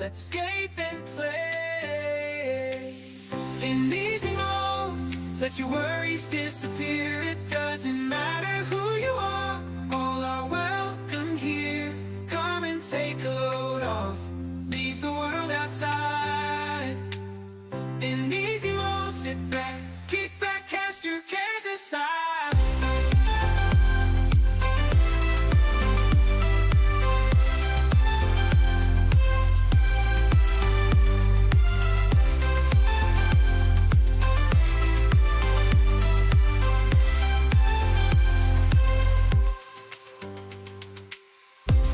let's escape and play. In easy mode, let your worries disappear. It doesn't matter who you are, all are welcome here. Come and take a load off, leave the world outside. In easy mode, sit back, kick back, cast your cares aside.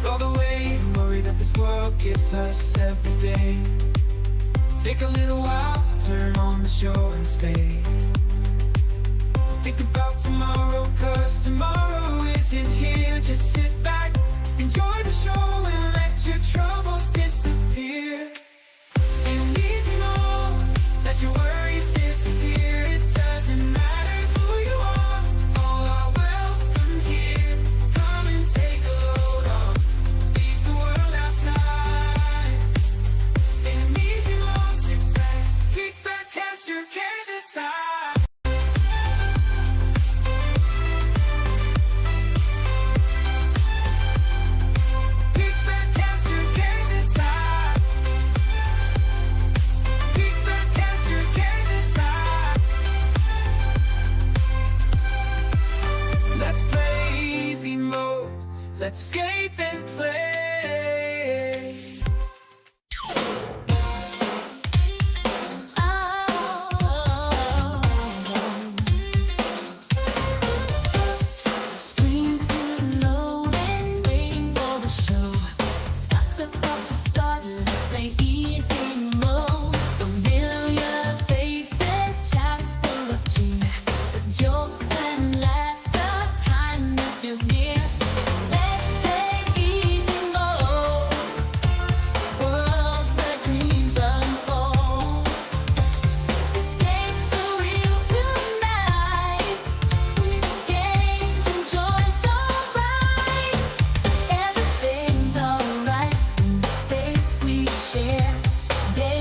All the weight and worry that this world gives us every day, take a little while, turn on the show and stay. Think about tomorrow, cause tomorrow isn't here. Just sit back, enjoy the show and let your troubles disappear. In easy mode, let your worries disappear. It doesn't matter who you are, all are welcome here. Come and take a load off, leave the world outside. In easy mode, sit back, kick back, cast your cares aside. Kick back, cast your cares aside. Kick back, cast your cares aside. Let's play easy mode, let's escape and play. Screens getting loaded, waiting for the show. Stock's about to start, let's play easy mode. Familiar faces, chats full of cheer. The jokes and laughter, kindness feels near. Let's play easy mode. Worlds where dreams unfold. Escape the real tonight. Games and joy so bright. Everything's alright in the space we share. Days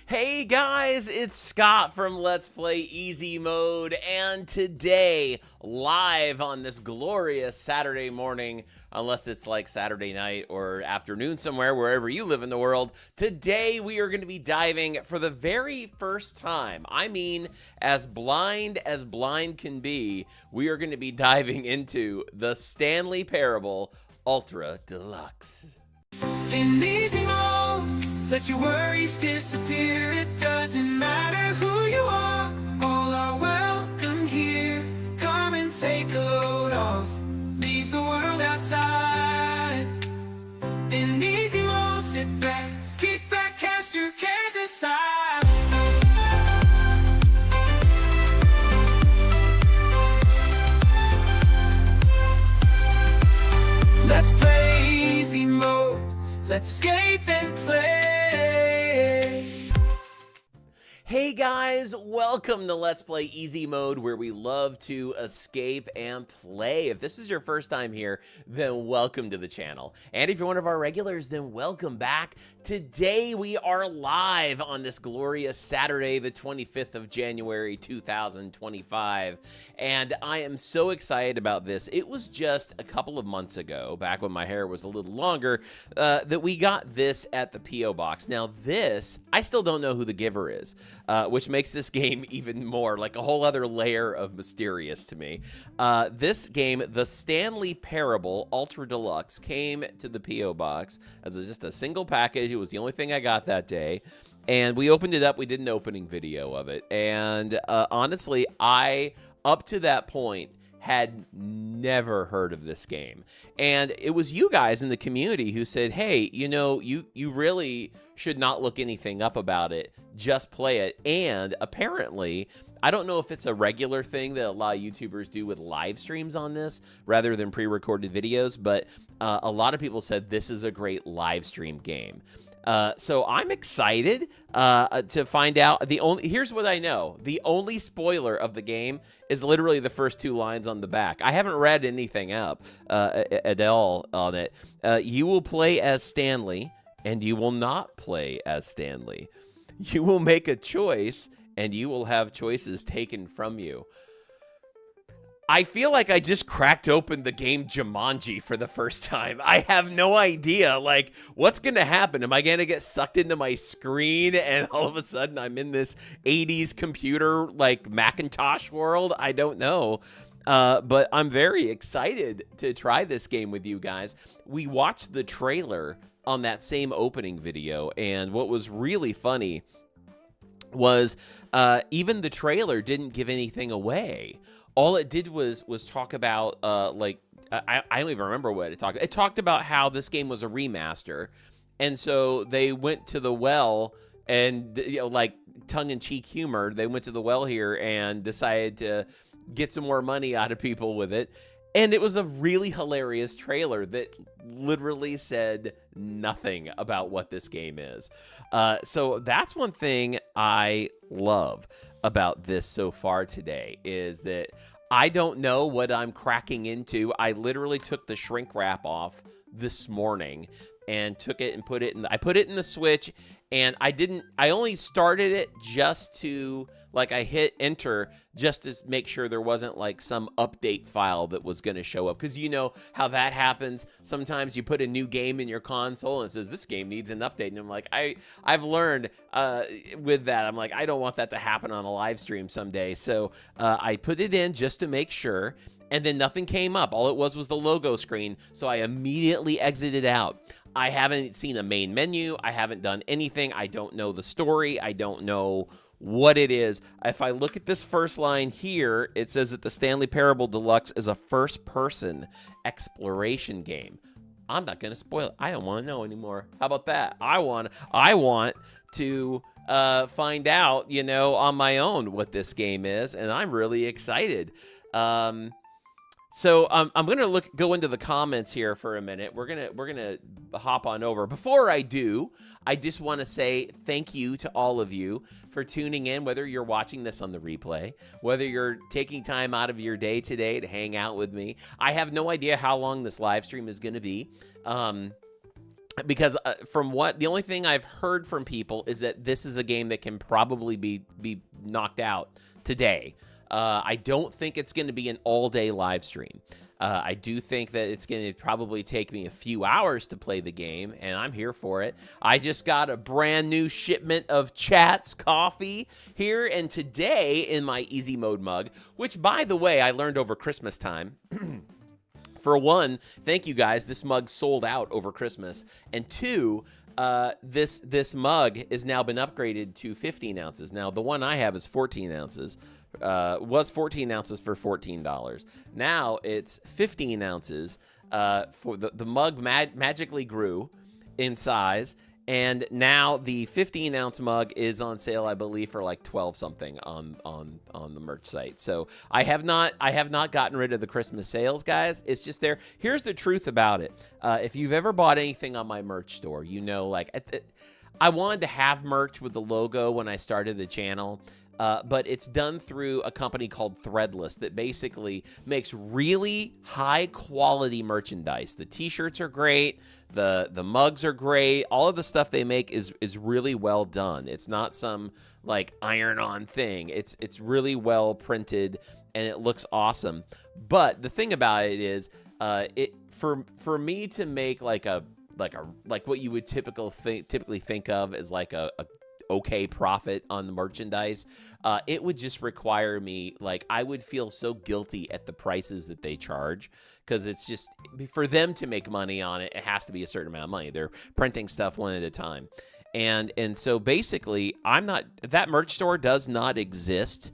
Hey guys, it's Scott from Let's Play Easy Mode, and today, live on this glorious Saturday morning, unless it's like Saturday night or afternoon somewhere, wherever you live in the world, today we are going to be diving for the very first time, I mean, as blind can be, we are going to be diving into the Stanley Parable Ultra Deluxe. In easy mode, let your worries disappear. It doesn't matter who you are, all are welcome here. Come and take a load off, leave the world outside. In easy mode, sit back, kick back, cast your cares aside. Let's play easy mode. Let's escape and play. Hey guys, welcome to Let's Play Easy Mode, where we love to escape and play. If this is your first time here, then welcome to the channel. And if you're one of our regulars, then welcome back. Today we are live on this glorious Saturday, the 25th of January, 2025. And I am so excited about this. It was just a couple of months ago, back when my hair was a little longer, that we got this at the P.O. Box. Now this, I still don't know who the giver is. Which makes this game even more like a whole other layer of mysterious to me. This game, the Stanley Parable Ultra Deluxe, came to the P.O. Box as just a single package. It was the only thing I got that day. And we opened it up. We did an opening video of it. And honestly, I, up to that point, had never heard of this game. And it was you guys in the community who said, hey, you know, you really should not look anything up about it, just play it. And apparently, I don't know if it's a regular thing that a lot of YouTubers do with live streams on this rather than pre-recorded videos, but a lot of people said this is a great live stream game. So I'm excited to find out. Here's what I know. The only spoiler of the game is literally the first two lines on the back. I haven't read anything up at all on it. You will play as Stanley, and you will not play as Stanley. You will make a choice, and you will have choices taken from you. I feel like I just cracked open the game Jumanji for the first time. I have no idea, like, what's going to happen? Am I going to get sucked into my screen and all of a sudden I'm in this 80s computer, like, Macintosh world? I don't know. But I'm very excited to try this game with you guys. We watched the trailer on that same opening video, and what was really funny was even the trailer didn't give anything away. All it did was talk about, like, I don't even remember what it talked about. It talked about how this game was a remaster, and so they went to the well, and, you know, like, tongue-in-cheek humor, they went to the well here and decided to get some more money out of people with it. And it was a really hilarious trailer that literally said nothing about what this game is. So that's one thing I love about this so far today, is that I don't know what I'm cracking into. I literally took the shrink wrap off this morning and took it and put it in. I put it in the Switch, and I only started it just to, like, I hit enter just to make sure there wasn't like some update file that was going to show up, because you know how that happens. Sometimes you put a new game in your console and it says this game needs an update, and I'm like, I've learned with that, I'm like, I don't want that to happen on a live stream someday. So I put it in just to make sure, and then nothing came up. All it was the logo screen, so I immediately exited out. I haven't seen a main menu. I haven't done anything. I don't know the story. I don't know what it is. If I look at this first line here, it says that the Stanley Parable Deluxe is a first-person exploration game. I'm not going to spoil it. I don't want to know anymore. How about that? I want to find out, you know, on my own what this game is, and I'm really excited. So I'm gonna go into the comments here for a minute. We're gonna hop on over. Before I do, I just want to say thank you to all of you for tuning in, whether you're watching this on the replay, whether you're taking time out of your day today to hang out with me. I have no idea how long this live stream is gonna be. because from what the only thing I've heard from people is that this is a game that can probably be knocked out today. I don't think it's going to be an all-day live stream. I do think that it's going to probably take me a few hours to play the game, and I'm here for it. I just got a brand new shipment of Chat's coffee here, and today in my easy mode mug, which, by the way, I learned over Christmas time. For one, thank you guys. This mug sold out over Christmas, and two, this mug has now been upgraded to 15 ounces. Now, the one I have is 14 ounces. Was 14 ounces for $14. Now it's 15 ounces. For the mug magically grew in size, and now the 15-ounce mug is on sale, I believe, for like 12 something on the merch site. So I have not gotten rid of the Christmas sales, guys. It's just there. Here's the truth about it. If you've ever bought anything on my merch store, you know, like I wanted to have merch with the logo when I started the channel. But it's done through a company called Threadless that basically makes really high-quality merchandise. The T-shirts are great. The mugs are great. All of the stuff they make is really well done. It's not some, like, iron-on thing. It's really well printed, and it looks awesome. But the thing about it is, for me to make like what you would typically think of as like a okay profit on the merchandise, it would just require me, like, I would feel so guilty at the prices that they charge, because it's just, for them to make money on it, it has to be a certain amount of money. They're printing stuff one at a time. And so basically, that merch store does not exist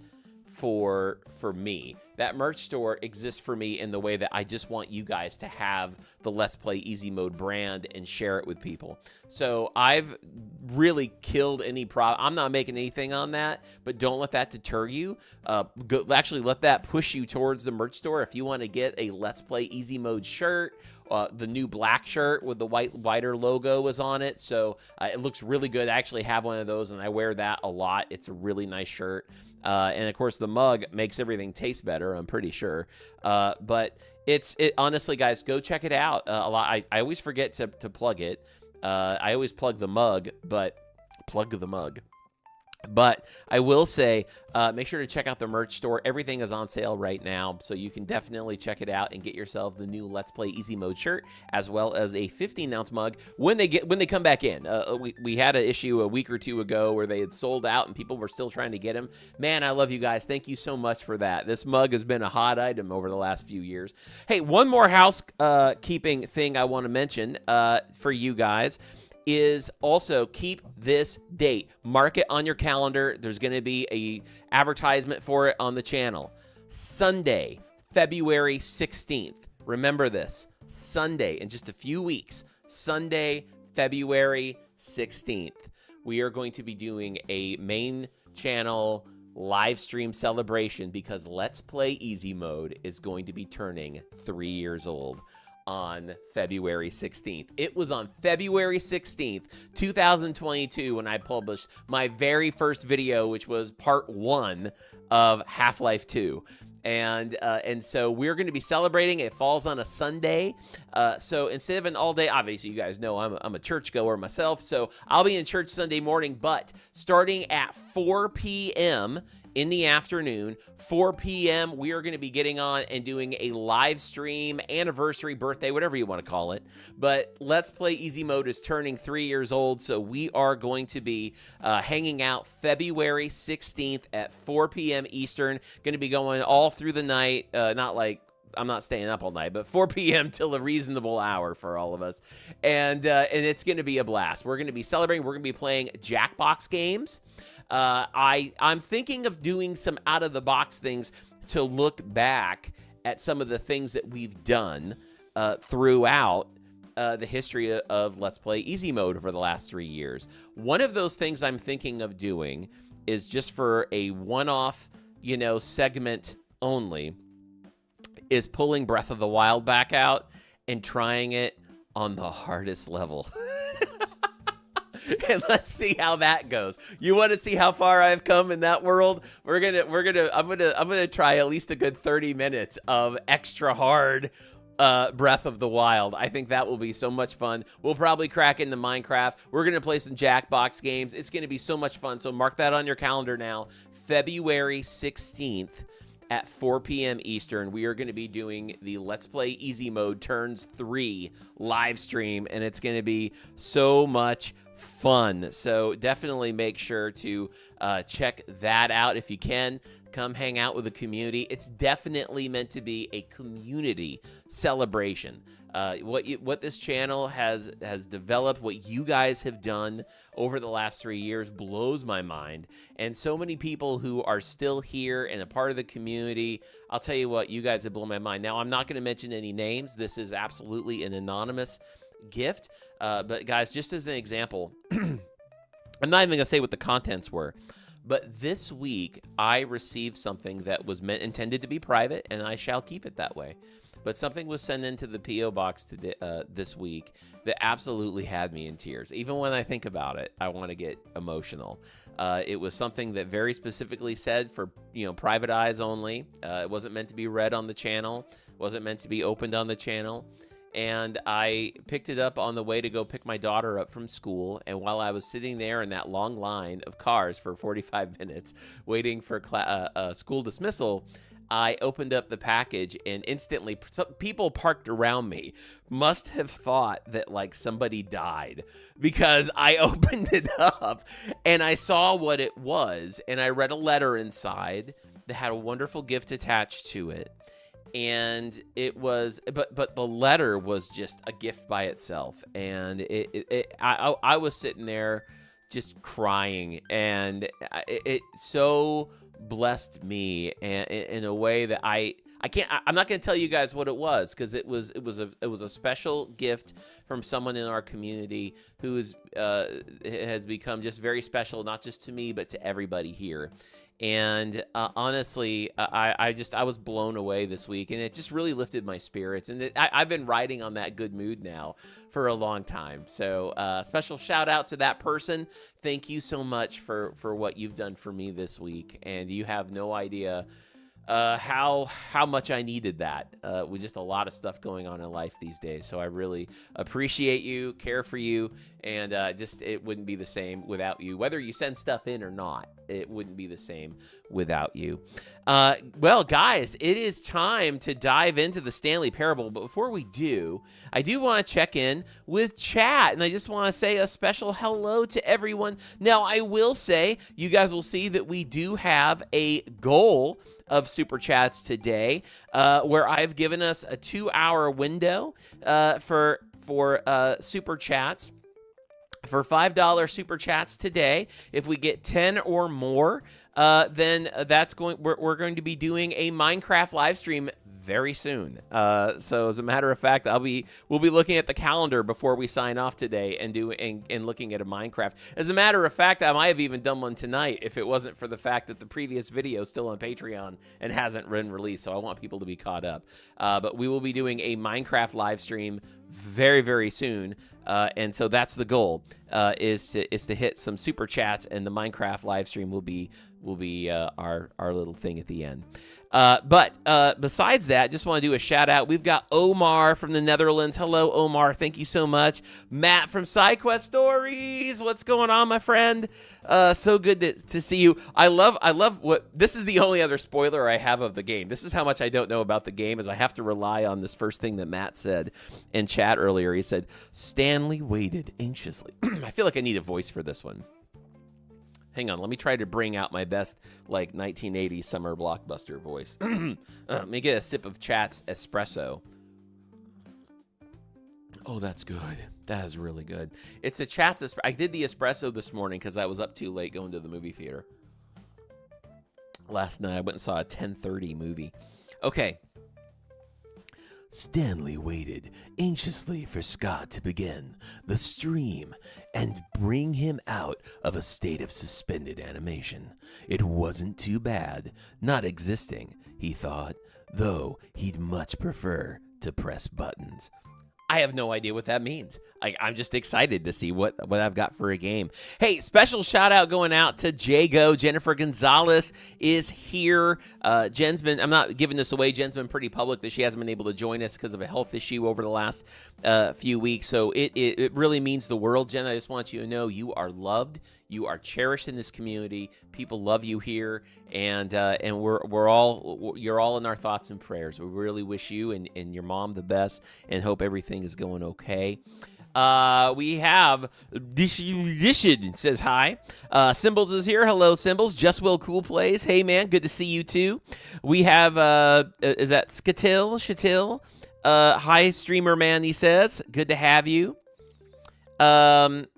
for me. That merch store exists for me in the way that I just want you guys to have the Let's Play Easy Mode brand and share it with people. So I've really killed any I'm not making anything on that, but don't let that deter you. Actually, let that push you towards the merch store. If you want to get a Let's Play Easy Mode shirt, the new black shirt with the wider logo is on it, so it looks really good. I actually have one of those, and I wear that a lot. It's a really nice shirt. And of course, the mug makes everything taste better, I'm pretty sure. But honestly, guys, go check it out. I always forget to plug it. I always plug the mug, but I will say, make sure to check out the merch store. Everything is on sale right now, so you can definitely check it out and get yourself the new Let's Play Easy Mode shirt, as well as a 15-ounce mug when they come back in. We had an issue a week or two ago where they had sold out and people were still trying to get them. Man, I love you guys. Thank you so much for that. This mug has been a hot item over the last few years. Hey, one more housekeeping thing I want to mention for you guys is also keep this date. Mark it on your calendar. There's going to be a advertisement for it on the channel. Sunday, February 16th. Remember this. Sunday, in just a few weeks. Sunday, February 16th. We are going to be doing a main channel live stream celebration because Let's Play Easy Mode is going to be turning 3 years old on February 16th. It was on February 16th, 2022 when I published my very first video, which was part 1 of Half-Life 2. And so we're going to be celebrating. It falls on a Sunday. So instead of an all-day, obviously you guys know I'm a churchgoer myself, so I'll be in church Sunday morning, but starting at 4 p.m. in the afternoon, 4 p.m., we are going to be getting on and doing a live stream, anniversary, birthday, whatever you want to call it. But Let's Play Easy Mode is turning 3 years old, so we are going to be hanging out February 16th at 4 p.m. Eastern. Going to be going all through the night, not like I'm not staying up all night, but 4 p.m. till a reasonable hour for all of us. And it's going to be a blast. We're going to be celebrating. We're going to be playing Jackbox games. I'm thinking of doing some out-of-the-box things to look back at some of the things that we've done throughout the history of Let's Play Easy Mode over the last 3 years. One of those things I'm thinking of doing is just for a one-off, segment only, is pulling Breath of the Wild back out and trying it on the hardest level. And let's see how that goes. You want to see how far I've come in that world? I'm gonna try at least a good 30 minutes of extra hard Breath of the Wild. I think that will be so much fun. We'll probably crack into Minecraft. We're going to play some Jackbox games. It's going to be so much fun. So mark that on your calendar now. February 16th at 4 p.m. Eastern, we are going to be doing the Let's Play Easy Mode Turns 3 live stream, and it's going to be so much fun. So definitely make sure to check that out if you can. Come hang out with the community. It's definitely meant to be a community celebration. What this channel has developed, what you guys have done over the last 3 years blows my mind. And so many people who are still here and a part of the community, I'll tell you what, you guys have blown my mind. Now, I'm not going to mention any names. This is absolutely an anonymous gift. But guys, just as an example, I'm not even going to say what the contents were. But this week, I received something that was intended to be private, and I shall keep it that way. But something was sent into the P.O. box today, this week that absolutely had me in tears. Even when I think about it, I want to get emotional. It was something that very specifically said for, private eyes only. It wasn't meant to be read on the channel. It wasn't meant to be opened on the channel. And I picked it up on the way to go pick my daughter up from school. And while I was sitting there in that long line of cars for 45 minutes waiting for school dismissal, I opened up the package, and instantly people parked around me must have thought that like somebody died, because I opened it up and I saw what it was, and I read a letter inside that had a wonderful gift attached to it. And it was, but the letter was just a gift by itself. And I was sitting there just crying, and it so blessed me in a way that I'm not going to tell you guys what it was, because it was a special gift from someone in our community who has become just very special, not just to me, but to everybody here. And honestly, I was blown away this week, and it just really lifted my spirits. And I've been riding on that good mood now for a long time. So special shout out to that person. Thank you so much for what you've done for me this week. And you have no idea how much I needed that with just a lot of stuff going on in life these days. So I really appreciate you, care for you, and it wouldn't be the same without you. Whether you send stuff in or not, it wouldn't be the same without you. Well, guys, it is time to dive into the Stanley Parable. But before we do, I do want to check in with chat, and I just want to say a special hello to everyone. Now, I will say, you guys will see that we do have a goal of super chats today, where I've given us a 2-hour window for super chats. For $5 super chats today, if we get 10 or more, then we're going to be doing a Minecraft live stream very soon. So as a matter of fact, we'll be looking at the calendar before we sign off today and looking at a Minecraft. As a matter of fact, I might have even done one tonight if it wasn't for the fact that the previous video is still on Patreon and hasn't been released. So I want people to be caught up. But we will be doing a Minecraft live stream very, very soon. And so that's the goal, is to hit some super chats, and the Minecraft live stream will be our little thing at the end. But besides that, just want to do a shout out. We've got Omar from the Netherlands. Hello, Omar. Thank you so much. Matt from SideQuest Stories. What's going on, my friend? So good to see you. I love this is the only other spoiler I have of the game. This is how much I don't know about the game, is I have to rely on this first thing that Matt said in chat earlier. He said, Stanley waited anxiously. I feel like I need a voice for this one. Hang on, let me try to bring out my best, 1980s summer blockbuster voice. Let me get a sip of Chat's espresso. Oh, that's good. That is really good. It's a Chat's espresso. I did the espresso this morning because I was up too late going to the movie theater. Last night, I went and saw a 10:30 movie. Okay. Stanley waited anxiously for Scott to begin the stream and bring him out of a state of suspended animation. It wasn't too bad, not existing, he thought, though he'd much prefer to press buttons. I have no idea what that means. I'm just excited to see what I've got for a game. Hey, special shout out going out to Jago. Jennifer Gonzalez is here. Jen's been, I'm not giving this away. Jen's been pretty public that she hasn't been able to join us because of a health issue over the last few weeks. So it really means the world. Jen, I just want you to know you are loved. You are cherished in this community. People love you here, and you're all in our thoughts and prayers. We really wish you and your mom the best, and hope everything is going okay. We have Dishid says hi. Symbols is here. Hello, Symbols. Just Will Cool plays. Hey, man, good to see you too. We have is that Shatil? Hi, streamer man. He says good to have you. Continue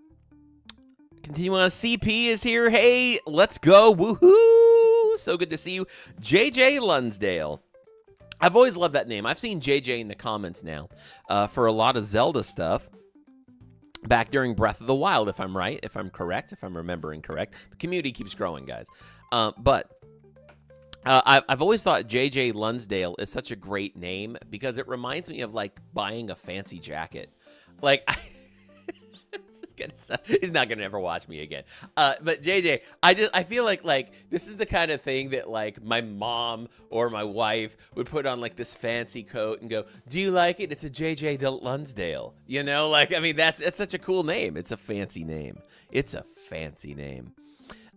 on. CP is here. Hey, let's go. Woohoo! So good to see you. JJ Lunsdale. I've always loved that name. I've seen JJ in the comments now for a lot of Zelda stuff. Back during Breath of the Wild, if I'm right, if I'm correct, if I'm remembering correct. The community keeps growing, guys. But I've always thought JJ Lunsdale is such a great name because it reminds me of, like, buying a fancy jacket. Like, he's not gonna ever watch me again. But JJ, I feel like this is the kind of thing that, like, my mom or my wife would put on, like, this fancy coat and go, "Do you like it? It's a JJ Lunsdale." You know, like, I mean, it's such a cool name. It's a fancy name. It's a fancy name.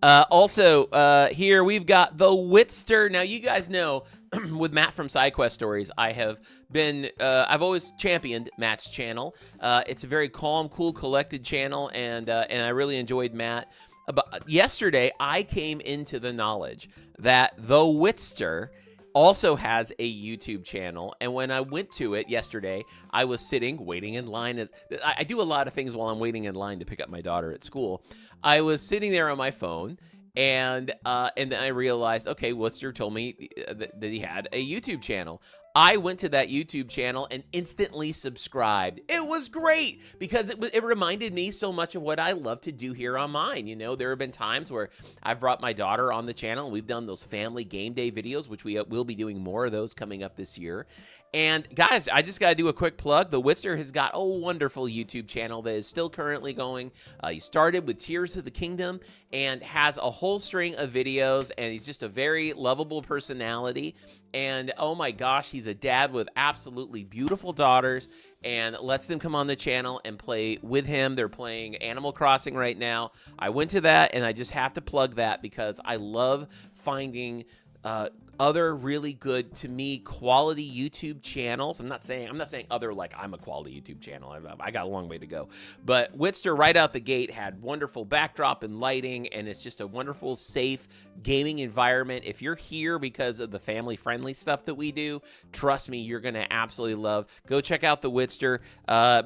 Also, here we've got the Witster. Now, you guys know, with Matt from SideQuest Stories, I have been, I've always championed Matt's channel. It's a very calm, cool, collected channel, and I really enjoyed Matt. But yesterday, I came into the knowledge that the Witster also has a YouTube channel, and when I went to it yesterday, I was sitting, waiting in line. I do a lot of things while I'm waiting in line to pick up my daughter at school. I was sitting there on my phone, and then I realized, okay, Witster told me that he had a YouTube channel. I went to that YouTube channel and instantly subscribed. It was great because it reminded me so much of what I love to do here on mine. You know, there have been times where I've brought my daughter on the channel, and we've done those family game day videos, which we will be doing more of those coming up this year. And guys, I just got to do a quick plug. The Witster has got a wonderful YouTube channel that is still currently going. He started with Tears of the Kingdom and has a whole string of videos, and he's just a very lovable personality. And oh my gosh, he's a dad with absolutely beautiful daughters, and lets them come on the channel and play with him. They're playing Animal Crossing right now. I went to that, and I just have to plug that because I love finding other really good, to me, quality YouTube channels. I'm not saying other like I'm a quality YouTube channel. I got a long way to go. But Witster right out the gate had wonderful backdrop and lighting, and it's just a wonderful, safe gaming environment. If you're here because of the family-friendly stuff that we do, trust me, you're gonna absolutely love. Go check out the Witster.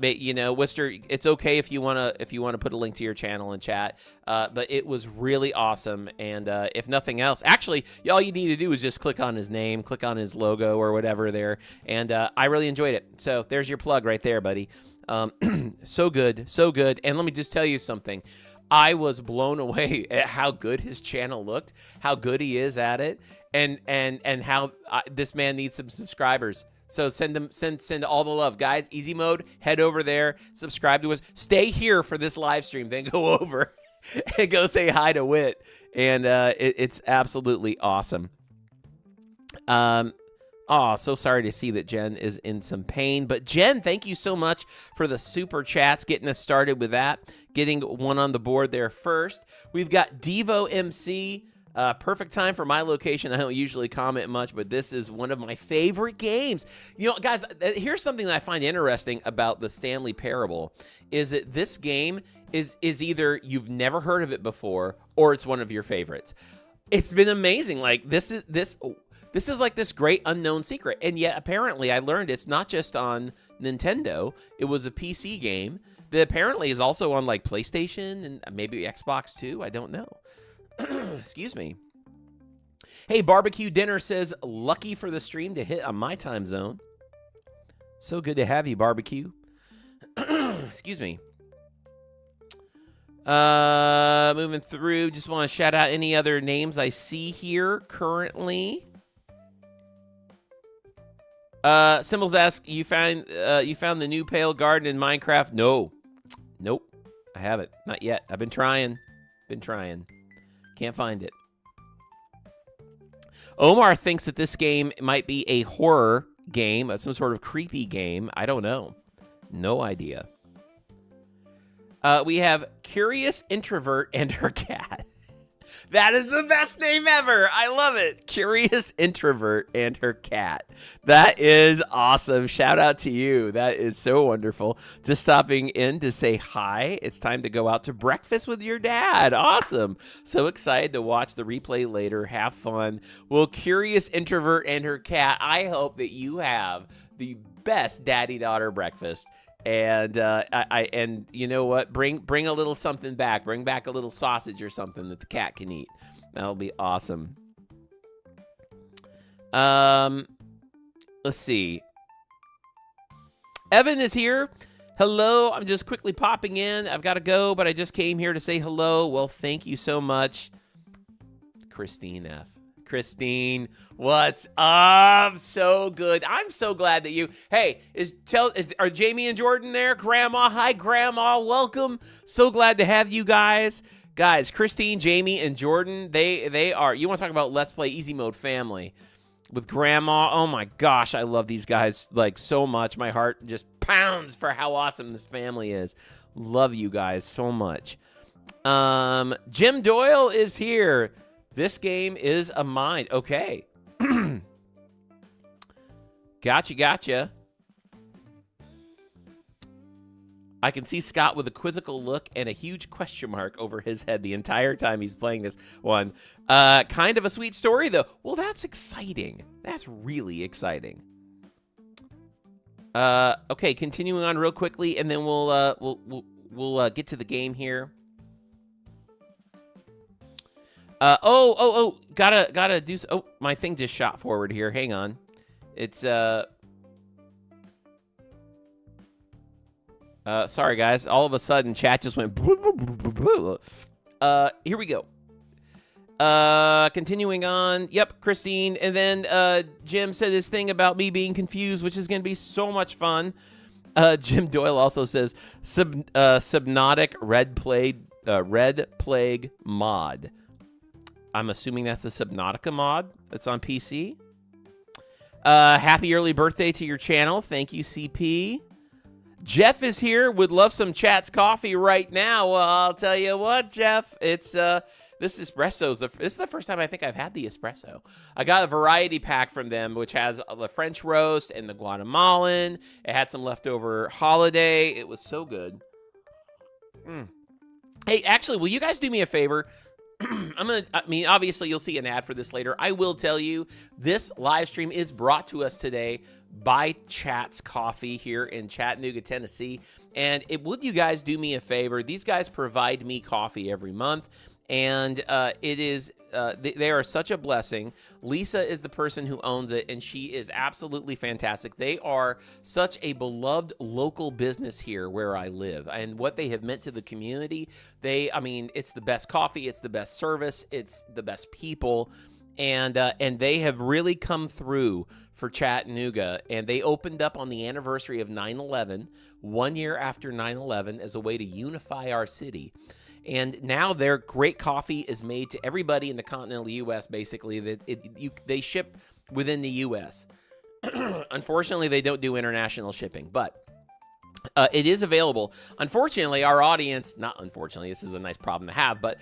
You know, Witster, it's okay if you wanna put a link to your channel in chat. But it was really awesome, and if nothing else, actually, all you need to do is just click on his name, click on his logo or whatever there, and I really enjoyed it. So there's your plug right there, buddy. So good, so good. And let me just tell you something. I was blown away at how good his channel looked, how good he is at it, and how this man needs some subscribers. So send all the love, guys. Easy mode, head over there, subscribe to us, stay here for this live stream, then go over and go say hi to Wit, and it's absolutely awesome. Oh, so sorry to see that Jen is in some pain. But Jen, thank you so much for the super chats, getting us started with that, getting one on the board there first. We've got Devo MC. Perfect time for my location. I don't usually comment much, but this is one of my favorite games. You know, guys, here's something that I find interesting about the Stanley Parable, is that this game is either you've never heard of it before or it's one of your favorites. It's been amazing. Like, this is like this great unknown secret. And yet, apparently, I learned it's not just on Nintendo. It was a PC game that apparently is also on, like, PlayStation and maybe Xbox too. I don't know. Excuse me. Hey, Barbecue Dinner says, lucky for the stream to hit on my time zone. So good to have you, Barbecue. Excuse me. Moving through, just want to shout out any other names I see here currently. Symbols ask, you found the new Pale Garden in Minecraft? No. Nope. I haven't. Not yet. I've been trying. Can't find it. Omar thinks that this game might be a horror game, some sort of creepy game. I don't know. No idea. We have Curious Introvert and her cat. That is the best name ever. I love it. Curious Introvert and her cat. That is awesome. Shout out to you. That is so wonderful. Just stopping in to say hi. It's time to go out to breakfast with your dad. Awesome. So excited to watch the replay later. Have fun. Well, Curious Introvert and her cat, I hope that you have the best daddy-daughter breakfast. And and you know what? Bring a little something back. Bring back a little sausage or something that the cat can eat. That'll be awesome. Let's see. Evan is here. Hello. I'm just quickly popping in. I've got to go, but I just came here to say hello. Well, thank you so much, Christine F. Christine, what's up? So good. I'm so glad that you. Hey, are Jamie and Jordan there? Grandma, hi, Grandma. Welcome. So glad to have you guys. Guys, Christine, Jamie, and Jordan. They are. You want to talk about Let's Play Easy Mode family with Grandma? Oh my gosh, I love these guys like so much. My heart just pounds for how awesome this family is. Love you guys so much. Jim Doyle is here. This game is a mine. Okay. Gotcha. I can see Scott with a quizzical look and a huge question mark over his head the entire time he's playing this one. Kind of a sweet story, though. Well, that's exciting. That's really exciting. Okay, continuing on real quickly, and then we'll get to the game here. Gotta do. Oh, my thing just shot forward here. Hang on. It's sorry guys. All of a sudden, chat just went. Here we go. Continuing on. Yep, Christine, and then Jim said his thing about me being confused, which is gonna be so much fun. Jim Doyle also says Subnautic Red Plague mod. I'm assuming that's a Subnautica mod that's on PC. Happy early birthday to your channel. Thank you, CP. Jeff is here. Would love some Chat's coffee right now. Well, I'll tell you what, Jeff. It's this espresso. This is the first time I think I've had the espresso. I got a variety pack from them, which has the French roast and the Guatemalan. It had some leftover holiday. It was so good. Hey, actually, will you guys do me a favor? Obviously you'll see an ad for this later. I will tell you, this live stream is brought to us today by Chat's Coffee here in Chattanooga, Tennessee. And would you guys do me a favor? These guys provide me coffee every month, and it is they are such a blessing. Lisa is the person who owns it, and she is absolutely fantastic. They are such a beloved local business here where I live, and what they have meant to the community. It's the best coffee, it's the best service, it's the best people, and they have really come through for Chattanooga. And they opened up on the anniversary of 9/11, 1 year after 9/11, as a way to unify our city. And now their great coffee is made to everybody in the continental U.S., basically. They ship within the U.S. Unfortunately, they don't do international shipping, but it is available. Unfortunately, our audience, not unfortunately, this is a nice problem to have, but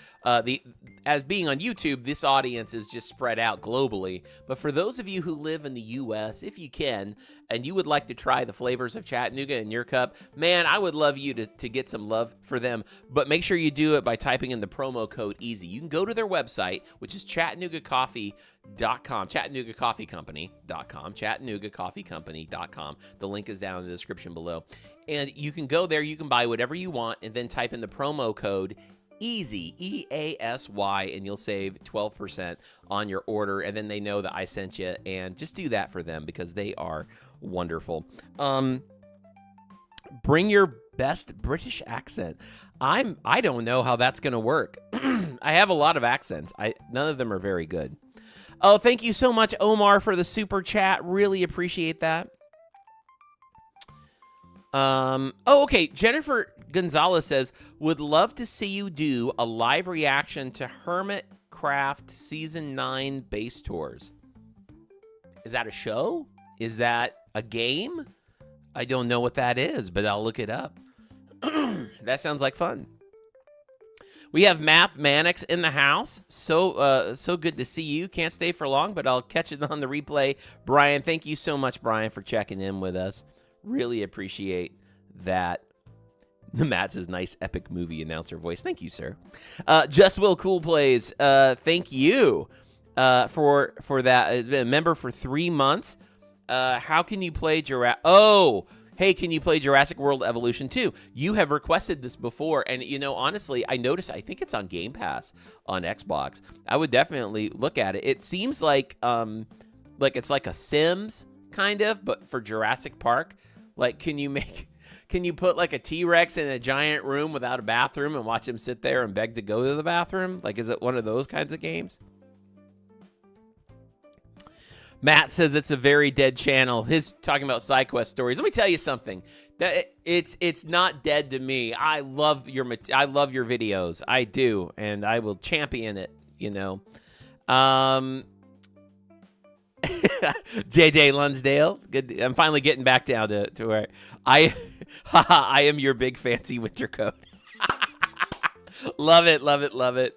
as being on YouTube, this audience is just spread out globally. But for those of you who live in the U.S., if you can, and you would like to try the flavors of Chattanooga in your cup, man, I would love you to get some love for them. But make sure you do it by typing in the promo code EASY. You can go to their website, which is ChattanoogaCoffee.com, ChattanoogaCoffeeCompany.com, ChattanoogaCoffeeCompany.com. The link is down in the description below. And you can go there, you can buy whatever you want, and then type in the promo code EASY, E-A-S-Y, and you'll save 12% on your order, and then they know that I sent you, and just do that for them because they are wonderful. Bring your best British accent. I don't know how that's going to work. I have a lot of accents. None of them are very good. Oh, thank you so much, Omar, for the super chat. Really appreciate that. Oh, okay. Jennifer Gonzalez says, would love to see you do a live reaction to Hermitcraft Season 9 base tours. Is that a show? Is that a game? I don't know what that is, but I'll look it up. That sounds like fun. We have Math Mannix in the house. So good to see you. Can't stay for long, but I'll catch it on the replay. Brian, thank you so much, Brian, for checking in with us. Really appreciate that. The Matt says, nice epic movie announcer voice. Thank you, sir. Just Will Cool Plays. Thank you for that. It's been a member for 3 months. How can you play Jurassic? Oh, hey, can you play Jurassic World Evolution 2? You have requested this before, and, you know, honestly, I noticed, I think it's on Game Pass on Xbox. I would definitely look at it. It seems like it's like a Sims, kind of, but for Jurassic Park. Like, can you put, like, a T-Rex in a giant room without a bathroom and watch him sit there and beg to go to the bathroom? Like, is it one of those kinds of games? Matt says it's a very dead channel. His talking about side quest stories. Let me tell you something. That it's not dead to me. I love your videos. I do, and I will champion it. You know, JJ Lunsdale. Good. I'm finally getting back down to where I am your big fancy winter coat. Love it, love it, love it.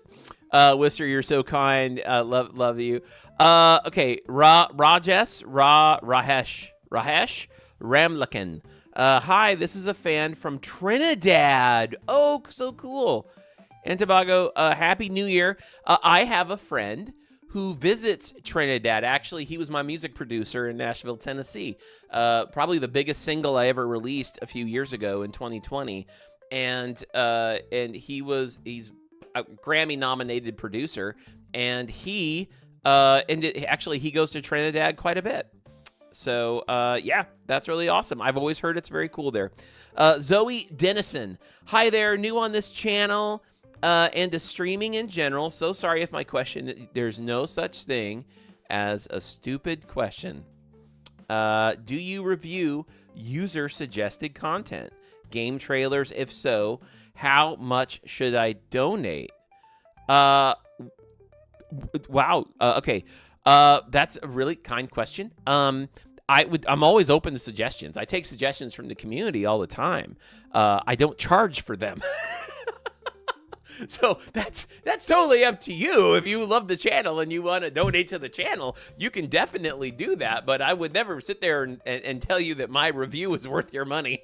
Wister, you're so kind. Love you. Okay, Rajesh Ramlakan. Hi, this is a fan from Trinidad. Oh, so cool. And Tobago, Happy New Year. I have a friend who visits Trinidad. Actually, he was my music producer in Nashville, Tennessee. Probably the biggest single I ever released a few years ago in 2020. And he's a Grammy-nominated producer, and he goes to Trinidad quite a bit. So, yeah, that's really awesome. I've always heard it's very cool there. Zoe Dennison. Hi there, new on this channel and to streaming in general. So sorry if my question, there's no such thing as a stupid question. Do you review user-suggested content? Game trailers? If so, how much should I donate? Wow. Okay. That's a really kind question. I'm always open to suggestions. I take suggestions from the community all the time. I don't charge for them. So that's totally up to you. If you love the channel and you want to donate to the channel, you can definitely do that. But I would never sit there and tell you that my review is worth your money.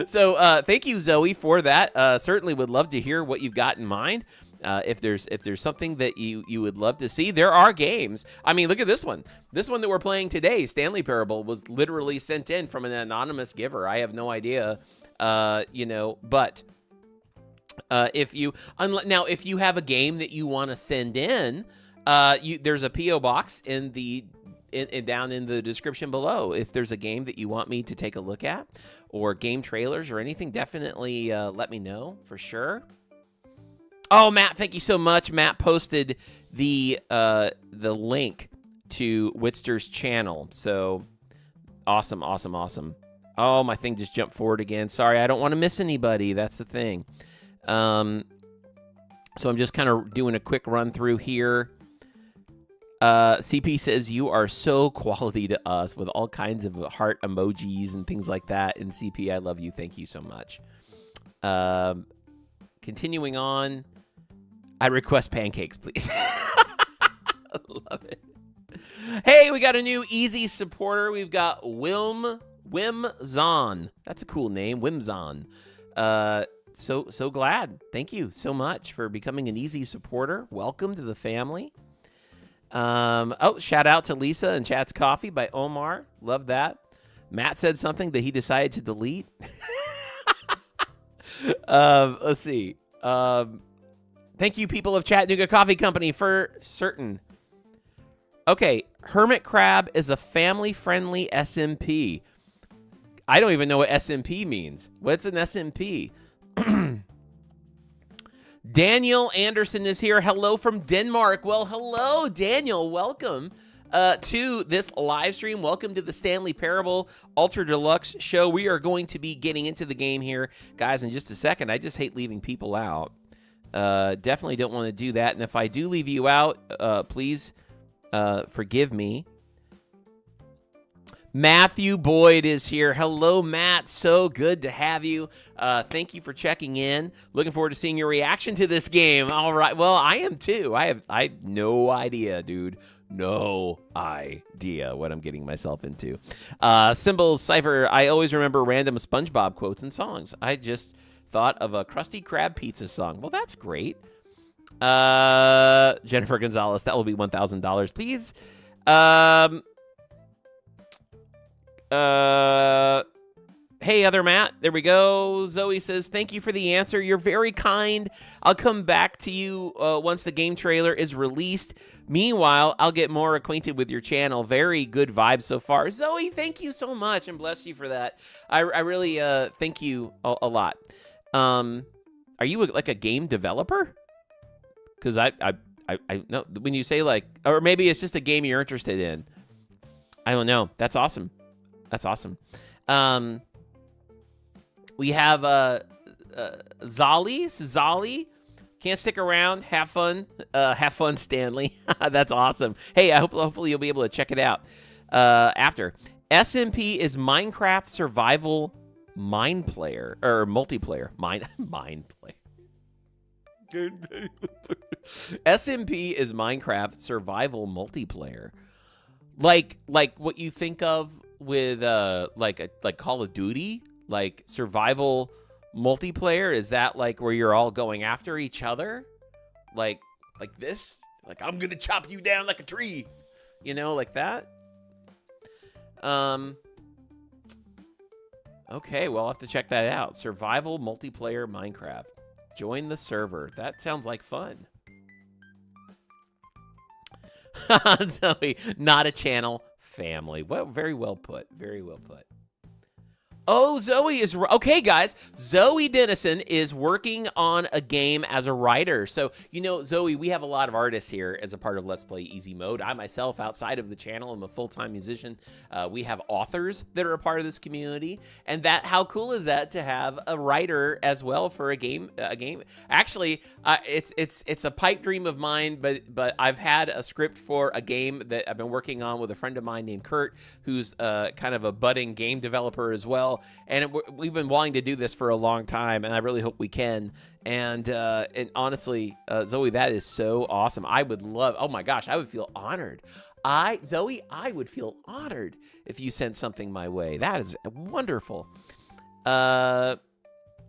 So thank you, Zoe, for that. Certainly would love to hear what you've got in mind. If there's something that you would love to see, there are games. I mean, look at this one. This one that we're playing today, Stanley Parable, was literally sent in from an anonymous giver. I have no idea, but if you have a game that you want to send in, there's a PO box down in the description below. If there's a game that you want me to take a look at, or game trailers or anything, definitely let me know for sure. Oh, Matt, thank you so much. Matt posted the link to Witster's channel. So awesome, awesome, awesome. Oh, my thing just jumped forward again. Sorry, I don't want to miss anybody. That's the thing. So I'm just kind of doing a quick run through here. CP says, you are so quality to us, with all kinds of heart emojis and things like that. And CP, I love you. Thank you so much. Continuing on, I request pancakes, please. I love it. Hey, we got a new easy supporter. We've got Wim Zahn. That's a cool name, Wim Zahn. So glad. Thank you so much for becoming an easy supporter. Welcome to the family. Shout out to Lisa and Chat's Coffee by Omar. Love that. Matt said something that he decided to delete. Let's see. Thank you, people of Chattanooga Coffee Company, for certain. Okay, Hermit Crab is a family-friendly SMP. I don't even know what SMP means. What's an SMP? Daniel Anderson is here. Hello from Denmark. Well, hello, Daniel. Welcome to this live stream. Welcome to the Stanley Parable Ultra Deluxe show. We are going to be getting into the game here, guys, in just a second. I just hate leaving people out. Definitely don't want to do that. And if I do leave you out, please forgive me. Matthew Boyd is here. Hello, Matt. So good to have you. Thank you for checking in. Looking forward to seeing your reaction to this game. All right. Well, I am too. I have no idea, dude. No idea what I'm getting myself into. Symbols, Cypher. I always remember random SpongeBob quotes and songs. I just thought of a Krusty Krab pizza song. Well, that's great. Jennifer Gonzalez. That will be $1,000, please. Hey, other Matt. There we go. Zoe says, thank you for the answer. You're very kind. I'll come back to you once the game trailer is released. Meanwhile, I'll get more acquainted with your channel. Very good vibes so far. Zoe, thank you so much, and bless you for that. I really thank you a lot. Are you like a game developer? Because I know when you say like, or maybe it's just a game you're interested in. I don't know. That's awesome. That's awesome. We have Zolly. Can't stick around. Have fun. Have fun, Stanley. That's awesome. Hey, hopefully you'll be able to check it out after. SMP is Minecraft survival multiplayer. SMP is Minecraft survival multiplayer. Like what you think of with like Call of Duty, like survival multiplayer. Is that like where you're all going after each other, like this, like I'm gonna chop you down like a tree, you know, like that? Okay, well, I'll have to check that out. Survival multiplayer Minecraft. Join the server. That sounds like fun. Zoe, not a channel. Family. Well, very well put. Very well put. Oh, Zoe is... Okay, guys. Zoe Dennison is working on a game as a writer. So, you know, Zoe, we have a lot of artists here as a part of Let's Play Easy Mode. I myself, outside of the channel, am a full-time musician. We have authors that are a part of this community. And how cool is that to have a writer as well for a game? Actually, it's a pipe dream of mine, but I've had a script for a game that I've been working on with a friend of mine named Kurt, who's kind of a budding game developer as well. And we've been wanting to do this for a long time, and I really hope we can. And honestly, Zoe, that is so awesome. I would love... Oh my gosh, I would feel honored. Zoe, I would feel honored if you sent something my way. That is wonderful. Hello,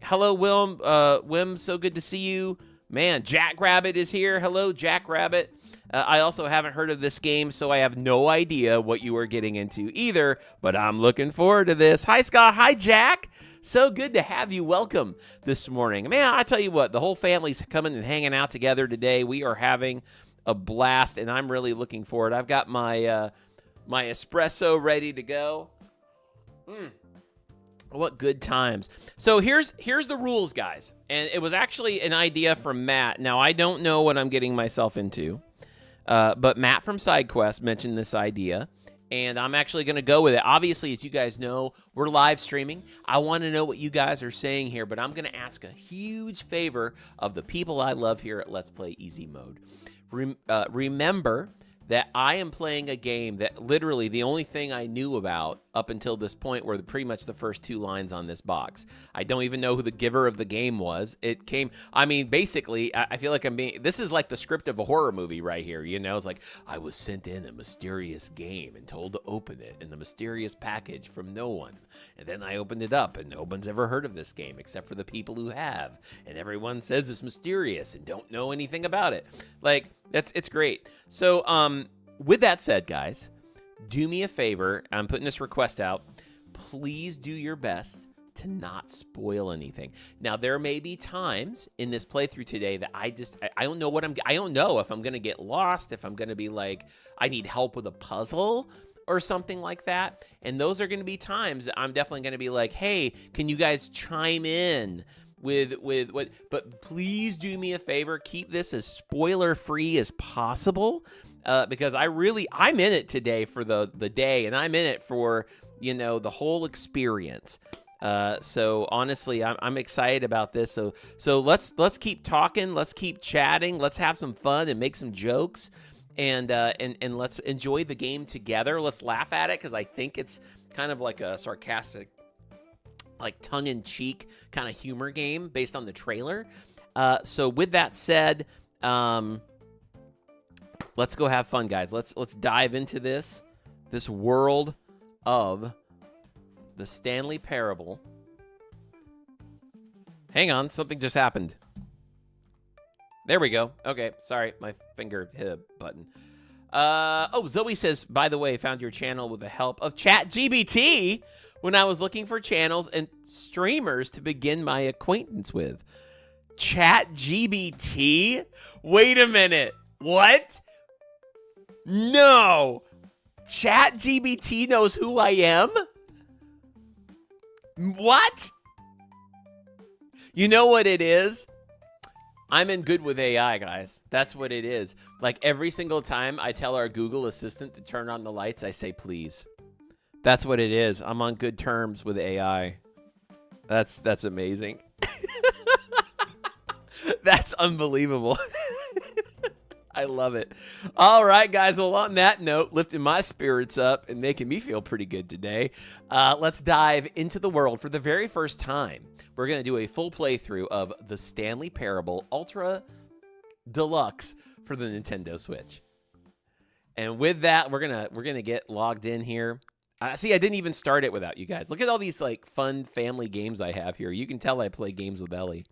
Wim. So good to see you. Man, Jack Rabbit is here. Hello, Jack Rabbit. I also haven't heard of this game, so I have no idea what you are getting into either, but I'm looking forward to this. Hi, Scott. Hi, Jack. So good to have you. Welcome this morning. Man, I tell you what, the whole family's coming and hanging out together today. We are having a blast, and I'm really looking forward. I've got my my espresso ready to go. What good times. So here's the rules, guys. And it was actually an idea from Matt. Now, I don't know what I'm getting myself into. But Matt from SideQuest mentioned this idea, and I'm actually going to go with it. Obviously, as you guys know, we're live streaming. I want to know what you guys are saying here, but I'm going to ask a huge favor of the people I love here at Let's Play Easy Mode. Remember that I am playing a game that literally the only thing I knew about up until this point were pretty much the first 2 lines on this box. I don't even know who the giver of the game was. It came, I mean, basically, I feel like this is like the script of a horror movie right here, you know? It's like, I was sent in a mysterious game and told to open it in the mysterious package from no one. And then I opened it up and no one's ever heard of this game except for the people who have. And everyone says it's mysterious and don't know anything about it. Like, it's great. So, with that said, guys, do me a favor. I'm putting this request out. Please do your best to not spoil anything. Now, there may be times in this playthrough today that I don't know I don't know if I'm going to get lost, if I'm going to be like, I need help with a puzzle or something like that. And those are going to be times I'm definitely going to be like, hey, can you guys chime in with what, but please do me a favor, keep this as spoiler free as possible, because I'm in it today for the day, and I'm in it for, you know, the whole experience. So honestly, I'm excited about this. So let's keep talking, let's keep chatting, let's have some fun and make some jokes, and let's enjoy the game together. Let's laugh at it, because I think it's kind of like a sarcastic, like tongue-in-cheek kind of humor game based on the trailer. So with that said, let's go have fun, guys. Let's dive into this world of the Stanley Parable. Hang on, something just happened. There we go. Okay, sorry, my finger hit a button. Oh, Zoe says, by the way, found your channel with the help of ChatGPT when I was looking for channels and streamers to begin my acquaintance with. ChatGPT? Wait a minute. What? No. ChatGPT knows who I am? What? You know what it is? I'm in good with AI, guys. That's what it is. Like, every single time I tell our Google Assistant to turn on the lights, I say, please. That's what it is. I'm on good terms with AI. That's amazing. That's unbelievable. I love it. All right, guys. Well, on that note, lifting my spirits up and making me feel pretty good today, let's dive into the world for the very first time. We're going to do a full playthrough of the Stanley Parable Ultra Deluxe for the Nintendo Switch. And with that, we're gonna get logged in here. See, I didn't even start it without you guys. Look at all these like fun family games I have here. You can tell I play games with Ellie.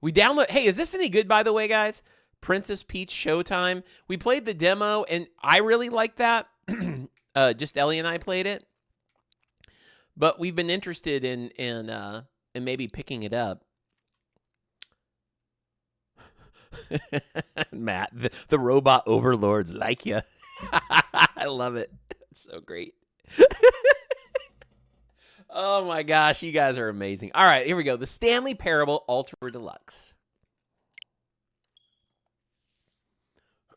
We download. Hey, is this any good, by the way, guys? Princess Peach Showtime. We played the demo, and I really like that. Just Ellie and I played it. But we've been interested in maybe picking it up. Matt, the robot overlords like you. I love it. It's so great. Oh my gosh, you guys are amazing. All right, here we go. The Stanley Parable Ultra Deluxe.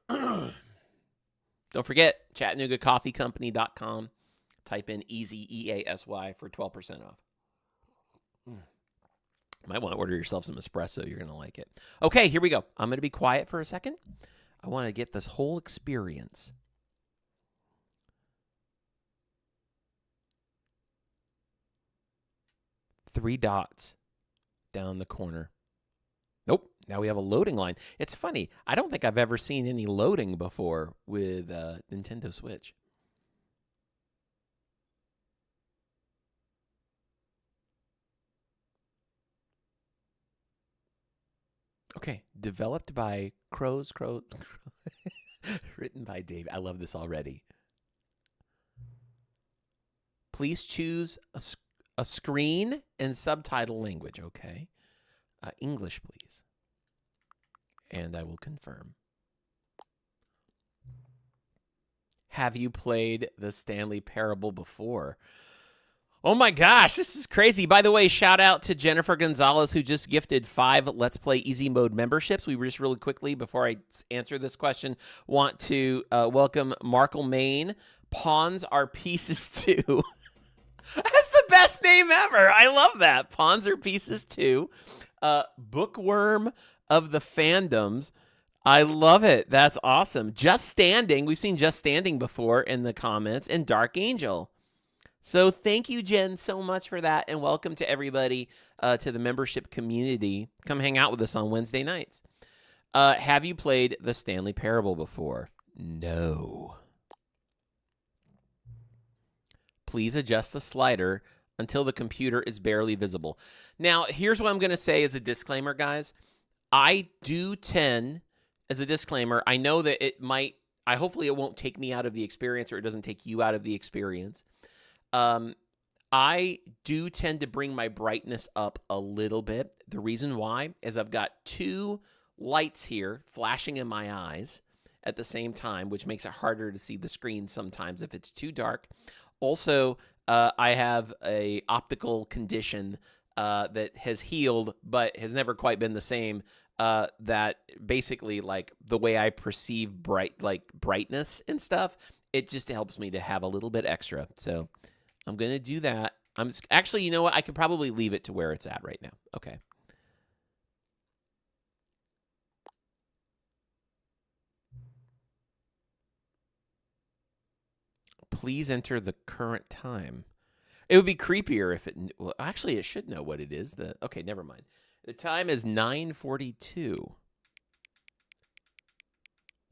Don't forget, ChattanoogaCoffeeCompany.com. Type in EASY, EASY, for 12% off. Might want to order yourself some espresso. You're going to like it. Okay, here we go. I'm going to be quiet for a second. I want to get this whole experience. Three dots down the corner. Nope. Now we have a loading line. It's funny. I don't think I've ever seen any loading before with Nintendo Switch. Okay. Developed by Crows. Written by Dave. I love this already. Please choose a screen and subtitle language. Okay. English, please. And I will confirm. Have you played the Stanley Parable before? Oh my gosh, this is crazy. By the way, shout out to Jennifer Gonzalez, who just gifted 5 Let's Play Easy Mode memberships. We just really quickly, before I answer this question, want to welcome Markle Maine. Pawns are pieces too. That's the best name ever. I love that. Pawns are pieces too. Bookworm of the fandoms. I love it. That's awesome. Just Standing. We've seen Just Standing before in the comments. And Dark Angel. So thank you, Jen, so much for that. And welcome to everybody to the membership community. Come hang out with us on Wednesday nights. Have you played the Stanley Parable before? No. Please adjust the slider until the computer is barely visible. Now, here's what I'm going to say as a disclaimer, guys. I do tend, as a disclaimer, I know that it might, hopefully it won't take me out of the experience, or it doesn't take you out of the experience. I do tend to bring my brightness up a little bit. The reason why is I've got 2 lights here flashing in my eyes at the same time, which makes it harder to see the screen sometimes if it's too dark. Also, I have a optical condition that has healed, but has never quite been the same. That basically, like, the way I perceive brightness and stuff, it just helps me to have a little bit extra. So I'm gonna do that. Actually, you know what? I could probably leave it to where it's at right now. Okay. Please enter the current time. It would be creepier if it... Well, actually, it should know what it is. Okay, never mind. The time is 9:42.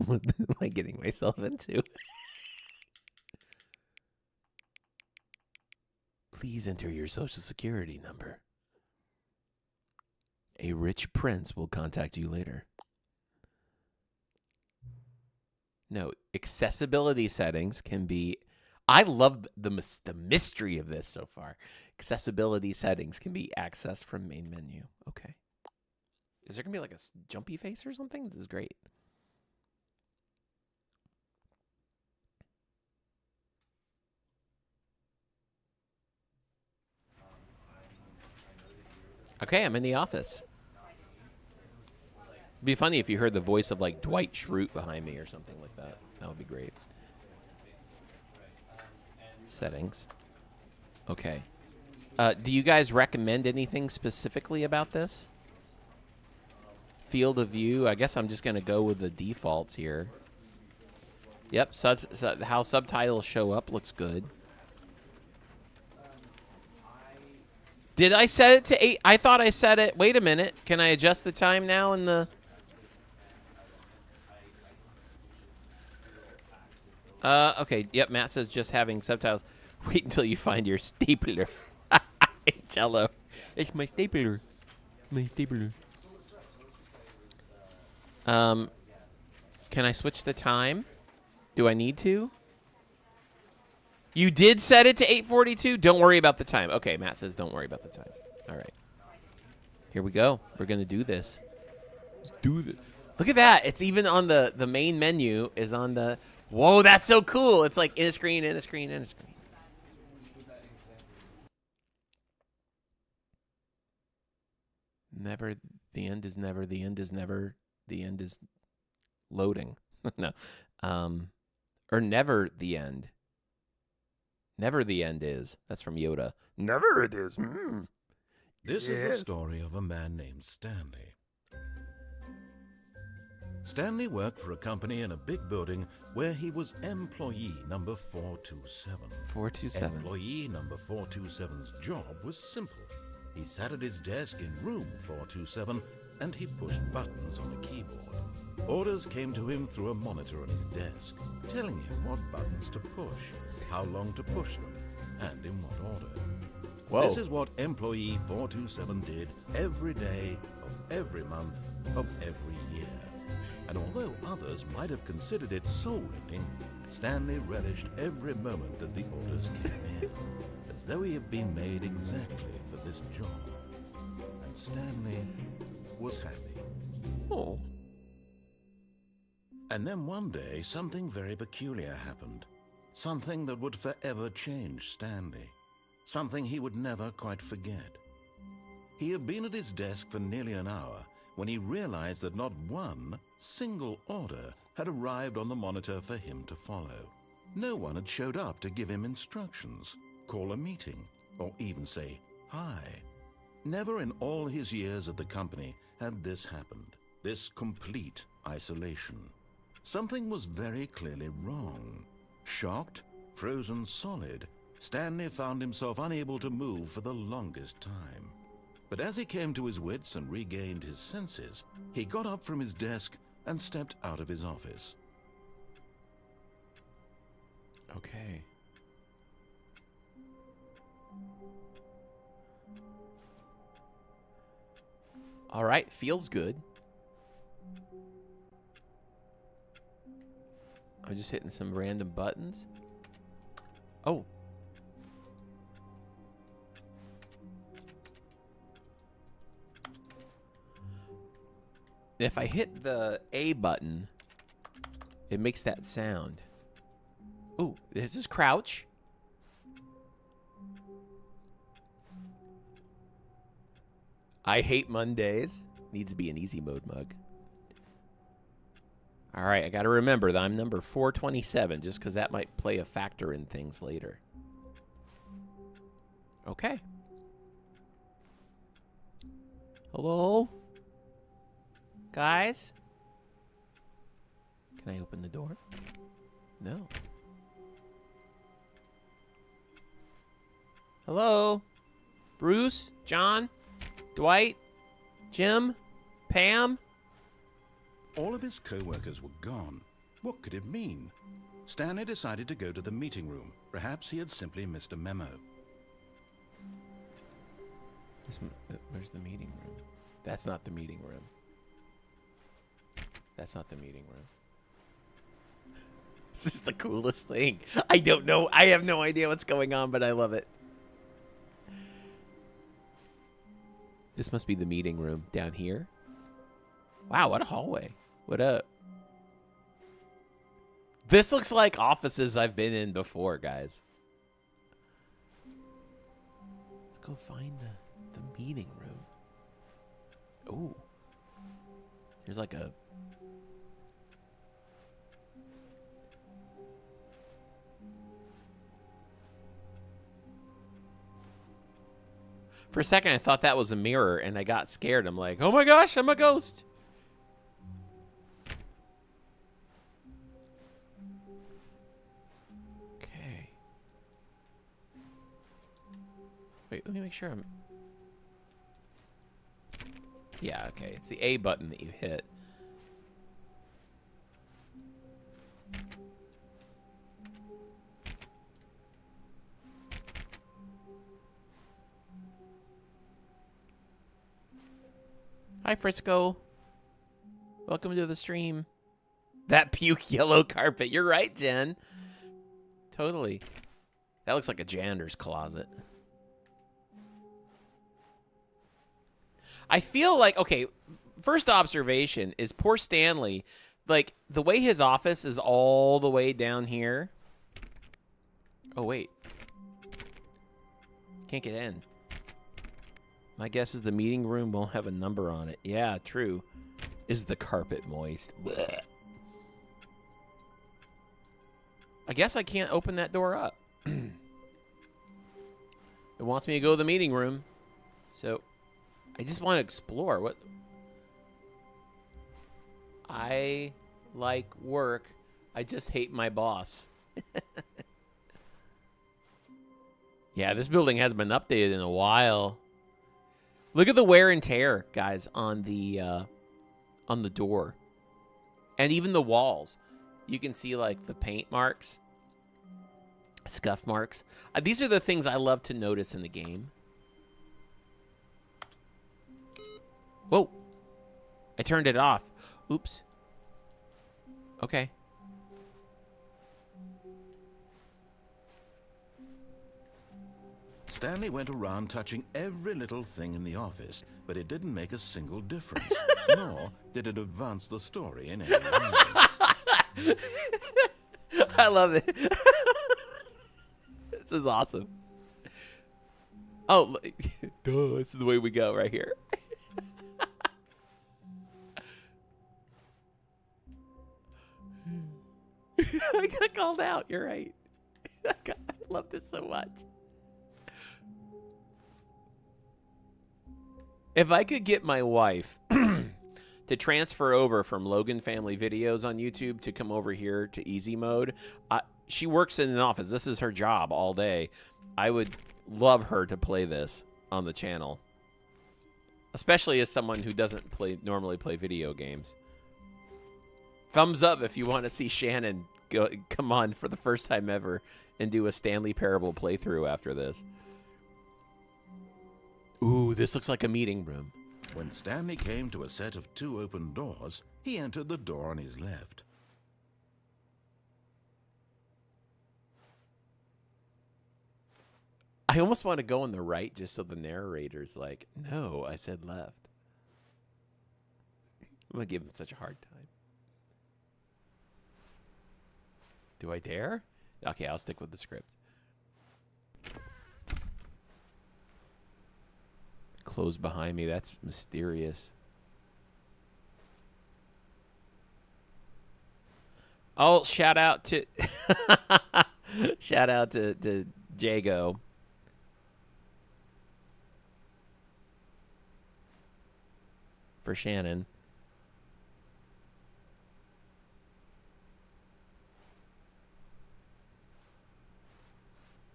What am I getting myself into? Please enter your social security number. A rich prince will contact you later. No, accessibility settings can be... I love the mystery of this so far. Accessibility settings can be accessed from main menu. Okay. Is there going to be like a jumpy face or something? This is great. Okay, I'm in the office. It'd be funny if you heard the voice of like Dwight Schrute behind me or something like that. That would be great. Settings. Okay. Do you guys recommend anything specifically about this? Field of view. I guess I'm just going to go with the defaults here. Yep. How subtitles show up looks good. Did I set it to 8? I thought I set it. Wait a minute. Can I adjust the time now in the... Okay. Yep, Matt says just having subtitles. Wait until you find your stapler. Cello. It's my stapler. My stapler. Can I switch the time? Do I need to? You did set it to 8:42? Don't worry about the time. Okay, Matt says don't worry about the time. All right. Here we go. We're going to do this. Let's do this. Look at that. It's even on the main menu is on the... Whoa, that's so cool. It's like in a screen, in a screen, in a screen. Never, the end is never, the end is never, the end is loading. No. Or never the end. Never the end is. That's from Yoda. Never it is. This is the story of a man named Stanley. Stanley worked for a company in a big building where he was employee number 427. 427. Employee number 427's job was simple. He sat at his desk in room 427 and he pushed buttons on a keyboard. Orders came to him through a monitor on his desk, telling him what buttons to push, how long to push them, and in what order. Whoa. This is what employee 427 did every day of every month of every year. And although others might have considered it soul-rending, Stanley relished every moment that the orders came in, as though he had been made exactly for this job. And Stanley was happy. Oh. And then one day, something very peculiar happened. Something that would forever change Stanley. Something he would never quite forget. He had been at his desk for nearly an hour when he realized that not one single order had arrived on the monitor for him to follow. No one had showed up to give him instructions, call a meeting, or even say hi. Never in all his years at the company had this happened, this complete isolation. Something was very clearly wrong. Shocked, frozen solid, Stanley found himself unable to move for the longest time. But as he came to his wits and regained his senses, he got up from his desk and stepped out of his office. Okay. All right, feels good. I'm just hitting some random buttons. Oh. If I hit the A button, it makes that sound. Ooh, this is crouch. I hate Mondays. Needs to be an easy mode mug. All right, I got to remember that I'm number 427, just because that might play a factor in things later. Okay. Hello? Guys? Can I open the door? No. Hello? Bruce? John? Dwight? Jim? Pam? All of his co-workers were gone. What could it mean? Stanley decided to go to the meeting room. Perhaps he had simply missed a memo. Where's the meeting room? That's not the meeting room. That's not the meeting room. This is the coolest thing. I don't know. I have no idea what's going on, but I love it. This must be the meeting room down here. Wow, what a hallway. What up? This looks like offices I've been in before, guys. Let's go find the meeting room. Ooh. There's like a... For a second, I thought that was a mirror, and I got scared. I'm like, oh my gosh, I'm a ghost. Okay. Wait, let me make sure I'm... Yeah, okay. It's the A button that you hit. Hi, Frisco. Welcome to the stream. That puke yellow carpet. You're right, Jen. Totally. That looks like a janitor's closet. I feel like, okay, first observation is poor Stanley. Like, the way his office is all the way down here. Oh, wait. Can't get in. My guess is the meeting room won't have a number on it. Yeah, true. Is the carpet moist? Blech. I guess I can't open that door up. It wants me to go to the meeting room. So, I just want to explore. What? I like work. I just hate my boss. Yeah, this building hasn't been updated in a while. Look at the wear and tear, guys, on the door. And even the walls. You can see, like, the paint marks. Scuff marks. These are the things I love to notice in the game. Whoa. I turned it off. Oops. Okay. Stanley went around touching every little thing in the office, but it didn't make a single difference, nor did it advance the story in any way. I love it. This is awesome. Oh, duh, this is the way we go right here. I got called out. You're right. I love this so much. If I could get my wife to transfer over from Logan Family Videos on YouTube to come over here to easy mode, she works in an office. This is her job all day. I would love her to play this on the channel, especially as someone who doesn't normally play video games. Thumbs up if you want to see Shannon come on for the first time ever and do a Stanley Parable playthrough after this. Ooh, this looks like a meeting room. When Stanley came to a set of 2 open doors, he entered the door on his left. I almost want to go on the right just so the narrator's like, no, I said left. I'm going to give him such a hard time. Do I dare? Okay, I'll stick with the script. closed behind me. That's mysterious. Oh, shout out to shout out to Jago. For Shannon.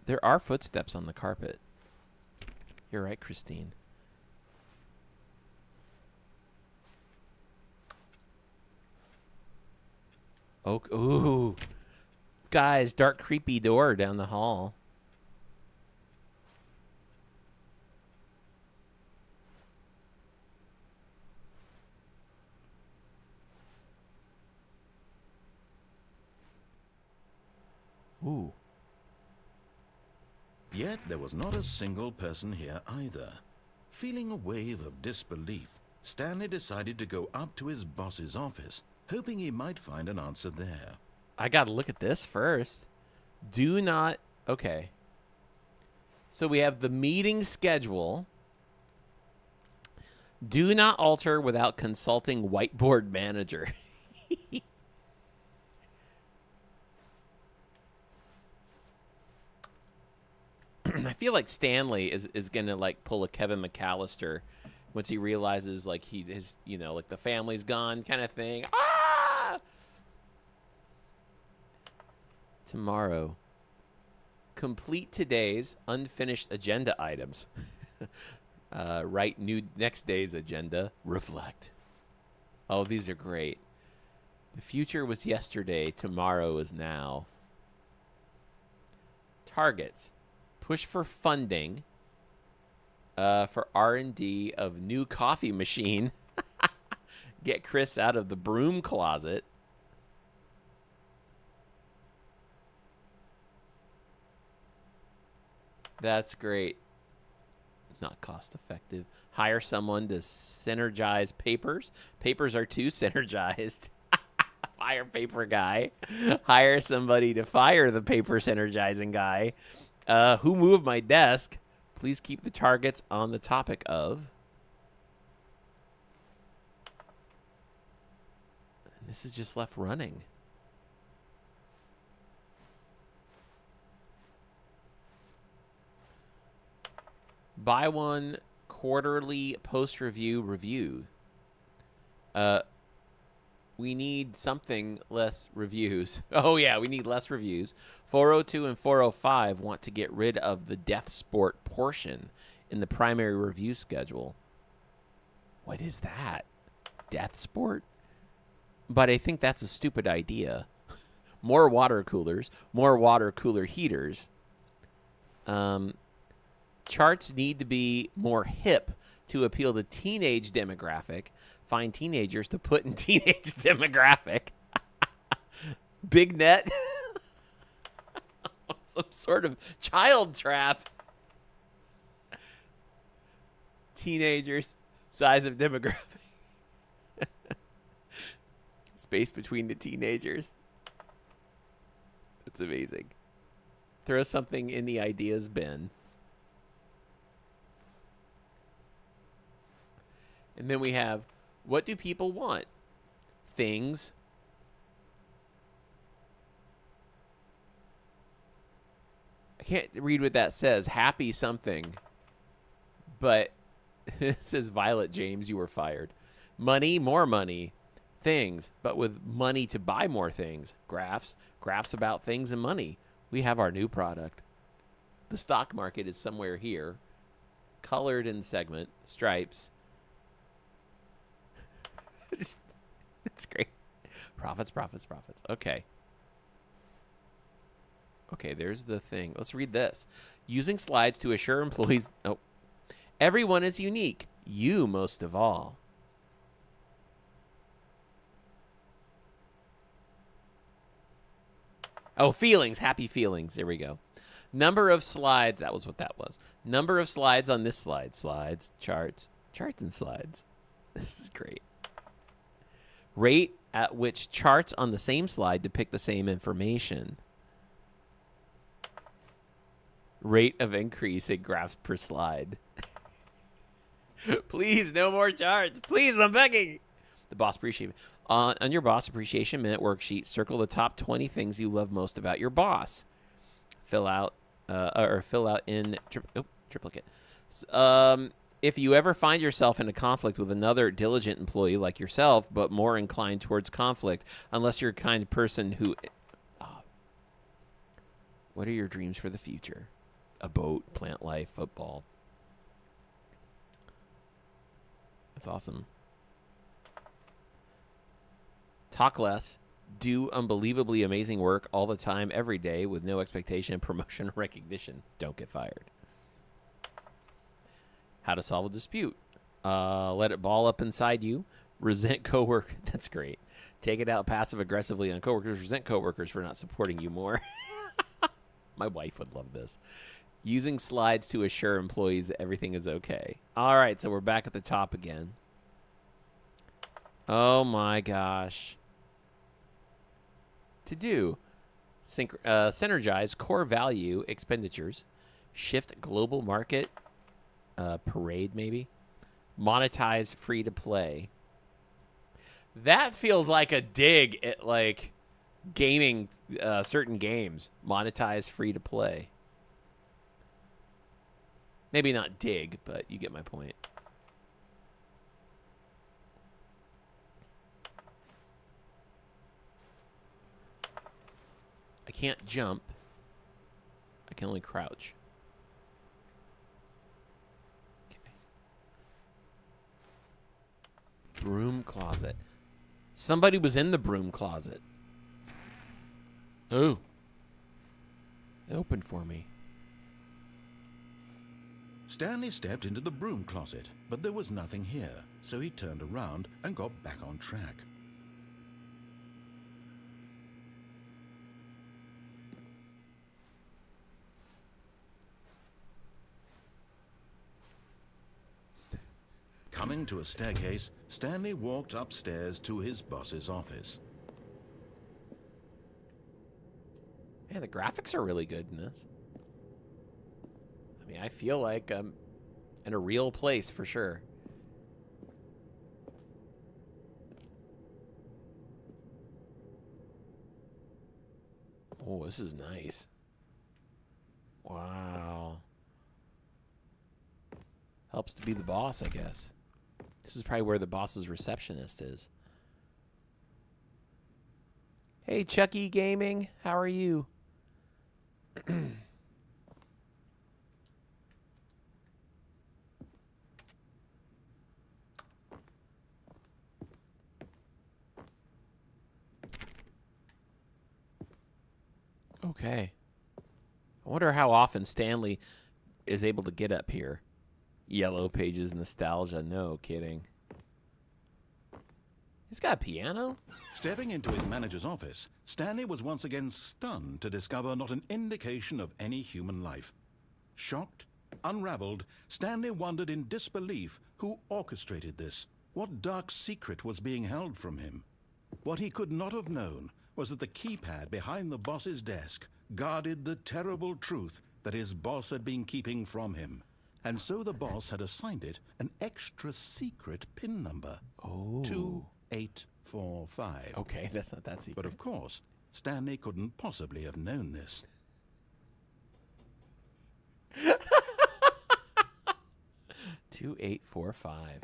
There are footsteps on the carpet. You're right, Christine. Oh, ooh. Guys, dark, creepy door down the hall. Ooh. Yet there was not a single person here either. Feeling a wave of disbelief, Stanley decided to go up to his boss's office, hoping he might find an answer there. I gotta look at this first. Do not... Okay. So we have the meeting schedule. Do not alter without consulting whiteboard manager. I feel like Stanley is gonna like pull a Kevin McAllister once he realizes like his you know, like the family's gone kind of thing. Ah! Tomorrow. Complete today's unfinished agenda items. Write next day's agenda. Reflect. Oh, these are great. The future was yesterday. Tomorrow is now. Targets. Push for funding for R&D of new coffee machine. Get Chris out of the broom closet. That's great. Not cost effective. Hire someone to synergize papers. Papers are too synergized. Fire paper guy. Hire somebody to fire the paper synergizing guy. Who moved my desk? Please keep the targets on the topic of. And this is just left running. Buy one quarterly post-review review. We need something less reviews. Oh, yeah, we need less reviews. 402 and 405 want to get rid of the death sport portion in the primary review schedule. What is that? Death sport? But I think that's a stupid idea. More water coolers. More water cooler heaters. Charts need to be more hip to appeal to teenage demographic. Find teenagers to put in teenage demographic. Big net. Some sort of child trap. Teenagers. Size of demographic. Space between the teenagers. That's amazing. Throw something in the ideas bin. And then we have, what do people want? Things. I can't read what that says. Happy something. But it says, Violet James, you were fired. Money, more money. Things, but with money to buy more things. Graphs. Graphs about things and money. We have our new product. The stock market is somewhere here. Colored in segment. Stripes. It's great. Profits, profits, profits. Okay. Okay, there's the thing. Let's read this. Using slides to assure employees... Oh. Everyone is unique. You most of all. Oh, feelings. Happy feelings. There we go. Number of slides. That was what that was. Number of slides on this slide. Slides, charts, charts and slides. This is great. Rate at which charts on the same slide depict the same information. Rate of increase in graphs per slide. Please, no more charts. Please, I'm begging. The boss appreciation. On your boss appreciation minute worksheet, circle the top 20 things you love most about your boss. Fill out in triplicate. If you ever find yourself in a conflict with another diligent employee like yourself, but more inclined towards conflict, unless you're a kind of person who... what are your dreams for the future? A boat, plant life, football. That's awesome. Talk less. Do unbelievably amazing work all the time, every day, with no expectation, promotion, or recognition. Don't get fired. How to solve a dispute. Let it ball up inside you. Resent coworker. That's great. Take it out passive-aggressively on coworkers. Resent coworkers for not supporting you more. My wife would love this. Using slides to assure employees that everything is okay. All right, so we're back at the top again. Oh, my gosh. To do. Synergize core value expenditures. Shift global market. Parade, maybe. Monetize free to play. That feels like a dig at, like, gaming certain games. Monetize free to play. Maybe not dig, but you get my point. I can't jump. I can only crouch. Okay. Broom closet. Somebody was in the broom closet. Oh. It opened for me. Stanley stepped into the broom closet, but there was nothing here, so he turned around and got back on track. Coming to a staircase, Stanley walked upstairs to his boss's office. Man, the graphics are really good in this. I mean, I feel like I'm in a real place for sure. Oh, this is nice. Wow. Helps to be the boss, I guess. This is probably where the boss's receptionist is. Hey, Chucky Gaming. How are you? Okay. I wonder how often Stanley is able to get up here. Yellow Pages nostalgia. No kidding. He's got a piano? Stepping into his manager's office, Stanley was once again stunned to discover not an indication of any human life. Shocked, unraveled, Stanley wondered in disbelief who orchestrated this. What dark secret was being held from him? What he could not have known was that the keypad behind the boss's desk guarded the terrible truth that his boss had been keeping from him. And so the boss had assigned it an extra secret PIN number. Oh. 2845. Okay, that's not that secret. But of course, Stanley couldn't possibly have known this. 2845.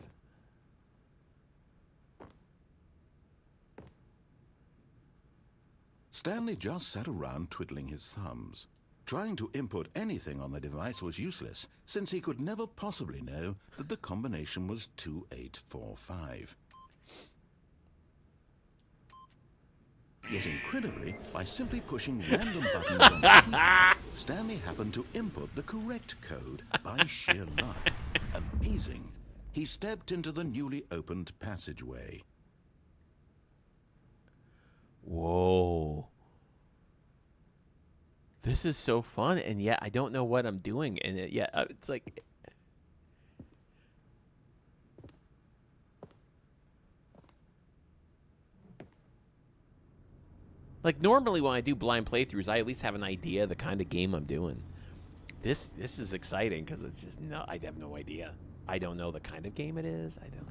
Stanley just sat around twiddling his thumbs. Trying to input anything on the device was useless, since he could never possibly know that the combination was 2845. Yet incredibly, by simply pushing random buttons on the keyboard, Stanley happened to input the correct code by sheer luck. Amazing. He stepped into the newly opened passageway. Whoa. This is so fun, and yet I don't know what I'm doing, and yet it's like... Like, normally when I do blind playthroughs, I at least have an idea of the kind of game I'm doing. This is exciting, because it's just, no, I have no idea. I don't know the kind of game it is. I don't.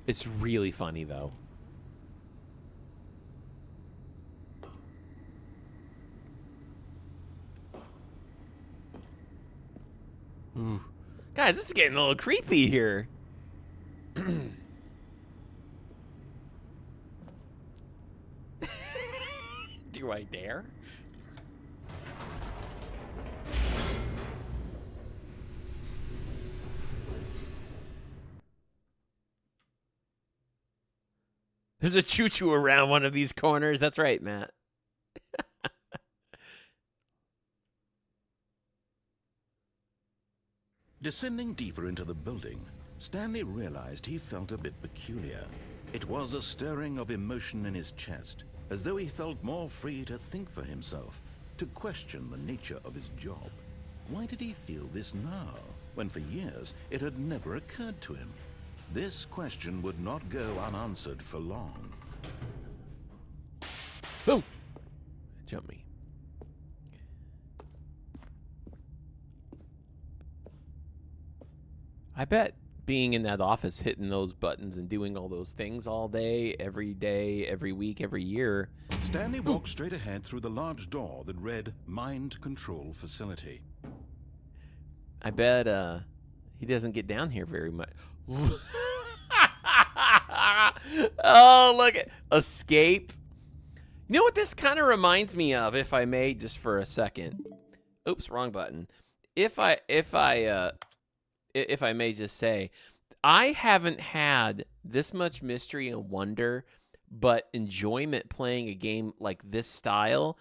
It's really funny though. Ooh. Guys, this is getting a little creepy here. Do I dare? There's a choo-choo around one of these corners. That's right, Matt. Descending deeper into the building, Stanley realized he felt a bit peculiar. It was a stirring of emotion in his chest, as though he felt more free to think for himself, to question the nature of his job. Why did he feel this now, when for years it had never occurred to him? This question would not go unanswered for long. Oh! Jump me. I bet being in that office, hitting those buttons and doing all those things all day, every week, every year. Stanley walked straight ahead through the large door that read Mind Control Facility. I bet he doesn't get down here very much. Oh, look at Escape. You know what this kind of reminds me of, if I may, just for a second. Oops, wrong button. If I may just say, I haven't had this much mystery and wonder, but enjoyment playing a game like this style,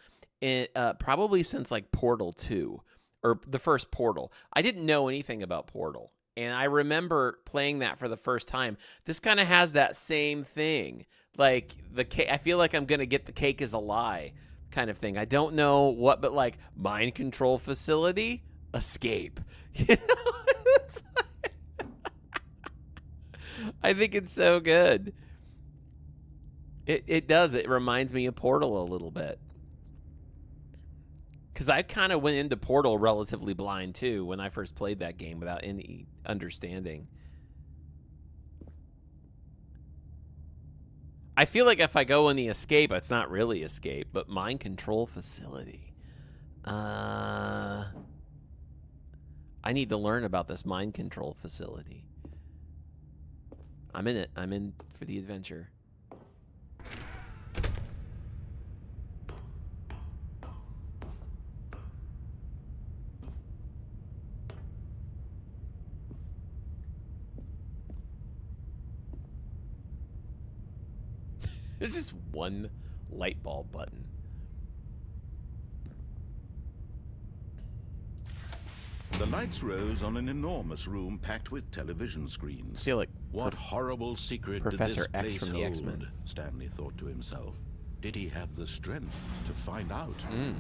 probably since like Portal 2, or the first Portal. I didn't know anything about Portal, and I remember playing that for the first time. This kind of has that same thing, like the cake. I feel like I'm gonna get the cake is a lie kind of thing. I don't know what, but like Mind Control Facility, Escape. You know? It's like, I think it's so good. It does. It reminds me of Portal a little bit. Because I kind of went into Portal relatively blind, too, when I first played that game without any understanding. I feel like if I go in the Escape, it's not really Escape, but Mind Control Facility. I need to learn about this Mind Control Facility. I'm in it. I'm in for the adventure. There's just one light bulb button. The lights rose on an enormous room packed with television screens. I feel like What horrible secret Professor did this X place from the hold? X-Men. Stanley thought to himself. Did he have the strength to find out? I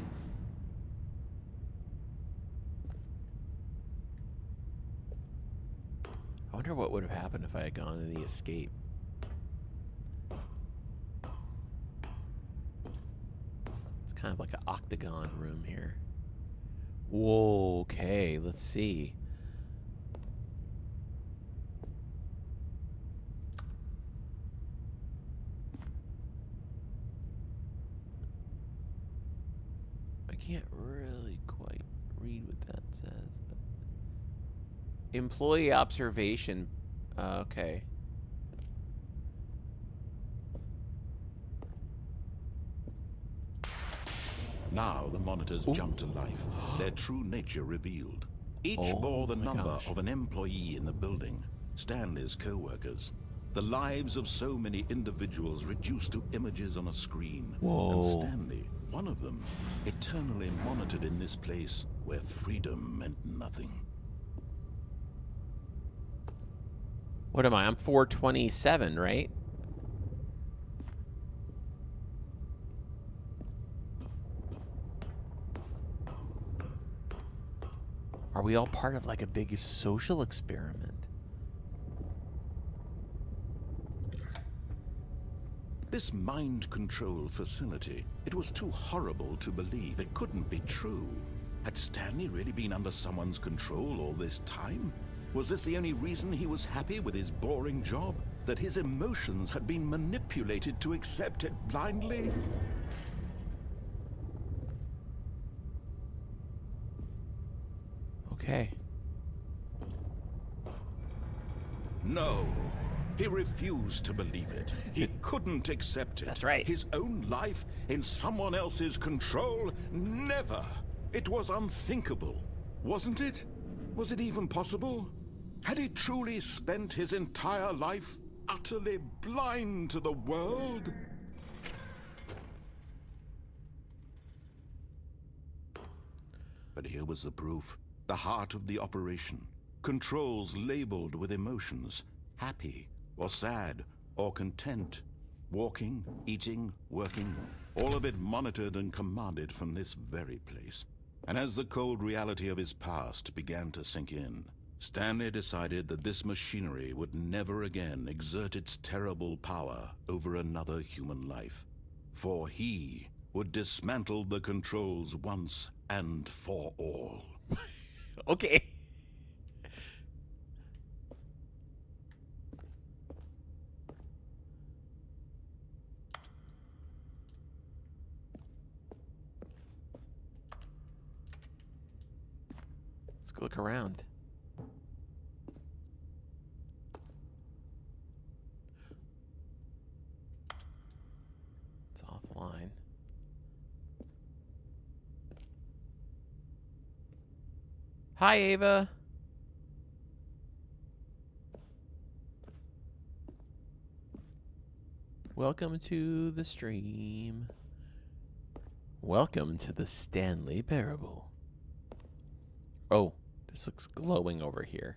wonder what would have happened if I had gone in the Escape. It's kind of like an octagon room here. Whoa, okay, let's see. I can't really quite read what that says, but employee observation. Okay. Now the monitors jumped to life, their true nature revealed. Each Oh bore the my number gosh. of an employee in the building, Stanley's co-workers. The lives of so many individuals reduced to images on a screen. Whoa. And Stanley, one of them, eternally monitored in this place where freedom meant nothing. What am I? I'm 427, right? Are we all part of like a big social experiment? This mind control facility, it was too horrible to believe. It couldn't be true. Had Stanley really been under someone's control all this time? Was this the only reason he was happy with his boring job? That his emotions had been manipulated to accept it blindly? Okay. No. He refused to believe it. He couldn't accept it. That's right. His own life in someone else's control? Never. It was unthinkable. Wasn't it? Was it even possible? Had he truly spent his entire life utterly blind to the world? But here was the proof. The heart of the operation. Controls labeled with emotions. Happy, or sad, or content. Walking, eating, working. All of it monitored and commanded from this very place. And as the cold reality of his past began to sink in, Stanley decided that this machinery would never again exert its terrible power over another human life. For he would dismantle the controls once and for all. Okay. Let's go look around. It's offline. Hi, Ava. Welcome to the stream. Welcome to the Stanley Parable. Oh, this looks glowing over here.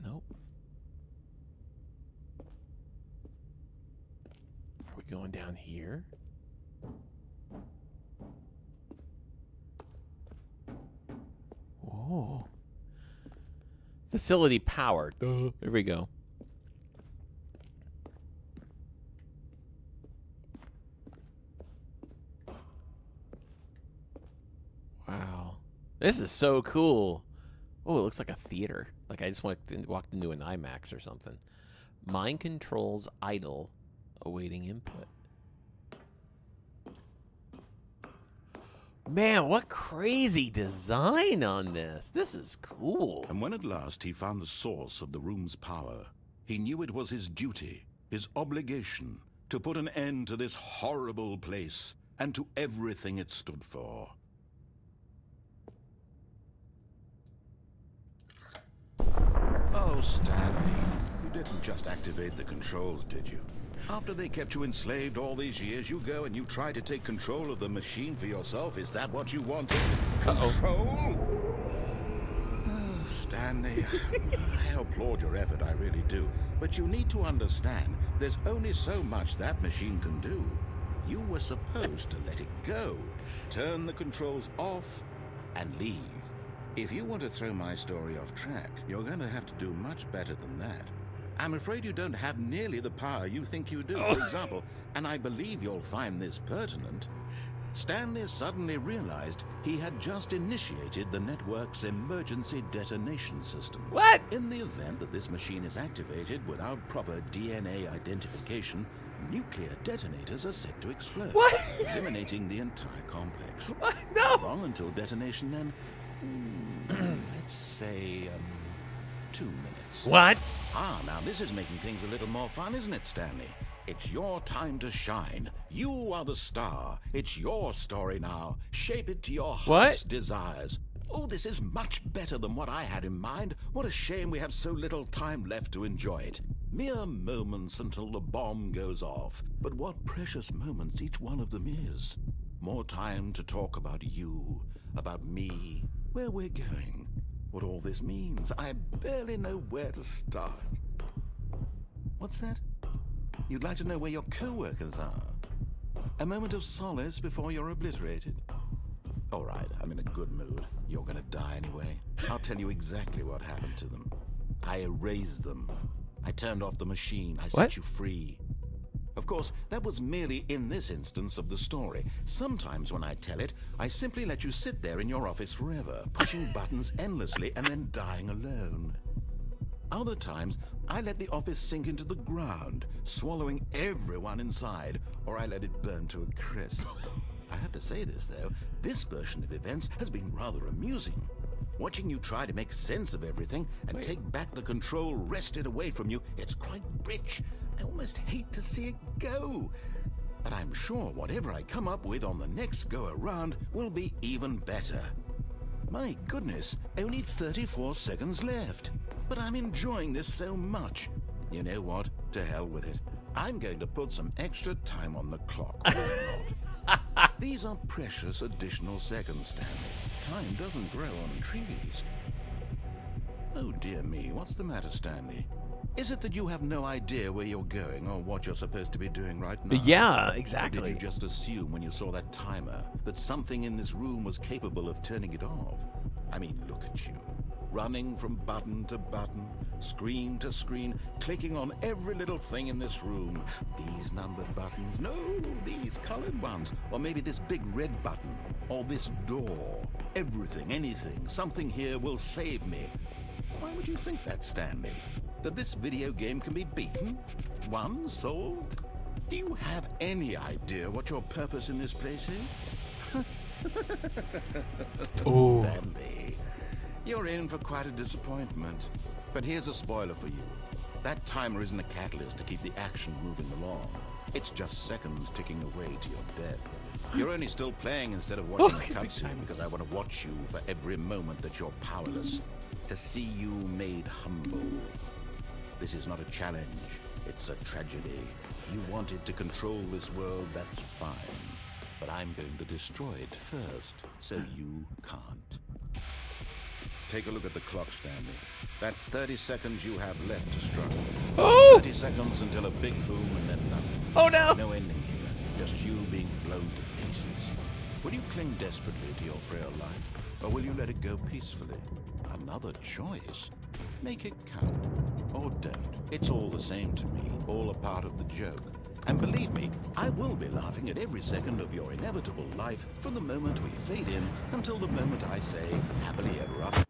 Nope. Are we going down here? Whoa. Facility powered. There we go. Wow. This is so cool. Oh, it looks like a theater. Like I just walked into an IMAX or something. Mind controls idle, awaiting input. Man, what crazy design on this. This is cool. And when at last he found the source of the room's power, he knew it was his duty, his obligation, to put an end to this horrible place and to everything it stood for. Oh, Stanley, you didn't just activate the controls, did you? After they kept you enslaved all these years, you go and you try to take control of the machine for yourself. Is that what you wanted? Control? Oh, Stanley, I applaud your effort, I really do. But you need to understand, there's only so much that machine can do. You were supposed to let it go, turn the controls off, and leave. If you want to throw my story off track, you're going to have to do much better than that. I'm afraid you don't have nearly the power you think you do. For example, and I believe you'll find this pertinent, Stanley suddenly realized he had just initiated the network's emergency detonation system. What? In the event that this machine is activated without proper DNA identification, nuclear detonators are set to explode, What? eliminating the entire complex. What? How No. long until detonation then? Let's say 2 minutes. What? Ah, now this is making things a little more fun, isn't it, Stanley? It's your time to shine. You are the star. It's your story now. Shape it to your heart's desires. Oh, this is much better than what I had in mind. What a shame we have so little time left to enjoy it. Mere moments until the bomb goes off. But what precious moments each one of them is. More time to talk about you, about me, where we're going, what all this means. I barely know where to start. What's that? You'd like to know where your co-workers are? A moment of solace before you're obliterated? All right, I'm in a good mood. You're gonna die anyway. I'll tell you exactly what happened to them. I erased them. I turned off the machine. I set What? you free. Of course, that was merely in this instance of the story. Sometimes when I tell it, I simply let you sit there in your office forever, pushing buttons endlessly and then dying alone. Other times, I let the office sink into the ground, swallowing everyone inside, or I let it burn to a crisp. I have to say this, though, this version of events has been rather amusing. Watching you try to make sense of everything and take back the control wrested away from you, it's quite rich. I almost hate to see it go. But I'm sure whatever I come up with on the next go-around will be even better. My goodness, only 34 seconds left. But I'm enjoying this so much. You know what? To hell with it. I'm going to put some extra time on the clock. These are precious additional seconds, Stanley. Time doesn't grow on trees. Oh dear me, what's the matter, Stanley? Is it that you have no idea where you're going or what you're supposed to be doing right now? Yeah, Or exactly. did you just assume when you saw that timer that something in this room was capable of turning it off? I mean, look at you. Running from button to button, screen to screen, clicking on every little thing in this room. These numbered buttons, no, these colored ones. Or maybe this big red button, or this door. Everything, anything, something here will save me. Why would you think that, Stanley? That this video game can be beaten? Won? Solved? Do you have any idea what your purpose in this place is? Ooh. Stanley, you're in for quite a disappointment. But here's a spoiler for you. That timer isn't a catalyst to keep the action moving along. It's just seconds ticking away to your death. You're only still playing instead of watching the cutscene because I want to watch you for every moment that you're powerless. To see you made humble. This is not a challenge. It's a tragedy. You wanted to control this world, that's fine. But I'm going to destroy it first, so you can't. Take a look at the clock, Stanley. That's 30 seconds you have left to struggle. Oh! 30 seconds until a big boom and then nothing. Oh no! No ending here, just you being blown to pieces. Will you cling desperately to your frail life, or will you let it go peacefully? Another choice. Make it count, or don't. It's all the same to me, all a part of the joke. And believe me, I will be laughing at every second of your inevitable life from the moment we fade in until the moment I say, happily ever after.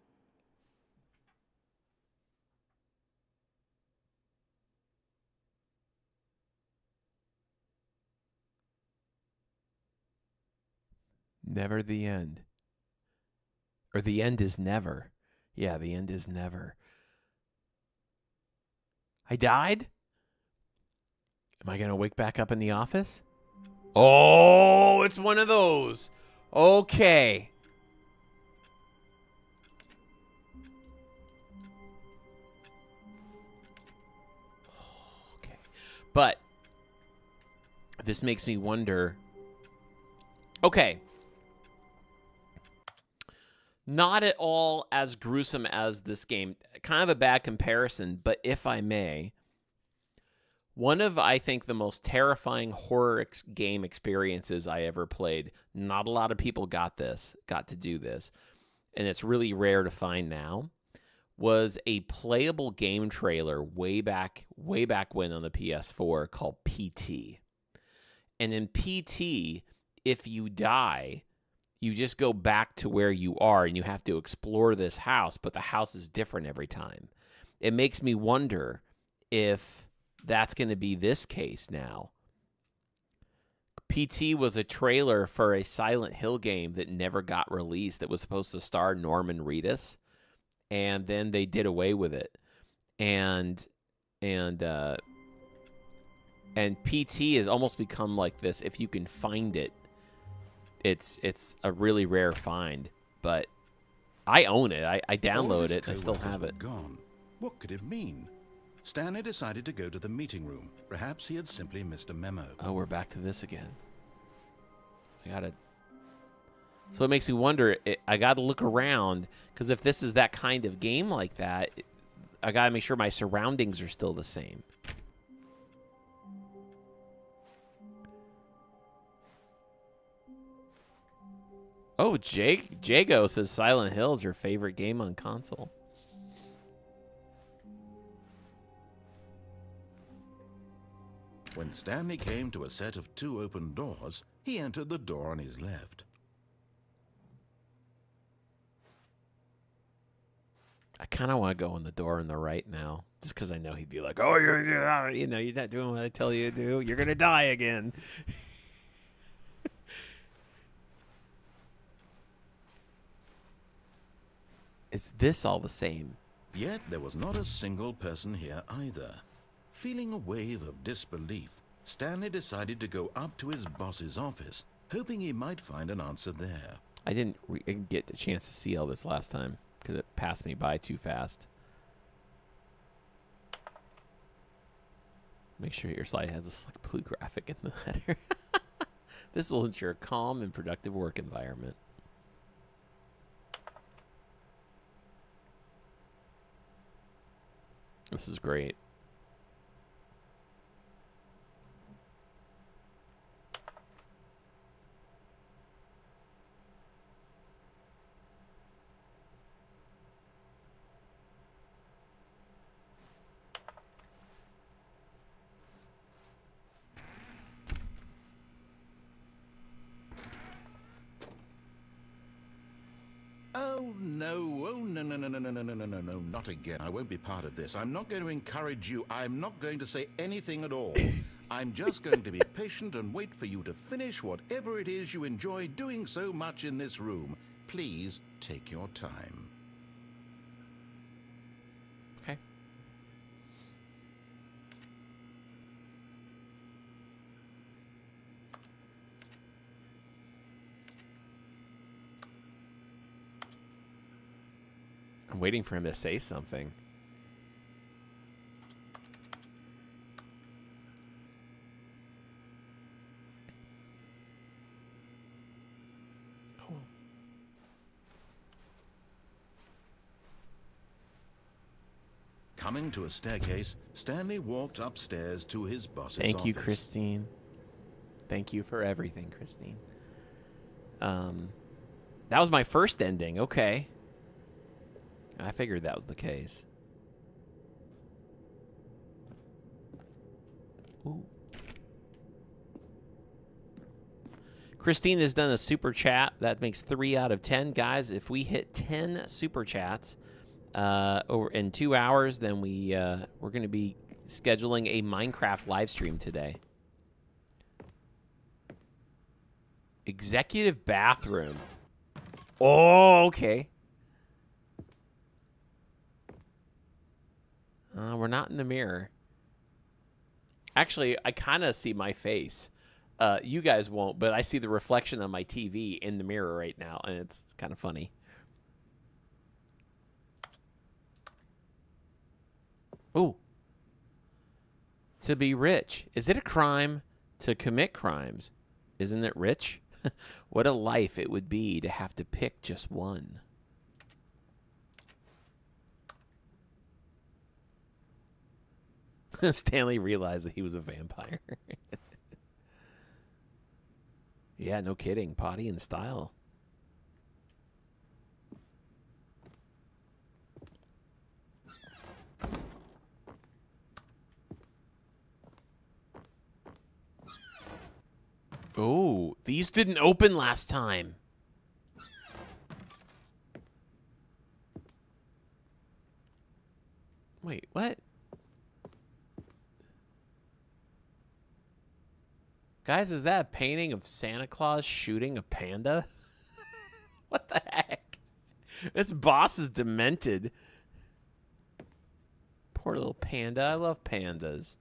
Never the end. Or the end is never. Yeah, the end is never. I died? Am I going to wake back up in the office? Oh, it's one of those. Okay. Okay. But this makes me wonder. Okay. Not at all as gruesome as this game. Kind of a bad comparison, but if I may, one of, I think, the most terrifying horror game experiences I ever played. Not a lot of people got to do this, and it's really rare to find now, was a playable game trailer way back when on the PS4 called PT. And in PT, if you die, you just go back to where you are and you have to explore this house, but the house is different every time. It makes me wonder if that's going to be this case now. PT was a trailer for a Silent Hill game that never got released that was supposed to star Norman Reedus, and then they did away with it. And PT has almost become like this. If you can find it, it's a really rare find, but I own it. I download it. I still have it. Gone. What could it mean? Stanley decided to go to the meeting room. Perhaps he had simply missed a memo. Oh, we're back to this again. So it makes me wonder. I got to look around, because if this is that kind of game like that, I got to make sure my surroundings are still the same. Oh, Jago says Silent Hill is your favorite game on console. When Stanley came to a set of 2 open doors, he entered the door on his left. I kind of want to go in the door on the right now, just because I know he'd be like, "Oh, you're not doing what I tell you to do. You're gonna die again." Is this all the same? Yet there was not a single person here either. Feeling a wave of disbelief, Stanley decided to go up to his boss's office, hoping he might find an answer there. I didn't get the chance to see all this last time because it passed me by too fast. Make sure your slide has a slick blue graphic in the header. This will ensure a calm and productive work environment. This is great. Oh, no. Oh, no, no, no, no, no, no, no, no, no, no, not again. I won't be part of this. I'm not going to encourage you. I'm not going to say anything at all. I'm just going to be patient and wait for you to finish whatever it is you enjoy doing so much in this room. Please take your time. Okay. I'm waiting for him to say something. Oh. Coming to a staircase, Stanley walked upstairs to his boss's office. Thank you, Christine. Thank you for everything, Christine. That was my first ending. Okay. I figured that was the case. Ooh. Christine has done a super chat. That makes 3 out of 10. Guys, if we hit 10 super chats over in 2 hours, then we're going to be scheduling a Minecraft live stream today. Executive bathroom. Oh, okay. We're not in the mirror. Actually, I kind of see my face. You guys won't, but I see the reflection on my TV in the mirror right now, and it's kind of funny. Ooh. To be rich. Is it a crime to commit crimes? Isn't it rich? What a life it would be to have to pick just one. Stanley realized that he was a vampire. Yeah, no kidding. Potty in style. Oh, these didn't open last time. Wait, what? Guys, is that a painting of Santa Claus shooting a panda? What the heck? This boss is demented. Poor little panda. I love pandas.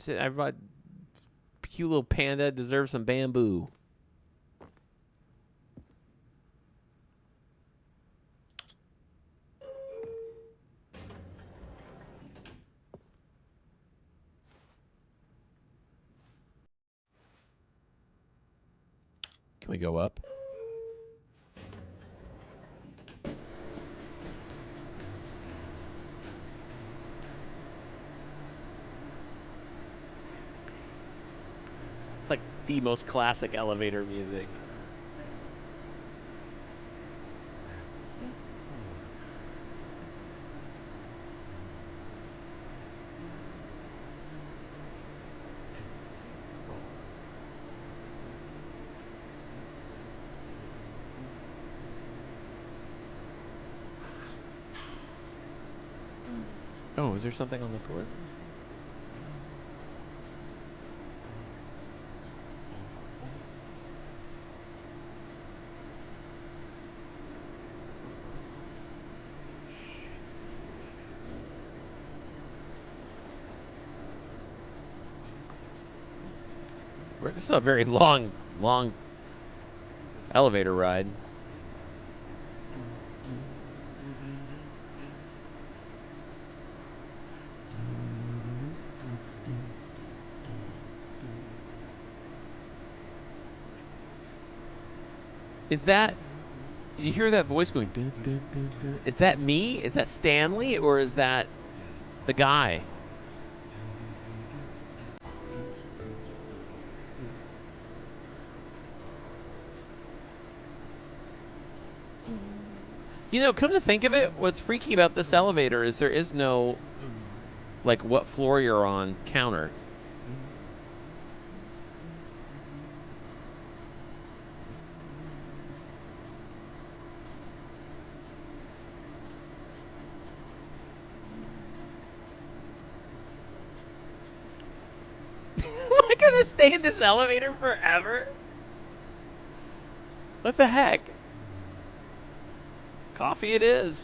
Everybody, cute little panda deserves some bamboo. Can we go up? Like the most classic elevator music. Oh, is there something on the floor? This is a very long elevator ride. Is that... You hear that voice going... Dun, dun, dun, dun. Is that me? Is that Stanley? Or is that the guy? You know, come to think of it, what's freaky about this elevator is there is no, like, what floor you're on counter. Am I gonna stay in this elevator forever? What the heck? Coffee it is.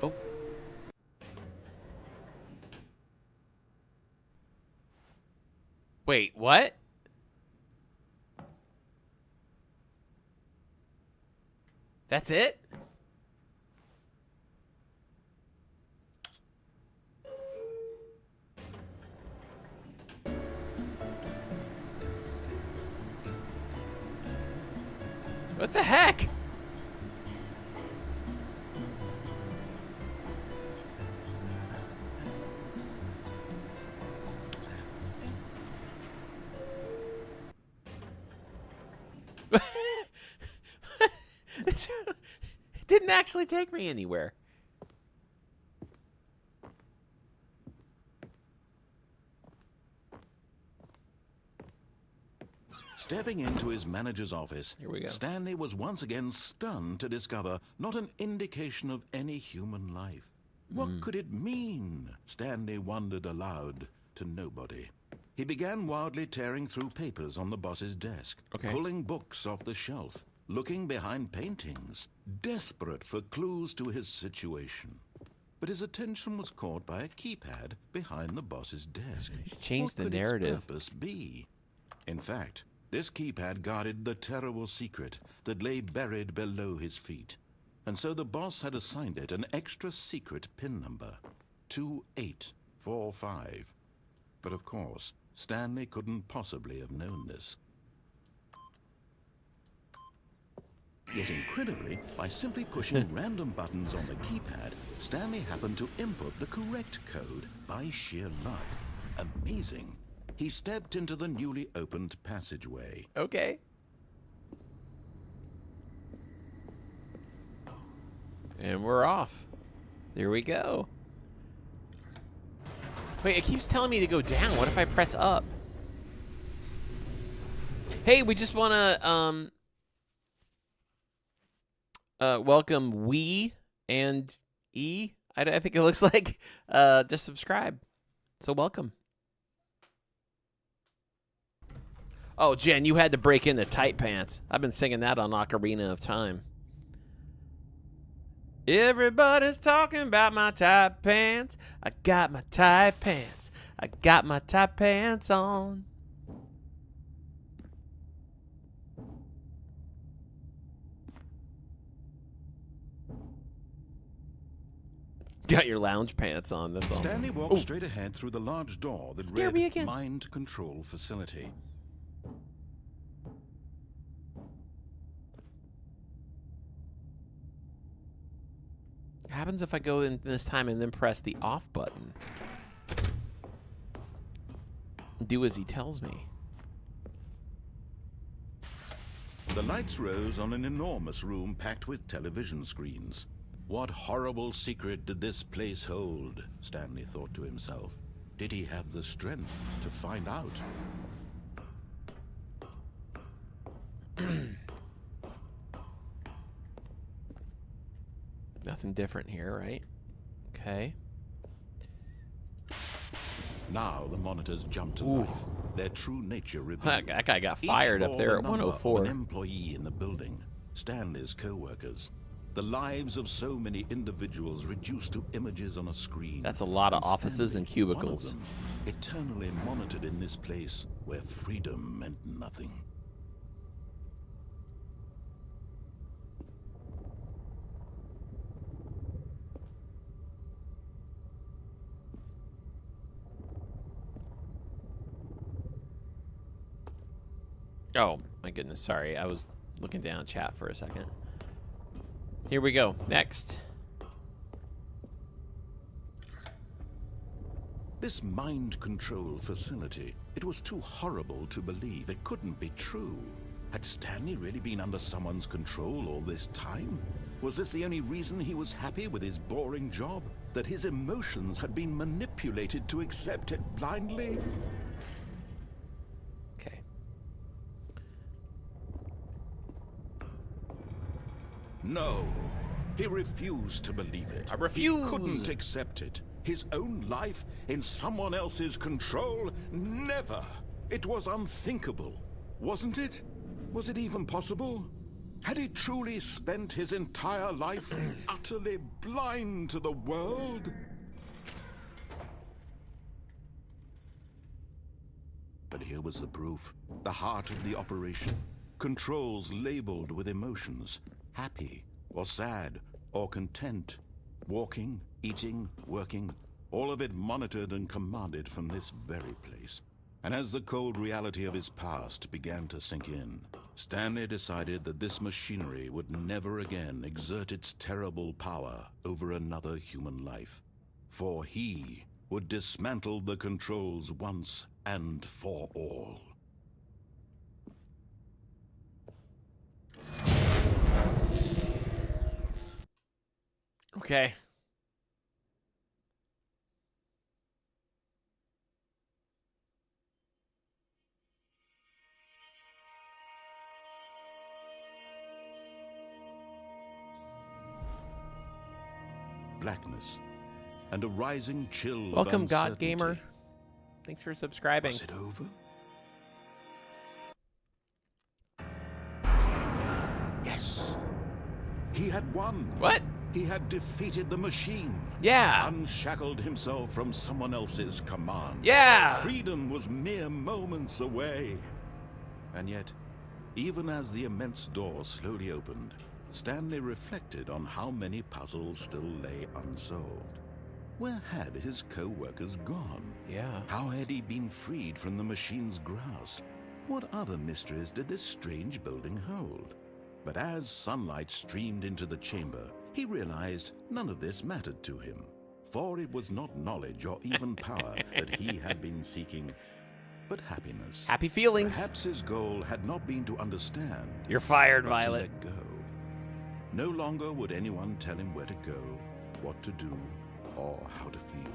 Oh. Wait, what? That's it? What the heck? It didn't actually take me anywhere. Stepping into his manager's office, Here we go. Stanley was once again stunned to discover not an indication of any human life. What could it mean? Stanley wondered aloud to nobody. He began wildly tearing through papers on the boss's desk, Okay. pulling books off the shelf, looking behind paintings, desperate for clues to his situation. But his attention was caught by a keypad behind the boss's desk. He's changed What the could narrative. its purpose be? In fact, this keypad guarded the terrible secret that lay buried below his feet. And so the boss had assigned it an extra secret PIN number, 2845. But of course, Stanley couldn't possibly have known this. Yet incredibly, by simply pushing random buttons on the keypad, Stanley happened to input the correct code by sheer luck. Amazing. He stepped into the newly opened passageway. Okay. And we're off. There we go. Wait, it keeps telling me to go down. What if I press up? Hey, we just want to welcome We and E. I think it looks like to subscribe. So welcome. Oh, Jen, you had to break into tight pants. I've been singing that on Ocarina of Time. Everybody's talking about my tight pants. I got my tight pants. I got my tight pants on. Got your lounge pants on, that's all. Stanley walked Ooh. straight ahead through the large door that Scare me read again. Mind Control Facility. What happens if I go in this time and then press the off button? Do as he tells me. The lights rose on an enormous room packed with television screens. What horrible secret did this place hold? Stanley thought to himself. Did he have the strength to find out? Nothing different here, right? Okay. Now the monitors jumped to life. Their true nature revealed. That guy got Each fired up bore there the at number of 104. An employee in the building, Stanley's co-workers. The lives of so many individuals reduced to images on a screen. That's a lot of And offices Stanley, and cubicles. one of them, eternally monitored in this place where freedom meant nothing. Oh, my goodness. Sorry. I was looking down chat for a second. Here we go. Next. This mind control facility, it was too horrible to believe. It couldn't be true. Had Stanley really been under someone's control all this time? Was this the only reason he was happy with his boring job? That his emotions had been manipulated to accept it blindly? Okay. No. He refused to believe it. I refuse. He couldn't accept it. His own life in someone else's control? Never. It was unthinkable. Wasn't it? Was it even possible? Had he truly spent his entire life utterly blind to the world? But here was the proof. The heart of the operation. Controls labeled with emotions. Happy, or sad, or content. Walking, eating, working. All of it monitored and commanded from this very place. And as the cold reality of his past began to sink in, Stanley decided that this machinery would never again exert its terrible power over another human life. For he would dismantle the controls once and for all. Okay. Blackness and a rising chill Welcome, of God uncertainty. Gamer. Thanks for subscribing. Was it over? Yes. He had won. What? He had defeated the machine. Yeah. Unshackled himself from someone else's command. Yeah. Freedom was mere moments away. And yet, even as the immense door slowly opened, Stanley reflected on how many puzzles still lay unsolved. Where had his co-workers gone? Yeah. How had he been freed from the machine's grasp? What other mysteries did this strange building hold? But as sunlight streamed into the chamber, he realized none of this mattered to him. For it was not knowledge or even power that he had been seeking, but happiness. Happy feelings. Perhaps his goal had not been to understand. You're fired, but Violet. to let go. No longer would anyone tell him where to go, what to do, or how to feel.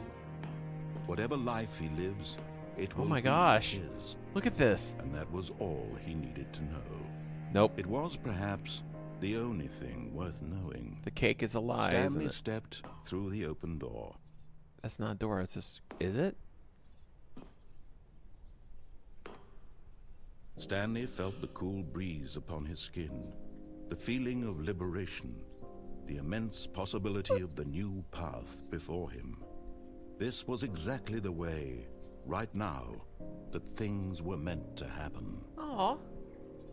Whatever life he lives, it will Oh my be gosh. his. Look at this. And that was all he needed to know. Nope. It was perhaps the only thing worth knowing. The cake is a lie, isn't Stanley it? stepped through the open door. That's not a door. It's just... Is it? Stanley felt the cool breeze upon his skin, the feeling of liberation, the immense possibility of the new path before him. This was exactly the way, right now, that things were meant to happen. Aw.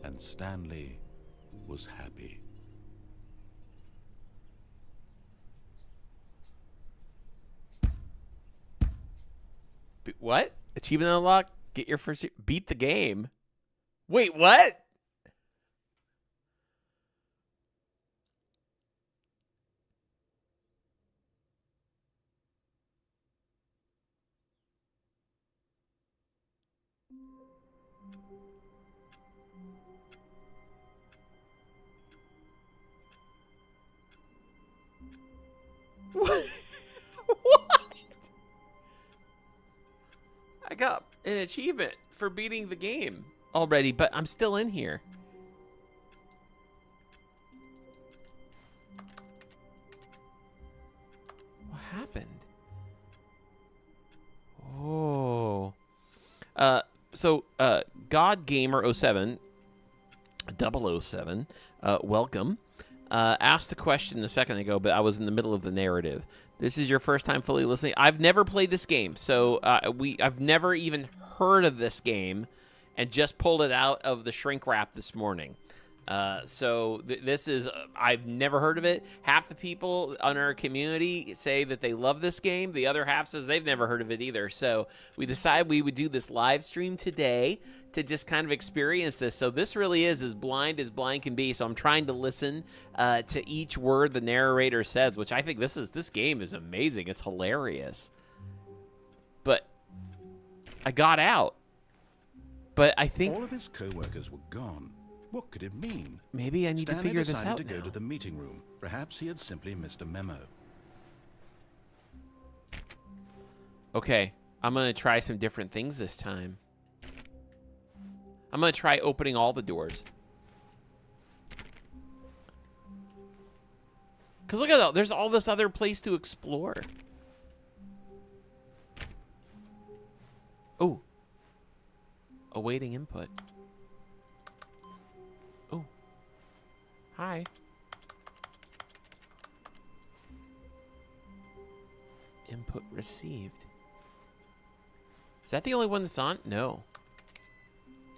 And Stanley was happy. What? Achievement unlocked? Get your first... Beat the game? Wait, what? What? What? I got an achievement for beating the game already, but I'm still in here. What happened? Oh. God Gamer 07, 007, welcome. Asked a question a second ago, but I was in the middle of the narrative. This is your first time fully listening. I've never played this game, so I've never even heard of this game, and just pulled it out of the shrink wrap this morning. This is, I've never heard of it. Half the people on our community say that they love this game. The other half says they've never heard of it either. So we decided we would do this live stream today to just kind of experience this. So this really is as blind can be. So I'm trying to listen to each word the narrator says, which I think this game is amazing. It's hilarious. But I got out. But I think all of his co-workers were gone. What could it mean? Maybe I need to figure this out to now. go to the meeting room. Perhaps he had simply missed a memo. Okay, I'm going to try some different things this time. I'm going to try opening all the doors. Because look at that. There's all this other place to explore. Oh. Awaiting input. Oh. Hi. Input received. Is that the only one that's on? No.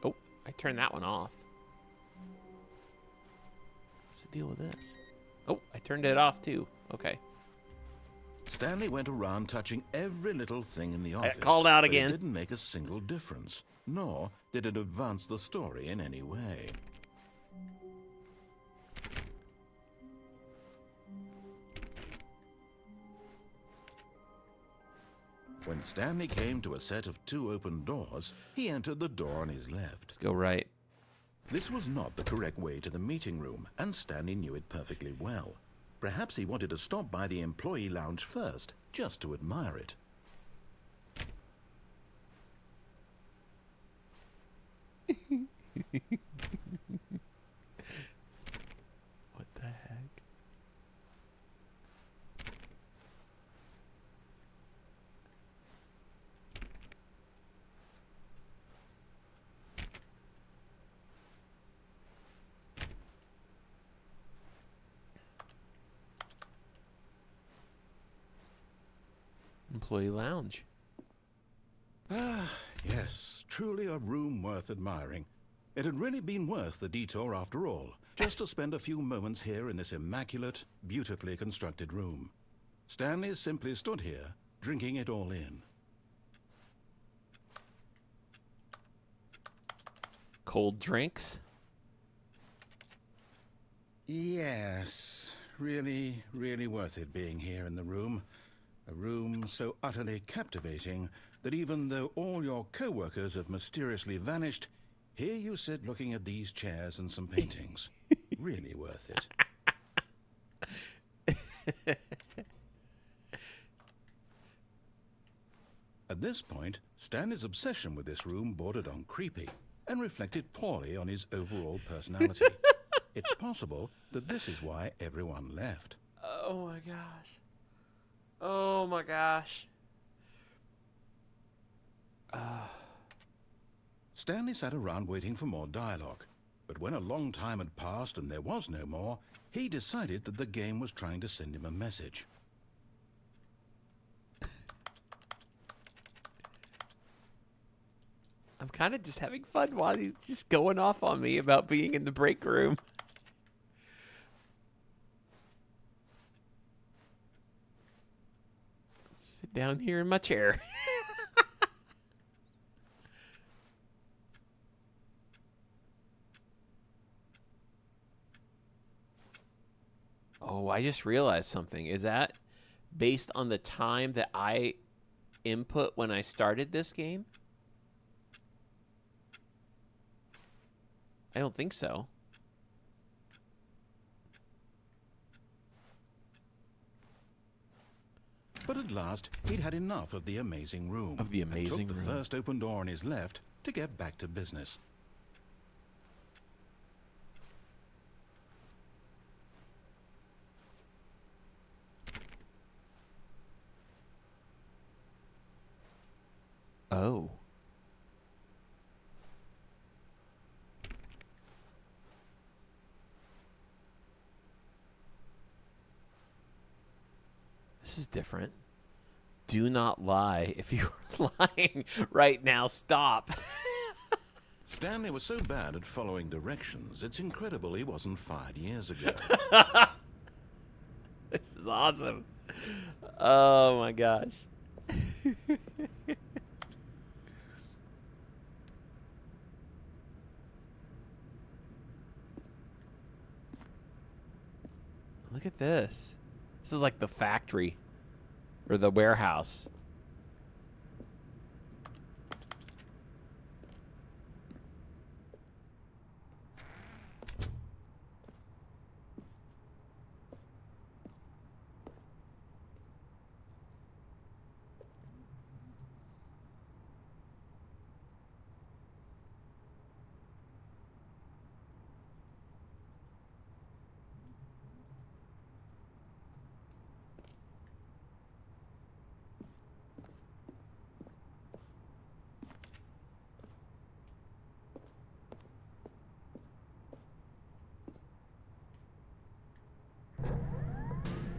Oh, I turned that one off. What's the deal with this? Oh, I turned it off too. Okay. Stanley went around touching every little thing in the office. Called out but again. It didn't make a single difference, nor did it advance the story in any way. When Stanley came to a set of 2 open doors, he entered the door on his left. Let's go right. This was not the correct way to the meeting room, and Stanley knew it perfectly well. Perhaps he wanted to stop by the employee lounge first, just to admire it. What the heck? Employee lounge. Ah, yes, truly a room worth admiring. It had really been worth the detour after all, just to spend a few moments here in this immaculate, beautifully constructed room. Stanley simply stood here, drinking it all in. Cold drinks. Yes, really, really worth it being here in the room. A room so utterly captivating that even though all your co-workers have mysteriously vanished, here you sit looking at these chairs and some paintings. Really worth it. At this point, Stanley's obsession with this room bordered on creepy and reflected poorly on his overall personality. It's possible that this is why everyone left. Oh my gosh. Oh my gosh. Stanley sat around waiting for more dialogue, but when a long time had passed and there was no more, he decided that the game was trying to send him a message. I'm kind of just having fun while he's just going off on me about being in the break room. Sit down here in my chair. Oh, I just realized something. Is that based on the time that I input when I started this game? I don't think so. But at last, he'd had enough of the amazing room. Of the amazing and took the room. first open door on his left to get back to business. Oh. This is different. Do not lie. If you're lying right now, stop. Stanley was so bad at following directions, it's incredible he wasn't fired years ago. This is awesome. Oh my gosh. Look at this. This is like the factory or the warehouse.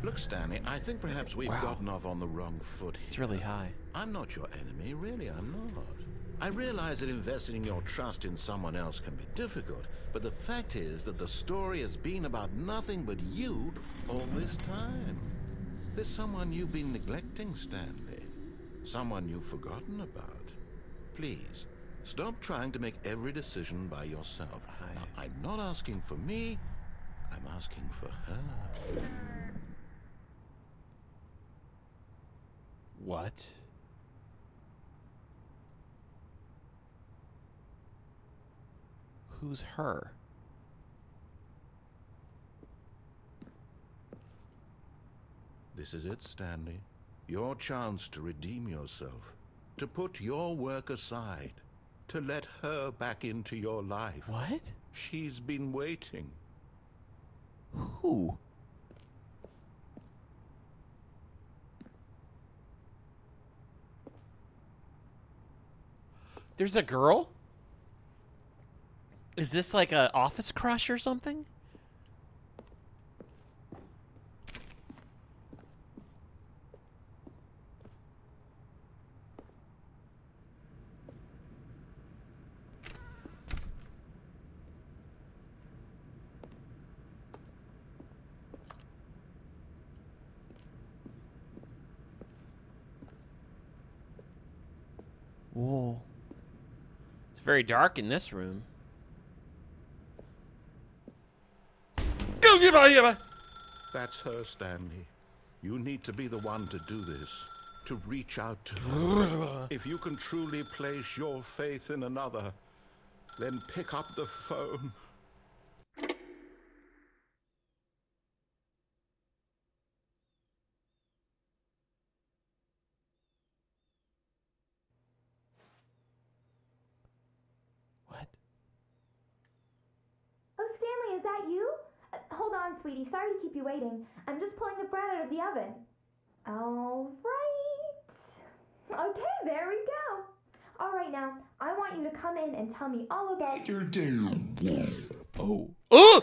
Look, Stanley, I think perhaps we've Wow. gotten off on the wrong foot here. It's really high. I'm not your enemy, really, I'm not. I realize that investing your trust in someone else can be difficult, but the fact is that the story has been about nothing but you all this time. There's someone you've been neglecting, Stanley. Someone you've forgotten about. Please, stop trying to make every decision by yourself. Now, I'm not asking for me, I'm asking for her. What? Who's her? This is it, Stanley. Your chance to redeem yourself. To put your work aside. To let her back into your life. What? She's been waiting. Who? There's a girl? Is this like a office crush or something? Whoa. It's very dark in this room. Go get my. That's her, Stanley. You need to be the one to do this. To reach out to her. If you can truly place your faith in another, then pick up the phone. What? Oh, Stanley, is that you? Hold on, sweetie. Sorry to keep you waiting. I'm just pulling the bread out of the oven. All right. Okay, there we go. All right, now, I want you to come in and tell me all about your Oh. Oh!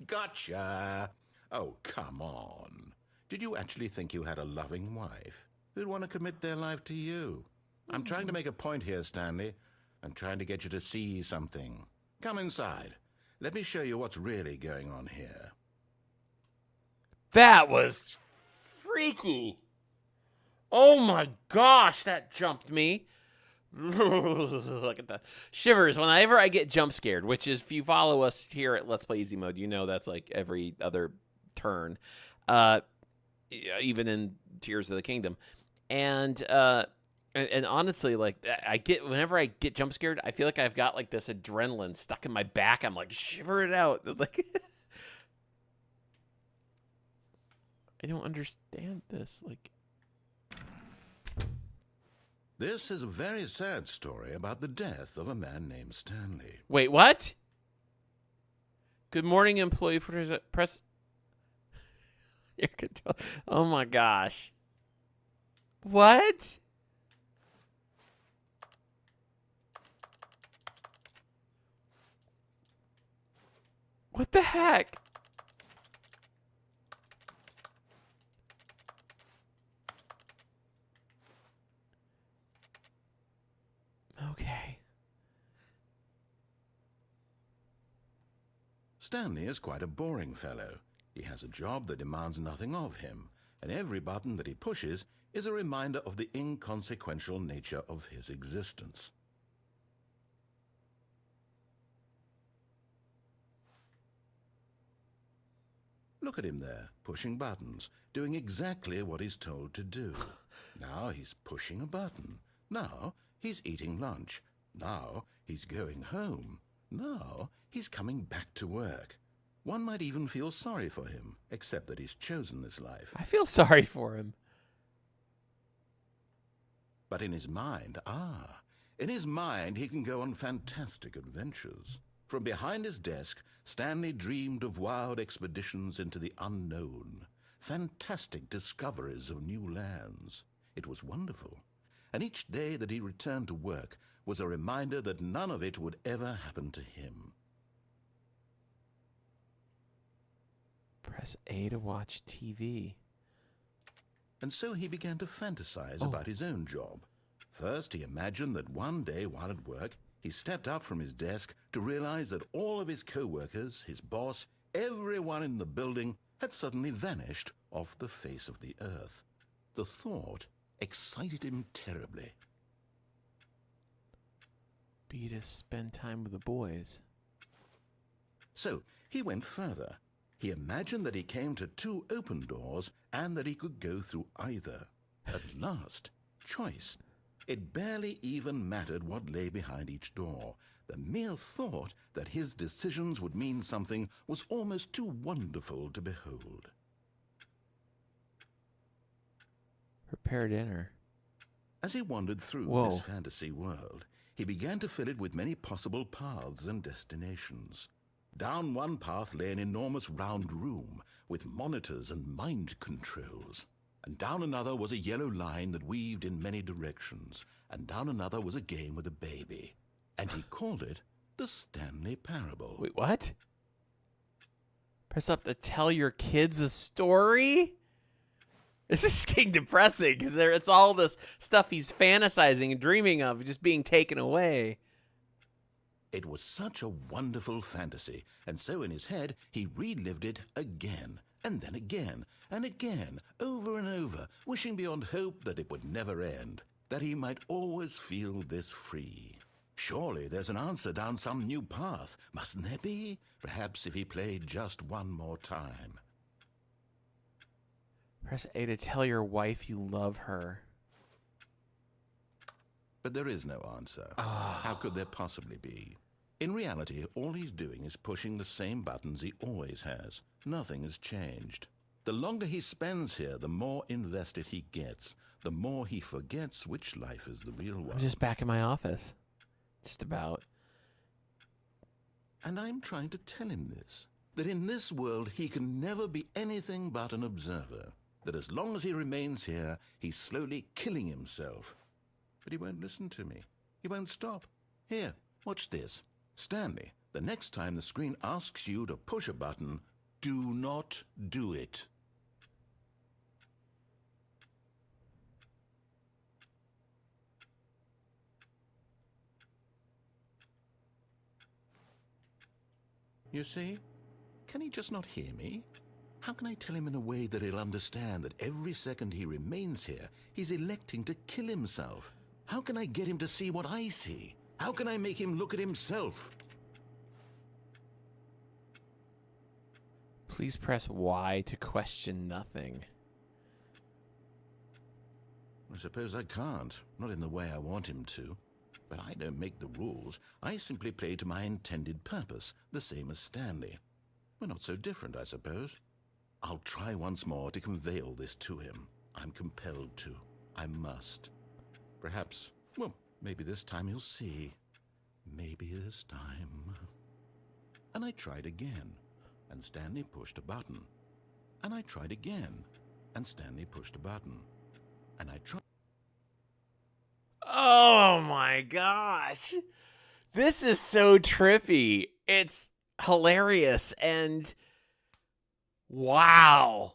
Gotcha. Oh, come on. Did you actually think you had a loving wife who'd want to commit their life to you? I'm trying to make a point here, Stanley. I'm trying to get you to see something. Come inside. Let me show you what's really going on here. That was freaky. Oh my gosh, that jumped me. Look at the shivers whenever I get jump scared, which is, if you follow us here at Let's Play Easy Mode, you know that's like every other turn, even in Tears of the Kingdom. And And honestly, like whenever I get jump scared, I feel like I've got like this adrenaline stuck in my back. I'm like, shiver it out. Like, I don't understand this. Like, This is a very sad story about the death of a man named Stanley. wait, what? Good morning, employee. Press air control. Oh my gosh. What? What the heck? Okay. Stanley is quite a boring fellow. He has a job that demands nothing of him, and every button that he pushes is a reminder of the inconsequential nature of his existence. Look at him there, pushing buttons, doing exactly what he's told to do. Now he's pushing a button. Now he's eating lunch. Now he's going home. Now he's coming back to work. One might even feel sorry for him, except that he's chosen this life. I feel sorry for him. But in his mind, in his mind he can go on fantastic adventures. From behind his desk, Stanley dreamed of wild expeditions into the unknown, fantastic discoveries of new lands. It was wonderful, and each day that he returned to work was a reminder that none of it would ever happen to him. Press A to watch TV. And so he began to fantasize about his own job. First, he imagined that one day while at work, he stepped up from his desk to realize that all of his co-workers, his boss, everyone in the building had suddenly vanished off the face of the earth. The thought excited him terribly. B to spend time with the boys. So he went further. He imagined that he came to 2 open doors and that he could go through either. At last, choice. It barely even mattered what lay behind each door. The mere thought that his decisions would mean something was almost too wonderful to behold. Prepare dinner. As he wandered through Whoa. this fantasy world, he began to fill it with many possible paths and destinations. Down one path lay an enormous round room with monitors and mind controls. And down another was a yellow line that weaved in many directions. And down another was a game with a baby. And he called it the Stanley Parable. Wait, what? Press up to tell your kids a story? This is getting depressing because it's all this stuff he's fantasizing and dreaming of just being taken away. It was such a wonderful fantasy, and so in his head he relived it again, and then again, and again, over and over, wishing beyond hope that it would never end, that he might always feel this free. Surely there's an answer down some new path, mustn't there be? Perhaps if he played just one more time. Press A to tell your wife you love her. But there is no answer. How could there possibly be? In reality, all he's doing is pushing the same buttons he always has. Nothing has changed. The longer he spends here, the more invested he gets, the more he forgets which life is the real one. I'm just back in my office. Just about. And I'm trying to tell him this, that in this world he can never be anything but an observer, that as long as he remains here, he's slowly killing himself. But he won't listen to me. He won't stop. Here, watch this. Stanley, the next time the screen asks you to push a button, do not do it. You see? Can he just not hear me? How can I tell him in a way that he'll understand that every second he remains here, he's electing to kill himself? How can I get him to see what I see? How can I make him look at himself? Please press Y to question nothing. I suppose I can't, not in the way I want him to. But I don't make the rules. I simply play to my intended purpose, the same as Stanley. We're not so different, I suppose. I'll try once more to convey all this to him. I'm compelled to. I must. Perhaps, well, maybe this time he'll see. Maybe this time. And I tried again, and Stanley pushed a button. And I tried again, and Stanley pushed a button. And I tried. Oh my gosh. This is so trippy. It's hilarious and wow.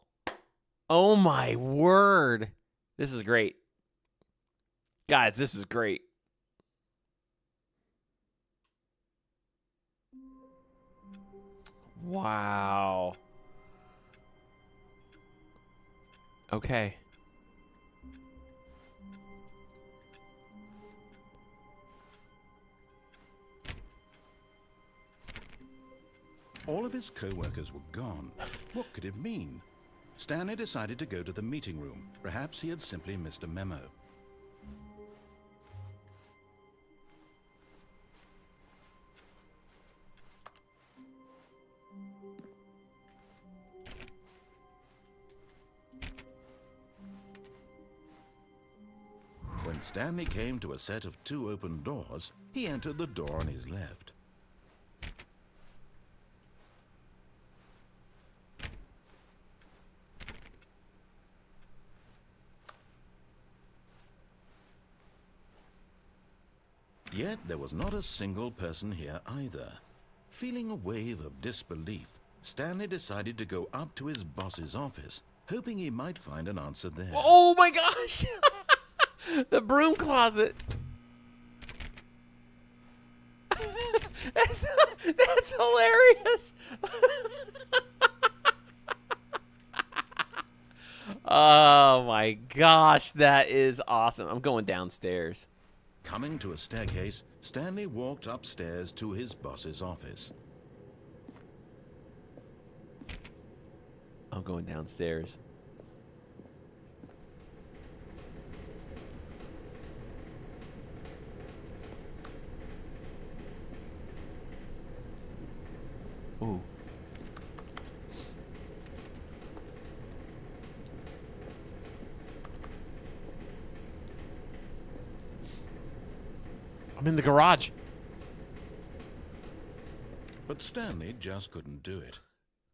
Oh my word. This is great. Guys, this is great. Wow. Okay. All of his co-workers were gone. What could it mean? Stanley decided to go to the meeting room. Perhaps he had simply missed a memo. When Stanley came to a set of 2 open doors, he entered the door on his left. Yet there was not a single person here either. Feeling a wave of disbelief, Stanley decided to go up to his boss's office, hoping he might find an answer there. Oh my gosh. The broom closet. That's hilarious. Oh my gosh, that is awesome. I'm going downstairs. Coming to a staircase, Stanley walked upstairs to his boss's office. I'm going downstairs. Ooh. I'm in the garage. But Stanley just couldn't do it.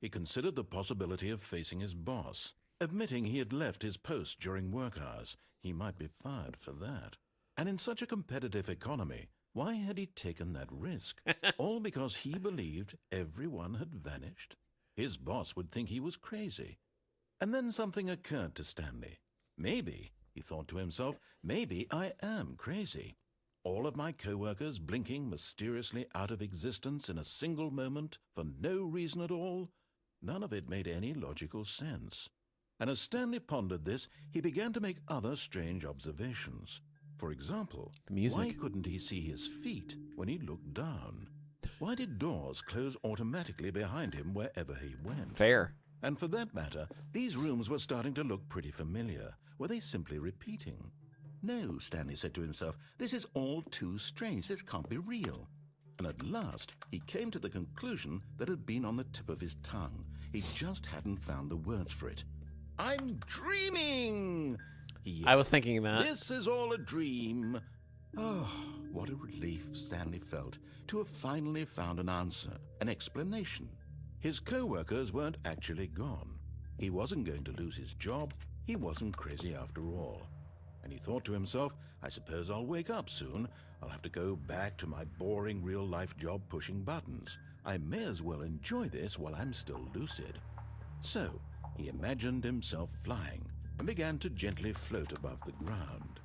He considered the possibility of facing his boss. Admitting he had left his post during work hours, he might be fired for that. And in such a competitive economy, why had he taken that risk? All because he believed everyone had vanished? His boss would think he was crazy. And then something occurred to Stanley. Maybe, he thought to himself, maybe I am crazy. All of my co-workers blinking mysteriously out of existence in a single moment for no reason at all? None of it made any logical sense. And as Stanley pondered this, he began to make other strange observations. For example, The music. why couldn't he see his feet when he looked down? Why did doors close automatically behind him wherever he went? Fair. And for that matter, these rooms were starting to look pretty familiar. Were they simply repeating? No, Stanley said to himself, this is all too strange. This can't be real. And at last, he came to the conclusion that had been on the tip of his tongue. He just hadn't found the words for it. I'm dreaming! He I was thinking that. This is all a dream. Oh, what a relief Stanley felt to have finally found an answer, an explanation. His co-workers weren't actually gone. He wasn't going to lose his job. He wasn't crazy after all. And he thought to himself, I suppose I'll wake up soon. I'll have to go back to my boring real-life job pushing buttons. I may as well enjoy this while I'm still lucid. So, he imagined himself flying and began to gently float above the ground.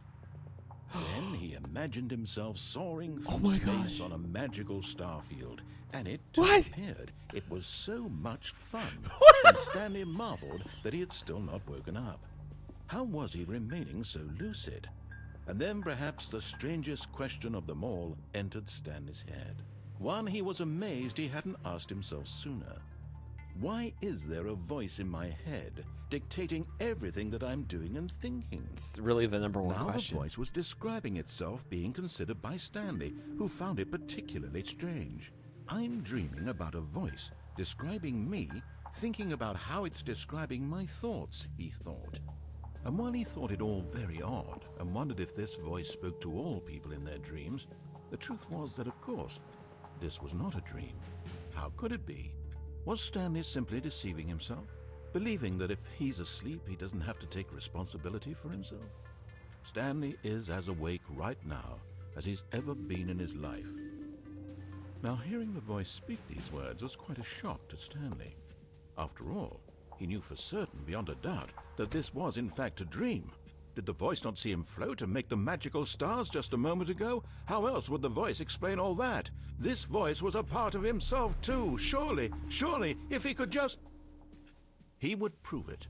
Then he imagined himself soaring through my space gosh. on a magical starfield, and it too What? appeared. It was so much fun, What? and Stanley marveled that he had still not woken up. How was he remaining so lucid? And then perhaps the strangest question of them all entered Stanley's head. One he was amazed he hadn't asked himself sooner. Why is there a voice in my head dictating everything that I'm doing and thinking? It's really the number one Now question. the voice was describing itself being considered by Stanley, who found it particularly strange. I'm dreaming about a voice describing me, thinking about how it's describing my thoughts, he thought. And while he thought it all very odd and wondered if this voice spoke to all people in their dreams, the truth was that, of course, this was not a dream. How could it be? Was Stanley simply deceiving himself, believing that if he's asleep, he doesn't have to take responsibility for himself? Stanley is as awake right now as he's ever been in his life. Now, hearing the voice speak these words was quite a shock to Stanley. After all, he knew for certain, beyond a doubt, that this was in fact a dream. Did the voice not see him float and make the magical stars just a moment ago? How else would the voice explain all that? This voice was a part of himself too. Surely, if he could just... He would prove it.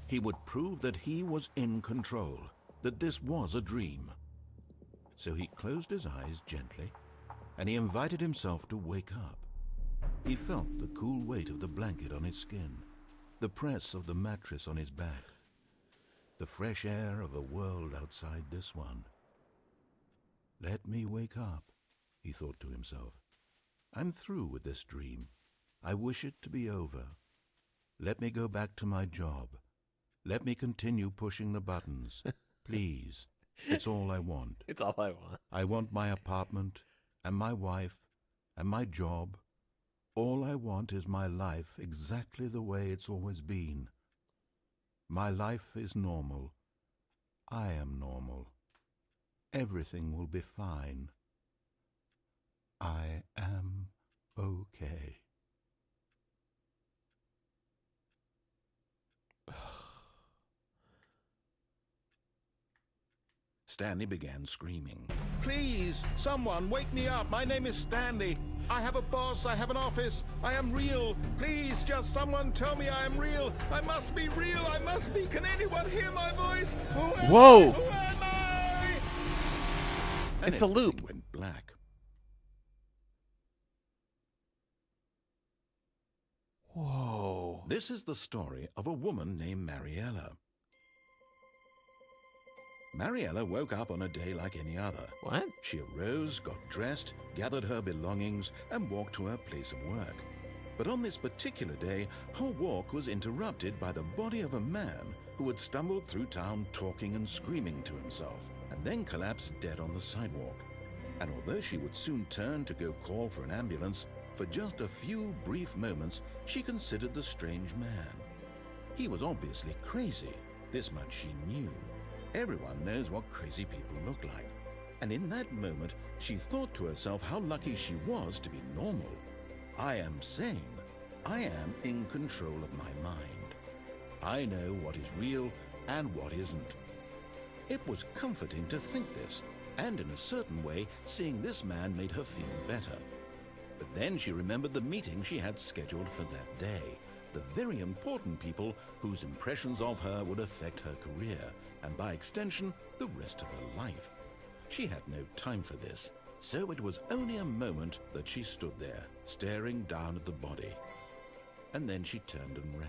He would prove that he was in control, that this was a dream. So he closed his eyes gently, and he invited himself to wake up. He felt the cool weight of the blanket on his skin, the press of the mattress on his back, the fresh air of a world outside this one. Let me wake up, he thought to himself. I'm through with this dream. I wish it to be over. Let me go back to my job. Let me continue pushing the buttons. Please. It's all I want. It's all I want. I want my apartment and my wife and my job. All I want is my life exactly the way it's always been. My life is normal. I am normal. Everything will be fine. I am okay. Stanley began screaming. Please, someone, wake me up. My name is Stanley. I have a boss. I have an office. I am real. Please, just someone tell me I am real. I must be real. I must be. Can anyone hear my voice? Whoa! Who am I? And It's a loop. everything went black. Whoa. This is the story of a woman named Mariella. Mariella woke up on a day like any other. What? She arose, got dressed, gathered her belongings, and walked to her place of work. But on this particular day, her walk was interrupted by the body of a man who had stumbled through town talking and screaming to himself, and then collapsed dead on the sidewalk. And although she would soon turn to go call for an ambulance, for just a few brief moments, she considered the strange man. He was obviously crazy. This much she knew. Everyone knows what crazy people look like. And in that moment, she thought to herself how lucky she was to be normal. I am sane. I am in control of my mind. I know what is real and what isn't. It was comforting to think this, and in a certain way, seeing this man made her feel better. But then she remembered the meeting she had scheduled for that day, the very important people whose impressions of her would affect her career, and by extension, the rest of her life. She had no time for this, so it was only a moment that she stood there, staring down at the body. And then she turned and ran.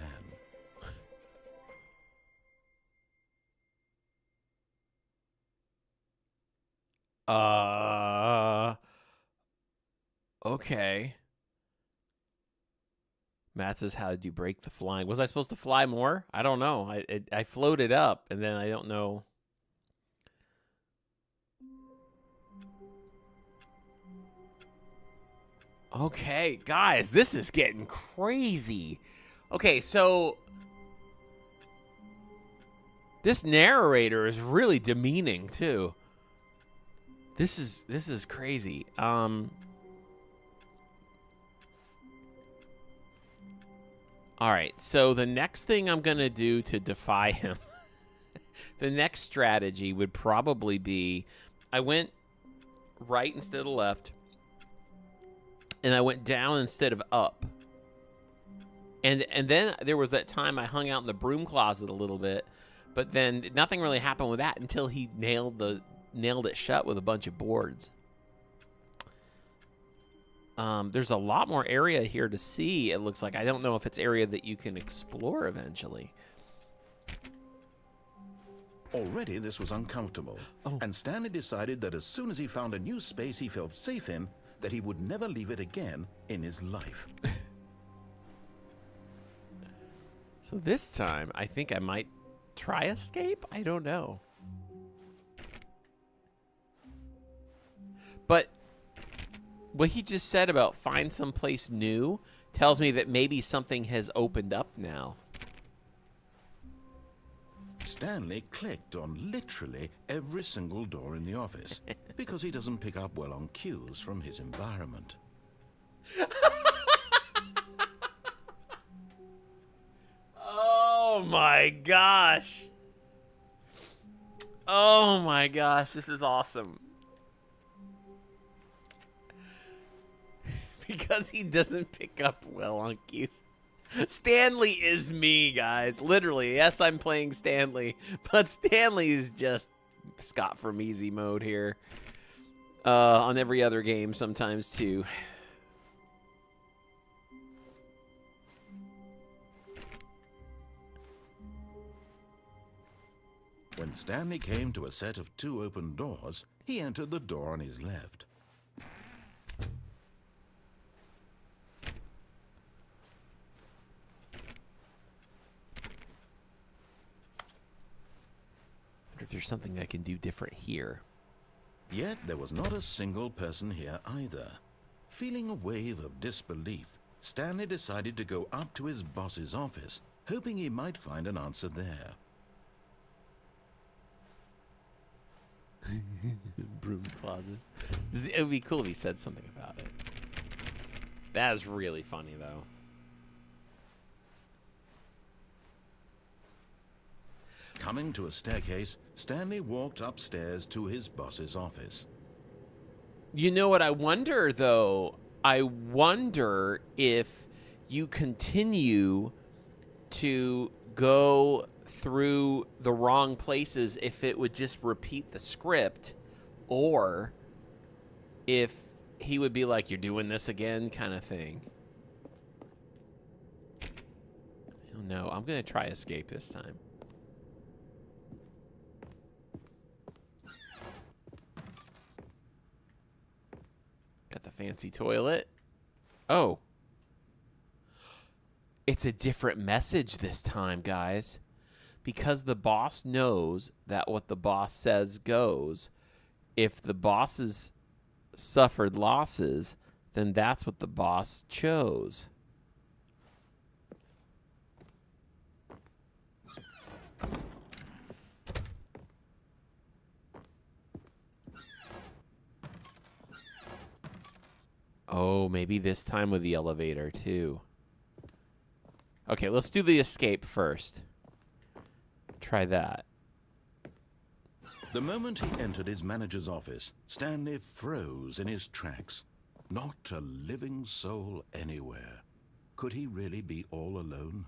Okay. Matt says, how did you break the flying? Was I supposed to fly more? I don't know. I floated up, and then I don't know. Okay, guys, this is getting crazy. Okay, so this narrator is really demeaning too. This is crazy. All right, so the next thing I'm going to do to defy him, the next strategy would probably be, I went right instead of left, and I went down instead of up. And then there was that time I hung out in the broom closet a little bit, but then nothing really happened with that until he nailed it shut with a bunch of boards. There's a lot more area here to see, it looks like. I don't know if it's area that you can explore eventually. Already this was uncomfortable, and Stanley decided that as soon as he found a new space he felt safe in, that he would never leave it again in his life. So this time, I think I might try escape? I don't know. But what he just said about find someplace new tells me that maybe something has opened up now. Stanley clicked on literally every single door in the office because he doesn't pick up well on cues from his environment. Oh my gosh. Oh my gosh, this is awesome. Because he doesn't pick up well on cues. Stanley is me, guys. Literally. Yes, I'm playing Stanley, but Stanley is just Scott from easy mode here. On every other game sometimes too. When Stanley came to a set of 2 open doors, he entered the door on his left. I wonder if there's something I can do different here. Yet there was not a single person here either. Feeling a wave of disbelief, Stanley decided to go up to his boss's office, hoping he might find an answer there. Broom closet. It would be cool if he said something about it. That is really funny, though. Coming to a staircase, Stanley walked upstairs to his boss's office. You know what I wonder, though? I wonder if you continue to go through the wrong places, if it would just repeat the script, or if he would be like, you're doing this again, kind of thing. I don't know. I'm going to try escape this time. Got the fancy toilet. Oh. It's a different message this time, guys. Because the boss knows that what the boss says goes. If the bosses suffered losses, then that's what the boss chose. Oh, maybe this time with the elevator, too. Okay, let's do the escape first. Try that. The moment he entered his manager's office, Stanley froze in his tracks. Not a living soul anywhere. Could he really be all alone?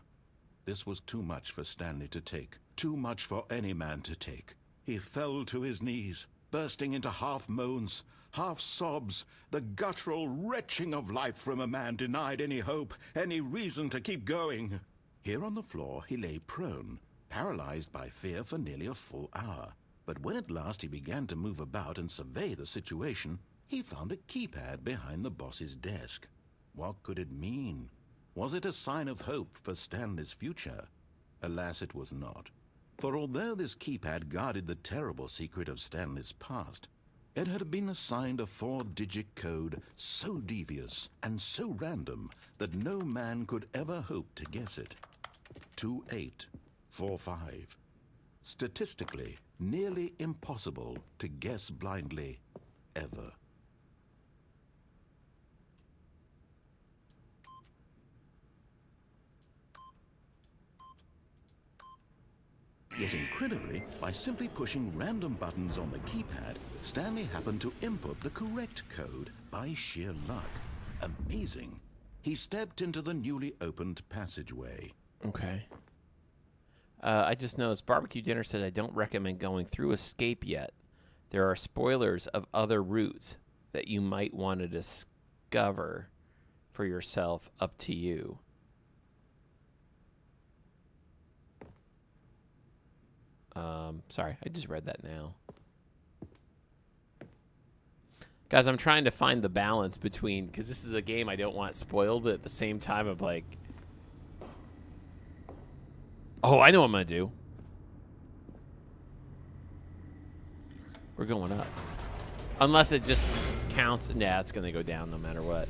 This was too much for Stanley to take. Too much for any man to take. He fell to his knees, bursting into half moans, half sobs, the guttural retching of life from a man denied any hope, any reason to keep going. Here on the floor he lay prone, paralyzed by fear for nearly a full hour. But when at last he began to move about and survey the situation, he found a keypad behind the boss's desk. What could it mean? Was it a sign of hope for Stanley's future? Alas, it was not. For although this keypad guarded the terrible secret of Stanley's past, it had been assigned a 4-digit code so devious and so random that no man could ever hope to guess it. 2845. Statistically, nearly impossible to guess blindly, ever. Yet incredibly, by simply pushing random buttons on the keypad, Stanley happened to input the correct code by sheer luck. Amazing. He stepped into the newly opened passageway. Okay. I just noticed Barbecue Dinner said I don't recommend going through escape yet. There are spoilers of other routes that you might want to discover for yourself up to you. Sorry, I just read that now. Guys, I'm trying to find the balance between, because this is a game I don't want spoiled, but at the same time I'm like, oh, I know what I'm going to do. We're going up. Unless it just counts. Nah, it's going to go down no matter what.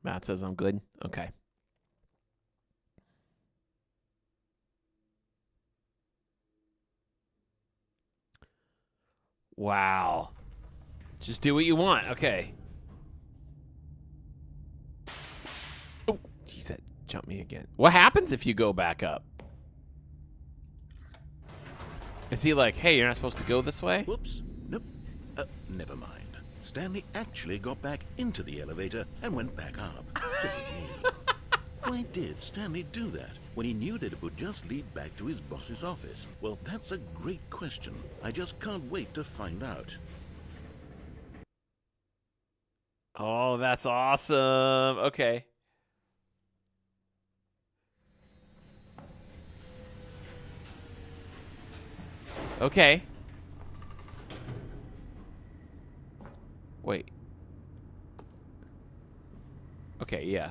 Matt says I'm good. Okay. Wow. Just do what you want. Okay. Oh, geez, that jumped me again. What happens if you go back up? Is he like, hey, you're not supposed to go this way? Whoops. Nope. Never mind. Stanley actually got back into the elevator and went back up. Silly me. Why did Stanley do that when he knew that it would just lead back to his boss's office? Well, that's a great question. I just can't wait to find out. Oh, that's awesome. Okay. Okay. Wait. Okay, yeah.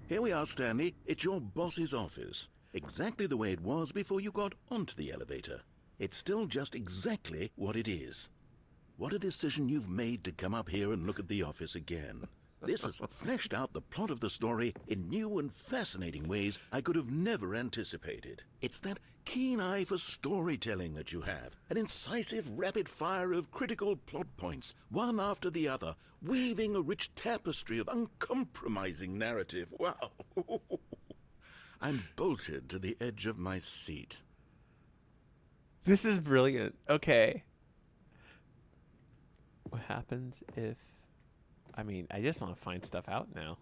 Here we are, Stanley. It's your boss's office. Exactly the way it was before you got onto the elevator. It's still just exactly what it is. What a decision you've made to come up here and look at the office again. This has fleshed out the plot of the story in new and fascinating ways I could have never anticipated. It's that keen eye for storytelling that you have, an incisive rapid fire of critical plot points, one after the other, weaving a rich tapestry of uncompromising narrative. Wow. I'm bolted to the edge of my seat. This is brilliant. Okay. What happens if... I mean, I just want to find stuff out now.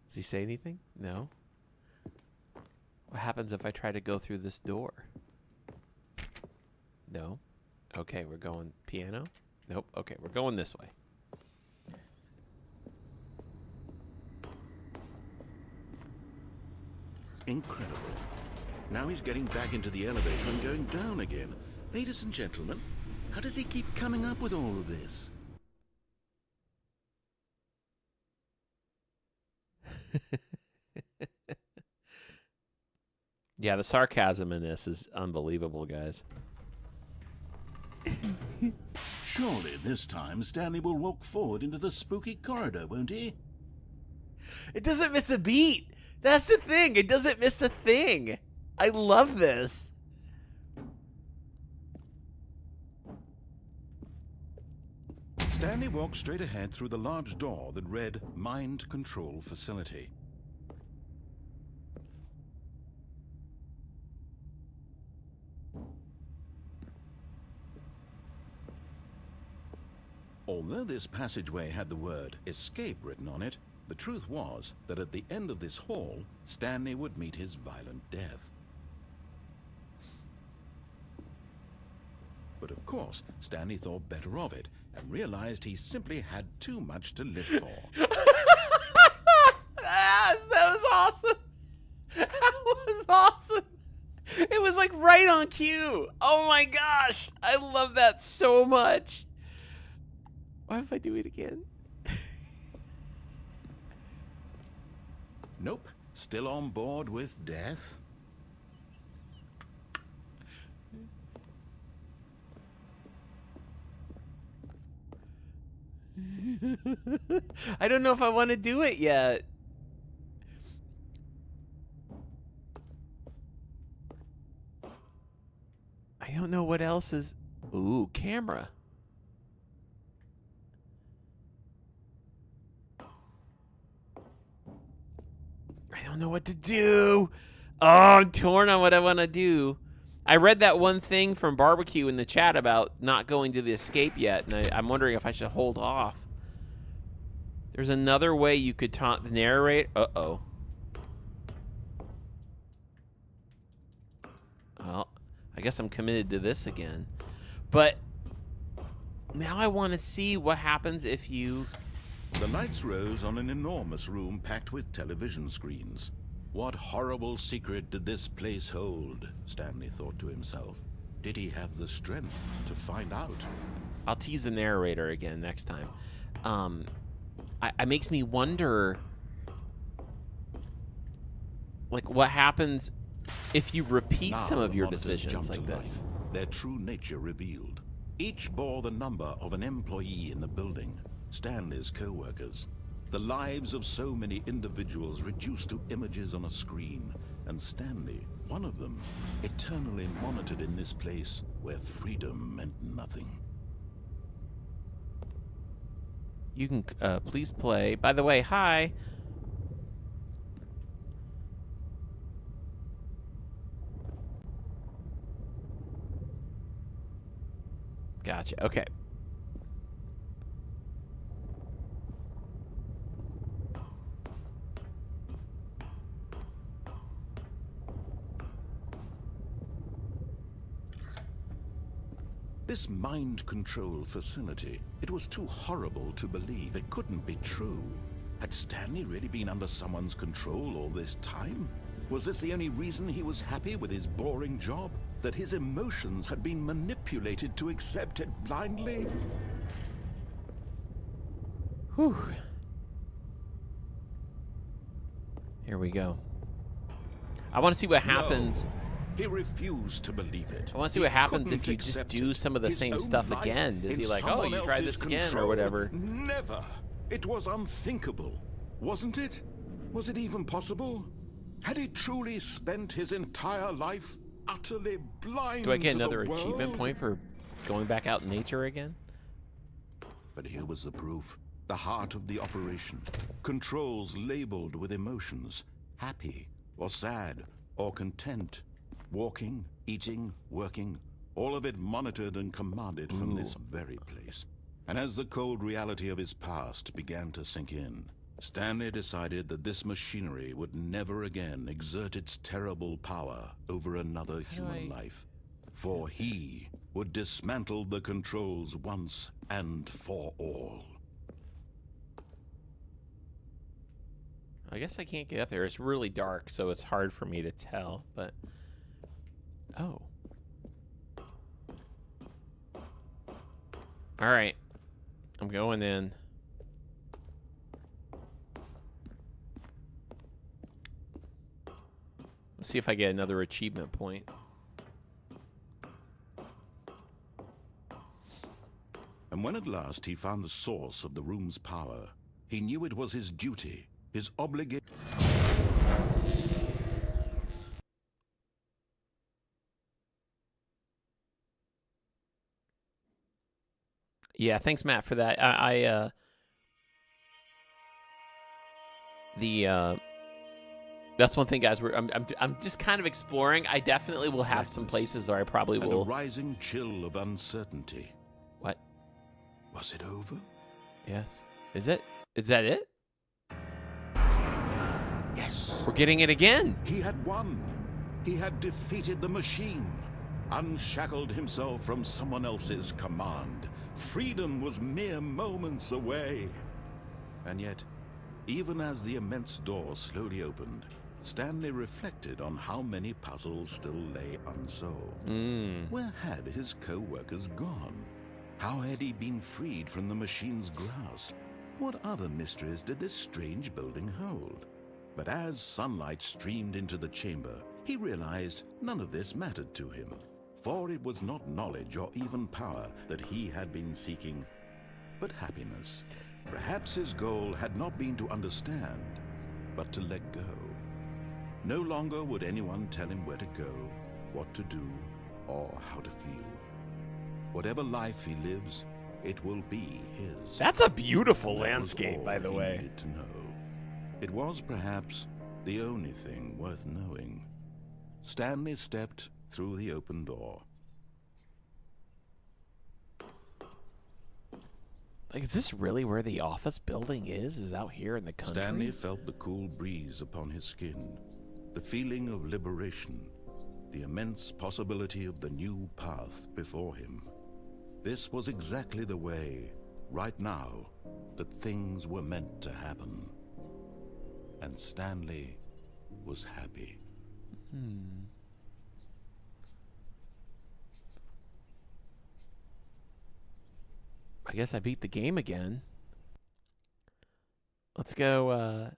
Does he say anything? No. What happens if I try to go through this door? No. Okay, we're going piano? Nope. Okay, we're going this way. Incredible. Now he's getting back into the elevator and going down again. Ladies and gentlemen, how does he keep coming up with all of this? Yeah, the sarcasm in this is unbelievable, guys. Surely this time Stanley will walk forward into the spooky corridor, won't he? It doesn't miss a beat. That's the thing. It doesn't miss a thing. I love this. Stanley walked straight ahead through the large door that read Mind Control Facility. Although this passageway had the word escape written on it, the truth was that at the end of this hall, Stanley would meet his violent death. But of course, Stanley thought better of it and realized he simply had too much to live for. That was awesome. That was awesome. It was like right on cue. Oh my gosh. I love that so much. Why if I do it again? Nope, still on board with death. I don't know if I want to do it yet. I don't know what else is... Ooh, camera. I don't know what to do. Oh, I'm torn on what I want to do. I read that one thing from Barbecue in the chat about not going to the escape yet, and I'm wondering if I should hold off. There's another way you could taunt the narrator. Uh-oh. Well, I guess I'm committed to this again. But now I want to see what happens if you... The lights rose on an enormous room packed with television screens. What horrible secret did this place hold? Stanley thought to himself. Did he have the strength to find out? I'll tease the narrator again next time. It makes me wonder, like, what happens if you repeat Now some of the your monitors decisions jumped like to this. life, their true nature revealed. Each bore the number of an employee in the building, Stanley's co-workers. The lives of so many individuals reduced to images on a screen, and Stanley, one of them, eternally monitored in this place where freedom meant nothing. You can please play. By the way, hi. Gotcha. Okay. This mind control facility, it was too horrible to believe. It couldn't be true. Had Stanley really been under someone's control all this time? Was this the only reason he was happy with his boring job? That his emotions had been manipulated to accept it blindly? Whew. Here we go. I want to see what happens. No. He refused to believe it. I want to see what happens if you just do some of the same stuff again. Does he like, oh, you try this again or whatever? Never. It was unthinkable, wasn't it? Was it even possible? Had he truly spent his entire life utterly blind Do I get to the another achievement world? point for going back out in nature again? But here was the proof. The heart of the operation. Controls labeled with emotions. Happy, or sad, or content. Walking, eating, working. All of it monitored and commanded from this very place. And as the cold reality of his past began to sink in, Stanley decided that this machinery would never again exert its terrible power over another human life. For he would dismantle the controls once and for all. I guess I can't get up there. It's really dark, so it's hard for me to tell, but... Oh. Alright. I'm going in. Let's see if I get another achievement point. And when at last he found the source of the room's power, he knew it was his duty, his obligation. Yeah, thanks, Matt, for that. That's one thing, guys. I'm just kind of exploring. I definitely will have some places where I probably And will. a rising chill of uncertainty. What? Was it over? Yes. Is it? Is that it? Yes. We're getting it again. He had won. He had defeated the machine, unshackled himself from someone else's command. Freedom was mere moments away. And yet, even as the immense door slowly opened, Stanley reflected on how many puzzles still lay unsolved. Where had his co-workers gone? How had he been freed from the machine's grasp? What other mysteries did this strange building hold? But as sunlight streamed into the chamber, he realized none of this mattered to him. For it was not knowledge or even power that he had been seeking, but happiness. Perhaps his goal had not been to understand, but to let go. No longer would anyone tell him where to go, what to do, or how to feel. Whatever life he lives, it will be his. That's a beautiful That was landscape, all by the he way. needed to know. It was perhaps the only thing worth knowing. Stanley stepped through the open door. Like, is this really where the office building is? Is out here in the country? Stanley felt the cool breeze upon his skin, the feeling of liberation, the immense possibility of the new path before him. This was exactly the way, right now, that things were meant to happen. And Stanley was happy. I guess I beat the game again. Let's go,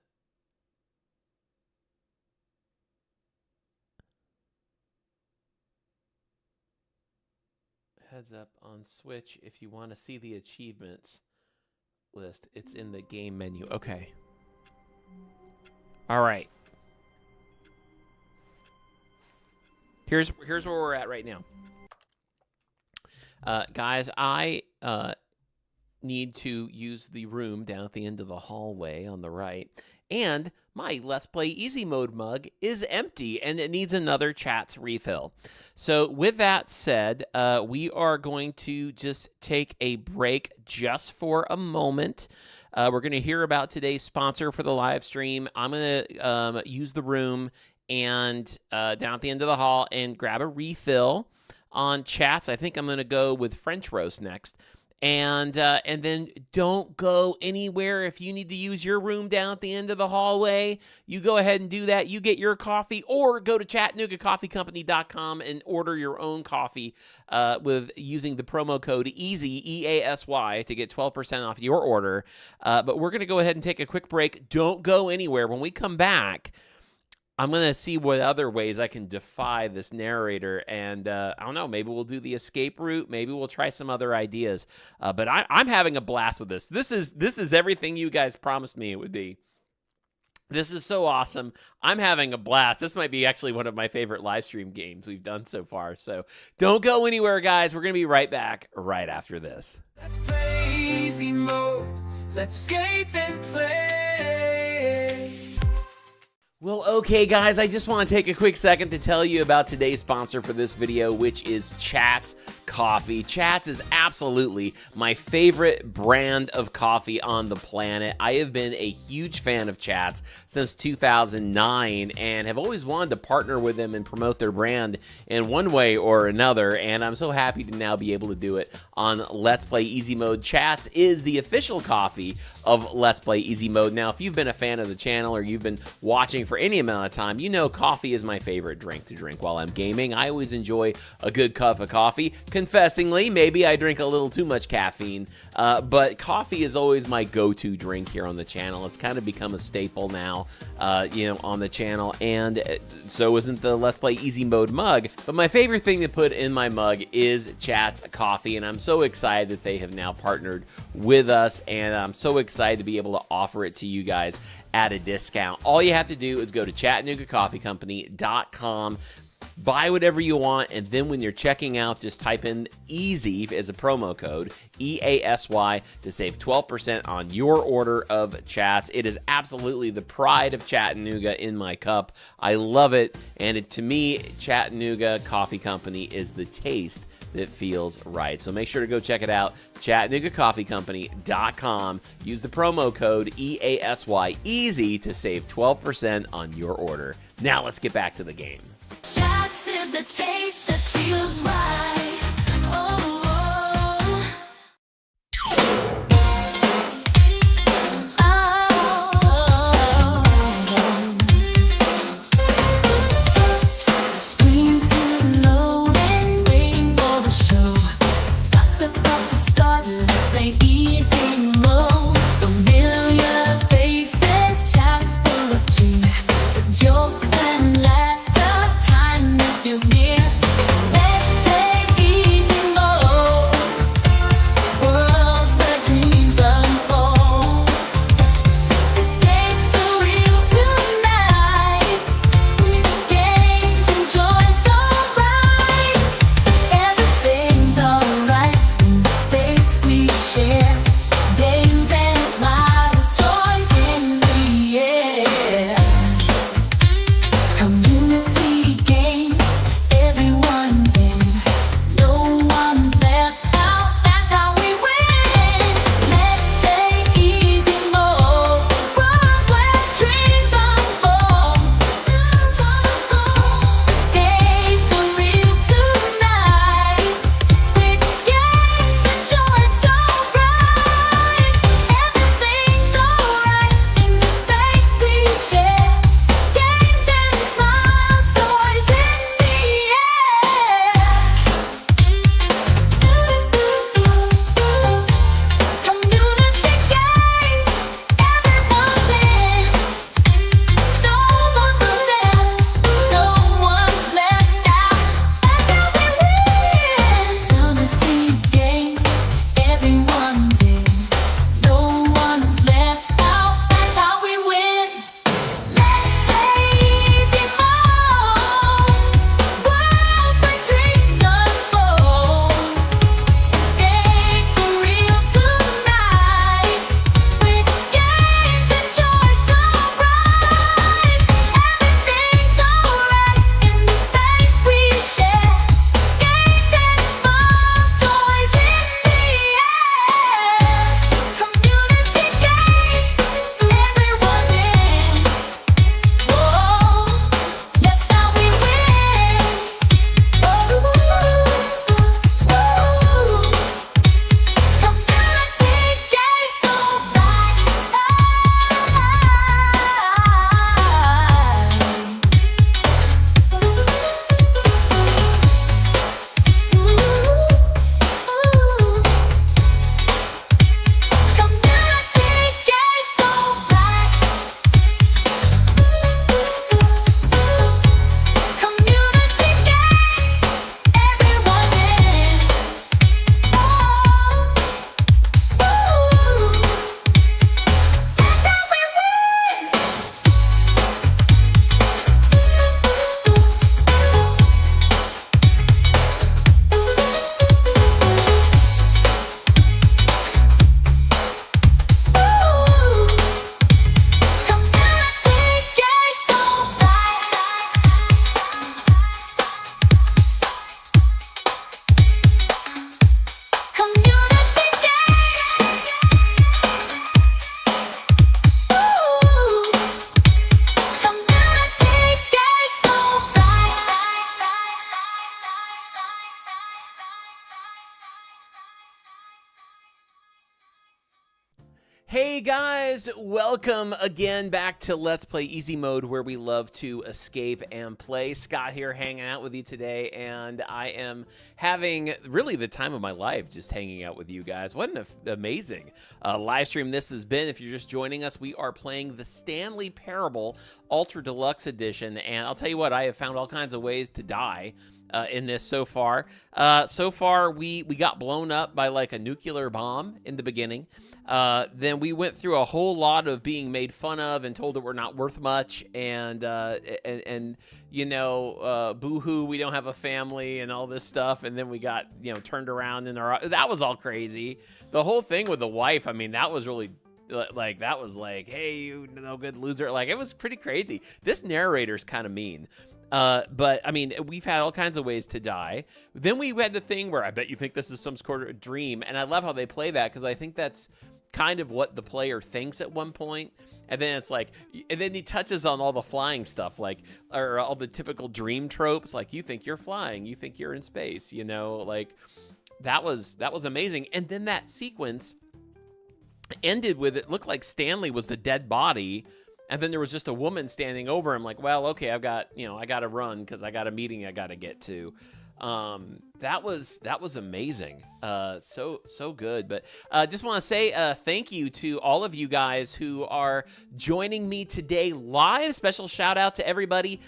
heads up on Switch if you want to see the achievements list. It's in the game menu. Okay. All right. Here's where we're at right now. Guys, I need to use the room down at the end of the hallway on the right. And my Let's Play Easy Mode mug is empty, and it needs another Chats refill. So with that said, we are going to just take a break just for a moment. We're going to hear about today's sponsor for the live stream. I'm going to use the room and down at the end of the hall and grab a refill on Chats. I think I'm going to go with French roast next. And then don't go anywhere. If you need to use your room down at the end of the hallway, you go ahead and do that. You get your coffee, or go to ChattanoogaCoffeeCompany.com and order your own coffee with using the promo code EASY, E-A-S-Y, to get 12% off your order. But we're going to go ahead and take a quick break. Don't go anywhere. When we come back, I'm going to see what other ways I can defy this narrator, and I don't know, maybe we'll do the escape route, maybe we'll try some other ideas, but I'm having a blast with this. This is everything you guys promised me it would be. This is so awesome. I'm having a blast. This might be actually one of my favorite live stream games we've done so far, so don't go anywhere, guys. We're going to be right back right after this. Let's play easy mode. Let's escape and play. Well, okay, guys, I just want to take a quick second to tell you about today's sponsor for this video, which is Chats Coffee. Chats is absolutely my favorite brand of coffee on the planet. I have been a huge fan of Chats since 2009 and have always wanted to partner with them and promote their brand in one way or another, and I'm so happy to now be able to do it on Let's Play Easy Mode. Chats is the official coffee of Let's Play Easy Mode. Now, if you've been a fan of the channel or you've been watching for any amount of time, you know coffee is my favorite drink to drink while I'm gaming. I always enjoy a good cup of coffee. Confessingly, maybe I drink a little too much caffeine, but coffee is always my go-to drink here on the channel. It's kind of become a staple now, on the channel, and so isn't the Let's Play Easy Mode mug. But my favorite thing to put in my mug is Chats Coffee, and I'm so excited that they have now partnered with us, and I'm so excited to be able to offer it to you guys at a discount. All you have to do is go to ChattanoogaCoffeeCompany.com, buy whatever you want, and then when you're checking out, just type in EASY as a promo code, E-A-S-Y, to save 12% on your order of Chats. It is absolutely the pride of Chattanooga in my cup. I love it, and to me, Chattanooga Coffee Company is the taste that feels right. So make sure to go check it out, ChattanoogaCoffeeCompany.com. Use the promo code EASY, EASY, to save 12% on your order. Now let's get back to the game. Chats is the taste that feels right. Oh, screens keep loading, waiting for the show. Stock's about to start. Let's play easy mode. Familiar faces, chats full of cheer, jokes and laughter. Kindness feels near. Hey guys, welcome again back to Let's Play Easy Mode, where we love to escape and play. Scott here hanging out with you today, and I am having really the time of my life just hanging out with you guys. What an amazing live stream this has been. If you're just joining us, we are playing the Stanley Parable Ultra Deluxe Edition, and I'll tell you what, I have found all kinds of ways to die in this so far. We got blown up by like a nuclear bomb in the beginning. Then we went through a whole lot of being made fun of and told that we're not worth much, and you know, boo-hoo, we don't have a family and all this stuff. And then we got, you know, turned around and that was all crazy. The whole thing with the wife, I mean, that was really like, that was like, hey, you no good loser. Like, it was pretty crazy. This narrator's kind of mean. But I mean, we've had all kinds of ways to die. Then we had the thing where I bet you think this is some sort of dream. And I love how they play that, because I think that's kind of what the player thinks at one point. And then it's like, and then he touches on all the flying stuff, like, or all the typical dream tropes. Like, you think you're flying, you think you're in space, you know, like that was amazing. And then that sequence ended with, it looked like Stanley was the dead body. And then there was just a woman standing over him, like, well, okay, I got to run because I got a meeting I got to get to. That was amazing. So good. But just want to say thank you to all of you guys who are joining me today live. Special shout out to everybody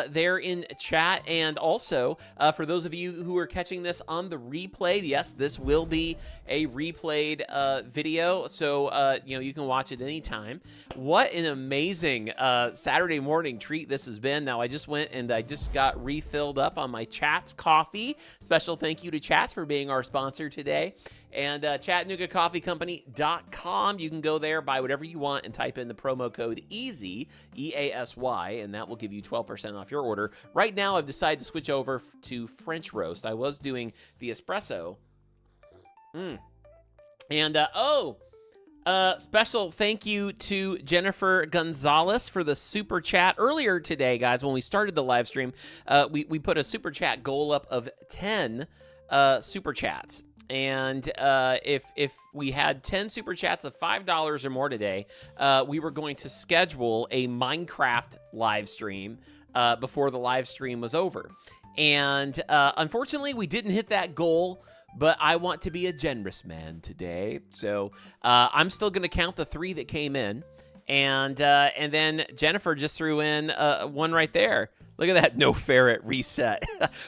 there in chat, and also for those of you who are catching this on the replay. Yes, this will be a replayed video, so you know, you can watch it anytime. What an amazing Saturday morning treat this has been. Now I just went and I just got refilled up on my Chats coffee. Special thank you to Chats for being our sponsor today. And ChattanoogaCoffeeCompany.com. You can go there, buy whatever you want, and type in the promo code EASY, E-A-S-Y, and that will give you 12% off your order. Right now, I've decided to switch over to French roast. I was doing the espresso. And, special thank you to Jennifer Gonzalez for the super chat earlier today, guys. When we started the live stream, we put a super chat goal up of 10 super chats. And if we had 10 super chats of $5 or more today, we were going to schedule a Minecraft live stream before the live stream was over. And unfortunately, we didn't hit that goal. But I want to be a generous man today, so I'm still going to count the 3 that came in, and then Jennifer just threw in one right there. Look at that, no ferret reset.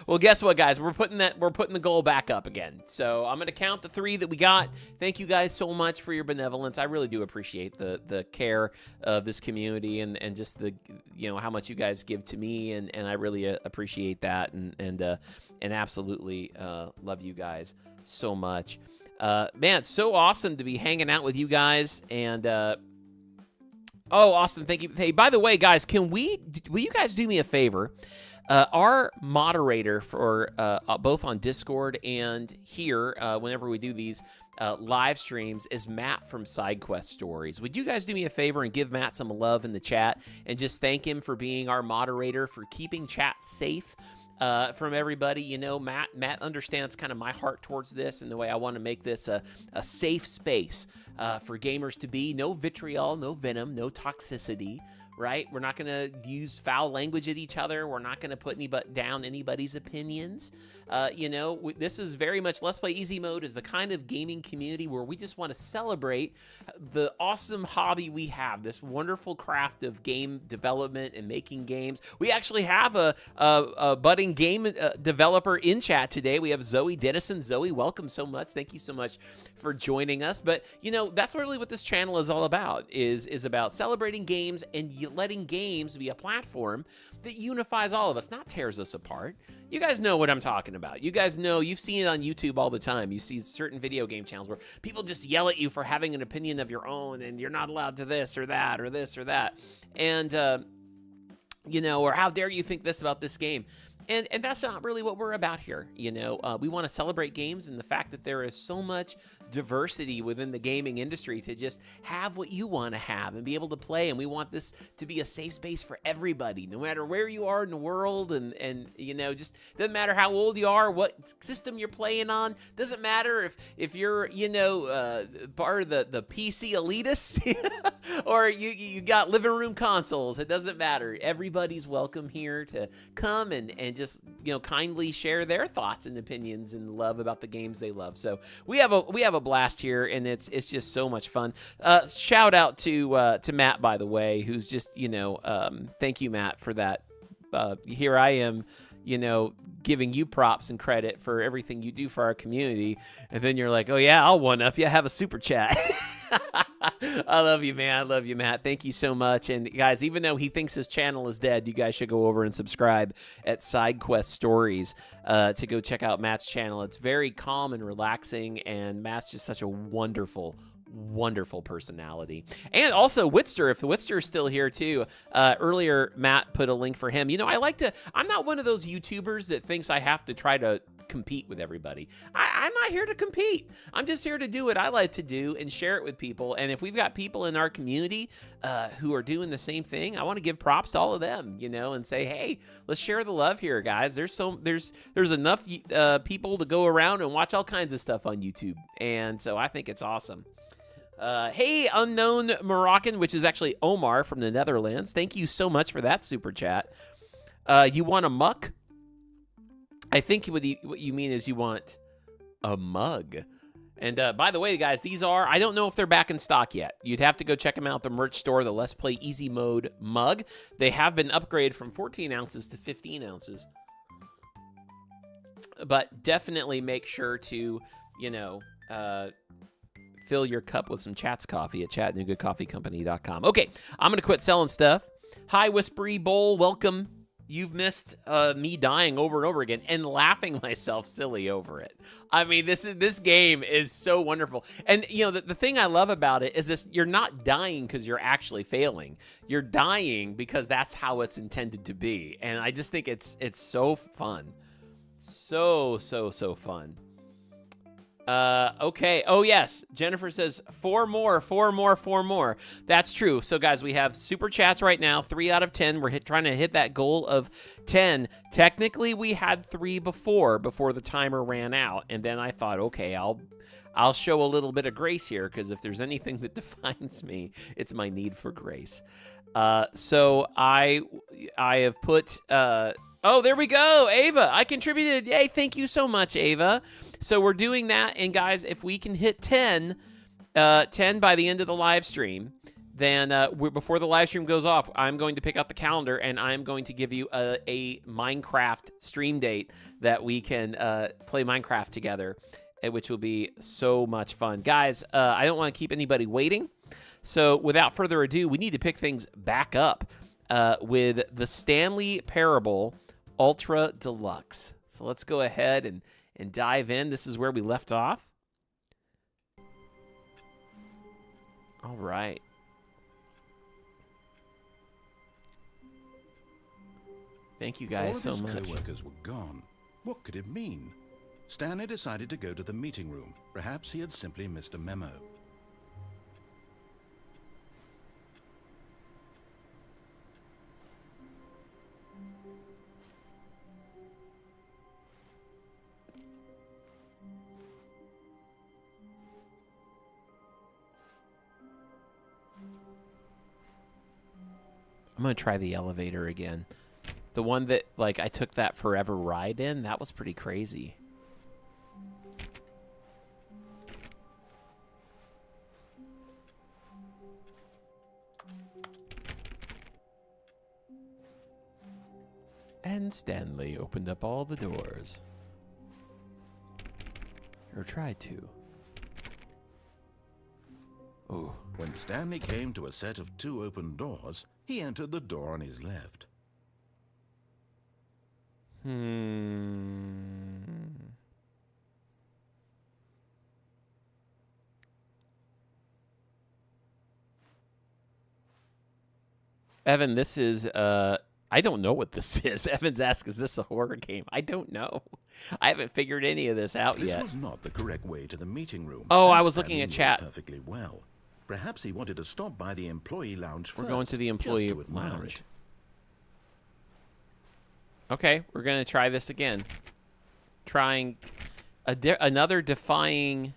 Well, guess what, guys? We're putting the goal back up again. So I'm going to count the 3 that we got. Thank you guys so much for your benevolence. I really do appreciate the care of this community and just the, you know, how much you guys give to me, and I really appreciate that, and absolutely love you guys so much. Man, it's so awesome to be hanging out with you guys, and oh, awesome. Thank you. Hey, by the way, guys, will you guys do me a favor? Our moderator for both on Discord and here, whenever we do these live streams, is Matt from SideQuest Stories. Would you guys do me a favor and give Matt some love in the chat and just thank him for being our moderator, for keeping chat safe from everybody? You know, Matt understands kind of my heart towards this and the way I want to make this a safe space for gamers to be. No vitriol, no venom, no toxicity, right? We're not going to use foul language at each other. We're not going to put down anybody's opinions. You know, this is very much Let's Play Easy Mode is the kind of gaming community where we just want to celebrate the awesome hobby we have, this wonderful craft of game development and making games. We actually have a budding game developer in chat today. We have Zoe Dennison. Zoe, welcome so much. Thank you so much for joining us. But, you know, that's really what this channel is all about, is about celebrating games and letting games be a platform that unifies all of us, not tears us apart. You guys know what I'm talking about. You guys know, you've seen it on YouTube all the time. You see certain video game channels where people just yell at you for having an opinion of your own, and you're not allowed to this or that or this or that. And, you know, or how dare you think this about this game? And that's not really what we're about here. You know, we want to celebrate games and the fact that there is so much diversity within the gaming industry to just have what you want to have and be able to play. And we want this to be a safe space for everybody, no matter where you are in the world. And you know, just doesn't matter how old you are, what system you're playing on. Doesn't matter if you're, you know, part of the PC elitists or you got living room consoles. It doesn't matter. Everybody's welcome here to come and just, you know, kindly share their thoughts and opinions and love about the games they love. So we have a blast here, and it's just so much fun. Shout out to Matt, by the way, who's just, you know, thank you, Matt, for that. Here I am, you know, giving you props and credit for everything you do for our community, and then you're like, oh yeah, I'll one up you. Have a super chat. I love you, man. I love you, Matt. Thank you so much. And guys, even though he thinks his channel is dead, you guys should go over and subscribe at SideQuest Stories to go check out Matt's channel. It's very calm and relaxing, and Matt's just such a wonderful personality. And also Witster, if Witster's still here too. Earlier, Matt put a link for him. You know, I'm not one of those YouTubers that thinks I have to try to compete with everybody. I'm not here to compete. I'm just here to do what I like to do and share it with people. And if we've got people in our community who are doing the same thing, I want to give props to all of them, you know, and say, hey, let's share the love here, guys. There's enough people to go around and watch all kinds of stuff on YouTube. And so I think it's awesome. Hey, Unknown Moroccan, which is actually Omar from the Netherlands. Thank you so much for that super chat. You want a muck? I think what you mean is you want a mug. And by the way, guys, these are, I don't know if they're back in stock yet. You'd have to go check them out at the merch store, the Let's Play Easy Mode mug. They have been upgraded from 14 ounces to 15 ounces. But definitely make sure to, you know, fill your cup with some Chats coffee at ChattanoogaCoffeeCompany.com. Okay, I'm going to quit selling stuff. Hi, Whispery Bowl. Welcome. You've missed me dying over and over again and laughing myself silly over it. I mean, this game is so wonderful. And, you know, the thing I love about it is this: you're not dying because you're actually failing. You're dying because that's how it's intended to be. And I just think it's so fun. So fun. Okay. Oh, yes. Jennifer says 4 more. That's true. So, guys, we have super chats right now. 3 out of 10. We're trying to hit that goal of 10. Technically, we had 3 before the timer ran out. And then I thought, okay, I'll show a little bit of grace here, because if there's anything that defines me, it's my need for grace. So I have put... oh, there we go. Ava, I contributed. Yay, thank you so much, Ava. So we're doing that, and guys, if we can hit 10 by the end of the live stream, then before the live stream goes off, I'm going to pick out the calendar, and I'm going to give you a Minecraft stream date that we can play Minecraft together, which will be so much fun. Guys, I don't want to keep anybody waiting, so without further ado, we need to pick things back up with the Stanley Parable Ultra Deluxe. So let's go ahead and dive in. This is where we left off. All right. Thank you guys so much. All of his co-workers were gone. What could it mean? Stanley decided to go to the meeting room. Perhaps he had simply missed a memo. I'm going to try the elevator again. The one that, like, I took that forever ride in, that was pretty crazy. And Stanley opened up all the doors. Or tried to. Oh. When Stanley came to a set of 2 open doors, he entered the door on his left. Evan, this is, I I don't know what this is. Evans asks, is this a horror game? I don't know. I haven't figured any of this out This yet. was not the correct way to the meeting room. Oh, and I was Stanley looking at knew chat. perfectly well. Perhaps he wanted to stop by the employee lounge We're first, going to the employee just to admire lounge. it. Okay, we're going to try this again. Trying another defying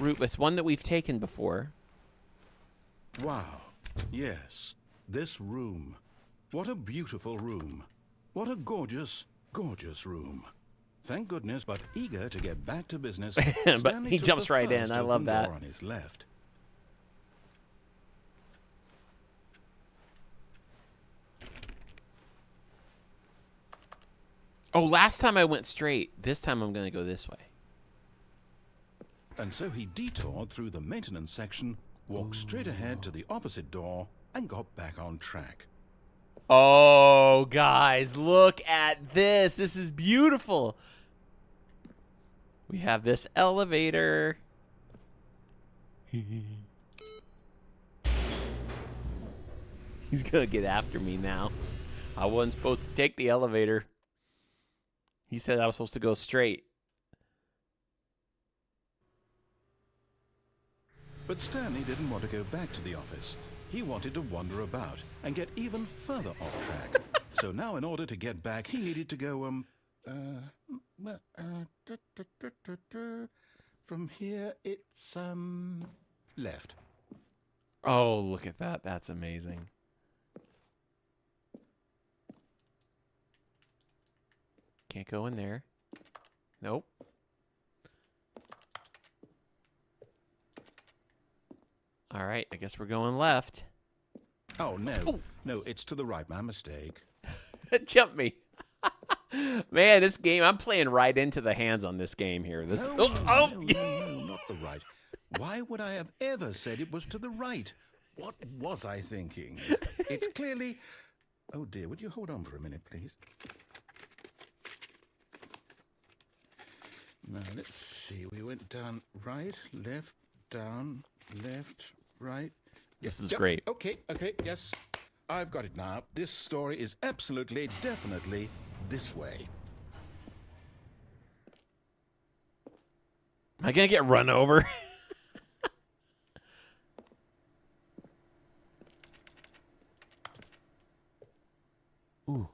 route. It's one that we've taken before. Wow. Yes. This room. What a beautiful room. What a gorgeous, gorgeous room. Thank goodness, but eager to get back to business, But Stanley he took jumps the right in. first I love open that. door on his left. Oh, last time I went straight. This time I'm going to go this way. And so he detoured through the maintenance section, walked straight ahead to the opposite door, and got back on track. Oh, guys, look at this. This is beautiful. We have this elevator. He's going to get after me now. I wasn't supposed to take the elevator. He said I was supposed to go straight. But Stanley didn't want to go back to the office. He wanted to wander about and get even further off track. So now in order to get back, he needed to go, from here it's, left. Oh, look at that. That's amazing. Can't go in there. Nope. All right, I guess we're going left. Oh, no. Oh. No, it's to the right. My mistake. Jump me. Man, this game, I'm playing right into the hands on this game here. This No, oh, no, not the right. Why would I have ever said it was to the right? What was I thinking? It's clearly... Oh, dear, would you hold on for a minute, please? Now, let's see. We went down right, left, down, left, right. This is Yep. great. Okay, yes. I've got it now. This story is absolutely, definitely this way. Am I going to get run over? Ooh.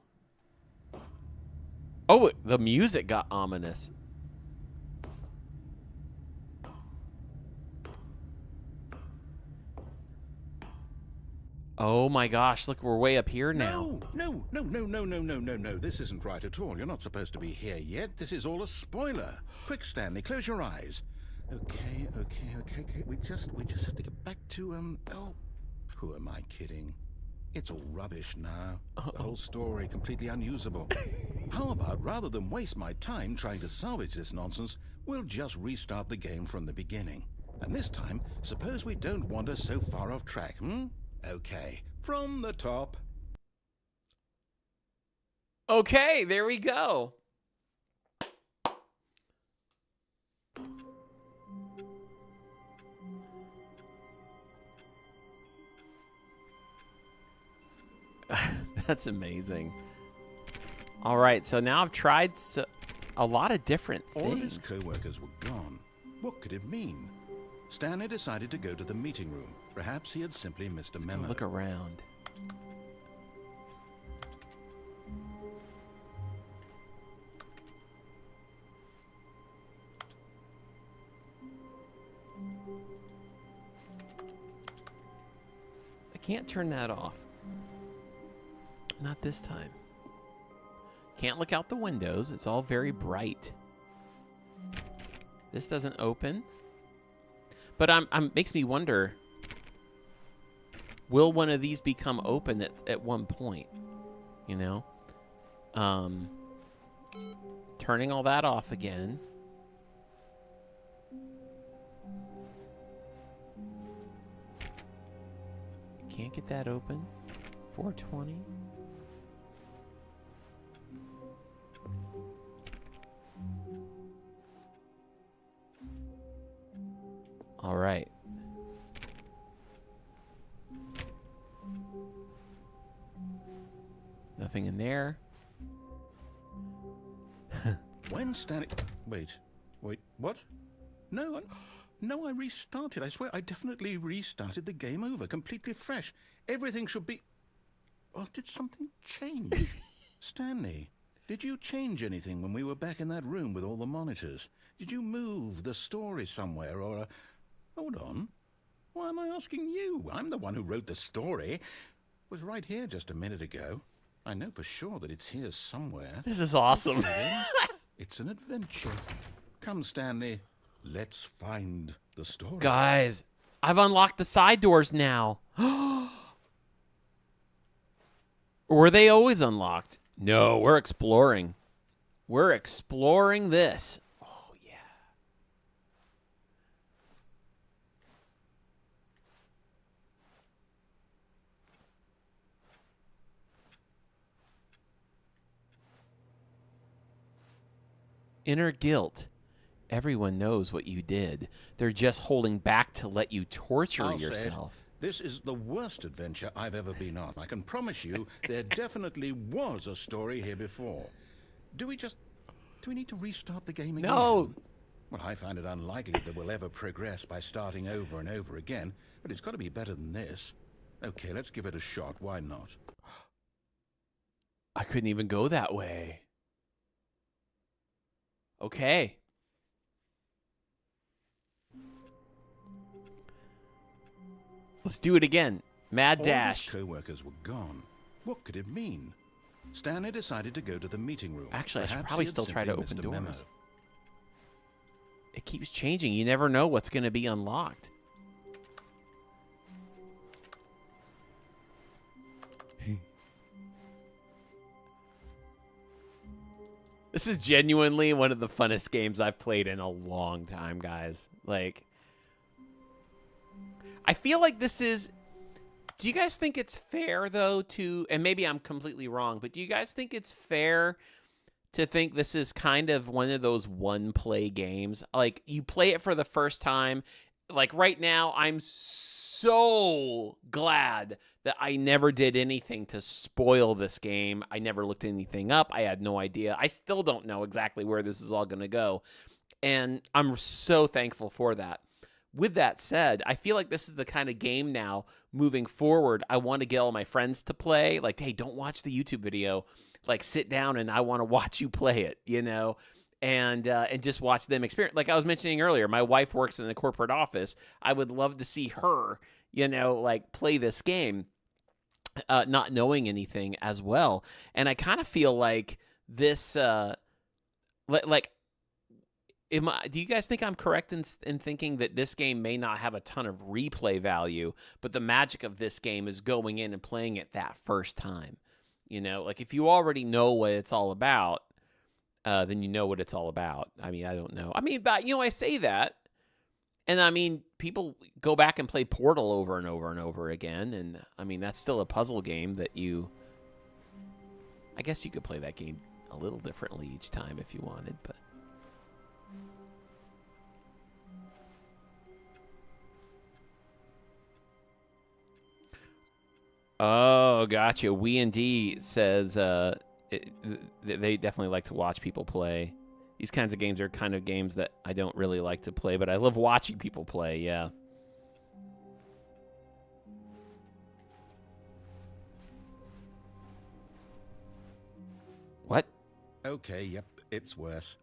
Oh, the music got ominous. Oh my gosh, look, we're way up here now. No. This isn't right at all. You're not supposed to be here yet. This is all a spoiler. Quick, Stanley, close your eyes. Okay. We just have to get back to, oh, who am I kidding? It's all rubbish now. The whole story completely unusable. How about, rather than waste my time trying to salvage this nonsense, we'll just restart the game from the beginning. And this time, suppose we don't wander so far off track, Okay, from the top. Okay, there we go. That's amazing. All right, so now I've tried a lot of different All of his things. co-workers were gone. What could it mean? Stanley decided to go to the meeting room. Perhaps he had simply missed a memo. Look around. I can't turn that off. Not this time. Can't look out the windows. It's all very bright. This doesn't open. But makes me wonder, will one of these become open at one point? You know? Turning all that off again. Can't get that open. 420. All right. Nothing in there. When Stanley... Wait, what? No, I restarted. I swear I definitely restarted the game over, completely fresh. Everything should be... Oh, did something change? Stanley, did you change anything when we were back in that room with all the monitors? Did you move the story somewhere or... Hold on. Why am I asking you? I'm the one who wrote the story. It was right here just a minute ago. I know for sure that it's here somewhere. This is awesome. It's an adventure. Come, Stanley. Let's find the story. Guys, I've unlocked the side doors now. Were they always unlocked? No, we're exploring. We're exploring this. Oh, yeah. Inner guilt. Everyone knows what you did. They're just holding back to let you torture I'll say it. yourself. This is the worst adventure I've ever been on. I can promise you there definitely was a story here before. Do we need to restart the game again? No. Well, I find it unlikely that we'll ever progress by starting over and over again, but it's got to be better than this. Okay, let's give it a shot. Why not? I couldn't even go that way. Okay. Let's do it again. Mad All dash. his co-workers were gone. What could it mean? Stanley decided to go to the meeting room. Actually, I should Perhaps probably he had still try to simply open missed a memo. doors. It keeps changing. You never know what's going to be unlocked. This is genuinely one of the funnest games I've played in a long time, guys. Like, I feel like this is... Do you guys think it's fair, though, to... And maybe I'm completely wrong, but do you guys think it's fair to think this is kind of one of those one-play games? Like, you play it for the first time. Like, right now, I'm so glad that I never did anything to spoil this game. I never looked anything up. I had no idea. I still don't know exactly where this is all going to go. And I'm so thankful for that. With that said, I feel like this is the kind of game now moving forward I want to get all my friends to play. Like, hey, don't watch the YouTube video. Like, sit down and I want to watch you play it, you know, and just watch them experience. Like I was mentioning earlier, my wife works in the corporate office. I would love to see her, you know, like play this game, not knowing anything as well. And I kind of feel like this, like, do you guys think I'm correct in thinking that this game may not have a ton of replay value, but the magic of this game is going in and playing it that first time? You know, like if you already know what it's all about, then you know what it's all about. I mean, I don't know. I mean, but, you know, I say that, and I mean, people go back and play Portal over and over and over again, and I mean, that's still a puzzle game that you... I guess you could play that game a little differently each time if you wanted, but... Oh, gotcha. We and D says they definitely like to watch people play. These kinds of games are kind of games that I don't really like to play, but I love watching people play, yeah. What? Okay, yep, it's worse.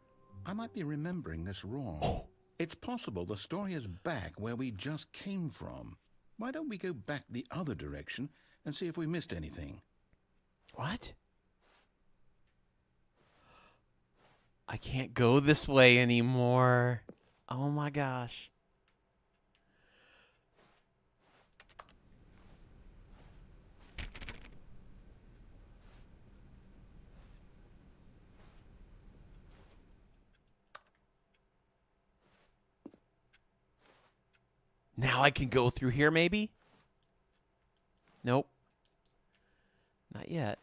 I might be remembering this wrong. It's possible the story is back where we just came from. Why don't we go back the other direction and see if we missed anything? What? I can't go this way anymore. Oh my gosh. Now I can go through here, maybe? Nope. Not yet.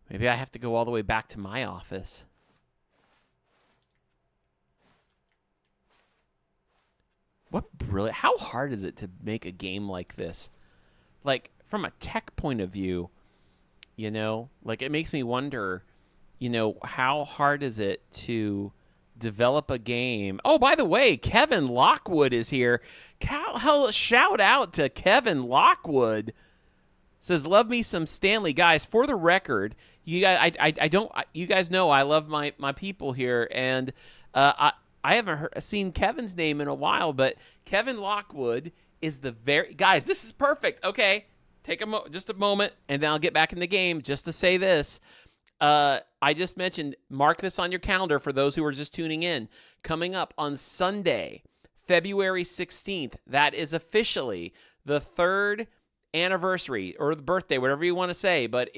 Maybe I have to go all the way back to my office. What brilliant... How hard is it to make a game like this? Like, from a tech point of view, You know, like it makes me wonder, you know, how hard is it to develop a game? Oh, by the way, Kevin Lockwood is here. Shout out to Kevin Lockwood. Says, love me some Stanley. Guys, for the record, you guys, you guys know I love my people here, and I haven't seen Kevin's name in a while, but Kevin Lockwood is the guys, this is perfect. Okay, take just a moment, and then I'll get back in the game just to say this. I just mentioned, mark this on your calendar for those who are just tuning in. Coming up on Sunday, February 16th, that is officially the 3rd anniversary or the birthday, whatever you want to say, but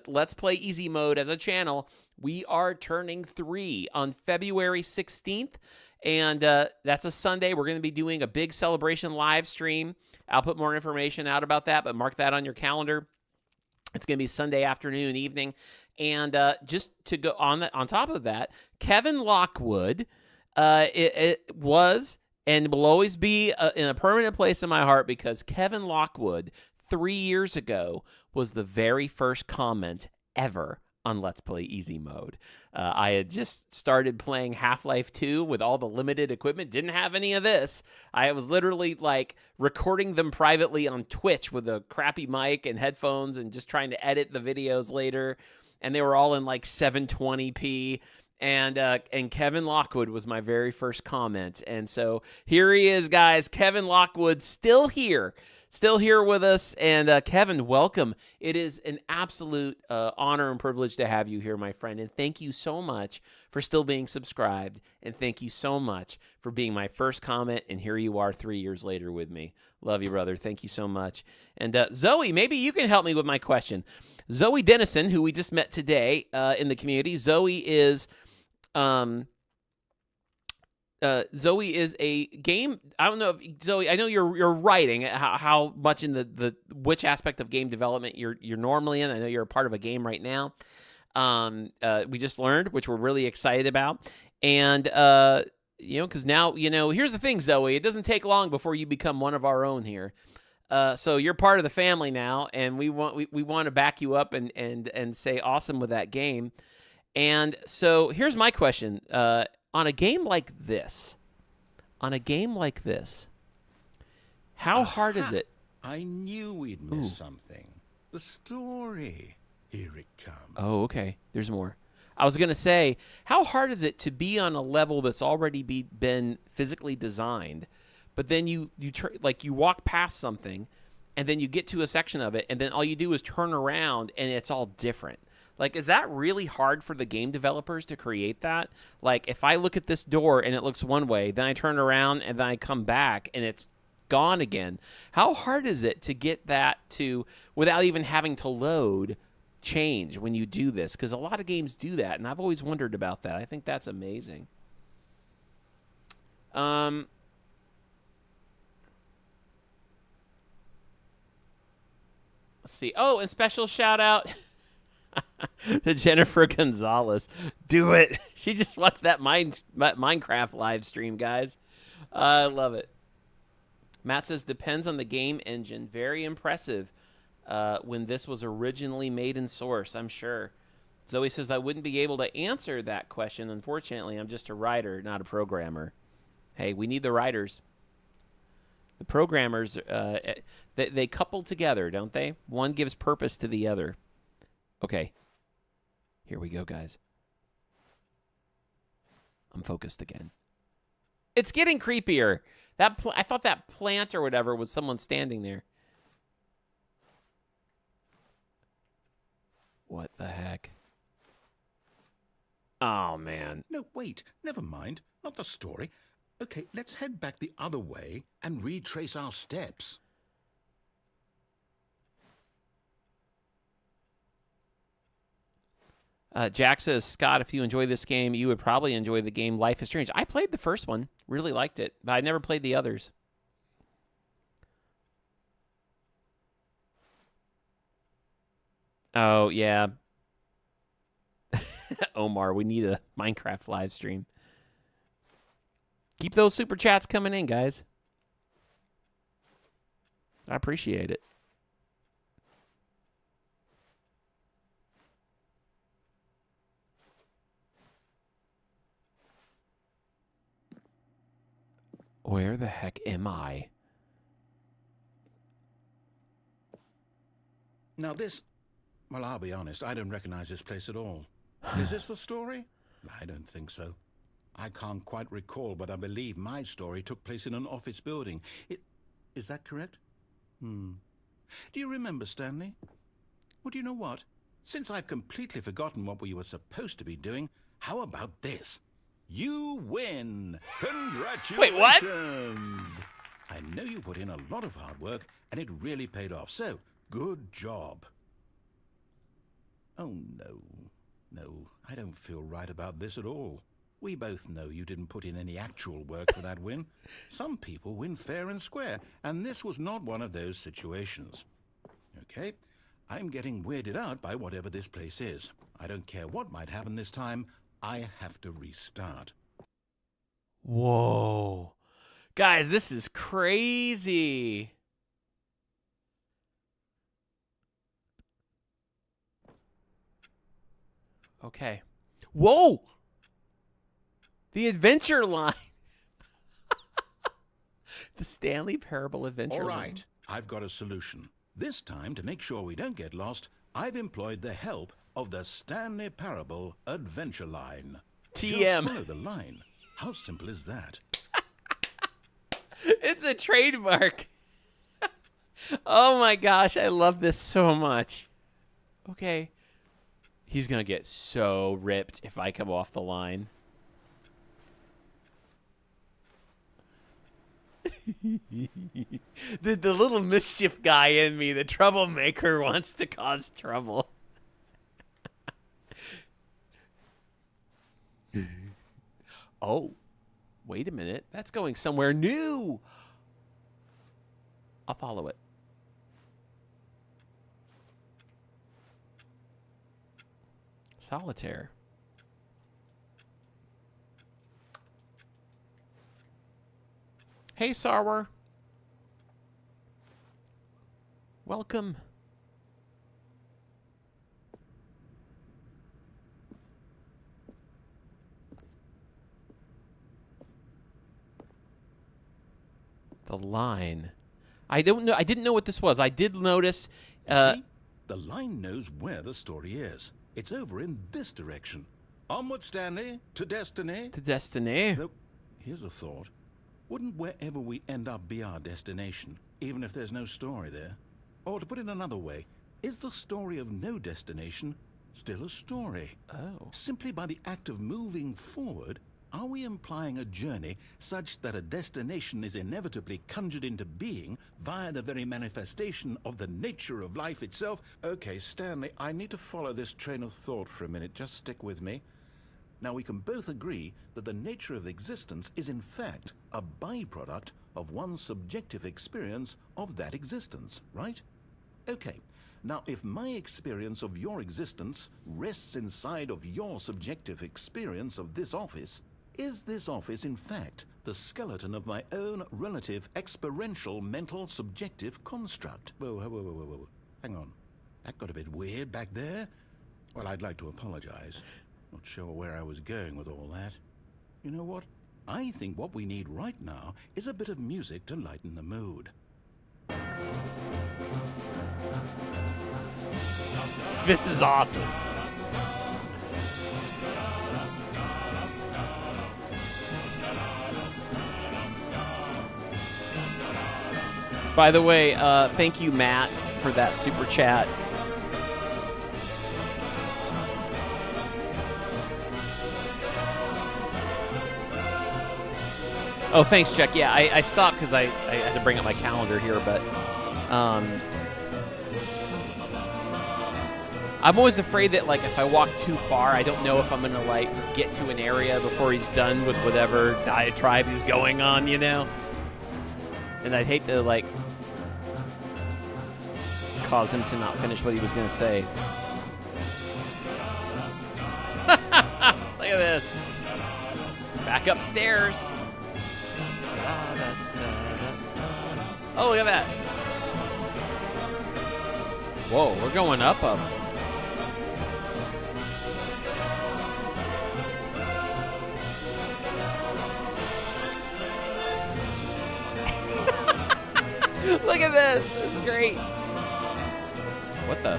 Let's Play Easy Mode as a channel, we are turning 3 on February 16th, and that's a Sunday. We're going to be doing a big celebration live stream. I'll put more information out about that, but mark that on your calendar. It's going to be Sunday afternoon, evening, and just to go on top of that, Kevin Lockwood it was and will always be in a permanent place in my heart, because Kevin Lockwood 3 years ago was the very first comment ever on Let's Play Easy Mode. I had just started playing Half-Life 2 with all the limited equipment, didn't have any of this. I was literally like recording them privately on Twitch with a crappy mic and headphones and just trying to edit the videos later. And they were all in like 720p. And Kevin Lockwood was my very first comment. And so here he is, guys. Kevin Lockwood still here with us. And Kevin, welcome. It is an absolute honor and privilege to have you here, my friend. And thank you so much for still being subscribed. And thank you so much for being my first comment. And here you are 3 years later with me. Love you, brother. Thank you so much. And Zoe, maybe you can help me with my question. Zoe Dennison, who we just met today in the community. Zoe is a game. I don't know if Zoe, I know you're writing. How much in the which aspect of game development you're normally in. I know you're a part of a game right now. We just learned, which we're really excited about. And you know, because now, you know, here's the thing, Zoe. It doesn't take long before you become one of our own here. So you're part of the family now, and we want to back you up and say awesome with that game. And so here's my question. On a game like this, how hard is it? I knew we'd miss something. The story. Here it comes. Oh, okay. There's more. I was going to say, how hard is it to be on a level that's already been physically designed, but then you walk past something, and then you get to a section of it, and then all you do is turn around, and it's all different. Like, is that really hard for the game developers to create that? Like, if I look at this door and it looks one way, then I turn around and then I come back and it's gone again. How hard is it to get that to, without even having to load, change when you do this? Because a lot of games do that, and I've always wondered about that. I think that's amazing. Let's see. Oh, and special shout out to Jennifer Gonzalez. Do it. She just wants that Minecraft live stream, guys. I love it. Matt says, depends on the game engine. Very impressive when this was originally made in source, I'm sure. Zoe says, I wouldn't be able to answer that question. Unfortunately, I'm just a writer, not a programmer. Hey, we need the writers. The programmers, they couple together, don't they? One gives purpose to the other. Okay, here we go, guys. I'm focused again. It's getting creepier. I thought that plant or whatever was someone standing there. What the heck? Oh, man. No, wait. Never mind. Not the story. Okay, let's head back the other way and retrace our steps. Jack says, Scott, if you enjoy this game, you would probably enjoy the game Life is Strange. I played the first one. Really liked it, but I never played the others. Oh, yeah. Omar, we need a Minecraft live stream. Keep those super chats coming in, guys. I appreciate it. Where the heck am I? Now this... Well, I'll be honest, I don't recognize this place at all. Is this the story? I don't think so. I can't quite recall, but I believe my story took place in an office building. Is that correct? Do you remember, Stanley? Well, do you know what? Since I've completely forgotten what we were supposed to be doing, how about this? You win! Congratulations! Wait, what? I know you put in a lot of hard work, and it really paid off, so good job. Oh, no. No, I don't feel right about this at all. We both know you didn't put in any actual work for that win. Some people win fair and square, and this was not one of those situations. Okay, I'm getting weirded out by whatever this place is. I don't care what might happen this time. I have to restart. Whoa. Guys, this is crazy. Okay. Whoa! The adventure line. The Stanley Parable adventure line. All right, I've got a solution. This time, to make sure we don't get lost, I've employed the help of the Stanley Parable adventure line. TM. Just follow the line. How simple is that? It's a trademark. Oh my gosh, I love this so much. Okay. He's going to get so ripped if I come off the line. the little mischief guy in me, the troublemaker, wants to cause trouble. Oh, wait a minute. That's going somewhere new. I'll follow it. Solitaire. Hey, Sarwar. Welcome. The line. I don't know. I didn't know what this was. I did notice. See? The line knows where the story is. It's over in this direction. Onward, Stanley, to destiny. To destiny. Though, here's a thought. Wouldn't wherever we end up be our destination, even if there's no story there? Or to put it another way, is the story of no destination still a story? Oh. Simply by the act of moving forward, are we implying a journey such that a destination is inevitably conjured into being via the very manifestation of the nature of life itself? Okay, Stanley, I need to follow this train of thought for a minute. Just stick with me. Now, we can both agree that the nature of existence is in fact a byproduct of one's subjective experience of that existence, right? Okay. Now, if my experience of your existence rests inside of your subjective experience of this office, is this office, in fact, the skeleton of my own relative experiential mental subjective construct? Whoa. Hang on. That got a bit weird back there. Well, I'd like to apologize. Not sure where I was going with all that. You know what? I think what we need right now is a bit of music to lighten the mood. This is awesome. By the way, thank you, Matt, for that super chat. Oh, thanks, Jack. Yeah, I stopped because I had to bring up my calendar here, but I'm always afraid that, like, if I walk too far, I don't know if I'm going to, like, get to an area before he's done with whatever diatribe he's going on, you know? And I'd hate to, like, cause him to not finish what he was going to say. Look at this. Back upstairs. Oh, look at that. Whoa, we're going up. Look at this. This is great. What the?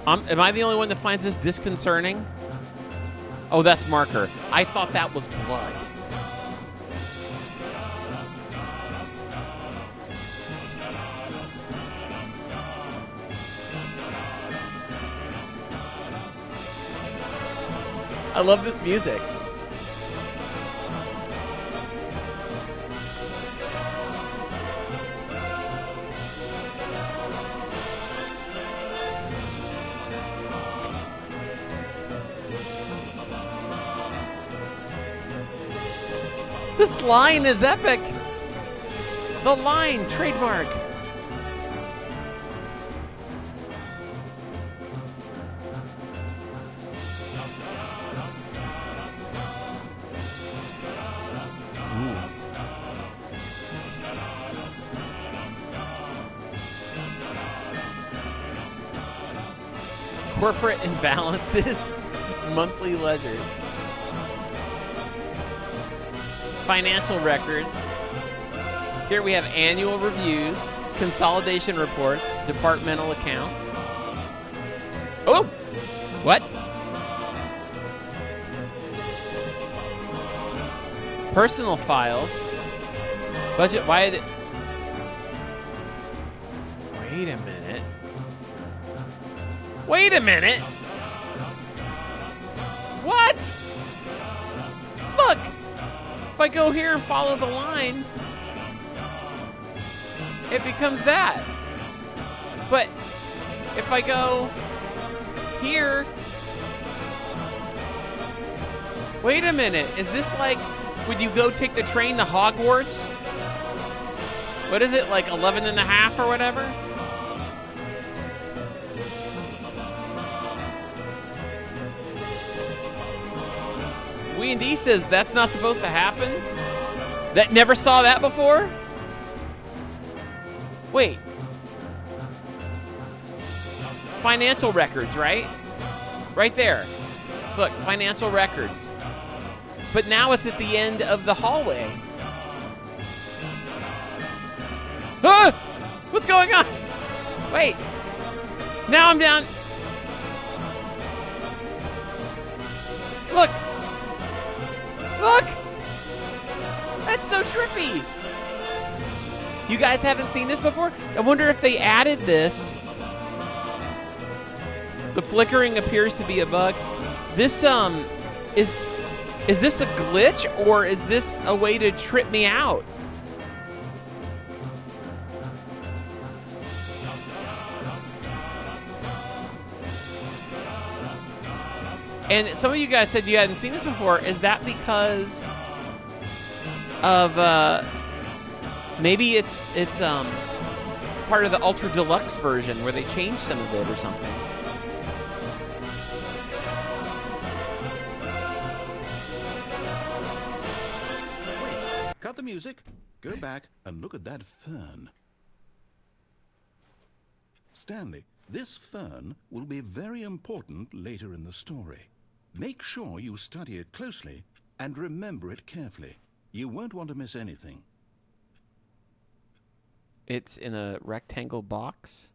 Am I the only one that finds this disconcerting? Oh, that's marker. I thought that was blood. I love this music. This line is epic. The line, trademark. Corporate imbalances, monthly ledgers, financial records. Here we have annual reviews, consolidation reports, departmental accounts. Oh, what? Personal files, budget. Why did it? Wait a minute. Wait a minute! What? Look! If I go here and follow the line, it becomes that. But if I go here... Wait a minute. Is this like, would you go take the train to Hogwarts? What is it, like 11 and a half or whatever? W&D says that's not supposed to happen? That never saw that before? Wait. Financial records, right? Right there. Look, financial records. But now it's at the end of the hallway. Ah! What's going on? Wait. Now I'm down. Look. Look! That's so trippy! You guys haven't seen this before? I wonder if they added this. The flickering appears to be a bug. This, is this a glitch, or is this a way to trip me out? And some of you guys said you hadn't seen this before. Is that because of maybe it's part of the Ultra Deluxe version where they changed some of it or something? Wait, cut the music. Go back and look at that fern. Stanley, this fern will be very important later in the story. Make sure you study it closely and remember it carefully. You won't want to miss anything. It's in a rectangle box.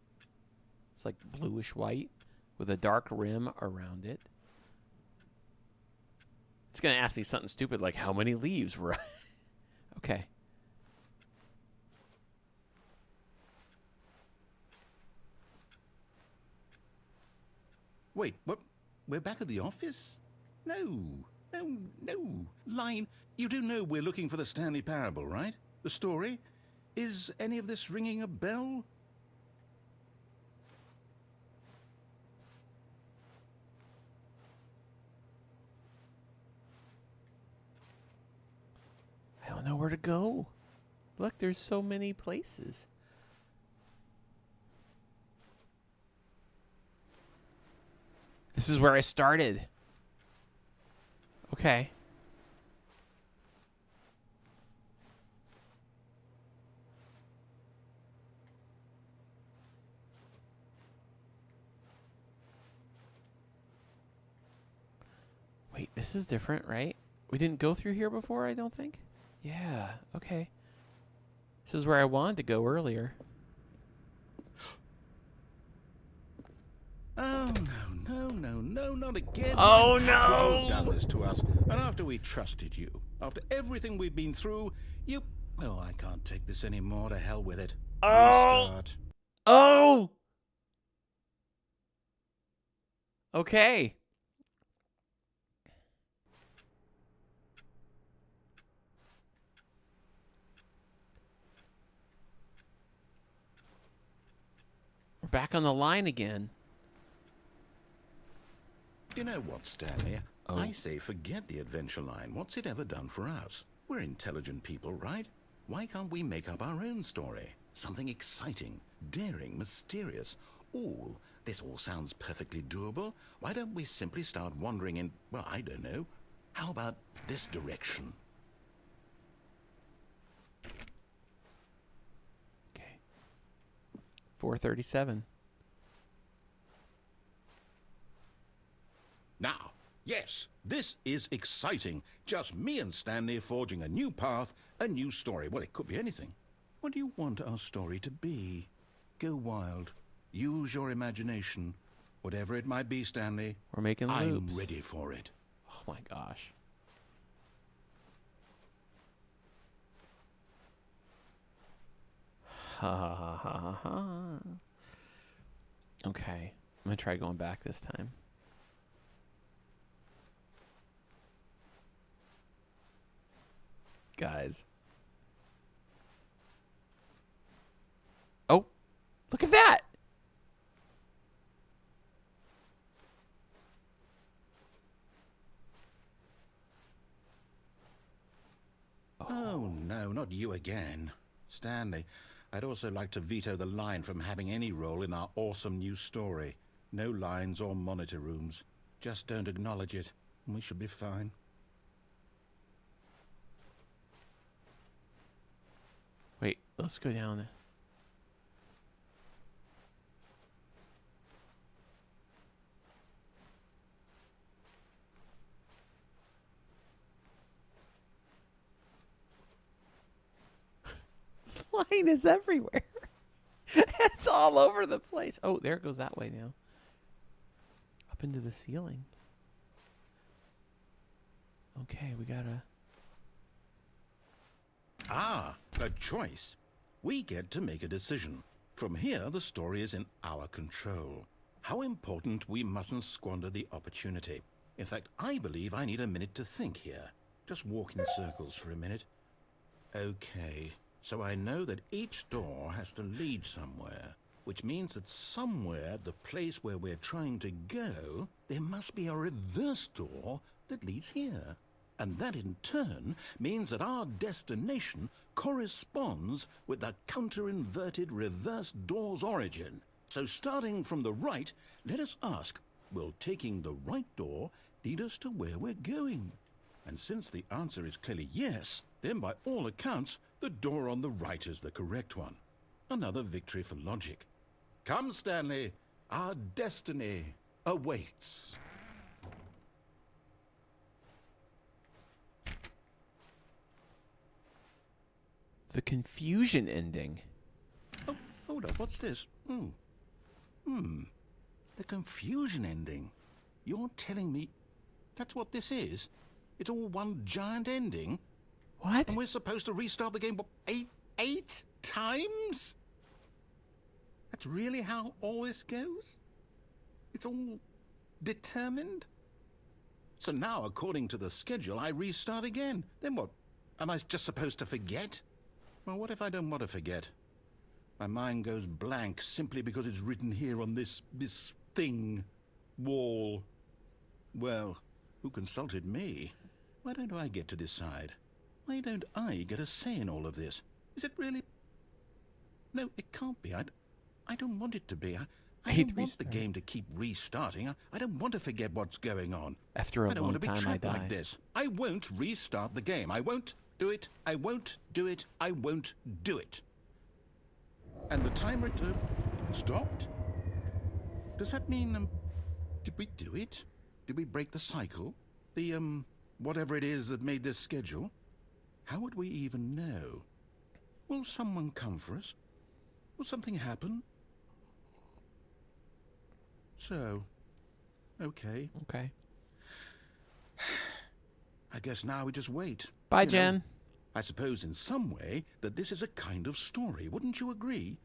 It's like bluish white with a dark rim around it. It's going to ask me something stupid like how many leaves were... Okay. Wait, what? We're back at the office? No. Line, you do know we're looking for the Stanley Parable, right? The story? Is any of this ringing a bell? I don't know where to go. Look, there's so many places. This is where I started. Okay. Wait, This is different, right? We didn't go through here before, I don't think. Yeah, okay. This is where I wanted to go earlier. Oh, no, not again. Oh, How could you no! have done this to us? And after we trusted you, after everything we've been through, you... Oh, I can't take this anymore. To hell with it. Oh! Restart. Oh! Okay. We're back on the line again. You know what, Stanley? Oh. I say forget the adventure line. What's it ever done for us? We're intelligent people, right? Why can't we make up our own story? Something exciting, daring, mysterious. Ooh, this all sounds perfectly doable. Why don't we simply start wandering in, well, I don't know. How about this direction? Okay. 4:37. Now, yes, this is exciting. Just me and Stanley forging a new path, a new story. Well, it could be anything. What do you want our story to be? Go wild. Use your imagination. Whatever it might be, Stanley. We're making loops. I'm ready for it. Oh my gosh. Ha ha ha ha ha ha. Okay. I'm gonna try going back this time. Guys. Oh, look at that. Oh, no, not you again. Stanley, I'd also like to veto the line from having any role in our awesome new story. No lines or monitor rooms. Just don't acknowledge it, and we should be fine. Wait, let's go down. This line is everywhere. It's all over the place. Oh, there it goes that way now. Up into the ceiling. Okay, we gotta... Ah, a choice. We get to make a decision. From here, the story is in our control. How important we mustn't squander the opportunity. In fact, I believe I need a minute to think here. Just walk in circles for a minute. Okay, so I know that each door has to lead somewhere, which means that somewhere, the place where we're trying to go, there must be a reverse door that leads here. And that in turn means that our destination corresponds with the counter-inverted reverse door's origin. So starting from the right, let us ask, will taking the right door lead us to where we're going? And since the answer is clearly yes, then by all accounts, the door on the right is the correct one. Another victory for logic. Come, Stanley, our destiny awaits. The confusion ending. Oh, hold up, what's this? The confusion ending. You're telling me that's what this is? It's all one giant ending? What? And we're supposed to restart the game, what, eight times? That's really how all this goes? It's all determined? So now, according to the schedule, I restart again. Then what? Am I just supposed to forget? Well, what if I don't want to forget? My mind goes blank simply because it's written here on this thing, wall. Well, who consulted me? Why don't I get to decide? Why don't I get a say in all of this? Is it really... No, it can't be. I don't want it to be. I hate don't want the restart. game to keep restarting. I don't want to forget what's going on. After a I don't long want to be time, I trapped like die. this. I won't restart the game. I won't do it. I won't do it. I won't do it. And the timer stopped? Does that mean, did we do it? Did we break the cycle? The, whatever it is that made this schedule? How would we even know? Will someone come for us? Will something happen? So, okay. Okay. I guess now we just wait. Bye, You know, Jen. I suppose in some way that this is a kind of story, wouldn't you agree?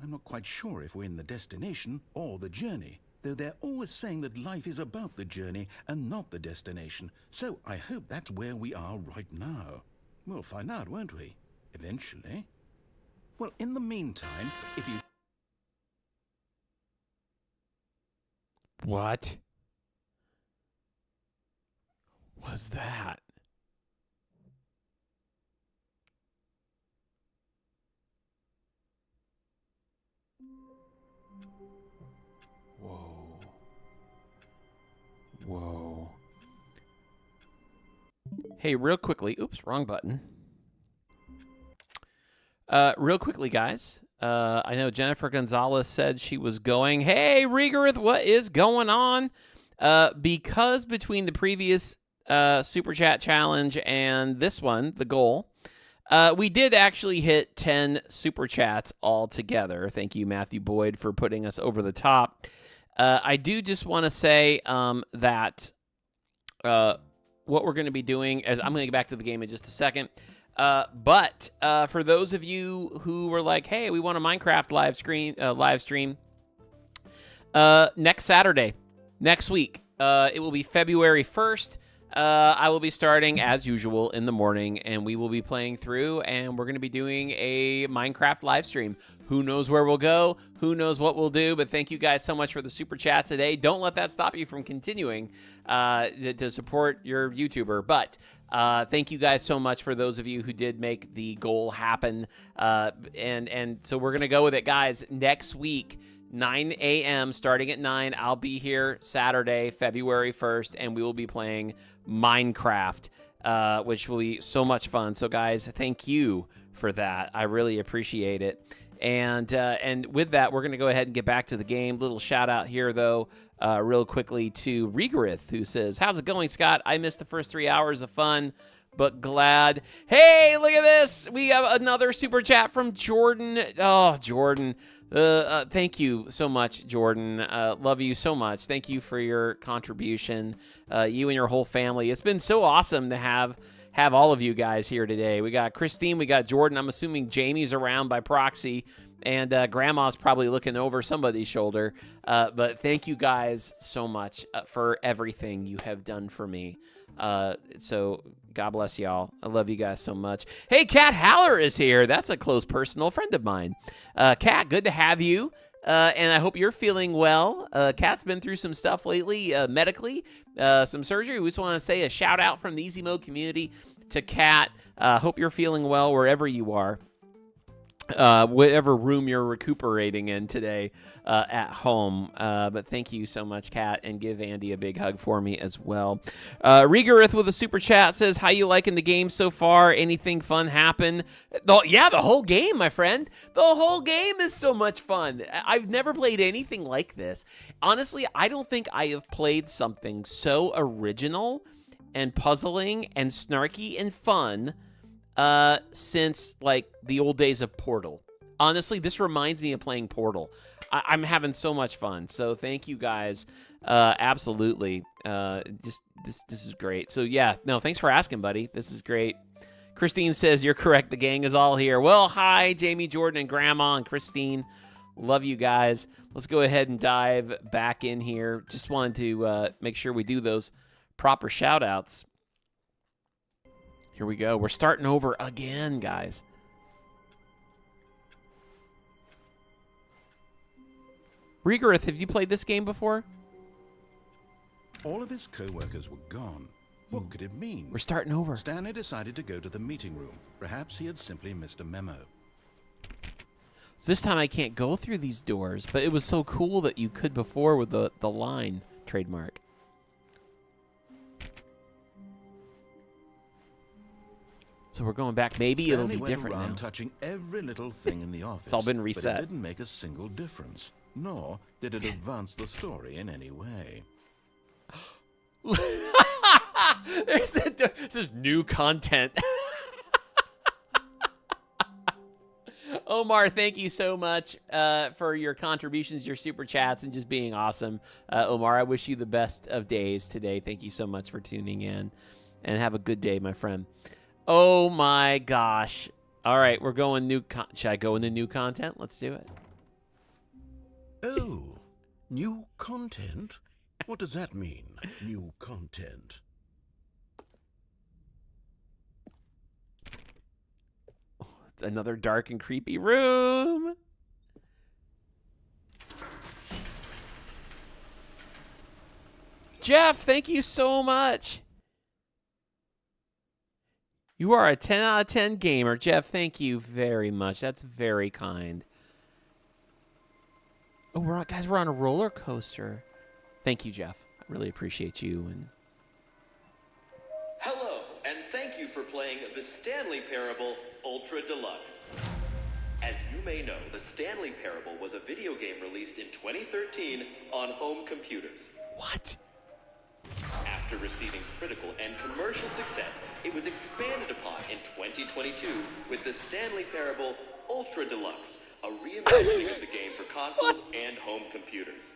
I'm not quite sure if we're in the destination or the journey, though they're always saying that life is about the journey and not the destination, so I hope that's where we are right now. We'll find out, won't we? Eventually. Well, in the meantime, if you... What was that? Whoa. Whoa. Hey, real quickly. Oops, wrong button. Real quickly, guys. I know Jennifer Gonzalez said she was going. Hey, Rigorith, what is going on? Because between the previous Super Chat Challenge and this one, the goal, we did actually hit 10 Super Chats all together. Thank you, Matthew Boyd, for putting us over the top. I do just want to say that what we're going to be doing is I'm going to get back to the game in just a second. But for those of you who were like, hey, we want a Minecraft live stream next Saturday, next week, it will be February 1st. I will be starting as usual in the morning, and we will be playing through, and we're going to be doing a Minecraft live stream. Who knows where we'll go? Who knows what we'll do? But thank you guys so much for the super chat today. Don't let that stop you from continuing to support your YouTuber. But thank you guys so much for those of you who did make the goal happen. And so we're going to go with it, guys. Next week, 9 a.m. starting at 9, I'll be here Saturday, February 1st, and we will be playing Minecraft, which will be so much fun. So, guys, thank you for that. I really appreciate it. And with that, we're going to go ahead and get back to the game. Little shout out here, though, real quickly to Rigorith, who says, how's it going, Scott? I missed the first 3 hours of fun, but glad. Hey, look at this. We have another super chat from Jordan. Oh, Jordan. Thank you so much, Jordan. Love you so much. Thank you for your contribution. You and your whole family. It's been so awesome to have all of you guys here today. We got Christine, we got Jordan. I'm assuming Jamie's around by proxy, and Grandma's probably looking over somebody's shoulder. But thank you guys so much for everything you have done for me. So God bless y'all. I love you guys so much. Hey, Kat Haller is here. That's a close personal friend of mine. Kat, good to have you. And I hope you're feeling well. Kat's been through some stuff lately, medically, some surgery. We just want to say a shout out from the Easy Mode community to Kat. Hope you're feeling well wherever you are. Whatever room you're recuperating in today at home. But thank you so much, Kat, and give Andy a big hug for me as well. Rigorith with a super chat says, how you liking the game so far? Anything fun happen? Yeah, the whole game, my friend. The whole game is so much fun. I've never played anything like this. Honestly, I don't think I have played something so original and puzzling and snarky and fun since like the old days of Portal. Honestly, this reminds me of playing Portal. I'm having so much fun. So thank you guys. Absolutely. This is great. So yeah, no, thanks for asking, buddy. This is great. Christine says, you're correct. The gang is all here. Well, hi, Jamie, Jordan, and Grandma, and Christine. Love you guys. Let's go ahead and dive back in here. Just wanted to make sure we do those proper shout outs. Here we go. We're starting over again, guys. Rigorith, have you played this game before? All of his co-workers were gone. What could it mean? We're starting over. Stanley decided to go to the meeting room. Perhaps he had simply missed a memo. So this time I can't go through these doors, but it was so cool that you could before with the line trademark. So we're going back. Maybe Stanley it'll be different went around now. touching every little thing in the office. It's all been reset. But it didn't make a single difference, nor did it advance the story in any way. This is new content. Omar, thank you so much for your contributions, your super chats, and just being awesome. Omar, I wish you the best of days today. Thank you so much for tuning in, and have a good day, my friend. Oh my gosh. All right, we're going new should I go into new content? Let's do it. Oh, new content? What does that mean, new content? Another dark and creepy room. Jeff, thank you so much. You are a 10 out of 10 gamer. Jeff, thank you very much. That's very kind. Oh, we're on a roller coaster. Thank you, Jeff. I really appreciate you. And hello, and thank you for playing the Stanley Parable Ultra Deluxe. As you may know, the Stanley Parable was a video game released in 2013 on home computers. what? After receiving critical and commercial success, it was expanded upon in 2022 with the Stanley Parable Ultra Deluxe, a reimagining of the game for consoles and home computers.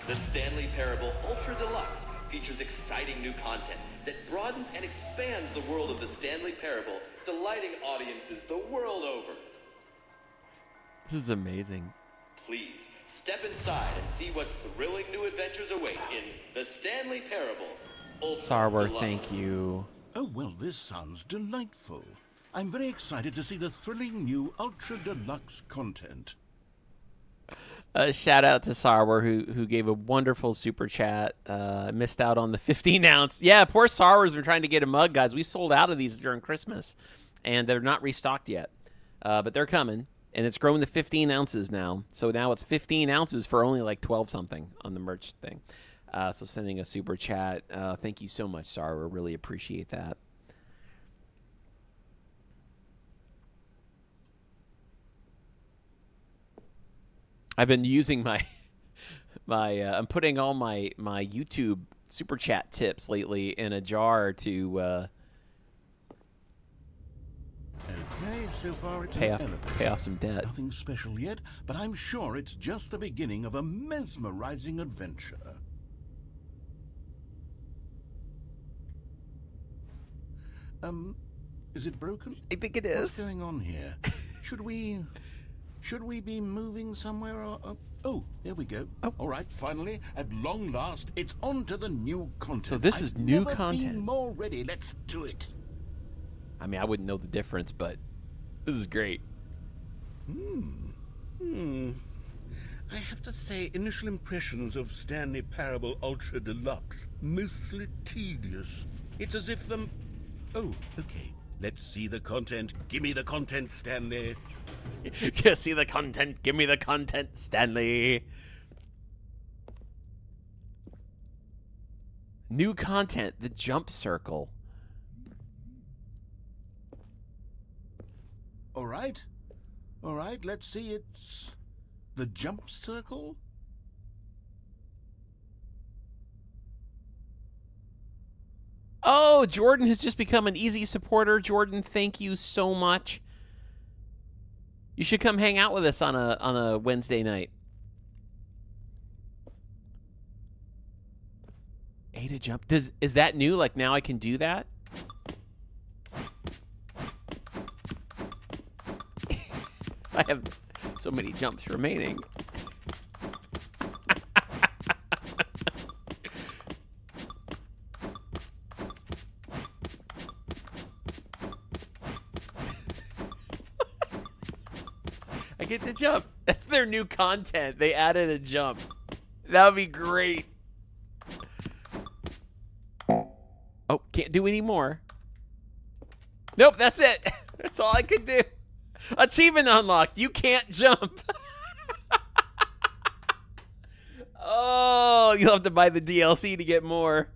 The Stanley Parable Ultra Deluxe features exciting new content that broadens and expands the world of the Stanley Parable, delighting audiences the world over. This is amazing. Please, step inside and see what thrilling new adventures await in the Stanley Parable Ultra Sarwar, Deluxe. thank you. Oh, well, this sounds delightful. I'm very excited to see the thrilling new Ultra Deluxe content. Shout out to Sarwar who gave a wonderful super chat. Missed out on the 15-ounce. Yeah, poor Sarwar's been trying to get a mug, guys. We sold out of these during Christmas, and they're not restocked yet. But they're coming, and it's grown to 15 ounces now. So now it's 15 ounces for only like 12-something on the merch thing. So sending a super chat. Thank you so much, Sarwar. Really appreciate that. I've been using I'm putting all my YouTube super chat tips lately in a jar to Okay, so far it's pay an off elevator. some debt. Nothing special yet, but I'm sure it's just the beginning of a mesmerizing adventure. Is it broken? I think it What's is. going on here? Should we be moving somewhere? Oh, here we go. Oh. All right, finally, at long last, it's on to the new content. So this is I've new never content. been more ready. Let's do it. I mean, I wouldn't know the difference, but this is great. I have to say, initial impressions of Stanley Parable Ultra Deluxe, mostly tedious. It's as if them... Oh, okay. Let's see the content. Give me the content, Stanley. You see the content? Give me the content, Stanley. New content, the jump circle. All right, let's see. It's the jump circle. Oh, Jordan has just become an easy supporter. Jordan, thank you so much. You should come hang out with us on a Wednesday night. A to jump. Is that new? Like now I can do that? I have so many jumps remaining. I get to jump. That's their new content. They added a jump. That would be great. Oh, can't do any more. Nope, that's it. That's all I could do. Achievement unlocked. You can't jump. Oh, you'll have to buy the DLC to get more.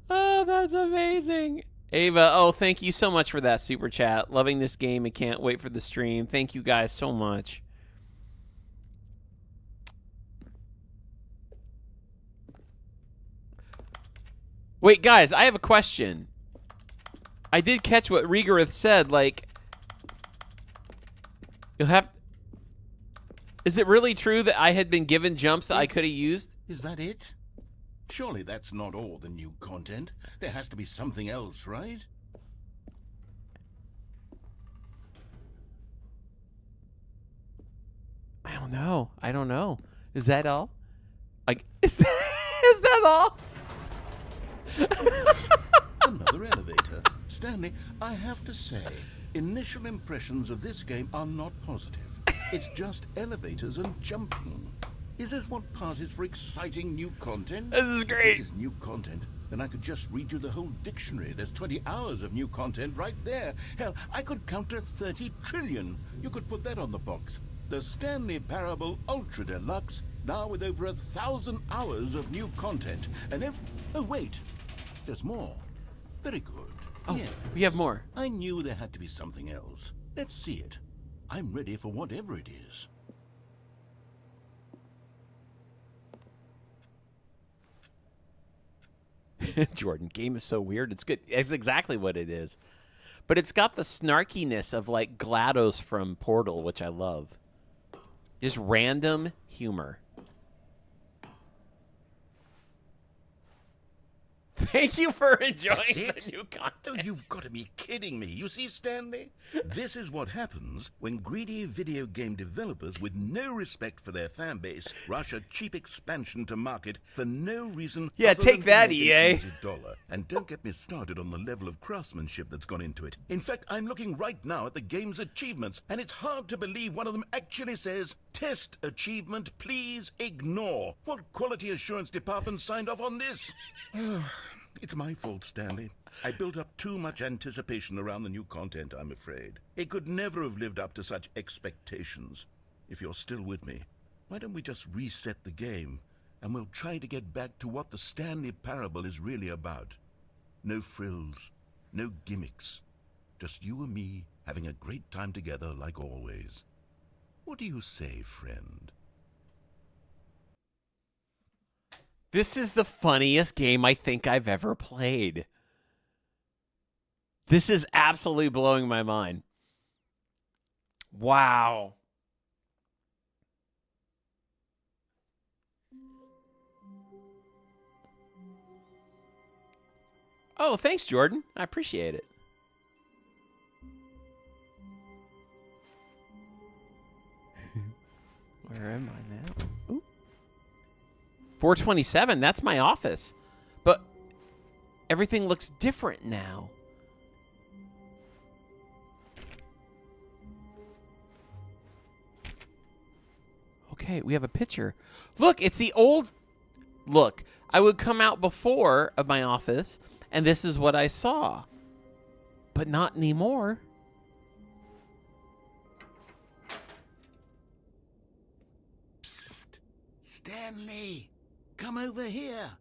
Oh, that's amazing. Ava, oh, thank you so much for that super chat. Loving this game and can't wait for the stream. Thank you guys so much. Wait, guys, I have a question. I did catch what Regarith said, like... You'll have... Is it really true that I had been given jumps that I could have used? Is that it? Surely that's not all the new content. There has to be something else, right? I don't know. I don't know. Is that all? Like, is that all? Another elevator. Stanley, I have to say, initial impressions of this game are not positive. It's just elevators and jumping. Is this what passes for exciting new content? This is great. If this is new content, then I could just read you the whole dictionary. There's 20 hours of new content right there. Hell, I could counter 30 trillion. You could put that on the box. The Stanley Parable Ultra Deluxe, now with over 1,000 hours of new content. And oh, wait. There's more. Very good. Oh, yes. we have more. I knew there had to be something else. Let's see it. I'm ready for whatever it is. Jordan, game is so weird. It's good. It's exactly what it is. But it's got the snarkiness of like GLaDOS from Portal, which I love. Just random humor. Thank you for enjoying the new content. Oh, you've got to be kidding me. You see, Stanley? This is what happens when greedy video game developers with no respect for their fan base rush a cheap expansion to market for no reason. Yeah, other take than to that, make an EA. easy dollar. And don't get me started on the level of craftsmanship that's gone into it. In fact, I'm looking right now at the game's achievements, and it's hard to believe one of them actually says, "Test achievement, please ignore." What quality assurance department signed off on this? It's my fault, Stanley. I built up too much anticipation around the new content, I'm afraid. It could never have lived up to such expectations. If you're still with me, why don't we just reset the game, and we'll try to get back to what the Stanley Parable is really about. No frills, no gimmicks. Just you and me having a great time together like always. What do you say, friend? This is the funniest game I think I've ever played. This is absolutely blowing my mind. Wow. Oh, thanks, Jordan. I appreciate it. Where am I now? Ooh. 427, that's my office. But everything looks different now. Okay, we have a picture. Look, it's the old... Look, I would come out before of my office, and this is what I saw. But not anymore. Psst. Stanley, come over here.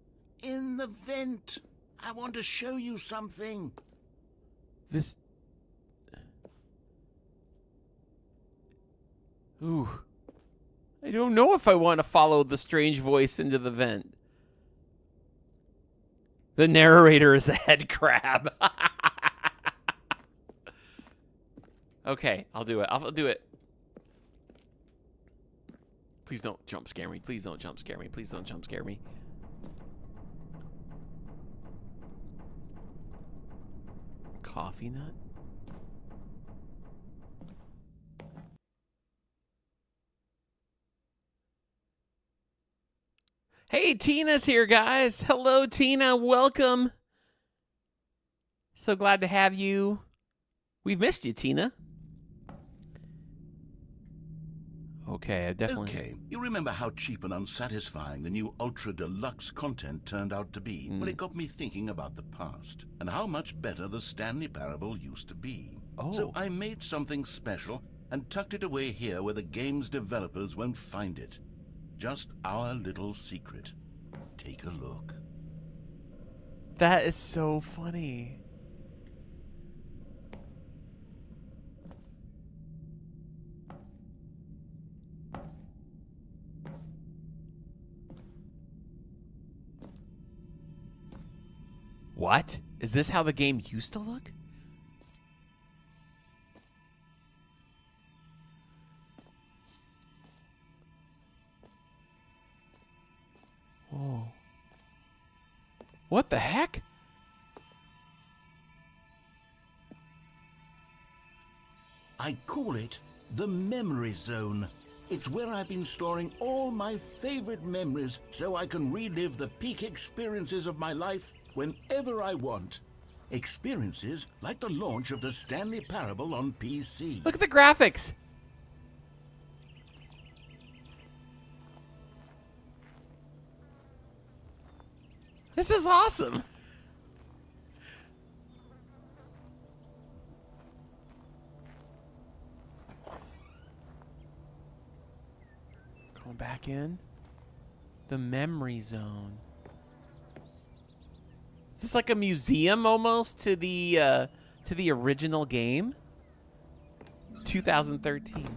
In the vent. I want to show you something. This... Ooh. I don't know if I want to follow the strange voice into the vent. The narrator is a head crab. Okay, I'll do it. I'll do it. Please don't jump scare me. Please don't jump scare me. Please don't jump scare me. Coffee nut? Hey, Tina's here, guys. Hello, Tina. Welcome. So glad to have you. We've missed you, Tina. Okay, I definitely... Okay, you remember how cheap and unsatisfying the new Ultra Deluxe content turned out to be? Well, it got me thinking about the past and how much better the Stanley Parable used to be. Oh. So I made something special and tucked it away here where the game's developers won't find it. Just our little secret. Take a look. That is so funny. What? Is this how the game used to look? Whoa. What the heck? I call it the memory zone. It's where I've been storing all my favorite memories so I can relive the peak experiences of my life whenever I want. Experiences like the launch of the Stanley Parable on PC. Look at the graphics. This is awesome. Going back in. The memory zone. Is this like a museum almost to the original game? 2013.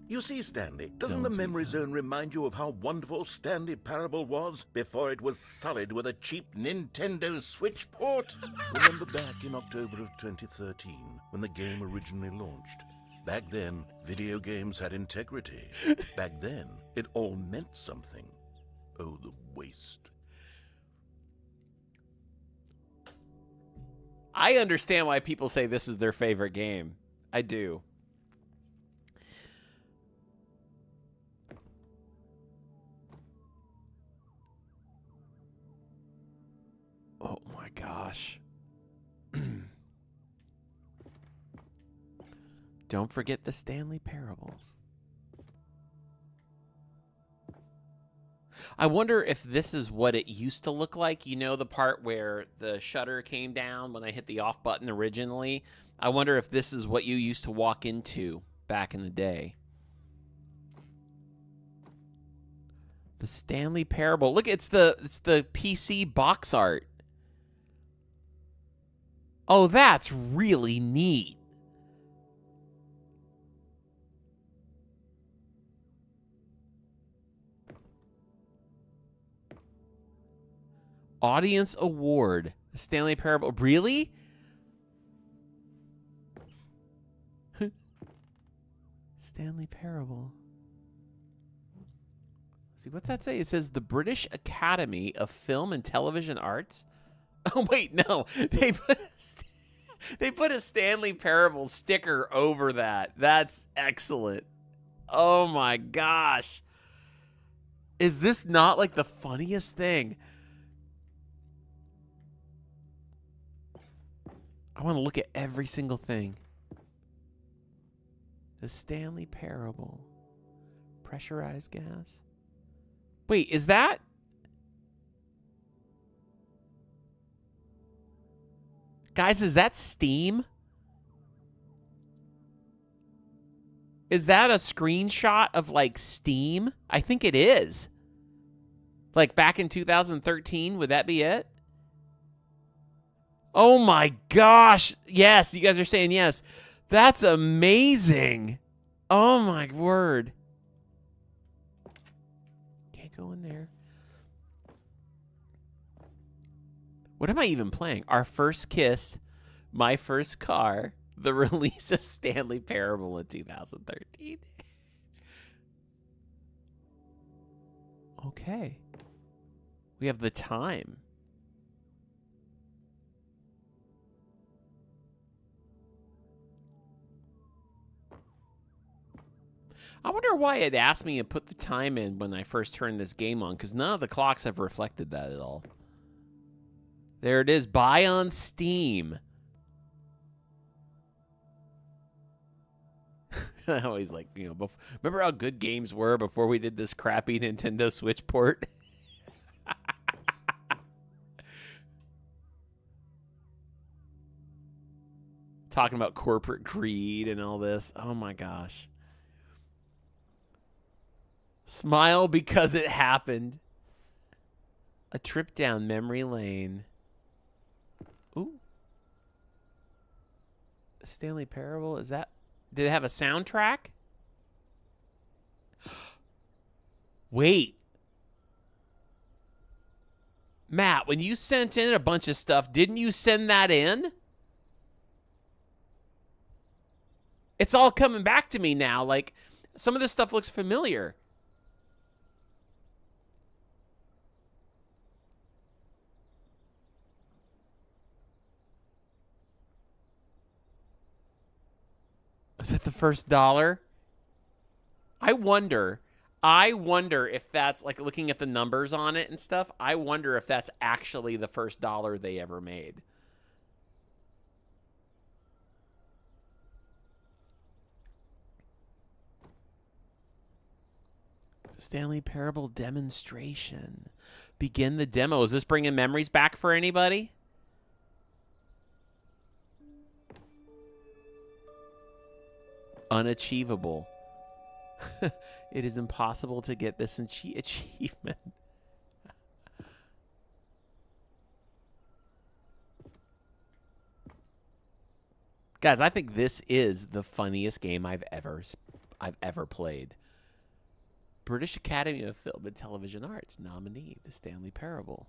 You see, Stanley, doesn't the memory zone remind you of how wonderful Stanley Parable was before it was sullied with a cheap Nintendo Switch port? Remember back in October of 2013, when the game originally launched? Back then, video games had integrity. Back then, it all meant something. Oh, the waste. I understand why people say this is their favorite game. I do. Oh my gosh. Don't forget the Stanley Parable. I wonder if this is what it used to look like. You know, the part where the shutter came down when I hit the off button originally? I wonder if this is what you used to walk into back in the day. The Stanley Parable. Look, it's the PC box art. Oh, that's really neat. Audience Award. The Stanley Parable. Really? Stanley Parable. See, what's that say? It says the British Academy of Film and Television Arts. Oh, wait, no. They put a Stanley Parable sticker over that. That's excellent. Oh, my gosh. Is this not like the funniest thing? I want to look at every single thing. The Stanley Parable. Pressurized gas. Wait, is that? Guys, is that Steam? Is that a screenshot of like Steam? I think it is. Like back in 2013, would that be it? Oh my gosh. Yes, you guys are saying yes. That's amazing. Oh my word. Can't go in there. What am I even playing? Our First Kiss, My First Car, the release of Stanley Parable in 2013. Okay. We have the time. I wonder why it asked me to put the time in when I first turned this game on, because none of the clocks have reflected that at all. There it is. Buy on Steam. I always like, you know, remember how good games were before we did this crappy Nintendo Switch port? Talking about corporate greed and all this. Oh my gosh. Smile because it happened. A trip down memory lane. Ooh. Stanley Parable, is that... Did it have a soundtrack? Wait. Matt, when you sent in a bunch of stuff, didn't you send that in? It's all coming back to me now. Like, some of this stuff looks familiar. Is that the first dollar? I wonder if that's, like, looking at the numbers on it and stuff, I wonder if that's actually the first dollar they ever made. Stanley Parable demonstration. Begin the demo. Is this bringing memories back for anybody? Unachievable. It is impossible to get this achievement. Guys, I think this is the funniest game I've ever played. British Academy of Film and Television Arts nominee, The Stanley Parable.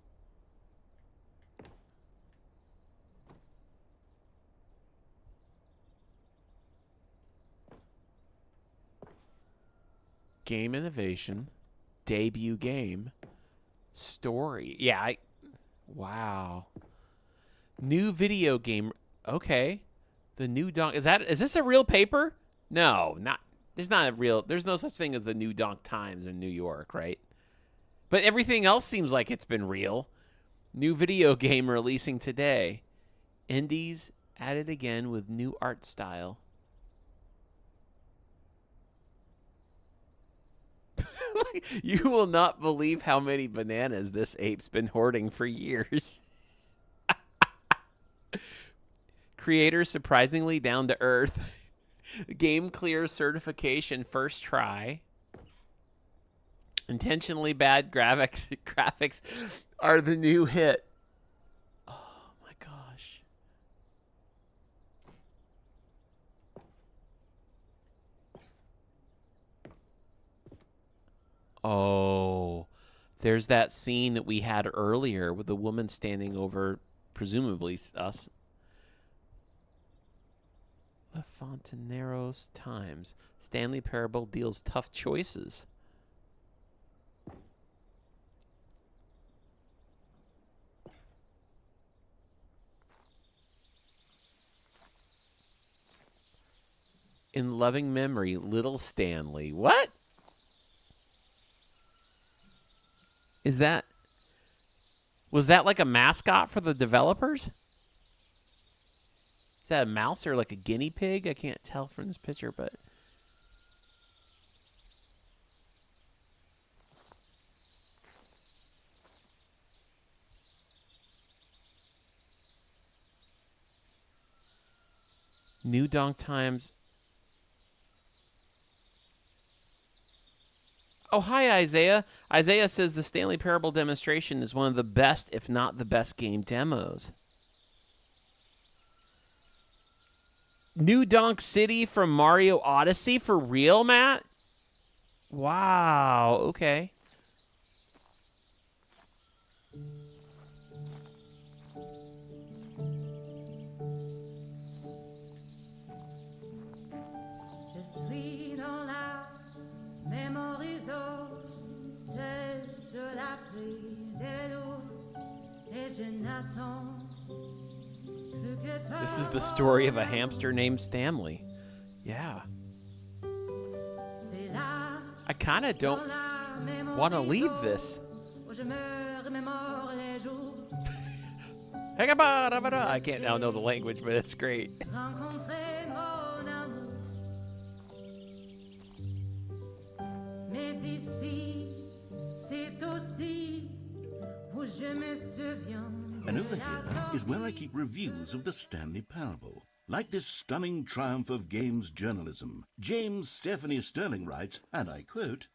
Game innovation, debut game, story. Yeah, wow. New video game. Okay. The new donk. Is this a real paper? No, not. There's no such thing as the New Donk Times in New York, right? But everything else seems like it's been real. New video game releasing today. Indies added again with new art style. You will not believe how many bananas this ape's been hoarding for years. Creator surprisingly down to earth. Game clear certification first try. Intentionally bad graphics are the new hit. Oh my gosh. Oh, there's that scene that we had earlier with the woman standing over, presumably us. The Fontaneros Times. Stanley Parable deals tough choices. In loving memory, little Stanley. What? Was that like a mascot for the developers? Is that a mouse or like a guinea pig? I can't tell from this picture, but... New Donk Times. Oh, hi, Isaiah. Isaiah says the Stanley Parable demonstration is one of the best, if not the best, game demos. New Donk City from Mario Odyssey for real, Matt? Wow, okay. Je suis dans la mémorisation, seul sur la pluie de l'eau, et je n'attends. This is the story of a hamster named Stanley. Yeah. I kind of don't want to leave this. I can't now know the language, but it's great. And over here is where I keep reviews of the Stanley Parable. Like this stunning triumph of games journalism, James Stephanie Sterling writes, and I quote,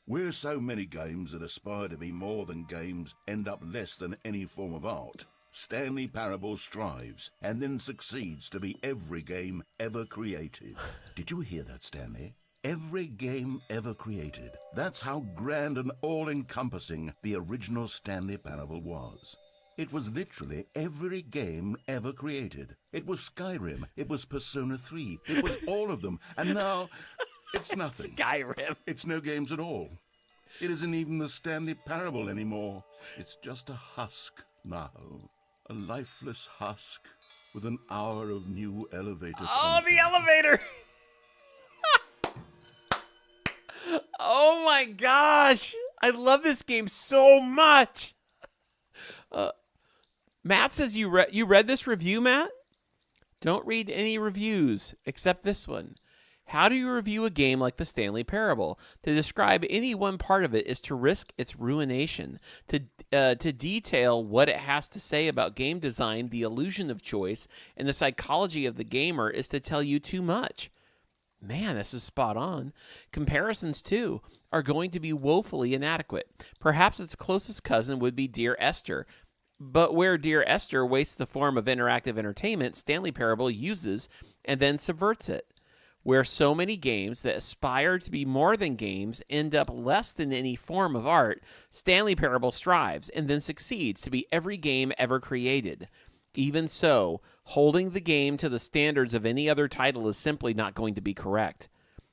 "Where so many games that aspire to be more than games end up less than any form of art, Stanley Parable strives and then succeeds to be every game ever created." Did you hear that, Stanley? every game ever created. That's how grand and all-encompassing the original Stanley Parable was. It was literally every game ever created. It was Skyrim, it was Persona 3, it was all of them, and now it's nothing. Skyrim. It's no games at all. It isn't even the Stanley Parable anymore. It's just a husk now. A lifeless husk with an hour of new elevator. Oh, the elevator! Oh my gosh! I love this game so much. Matt says you read this review, Matt? Don't read any reviews except this one. How do you review a game like the Stanley Parable? To describe any one part of it is to risk its ruination. To detail what it has to say about game design, the illusion of choice, and the psychology of the gamer is to tell you too much. Man, this is spot on. Comparisons, too, are going to be woefully inadequate. Perhaps its closest cousin would be Dear Esther. But where Dear Esther wastes the form of interactive entertainment, Stanley Parable uses and then subverts it. Where so many games that aspire to be more than games end up less than any form of art, Stanley Parable strives and then succeeds to be every game ever created. Even so, holding the game to the standards of any other title is simply not going to be correct.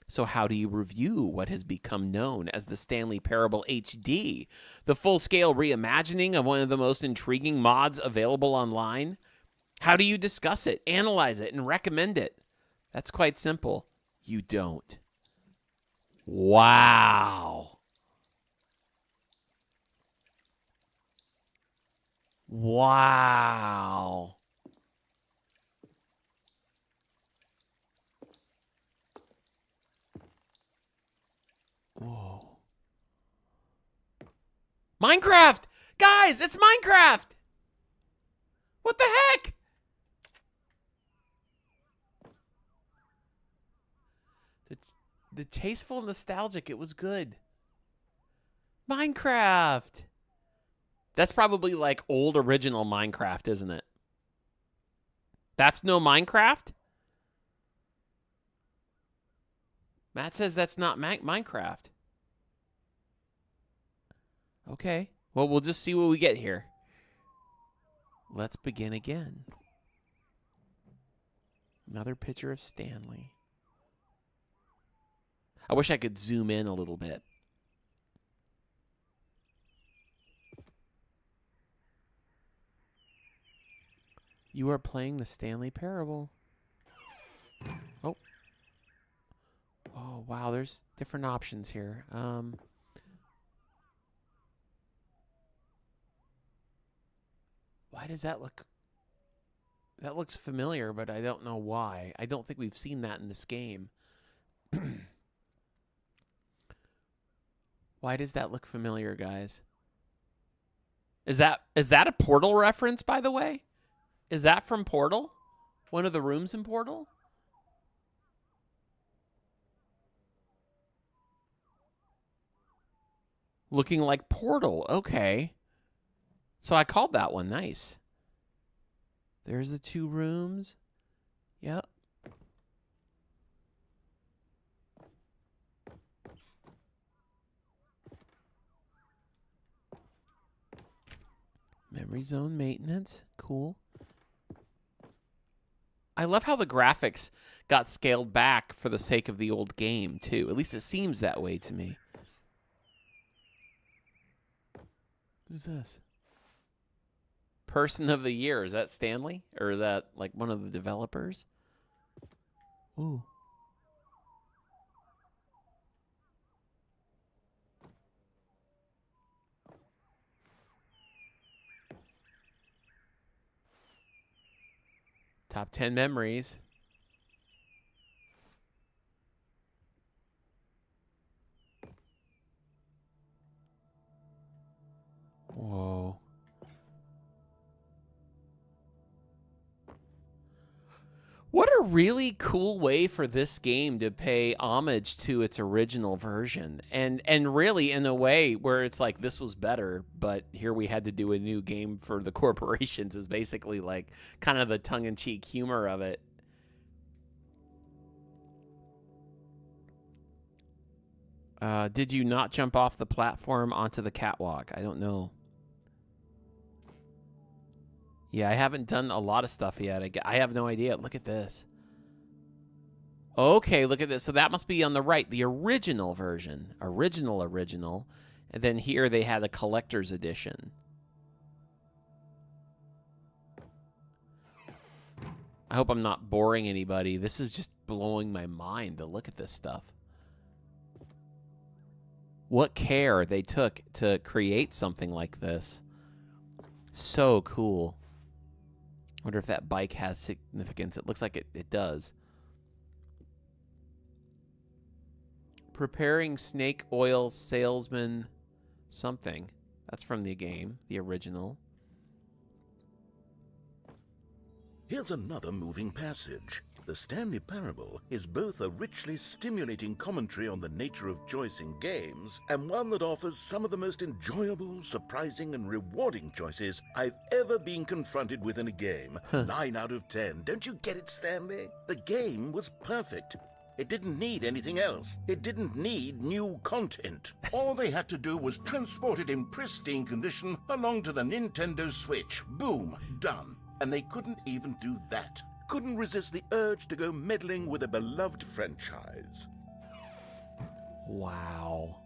So how do you review what has become known as the Stanley Parable HD, the full-scale reimagining of one of the most intriguing mods available online? How do you discuss it, analyze it, and recommend it? That's quite simple. You don't. Wow. Wow. Whoa. Minecraft! Guys, it's Minecraft! What the heck? It's the tasteful and nostalgic. It was good. Minecraft. That's probably like old original Minecraft, isn't it? That's no Minecraft? Matt says that's not Minecraft. Okay. Well, we'll just see what we get here. Let's begin again. Another picture of Stanley. I wish I could zoom in a little bit. You are playing the Stanley Parable. Oh. Oh, wow, there's different options here. Why does that look... That looks familiar, but I don't know why. I don't think we've seen that in this game. Why does that look familiar, guys? Is that a Portal reference, by the way? Is that from Portal? One of the rooms in Portal? Looking like Portal. Okay. So I called that one. Nice. There's the two rooms. Yep. Memory zone maintenance. Cool. I love how the graphics got scaled back for the sake of the old game, too. At least it seems that way to me. Who's this? Person of the Year. Is that Stanley? Or is that like one of the developers? Ooh. Top 10 memories. Whoa. What a really cool way for this game to pay homage to its original version. And really in a way where it's like this was better, but here we had to do a new game for the corporations is basically like kind of the tongue-in-cheek humor of it. Did you not jump off the platform onto the catwalk? I don't know. Yeah, I haven't done a lot of stuff yet. I have no idea. Look at this. Okay, look at this. So that must be on the right, the original version. Original. And then here they had a collector's edition. I hope I'm not boring anybody. This is just blowing my mind to look at this stuff. What care they took to create something like this. So cool. Wonder if that bike has significance. It looks like it does. Preparing snake oil salesman something. That's from the game, the original. Here's another moving passage. The Stanley Parable is both a richly stimulating commentary on the nature of choice in games, and one that offers some of the most enjoyable, surprising, and rewarding choices I've ever been confronted with in a game. 9 out of 10. Don't you get it, Stanley? The game was perfect. It didn't need anything else. It didn't need new content. All they had to do was transport it in pristine condition along to the Nintendo Switch. Boom, done. And they couldn't even do that. Couldn't resist the urge to go meddling with a beloved franchise. Wow.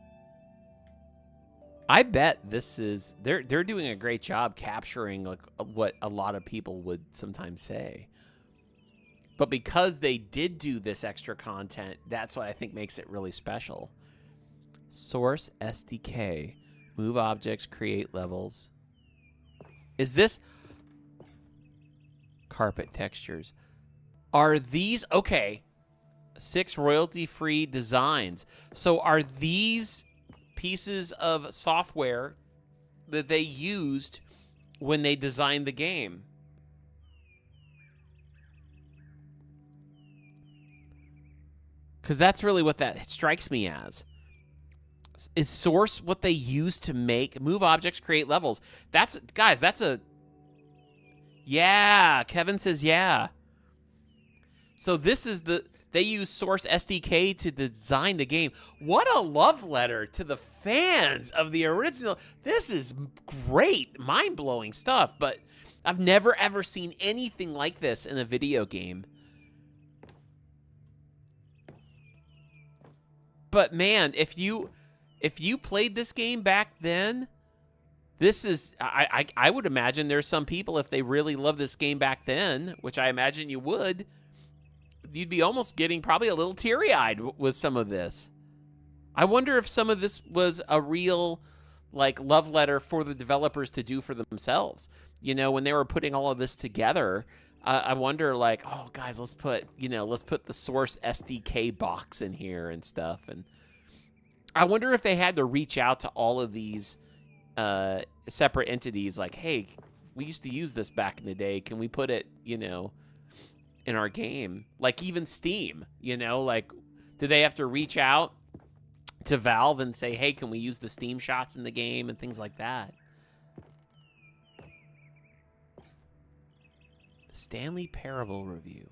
I bet this is they're doing a great job capturing like what a lot of people would sometimes say. But because they did do this extra content, that's what I think makes it really special. Source SDK. Move objects, create levels. Is this carpet textures? Are these okay? 6 royalty-free designs. So are these pieces of software that they used when they designed the game? Because that's really what that strikes me as. Is Source what they used to make move objects, create levels? That's, guys, that's a... Yeah, Kevin says yeah. So this is the... They use Source SDK to design the game. What a love letter to the fans of the original. This is great, mind-blowing stuff, but I've never, ever seen anything like this in a video game. But man, if you played this game back then, this is I would imagine there's some people, if they really love this game back then, which I imagine you would, you'd be almost getting probably a little teary-eyed with some of this. I wonder if some of this was a real like love letter for the developers to do for themselves. You know, when they were putting all of this together, I wonder, like, oh, guys, let's put the Source SDK box in here and stuff. And I wonder if they had to reach out to all of these separate entities, like, hey, we used to use this back in the day. Can we put it, in our game? Like, even Steam, like, do they have to reach out to Valve and say, hey, can we use the Steam shots in the game and things like that? Stanley Parable review.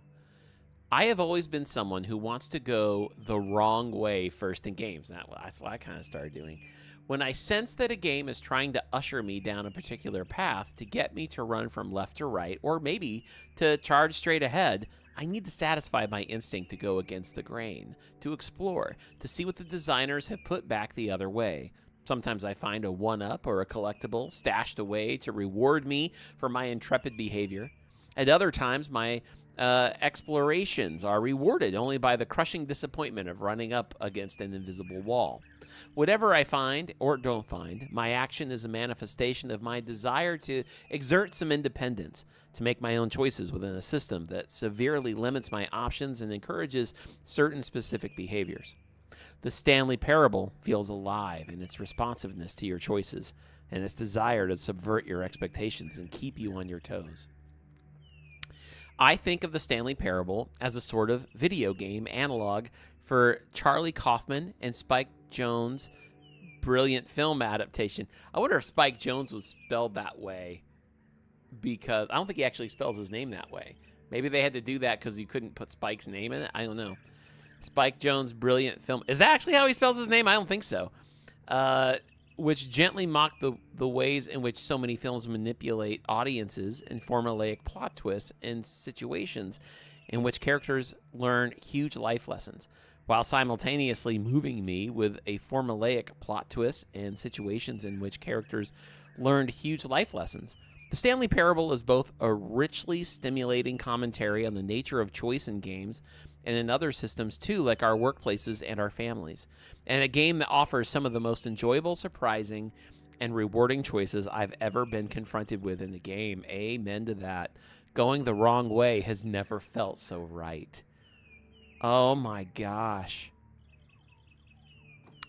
I have always been someone who wants to go the wrong way first in games. That's what I kind of started doing. When I sense that a game is trying to usher me down a particular path to get me to run from left to right, or maybe to charge straight ahead, I need to satisfy my instinct to go against the grain, to explore, to see what the designers have put back the other way. Sometimes I find a one-up or a collectible stashed away to reward me for my intrepid behavior. At other times, my explorations are rewarded only by the crushing disappointment of running up against an invisible wall. Whatever I find or don't find, my action is a manifestation of my desire to exert some independence, to make my own choices within a system that severely limits my options and encourages certain specific behaviors. The Stanley Parable feels alive in its responsiveness to your choices and its desire to subvert your expectations and keep you on your toes. I think of the Stanley Parable as a sort of video game analog for Charlie Kaufman and Spike Jonze' brilliant film adaptation. I wonder if Spike Jonze was spelled that way, because I don't think he actually spells his name that way. Maybe they had to do that because you couldn't put Spike's name in it. I don't know. Spike Jonze' brilliant film. Is that actually how he spells his name? I don't think so. Which gently mocked the ways in which so many films manipulate audiences and formulaic plot twists in situations in which characters learn huge life lessons, while simultaneously moving me with a formulaic plot twist and situations in which characters learned huge life lessons. The Stanley Parable is both a richly stimulating commentary on the nature of choice in games and in other systems too, like our workplaces and our families, and a game that offers some of the most enjoyable, surprising, and rewarding choices I've ever been confronted with in a game. Amen to that. Going the wrong way has never felt so right. Oh my gosh.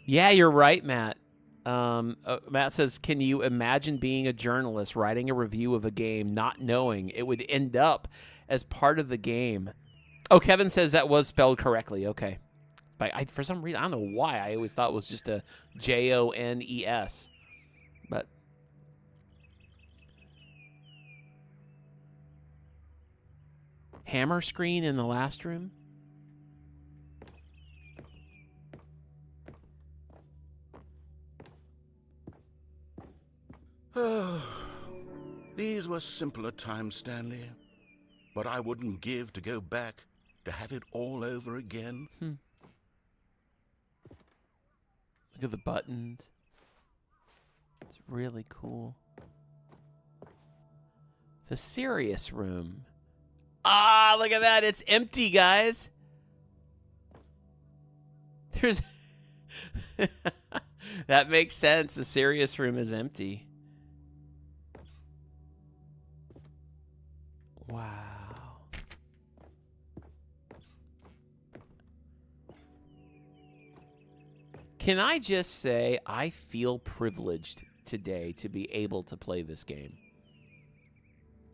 Yeah, you're right, Matt. Matt says, can you imagine being a journalist writing a review of a game not knowing it would end up as part of the game? Oh, Kevin says that was spelled correctly. Okay. But for some reason, I don't know why. I always thought it was just a Jones. But hammer screen in the last room? These were simpler times, Stanley. But I wouldn't give to go back to have it all over again. Look at the buttons. It's really cool. The serious room. Ah, look at that. It's empty, guys. There's... That makes sense. The serious room is empty. Wow. Can I just say I feel privileged today to be able to play this game?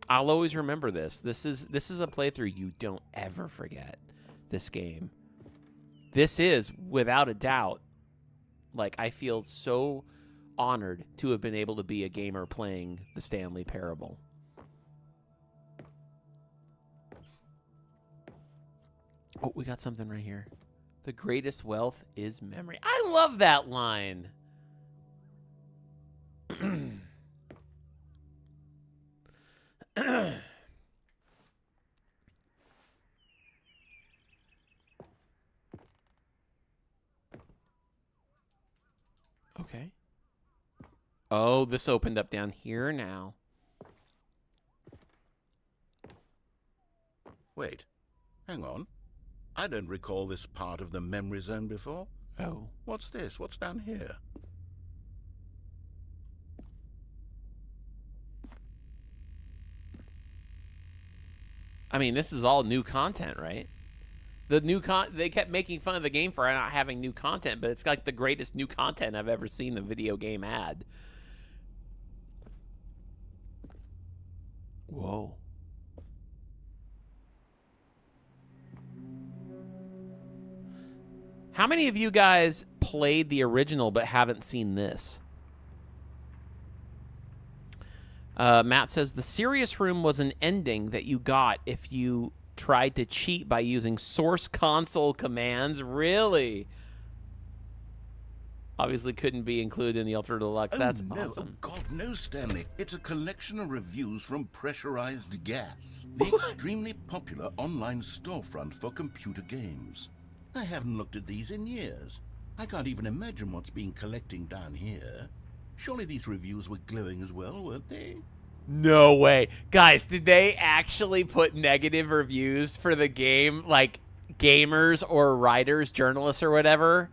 I'll always remember this. This is a playthrough you don't ever forget. This game. This is, without a doubt, like, I feel so honored to have been able to be a gamer playing the Stanley Parable. Oh, we got something right here. The greatest wealth is memory. I love that line. Okay. Oh, this opened up down here now. Wait, hang on. I don't recall this part of the memory zone before. Oh. What's this? What's down here? I mean, this is all new content, right? The new they kept making fun of the game for not having new content, but it's like the greatest new content I've ever seen the video game add. Whoa. How many of you guys played the original but haven't seen this? Matt says, the serious room was an ending that you got if you tried to cheat by using source console commands. Really? Obviously couldn't be included in the Ultra Deluxe. That's awesome. Oh, God, no, Stanley. It's a collection of reviews from Pressurized Gas, the extremely popular online storefront for computer games. I haven't looked at these in years. I can't even imagine what's been collecting down here. Surely these reviews were glowing as well, weren't they? No way. Guys, did they actually put negative reviews for the game, like gamers or writers, journalists or whatever?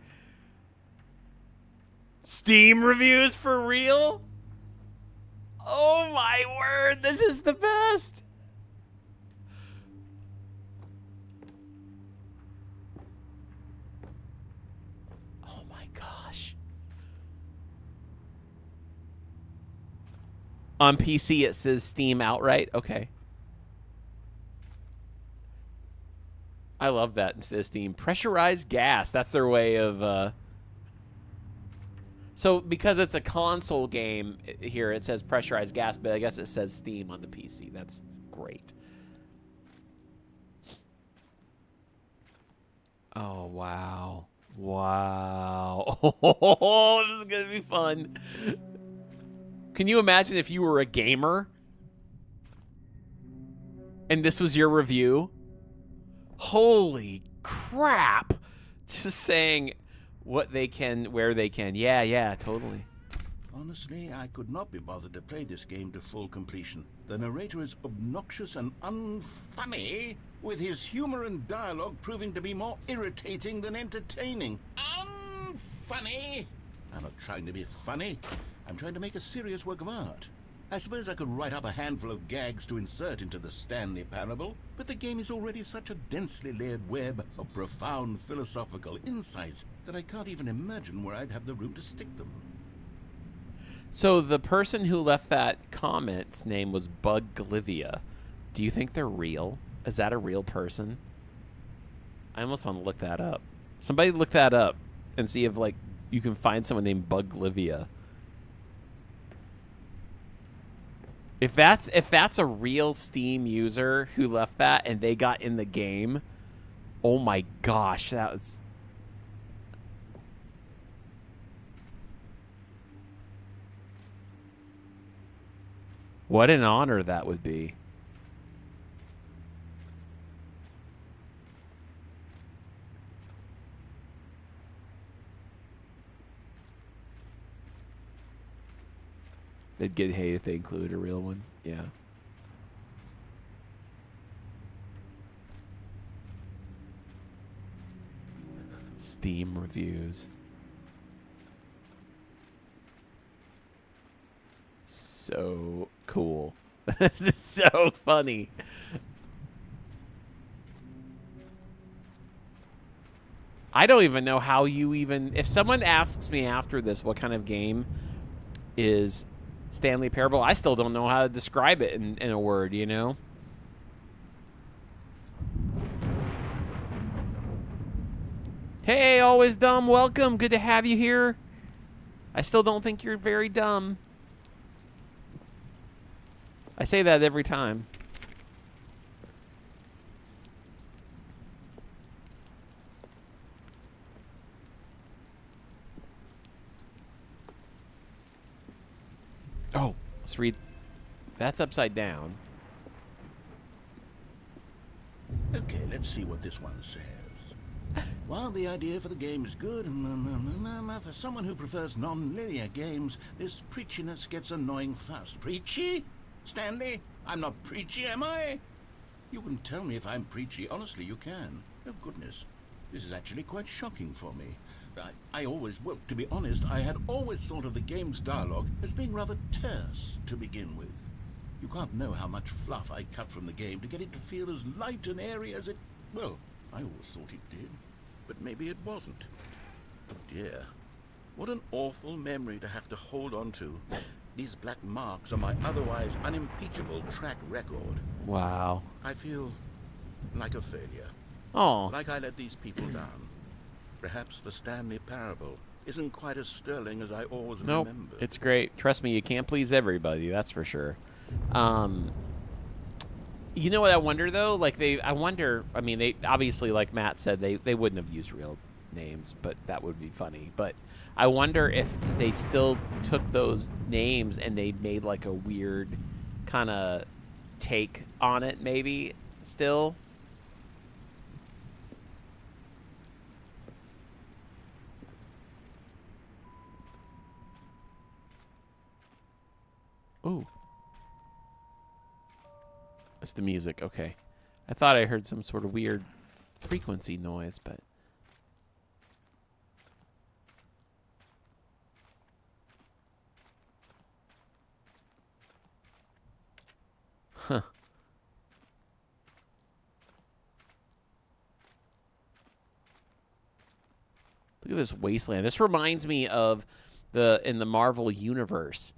Steam reviews for real? Oh my word, this is the best. Oh my gosh. On PC, it says Steam outright. Okay. I love that instead of Steam. Pressurized Gas. That's their way of... So, because it's a console game here, it says Pressurized Gas, but I guess it says Steam on the PC. That's great. Oh, wow. Wow. Oh, this is going to be fun. Can you imagine if you were a gamer and this was your review? Holy crap. Just saying what they can, where they can. Yeah, yeah, totally. Honestly, I could not be bothered to play this game to full completion. The narrator is obnoxious and unfunny, with his humor and dialogue proving to be more irritating than entertaining. Unfunny? I'm not trying to be funny. I'm trying to make a serious work of art. I suppose I could write up a handful of gags to insert into the Stanley Parable, but the game is already such a densely layered web of profound philosophical insights that I can't even imagine where I'd have the room to stick them. So the person who left that comment's name was Buglivia. Do you think they're real? Is that a real person? I almost want to look that up. Somebody look that up and see if like you can find someone named Buglivia. If that's a real Steam user who left that and they got in the game, oh my gosh, that was... What an honor that would be. They'd get hate if they included a real one. Yeah. Steam reviews. So cool. This is so funny. I don't even know how you even... If someone asks me after this what kind of game is Stanley Parable, I still don't know how to describe it in a word, you know? Hey, always dumb, welcome. Good to have you here. I still don't think you're very dumb. I say that every time. Oh, let's read. That's upside down. Okay, let's see what this one says. While the idea for the game is good, for someone who prefers non-linear games, this preachiness gets annoying fast. Preachy? Stanley, I'm not preachy, am I? You can tell me if I'm preachy. Honestly, you can. Oh, goodness. This is actually quite shocking for me. I always, well, to be honest, I had always thought of the game's dialogue as being rather terse to begin with. You can't know how much fluff I cut from the game to get it to feel as light and airy as it... Well, I always thought it did. But maybe it wasn't. Oh, dear. What an awful memory to have to hold on to. These black marks on my otherwise unimpeachable track record. Wow. I feel like a failure. Oh. Like I let these people down. Perhaps the Stanley Parable isn't quite as sterling as I always remembered. It's great. Trust me, you can't please everybody, that's for sure. You know what I wonder, though? Like, I mean, they obviously, like Matt said, they wouldn't have used real names, but that would be funny. But I wonder if they still took those names and they made, like, a weird kind of take on it, maybe, still. Ooh. It's the music, okay. I thought I heard some sort of weird frequency noise, but... Huh. Look at this wasteland. This reminds me of in the Marvel universe,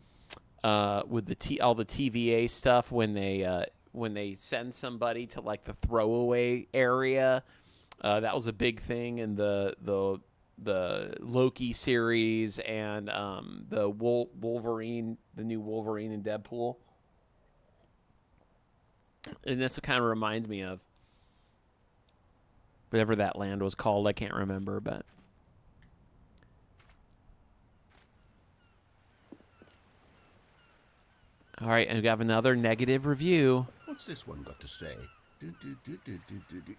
with all the TVA stuff when they send somebody to like the throwaway area. That was a big thing in the Loki series and the Wolverine, the new Wolverine and Deadpool. And that's what kind of reminds me of. whatever that land was called. I can't remember, but. All right, and we have another negative review. What's this one got to say?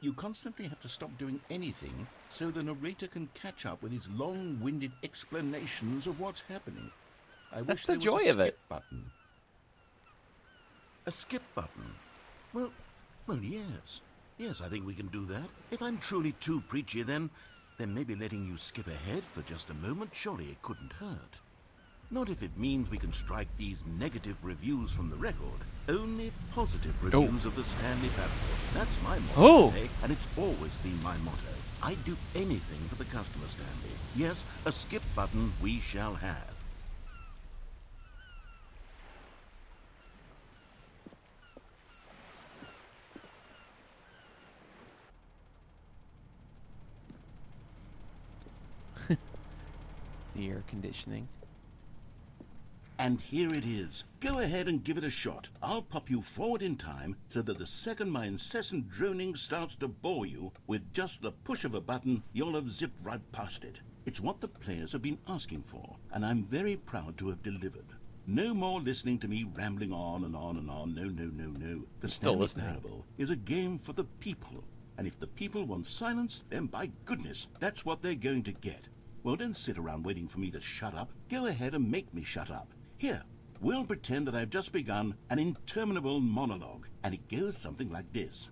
You constantly have to stop doing anything so the narrator can catch up with his long-winded explanations of what's happening. I wish the there was joy a of it. skip button. A skip button? Well, yes. Yes, I think we can do that. If I'm truly too preachy, then maybe letting you skip ahead for just a moment, surely it couldn't hurt. Not if it means we can strike these negative reviews from the record. Only positive reviews of the Stanley Parable. That's my motto today, and it's always been my motto. I'd do anything for the customer, Stanley. Yes, a skip button we shall have. It's the air conditioning. And here it is. Go ahead and give it a shot. I'll pop you forward in time so that the second my incessant droning starts to bore you, with just the push of a button, you'll have zipped right past it. It's what the players have been asking for, and I'm very proud to have delivered. No more listening to me rambling on and on and on. No. The Stanley Parable is a game for the people. And if the people want silence, then by goodness, that's what they're going to get. Well, don't sit around waiting for me to shut up. Go ahead and make me shut up. Here, we'll pretend that I've just begun an interminable monologue, and it goes something like this.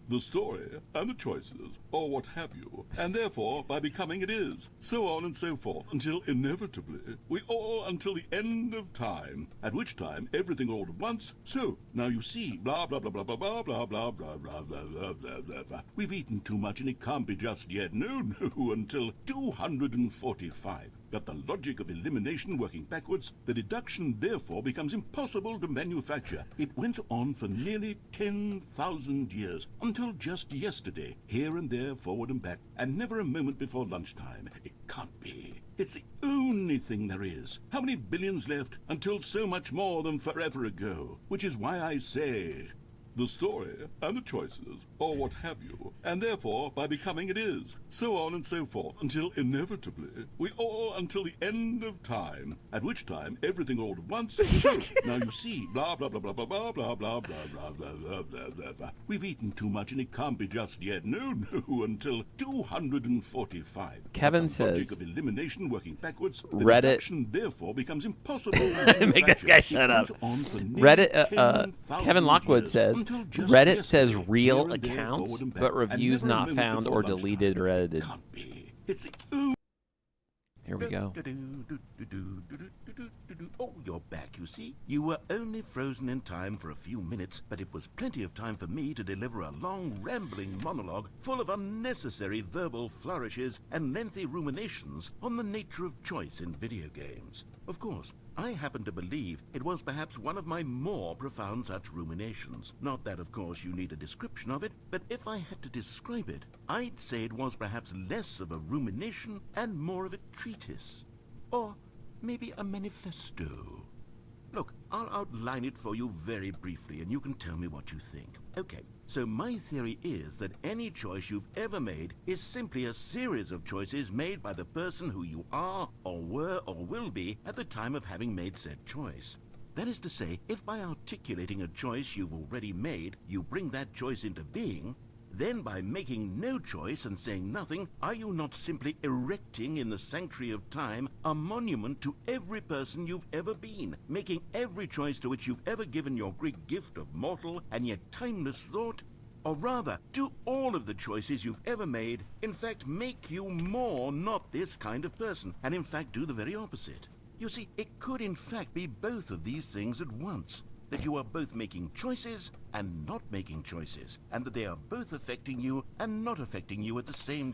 The story and the choices, or what have you, and therefore by becoming it is, so on and so forth, until inevitably we all until the end of time, at which time everything all at once, so now you see, blah blah blah blah blah blah blah blah blah blah blah blah blah blah. We've eaten too much and it can't be just yet, no, until 245. Got the logic of elimination working backwards, the deduction therefore becomes impossible to manufacture. It went on for nearly 10,000 years, until just yesterday, here and there, forward and back, and never a moment before lunchtime. It can't be. It's the only thing there is. How many billions left until so much more than forever ago? Which is why I say, the story and the choices, or what have you, and therefore by becoming it is, so on and so forth, until inevitably we all until the end of time, at which time everything all at once, so now you see, blah blah blah blah blah blah blah blah blah blah blah blah blah blah. We've eaten too much and it can't be just yet, no, until 245. Kevin The says, logic of elimination working backwards, the Reddit- deduction therefore becomes impossible to Make this guy shut up. Reddit, Kevin Lockwood says, Reddit says real accounts, but reviews not found or deleted or edited. Here we go. Oh, you're back, you see. You were only frozen in time for a few minutes, but it was plenty of time for me to deliver a long, rambling monologue full of unnecessary verbal flourishes and lengthy ruminations on the nature of choice in video games. Of course, I happen to believe it was perhaps one of my more profound such ruminations. Not that, of course, you need a description of it, but if I had to describe it, I'd say it was perhaps less of a rumination and more of a treatise. Or maybe a manifesto. Look, I'll outline it for you very briefly, and you can tell me what you think. Okay, so my theory is that any choice you've ever made is simply a series of choices made by the person who you are, or were, or will be at the time of having made said choice. That is to say, if by articulating a choice you've already made, you bring that choice into being, then by making no choice and saying nothing, are you not simply erecting in the sanctuary of time a monument to every person you've ever been, making every choice to which you've ever given your great gift of mortal and yet timeless thought? Or rather, do all of the choices you've ever made, in fact, make you more not this kind of person, and in fact do the very opposite? You see, it could in fact be both of these things at once. That you are both making choices and not making choices, and that they are both affecting you and not affecting you at the same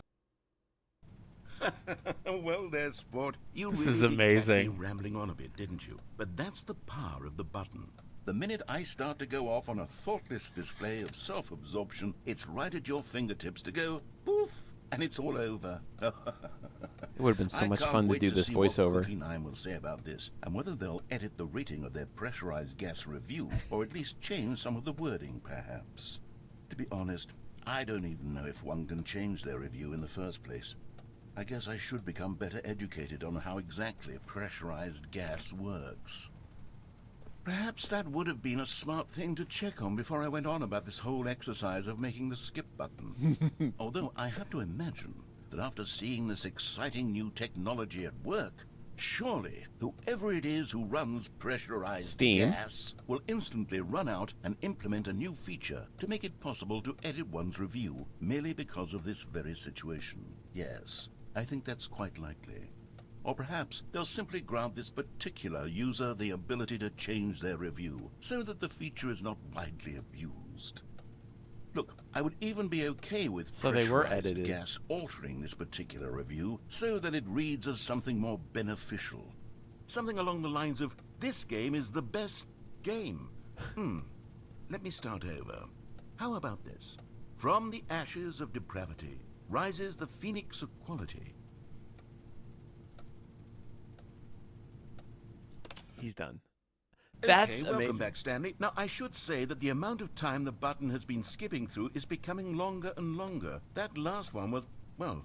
time. Well, there, sport. You This really is did catch amazing. me rambling on a bit, didn't you? But that's the power of the button. The minute I start to go off on a thoughtless display of self-absorption, it's right at your fingertips to go poof, and it's all over. It would have been so much fun to do this voiceover. What Cookie 9 will say about this, and whether they'll edit the rating of their pressurized gas review, or at least change some of the wording, perhaps. To be honest, I don't even know if one can change their review in the first place. I guess I should become better educated on how exactly pressurized gas works. Perhaps that would have been a smart thing to check on before I went on about this whole exercise of making the skip button. Although I have to imagine that after seeing this exciting new technology at work, surely whoever it is who runs pressurized gas will instantly run out and implement a new feature to make it possible to edit one's review merely because of this very situation. Yes, I think that's quite likely. Or perhaps they'll simply grant this particular user the ability to change their review so that the feature is not widely abused. Look, I would even be okay with pressurized gas altering this particular review so that it reads as something more beneficial. Something along the lines of, this game is the best game. Let me start over. How about this? From the ashes of depravity rises the phoenix of quality. He's done. That's okay, welcome amazing. back, Stanley. Now, I should say that the amount of time the button has been skipping through is becoming longer and longer. That last one was, well,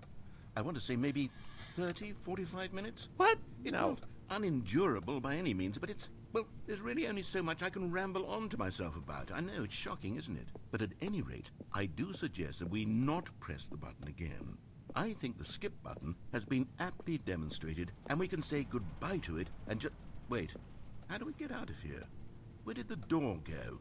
I want to say maybe 30, 45 minutes? What? It's No. not unendurable by any means, but it's, well, there's really only so much I can ramble on to myself about. I know, it's shocking, isn't it? But at any rate, I do suggest that we not press the button again. I think the skip button has been aptly demonstrated, and we can say goodbye to it and just... Wait, how do we get out of here? Where did the door go?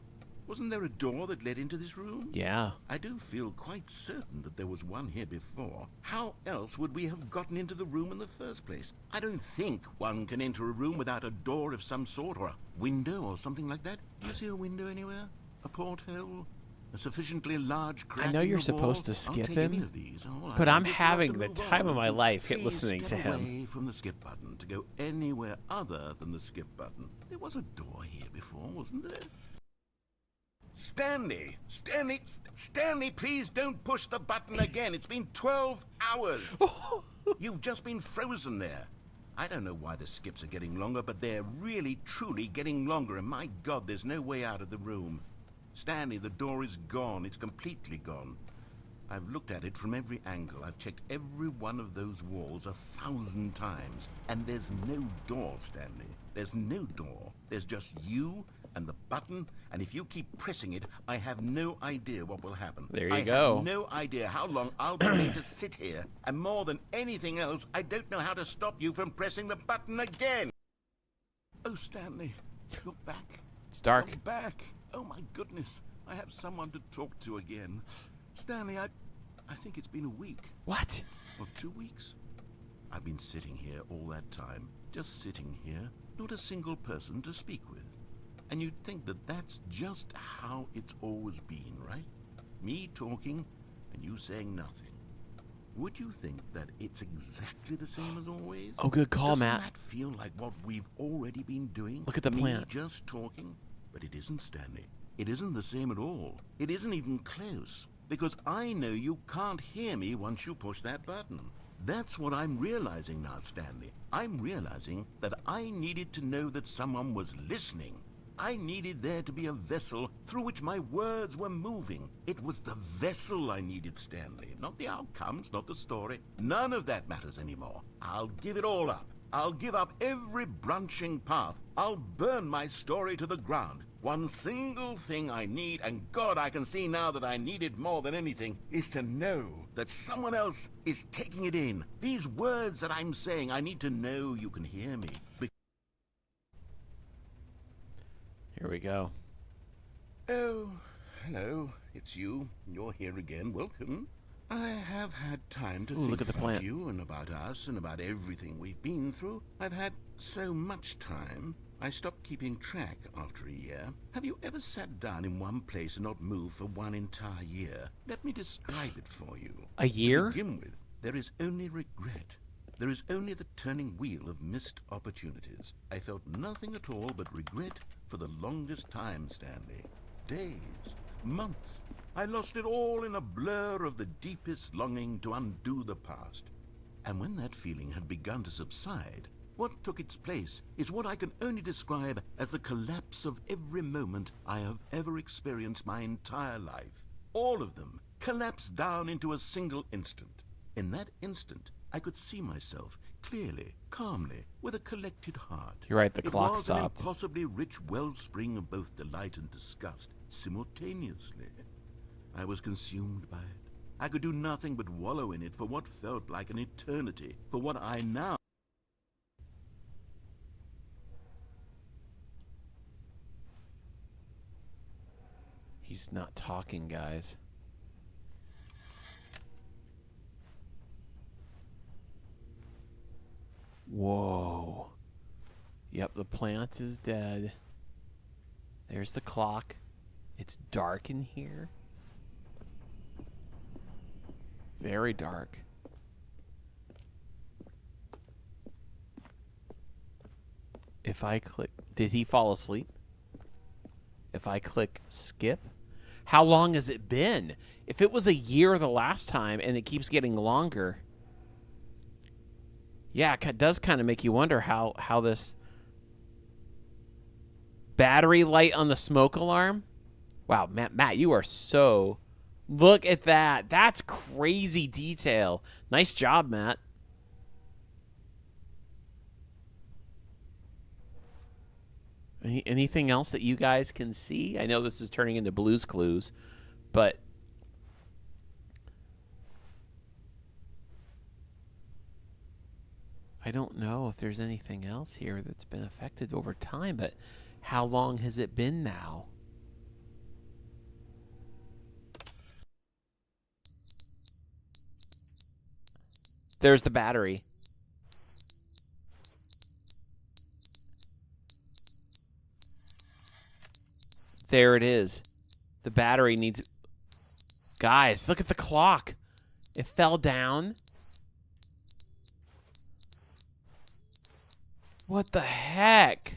Wasn't there a door that led into this room? Yeah. I do feel quite certain that there was one here before. How else would we have gotten into the room in the first place? I don't think one can enter a room without a door of some sort, or a window or something like that. Do you see a window anywhere? A porthole? A sufficiently large crack I know in you're the wall? supposed to I'll skip take any him, of these. but I'm just love having to the move time of on. my life Please listening to step him. away from the skip button to go anywhere other than the skip button. There was a door here before, wasn't there? Stanley! Stanley, please don't push the button again. It's been 12 hours. You've just been frozen there. I don't know why the skips are getting longer, but they're really, truly getting longer, and my God, there's no way out of the room. Stanley, the door is gone. It's completely gone. I've looked at it from every angle. I've checked every one of those walls 1,000 times, and there's no door, Stanley. There's no door. There's just you and the button, and if you keep pressing it, I have no idea what will happen. There you I go. have no idea how long I'll be able to sit here, and more than anything else, I don't know how to stop you from pressing the button again. Oh, Stanley, you're back. It's dark. You're back. Oh, my goodness. I have someone to talk to again. Stanley, I think it's been a week. What? Or 2 weeks. I've been sitting here all that time. Just sitting here. Not a single person to speak with. And you'd think that that's just how it's always been, right? Me talking and you saying nothing. Would you think that it's exactly the same as always? Oh, good call, Doesn't Matt. that feel like what we've already been doing? Look at the Me plant. just talking? But it isn't, Stanley. It isn't the same at all. It isn't even close. Because I know you can't hear me once you push that button. That's what I'm realizing now, Stanley. I'm realizing that I needed to know that someone was listening. I needed there to be a vessel through which my words were moving. It was the vessel I needed, Stanley. Not the outcomes, not the story. None of that matters anymore. I'll give it all up. I'll give up every branching path. I'll burn my story to the ground. One single thing I need, and God, I can see now that I need it more than anything, is to know that someone else is taking it in. These words that I'm saying, I need to know you can hear me. Here we go. Oh, hello. It's you. You're here again. Welcome. I have had time to think look at the about plant. you and about us and about everything we've been through. I've had so much time. I stopped keeping track after a year. Have you ever sat down in one place and not moved for one entire year? Let me describe it for you. A year? To begin with, there is only regret. There is only the turning wheel of missed opportunities. I felt nothing at all but regret for the longest time, Stanley. Days, months. I lost it all in a blur of the deepest longing to undo the past. And when that feeling had begun to subside, what took its place is what I can only describe as the collapse of every moment I have ever experienced my entire life. All of them collapsed down into a single instant. In that instant, I could see myself clearly, calmly, with a collected heart. You're right, the clock It was stopped. an impossibly rich wellspring of both delight and disgust simultaneously. I was consumed by it. I could do nothing but wallow in it for what felt like an eternity, for what I now... He's not talking, guys. Whoa. Yep, the plant is dead. There's the clock. It's dark in here. Very dark. If I click... Did he fall asleep? If I click skip... How long has it been? If it was a year the last time and it keeps getting longer... Yeah, it does kind of make you wonder how this... Battery light on the smoke alarm? Wow, Matt, you are so... Look at that. That's crazy detail. Nice job, Matt. Anything else that you guys can see? I know this is turning into Blue's Clues, but... I don't know if there's anything else here that's been affected over time, but how long has it been now? There's the battery. There it is. The battery needs... Guys, look at the clock. It fell down. What the heck?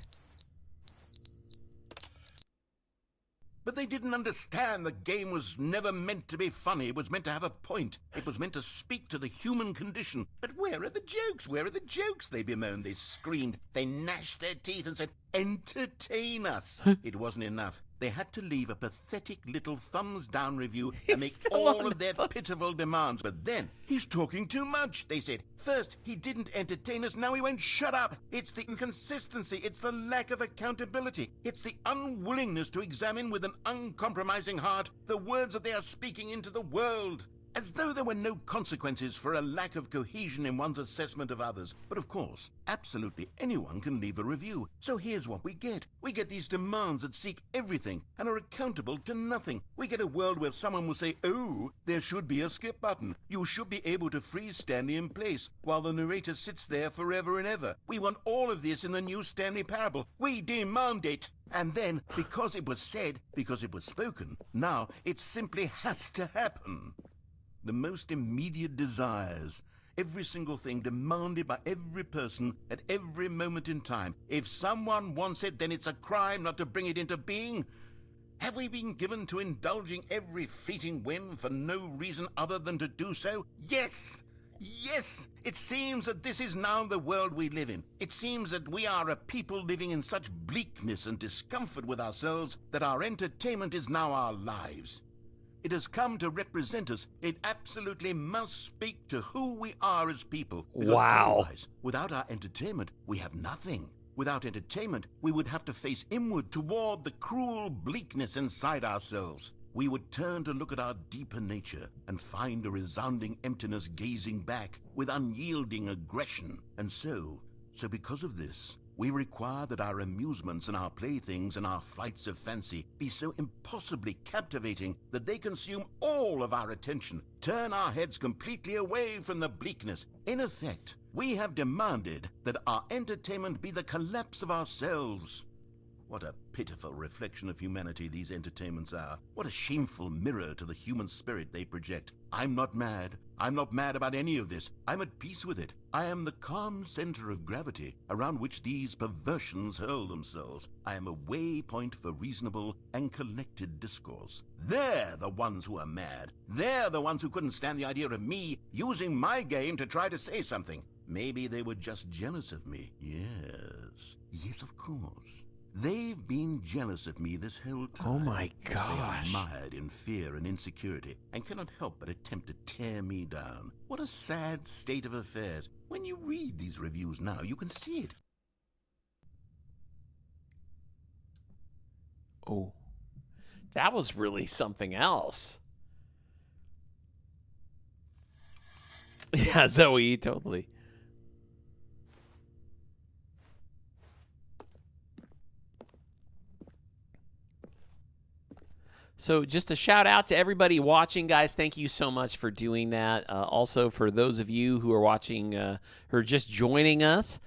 But they didn't understand the game was never meant to be funny. It was meant to have a point. It was meant to speak to the human condition. But where are the jokes? Where are the jokes? They bemoaned, they screamed, they gnashed their teeth and said, entertain us. It wasn't enough. They had to leave a pathetic little thumbs-down review and make all of their pitiful demands. But then, he's talking too much, they said. First, he didn't entertain us, now he won't shut up. It's the inconsistency, it's the lack of accountability. It's the unwillingness to examine with an uncompromising heart the words that they are speaking into the world. As though there were no consequences for a lack of cohesion in one's assessment of others. But of course, absolutely anyone can leave a review. So here's what we get. We get these demands that seek everything and are accountable to nothing. We get a world where someone will say, oh, there should be a skip button. You should be able to freeze Stanley in place while the narrator sits there forever and ever. We want all of this in the new Stanley Parable. We demand it. And then, because it was said, because it was spoken, now it simply has to happen. The most immediate desires, every single thing demanded by every person at every moment in time. If someone wants it, then it's a crime not to bring it into being. Have we been given to indulging every fleeting whim for no reason other than to do so? Yes! Yes! It seems that this is now the world we live in. It seems that we are a people living in such bleakness and discomfort with ourselves that our entertainment is now our lives. It has come to represent us. It absolutely must speak to who we are as people. Because otherwise, without our entertainment, we have nothing. Without entertainment, we would have to face inward toward the cruel bleakness inside ourselves. We would turn to look at our deeper nature and find a resounding emptiness gazing back with unyielding aggression. And so because of this, we require that our amusements and our playthings and our flights of fancy be so impossibly captivating that they consume all of our attention, turn our heads completely away from the bleakness. In effect, we have demanded that our entertainment be the collapse of ourselves. What a pitiful reflection of humanity these entertainments are. What a shameful mirror to the human spirit they project. I'm not mad. I'm not mad about any of this. I'm at peace with it. I am the calm center of gravity around which these perversions hurl themselves. I am a waypoint for reasonable and collected discourse. They're the ones who are mad. They're the ones who couldn't stand the idea of me using my game to try to say something. Maybe they were just jealous of me. Yes, of course. They've been jealous of me this whole time. Oh my gosh. They are mired in fear and insecurity and cannot help but attempt to tear me down. What a sad state of affairs. When you read these reviews now, you can see it. Oh, that was really something else. Yeah, Zoe, totally. So just a shout out to everybody watching, guys. Thank you so much for doing that. Also, for those of you who are watching, who are just joining us,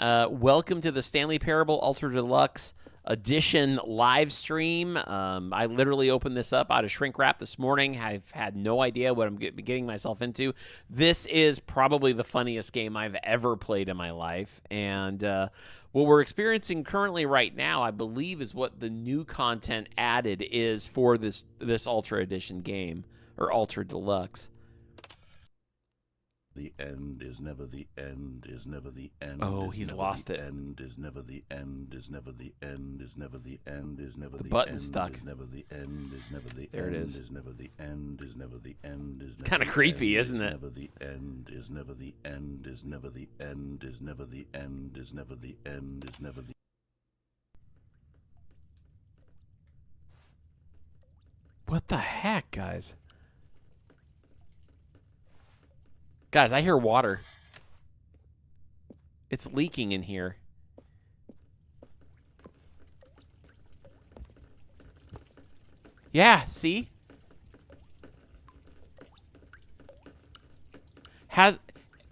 welcome to the Stanley Parable Ultra Deluxe Edition live stream. I literally opened this up out of shrink wrap this morning. I've had no idea what I'm getting myself into. This is probably the funniest game I've ever played in my life, and what we're experiencing currently right now, I believe, is what the new content added is for this Ultra Edition game, or Ultra Deluxe. The end is never the end, is never the end. Oh, he's lost it. End is never the end, is never the end, is never the end, is never the end. The button's stuck. Is never the end, is never the there end. It is. Is never the end, is never the end. Is it's kind of creepy, isn't it? Never the end, is never the end, is never the end, is never the end, is never the end, is never the. What the heck, guys? Guys, I hear water. It's leaking in here. Yeah, see?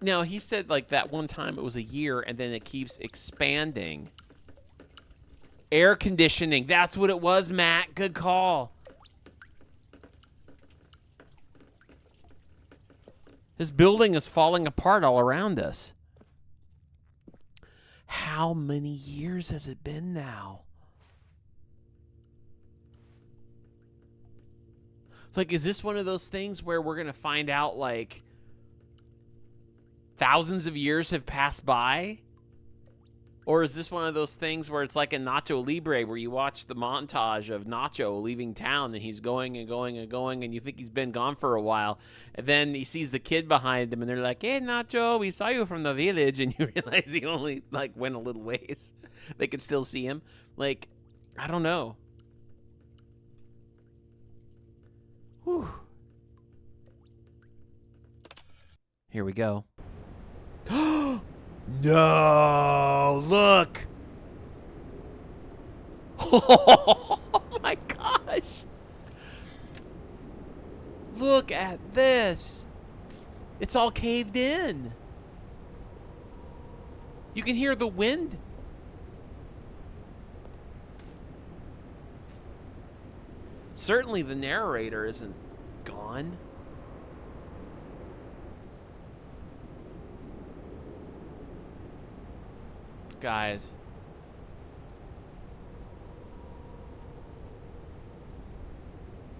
No, he said like that one time it was a year and then it keeps expanding. Air conditioning. That's what it was, Matt. Good call. This building is falling apart all around us. How many years has it been now? Like, is this one of those things where we're going to find out, like, thousands of years have passed by? Or is this one of those things where it's like in Nacho Libre where you watch the montage of Nacho leaving town and he's going and going and going and you think he's been gone for a while. And then he sees the kid behind him and they're like, hey, Nacho, we saw you from the village. And you realize he only, like, went a little ways. They could still see him. Like, I don't know. Whew. Here we go. No, look. Oh my gosh. Look at this. It's all caved in. You can hear the wind. Certainly the narrator isn't gone. Guys.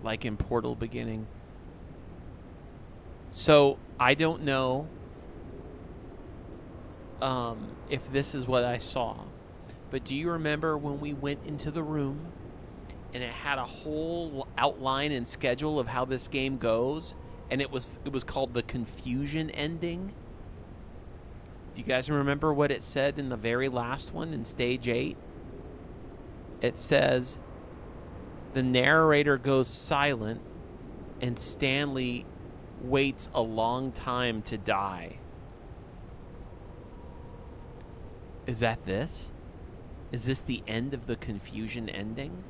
Like in Portal Beginning. So, I don't know if this is what I saw. But do you remember when we went into the room and it had a whole outline and schedule of how this game goes? And it was called the confusion ending? Do you guys remember what it said in the very last one in Stage 8? It says, the narrator goes silent and Stanley waits a long time to die. Is that this? Is this the end of the confusion ending?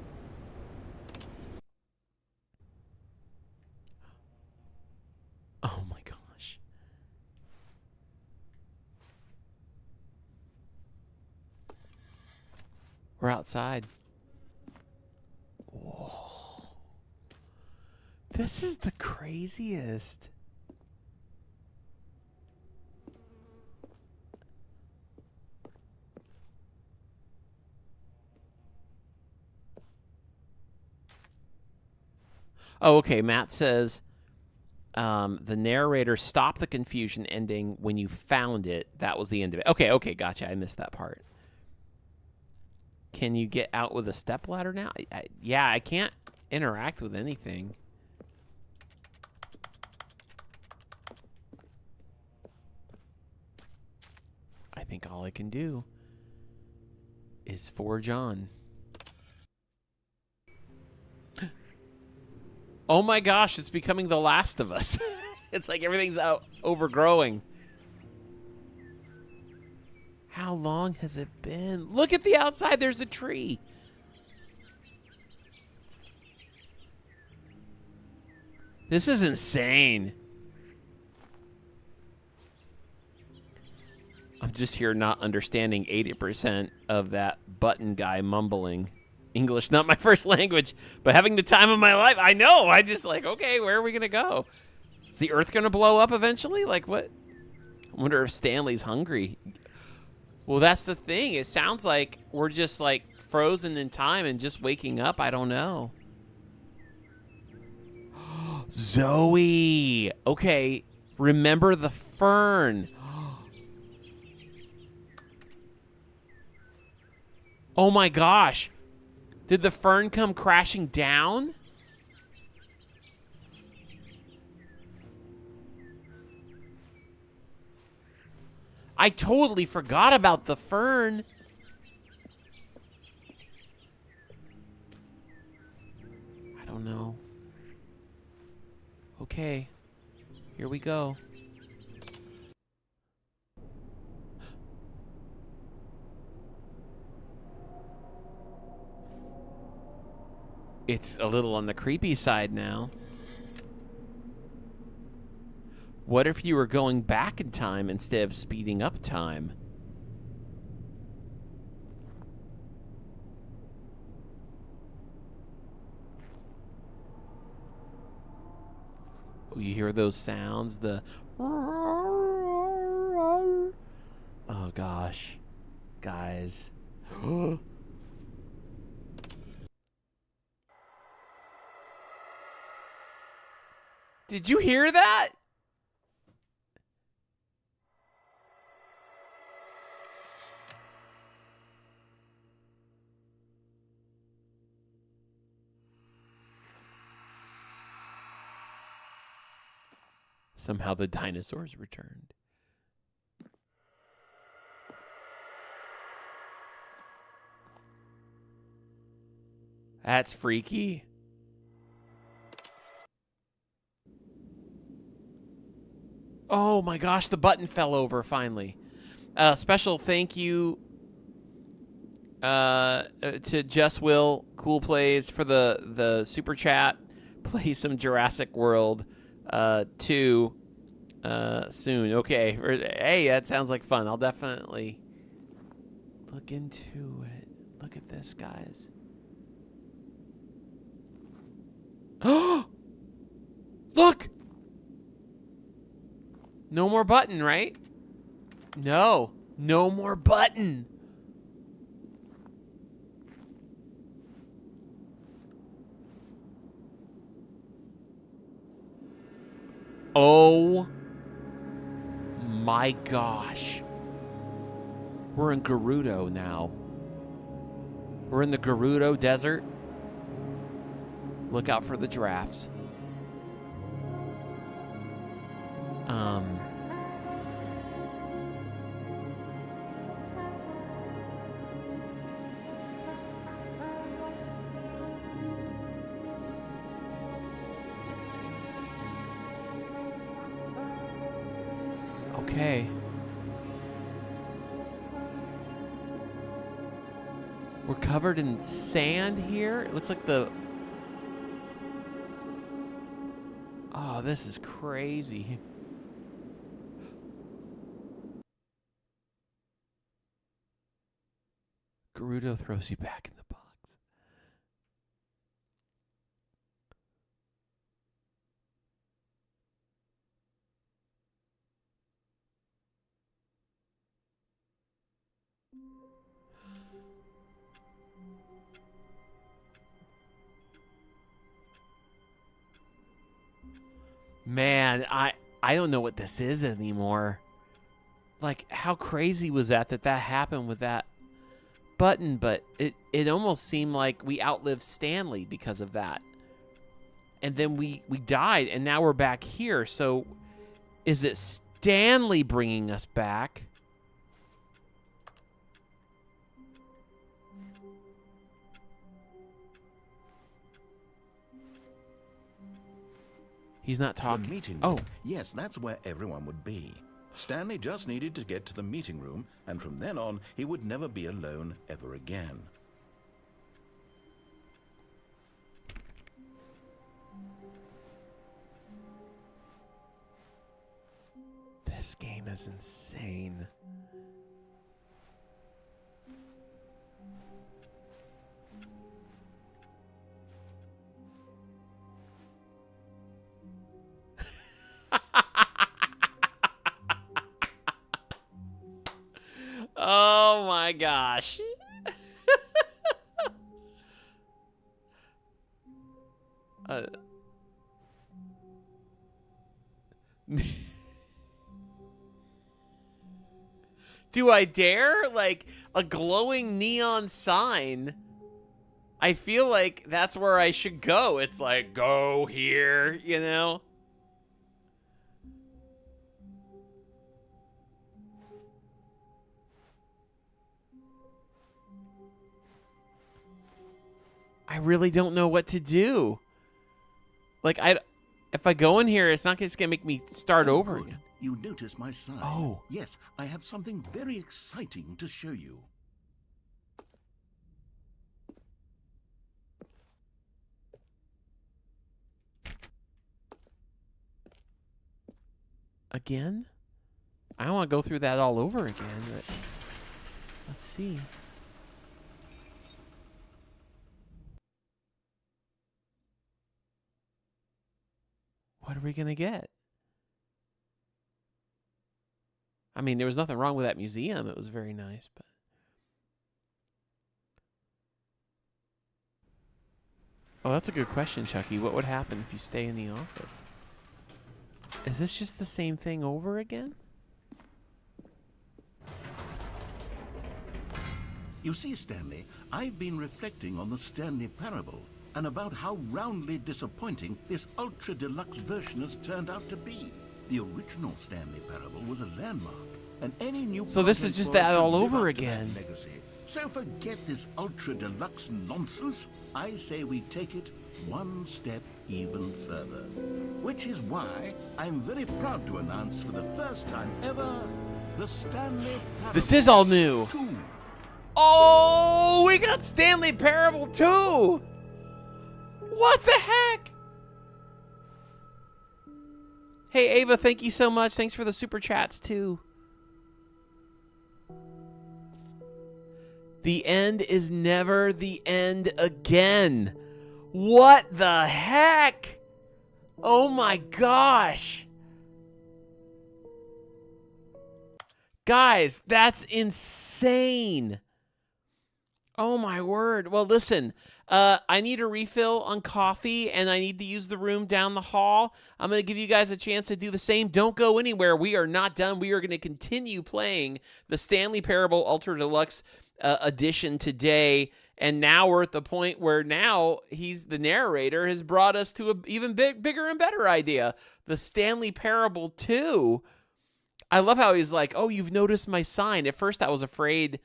Oh my gosh. We're outside. Whoa. This is the craziest. Oh, okay. Matt says the narrator stopped the confusion ending when you found it. That was the end of it. Okay, gotcha. I missed that part. Can you get out with a stepladder now? Yeah, I can't interact with anything. I think all I can do is forge on. Oh my gosh, it's becoming The Last of Us. It's like everything's out overgrowing. How long has it been? Look at the outside, there's a tree. This is insane. I'm just here not understanding 80% of that button guy mumbling. English, not my first language, but having the time of my life. I know. I just like, okay, where are we going to go? Is the earth going to blow up eventually? Like what? I wonder if Stanley's hungry. Well, that's the thing. It sounds like we're just like frozen in time and just waking up. I don't know. Zoe. Okay. Remember the fern. Oh my gosh. Did the fern come crashing down? I totally forgot about the fern. I don't know. Okay. Here we go. It's a little on the creepy side now. What if you were going back in time instead of speeding up time? Oh, you hear those sounds? The... Oh, gosh. Guys. Did you hear that? Somehow the dinosaurs returned. That's freaky. Oh my gosh, the button fell over finally. Special thank you to Just Will Cool Plays for the super chat. Play some Jurassic World 2 soon. Okay. Hey, that sounds like fun. I'll definitely look into it. Look at this, guys. Oh! Look! No more button, right? No. No more button. Oh my gosh. We're in Gerudo now. We're in the Gerudo Desert. Look out for the giraffes. Okay. We're covered in sand here. It looks like the... Oh, this is crazy. Gerudo throws you back in the box. Man, I don't know what this is anymore. Like, how crazy was that happened with that button, but it almost seemed like we outlived Stanley because of that. And then we died, and now we're back here. So is it Stanley bringing us back? He's not talking. The meeting Oh. room. Yes, that's where everyone would be. Stanley just needed to get to the meeting room, and from then on, he would never be alone ever again. This game is insane. Oh my gosh. Do I dare? Like a glowing neon sign. I feel like that's where I should go. It's like, go here, you know? I really don't know what to do. Like, if I go in here, it's not just gonna make me start over Good. again. You notice my sign. Oh. Yes, I have something very exciting to show you. Again? I don't want to go through that all over again, but let's see. What are we gonna get? I mean, there was nothing wrong with that museum. It was very nice, but... Oh, that's a good question, Chucky. What would happen if you stay in the office? Is this just the same thing over again? You see, Stanley, I've been reflecting on the Stanley Parable and about how roundly disappointing this ultra deluxe version has turned out to be. The original Stanley Parable was a landmark, and any new So this is content just for it that should all live over up to that again. legacy. So forget this ultra deluxe nonsense. I say we take it one step even further. Which is why I'm very proud to announce for the first time ever the Stanley Parable. This is all new. 2. Oh, we got Stanley Parable 2! What the heck? Hey, Ava, thank you so much. Thanks for the super chats, too. The end is never the end again. What the heck? Oh my gosh. Guys, that's insane. Oh my word. Well, listen, I need a refill on coffee and I need to use the room down the hall. I'm going to give you guys a chance to do the same. Don't go anywhere. We are not done. We are going to continue playing the Stanley Parable Ultra Deluxe edition today. And now we're at the point where now the narrator has brought us to an even bigger and better idea. The Stanley Parable 2. I love how he's like, oh, you've noticed my sign. At first I was afraid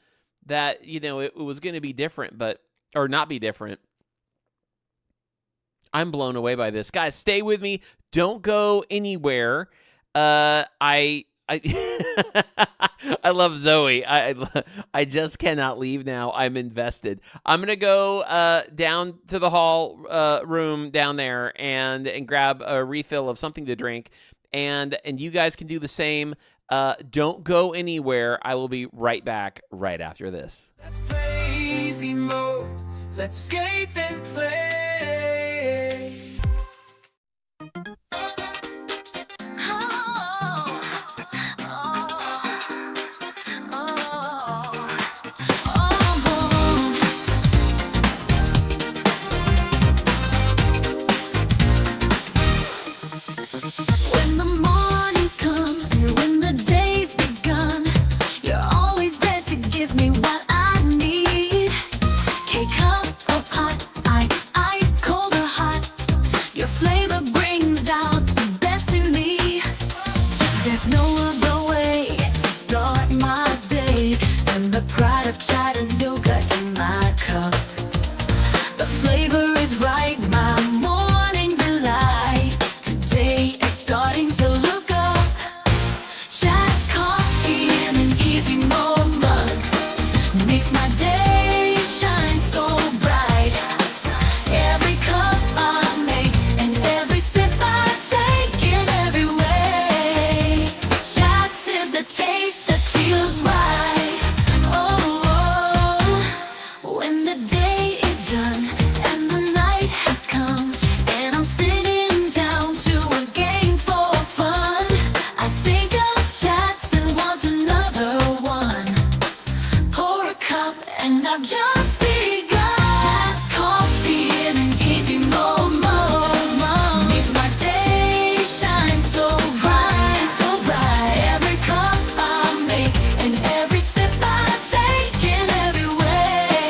that, you know, it was going to be different, or not be different. I'm blown away by this. Guys, stay with me. Don't go anywhere. I I love Zoe. I just cannot leave now. I'm invested. I'm gonna go down to the hall room down there and grab a refill of something to drink, and you guys can do the same. Don't go anywhere. I will be right back right after this. Let's play easy mode. Let's escape and play. When the mornings come and when the day's begun, you're always there to give me what I need. and the pride of Chattanooga in my cup. The flavor is right, my morning delight. Today is starting to look up. Chat's coffee and an easy mode mug makes my day shine so bright. Every cup I make and every sip I take in every way. Chat's is the taste that feels right. Oh, when the day is done and the night has come and I'm sitting down to a game for fun, I think of Chats and want another one. Pour a cup and I've just begun. Chats coffee in an easy mode makes my day shine so bright, so bright. Every cup I make and every sip I take in every way.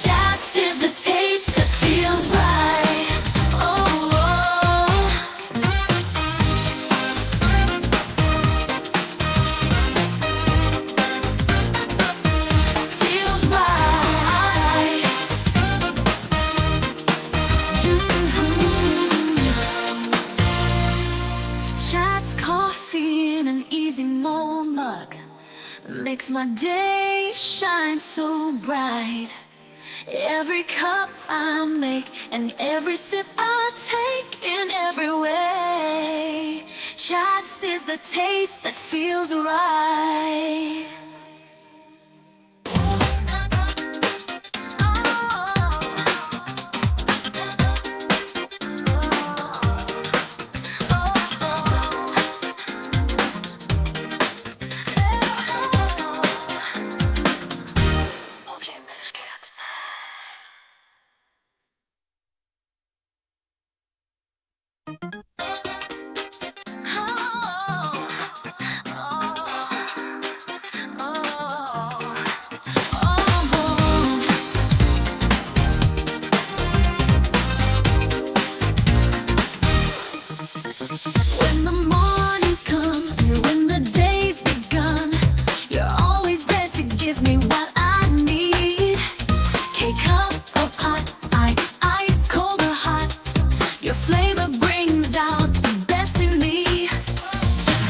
Chats is the taste that feels right. Oh, feels right. Chat's coffee in an easy mode mug makes my day shine so bright. Every cup I make and every sip I take in every way. Chats is the taste that feels right. When the mornings come and when the day's begun, you're always there to give me what I need. K-cup or pot, ice cold or hot, your flavor brings out the best in me.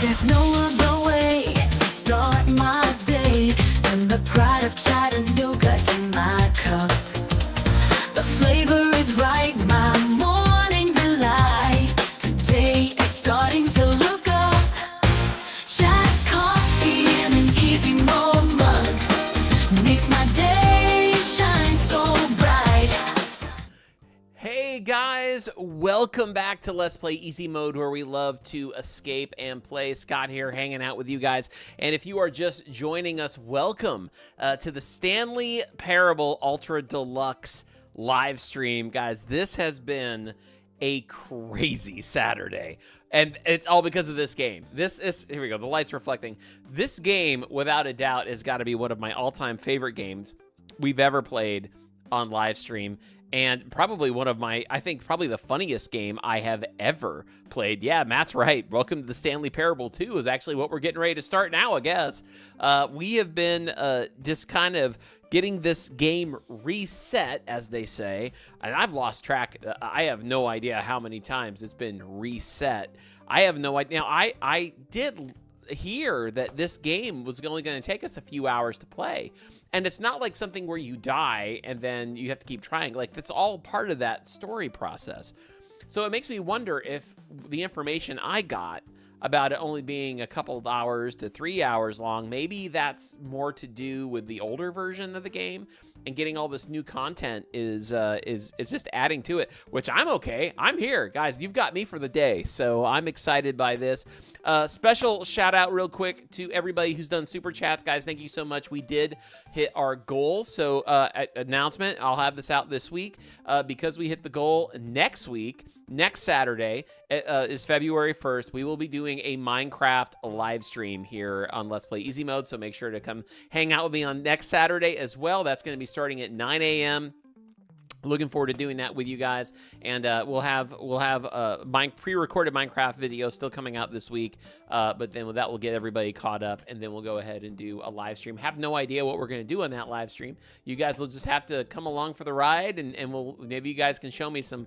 There's no other way to start my day than the pride of Chattanooga in my cup. The flavor is right, my morning delight. Today is starting to look up. Chat's coffee and an easy mode mug makes my day shine so bright. Hey guys, welcome back to Let's Play Easy Mode, where we love to escape and play. Scott here, hanging out with you guys. And if you are just joining us, welcome to the Stanley Parable Ultra Deluxe live stream. Guys, this has been a crazy Saturday, and it's all because of this game. This is, here we go, the light's reflecting. This game, without a doubt, has got to be one of my all-time favorite games we've ever played on live stream, and probably one of my, I think, probably the funniest game I have ever played. Yeah, Matt's right. Welcome to the Stanley Parable 2 is actually what we're getting ready to start now, I guess. We have been just kind of getting this game reset, as they say, and I've lost track. I have no idea how many times it's been reset. I have no idea. Now, I did hear that this game was only going to take us a few hours to play, and it's not like something where you die and then you have to keep trying. Like, that's all part of that story process. So it makes me wonder if the information I got about it only being a couple of hours to 3 hours long, maybe that's more to do with the older version of the game, and getting all this new content is just adding to it, which I'm okay. I'm here, guys. You've got me for the day, so I'm excited by this. Special shout out real quick to everybody who's done super chats, guys. Thank you so much. We did hit our goal. So announcement, I'll have this out this week because we hit the goal next week. Next Saturday is February 1st. We will be doing a Minecraft live stream here on Let's Play Easy Mode, so make sure to come hang out with me on next Saturday as well. That's going to be starting at 9 a.m. Looking forward to doing that with you guys, and we'll have pre-recorded Minecraft video still coming out this week, but then that will get everybody caught up, and then we'll go ahead and do a live stream. Have no idea what we're going to do on that live stream. You guys will just have to come along for the ride, and maybe you guys can show me some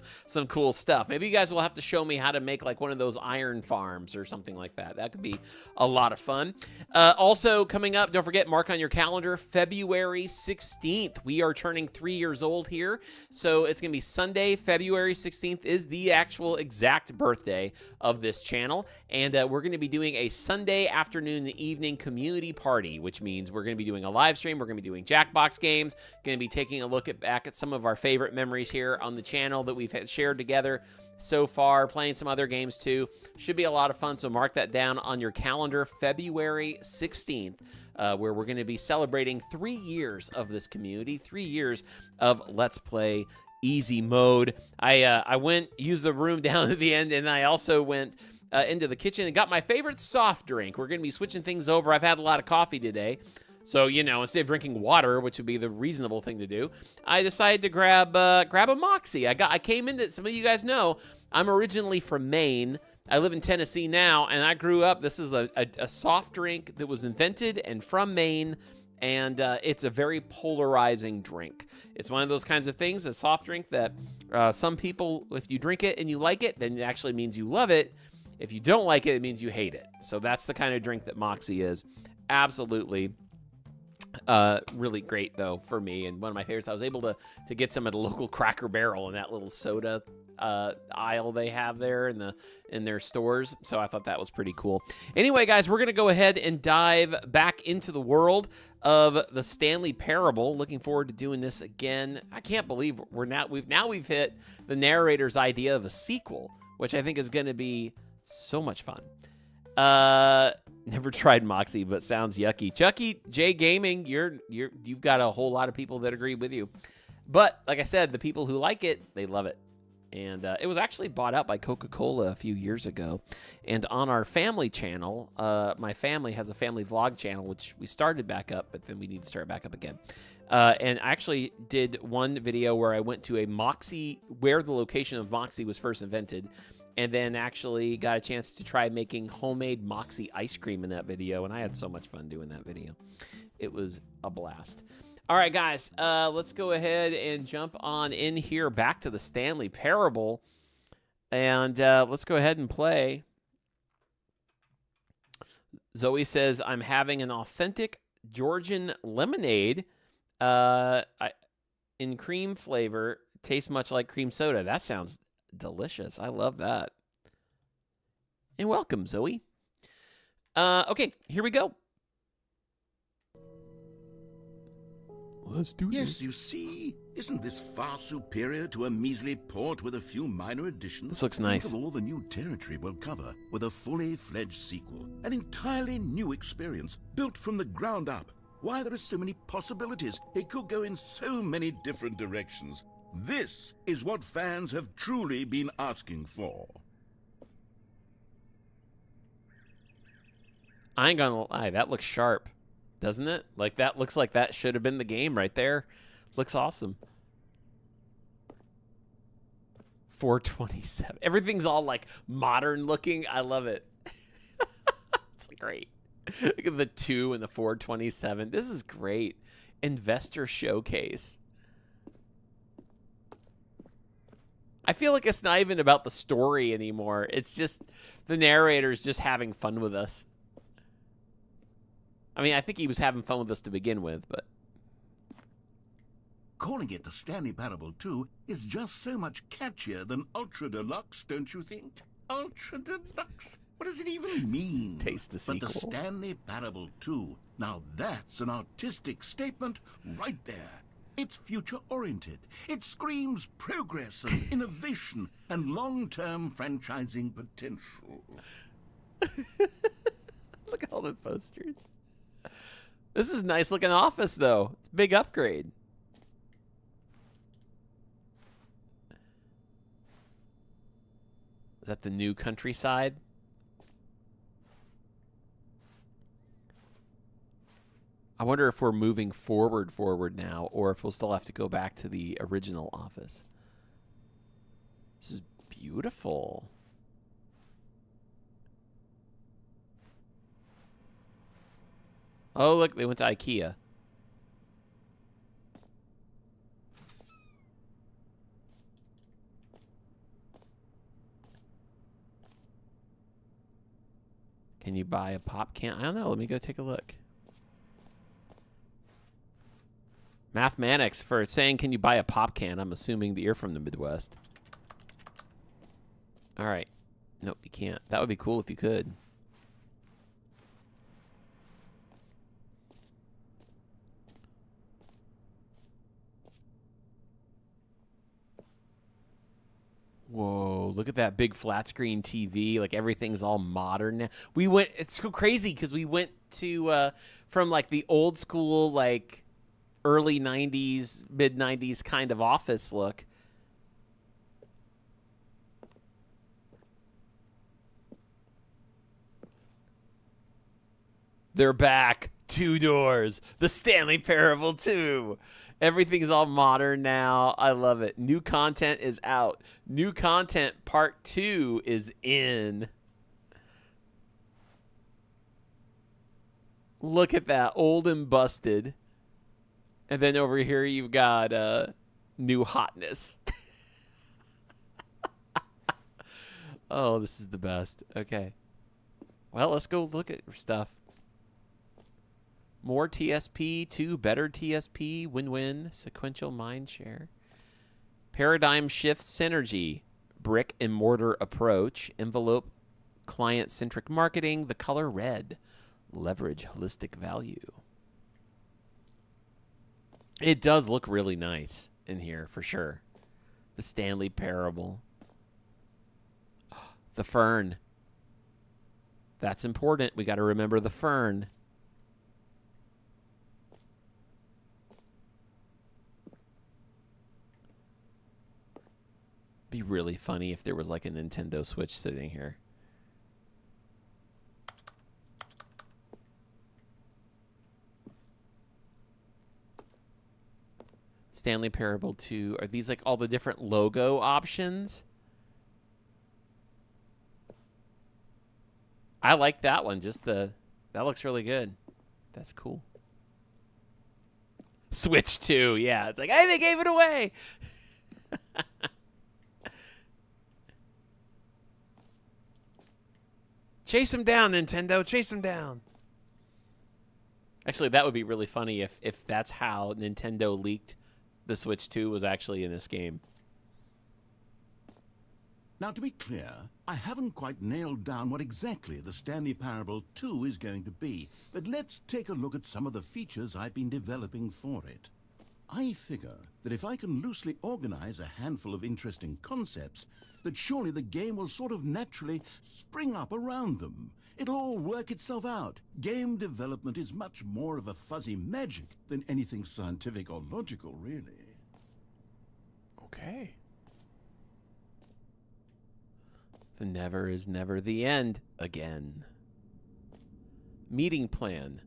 cool stuff. Maybe you guys will have to show me how to make like one of those iron farms or something like that. That could be a lot of fun. Also coming up, don't forget, mark on your calendar, February 16th. We are turning 3 years old here. So it's going to be Sunday, February 16th is the actual exact birthday of this channel. And we're going to be doing a Sunday afternoon and evening community party, which means we're going to be doing a live stream. We're going to be doing Jackbox games, going to be taking a look back at some of our favorite memories here on the channel that we've shared together so far, playing some other games too. Should be a lot of fun, so mark that down on your calendar, February 16th. Where we're going to be celebrating 3 years of this community, 3 years of Let's Play Easy Mode. I went, used the room down at the end, and I also went into the kitchen and got my favorite soft drink. We're going to be switching things over. I've had a lot of coffee today. So, you know, instead of drinking water, which would be the reasonable thing to do, I decided to grab a Moxie. I came into, some of you guys know, I'm originally from Maine. I live in Tennessee now, and I grew up. This is a soft drink that was invented and from Maine, and it's a very polarizing drink. It's one of those kinds of things, a soft drink that some people, if you drink it and you like it, then it actually means you love it. If you don't like it, it means you hate it. So that's the kind of drink that Moxie is. Absolutely. Really great, though, for me, and one of my favorites. I was able to get some at a local Cracker Barrel in that little soda aisle they have there in their stores, so I thought that was pretty cool. Anyway, guys, we're gonna go ahead and dive back into the world of the Stanley Parable. Looking forward to doing this again. I can't believe we've hit the narrator's idea of a sequel, which I think is gonna be so much fun. Never tried Moxie, but sounds yucky. Chucky J Gaming, you've got a whole lot of people that agree with you. But like I said, the people who like it, they love it. And it was actually bought out by Coca-Cola a few years ago. And on our family channel, my family has a family vlog channel, which we started back up, but then we need to start back up again. And I actually did one video where I went to a Moxie, where the location of Moxie was first invented, and then actually got a chance to try making homemade Moxie ice cream in that video, and I had so much fun doing that video. It was a blast. All right, guys, let's go ahead and jump on in here back to the Stanley Parable, and let's go ahead and play. Zoe says, I'm having an authentic Georgian lemonade in cream flavor. Tastes much like cream soda. That sounds delicious. I love that. And welcome, Zoe. Okay, here we go. Let's do Yes, this. you see, isn't this far superior to a measly port with a few minor additions? This looks Think nice. of all the new territory we'll cover with a fully fledged sequel. An entirely new experience, built from the ground up. Why, there are so many possibilities. It could go in so many different directions. This is what fans have truly been asking for. I ain't gonna lie, that looks sharp, doesn't it? Like, that looks like that should have been the game right there. Looks awesome. 427. Everything's all, like, modern looking. I love it. It's great. Look at the 2 and the 427. This is great. Investor showcase. I feel like it's not even about the story anymore. It's just the narrator's just having fun with us. I mean, I think he was having fun with us to begin with, but... Calling it the Stanley Parable 2 is just so much catchier than Ultra Deluxe, don't you think? Ultra Deluxe? What does it even mean? Taste the But the sequel. Stanley Parable 2, now that's an artistic statement right there. It's future-oriented. It screams progress and innovation and long-term franchising potential. Look at all the posters. This is a nice looking office, though. It's a big upgrade. Is that the new countryside? I wonder if we're moving forward now, or if we'll still have to go back to the original office. This is beautiful. Oh, look, they went to IKEA. Can you buy a pop can? I don't know. Let me go take a look. Mathematics for saying, can you buy a pop can? I'm assuming that you're from the Midwest. All right. Nope, you can't. That would be cool if you could. Whoa, look at that big flat screen TV. Like, everything's all modern now. We went, it's so crazy because we went to, from like the old school, like early 90s, mid 90s kind of office look. They're back. 2 doors. The Stanley Parable 2. Everything's all modern now. I love it. New content is out. New content part 2 is in. Look at that. Old and busted. And then over here you've got new hotness. Oh, this is the best. Okay. Well, let's go look at stuff. More TSP, 2 better TSP, win-win, sequential mind share. Paradigm shift synergy, brick and mortar approach, envelope client-centric marketing, the color red, leverage holistic value. It does look really nice in here, for sure. The Stanley Parable. The fern. That's important. We got to remember the fern. Be really funny if there was like a Nintendo Switch sitting here. Stanley Parable 2. Are these like all the different logo options? I like that one. Just the, that looks really good. That's cool. Switch 2. Yeah, it's like, hey, they gave it away. Chase him down, Nintendo. Chase him down. Actually, that would be really funny if that's how Nintendo leaked the Switch 2 was actually in this game. Now, to be clear, I haven't quite nailed down what exactly the Stanley Parable 2 is going to be, but let's take a look at some of the features I've been developing for it. I figure that if I can loosely organize a handful of interesting concepts, that surely the game will sort of naturally spring up around them. It'll all work itself out. Game development is much more of a fuzzy magic than anything scientific or logical, really. Okay. The never is never the end again. Meeting plan.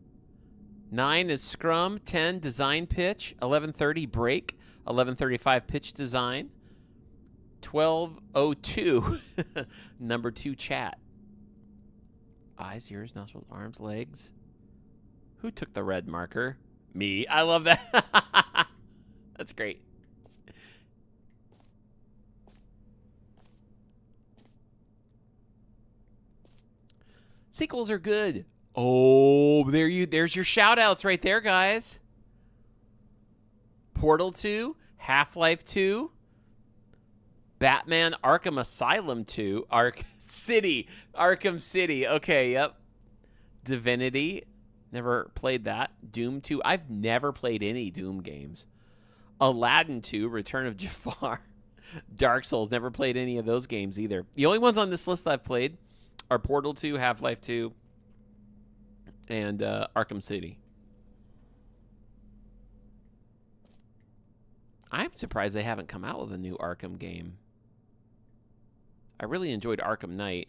9 is scrum, 10 design pitch, 11:30 break, 11:35 pitch design, 12:02 number 2 chat. Eyes, ears, nostrils, arms, legs. Who took the red marker? Me. I love that. That's great. Sequels are good. Oh, there's your shout outs right there, guys. Portal 2, Half-Life 2, Batman Arkham Asylum 2, Arkham City. Okay, yep. Divinity, never played that. Doom 2, I've never played any Doom games. Aladdin 2, Return of Jafar. Dark Souls, never played any of those games either. The only ones on this list I've played are Portal 2, Half-Life 2, and Arkham City. I'm surprised they haven't come out with a new Arkham game. I really enjoyed Arkham Knight,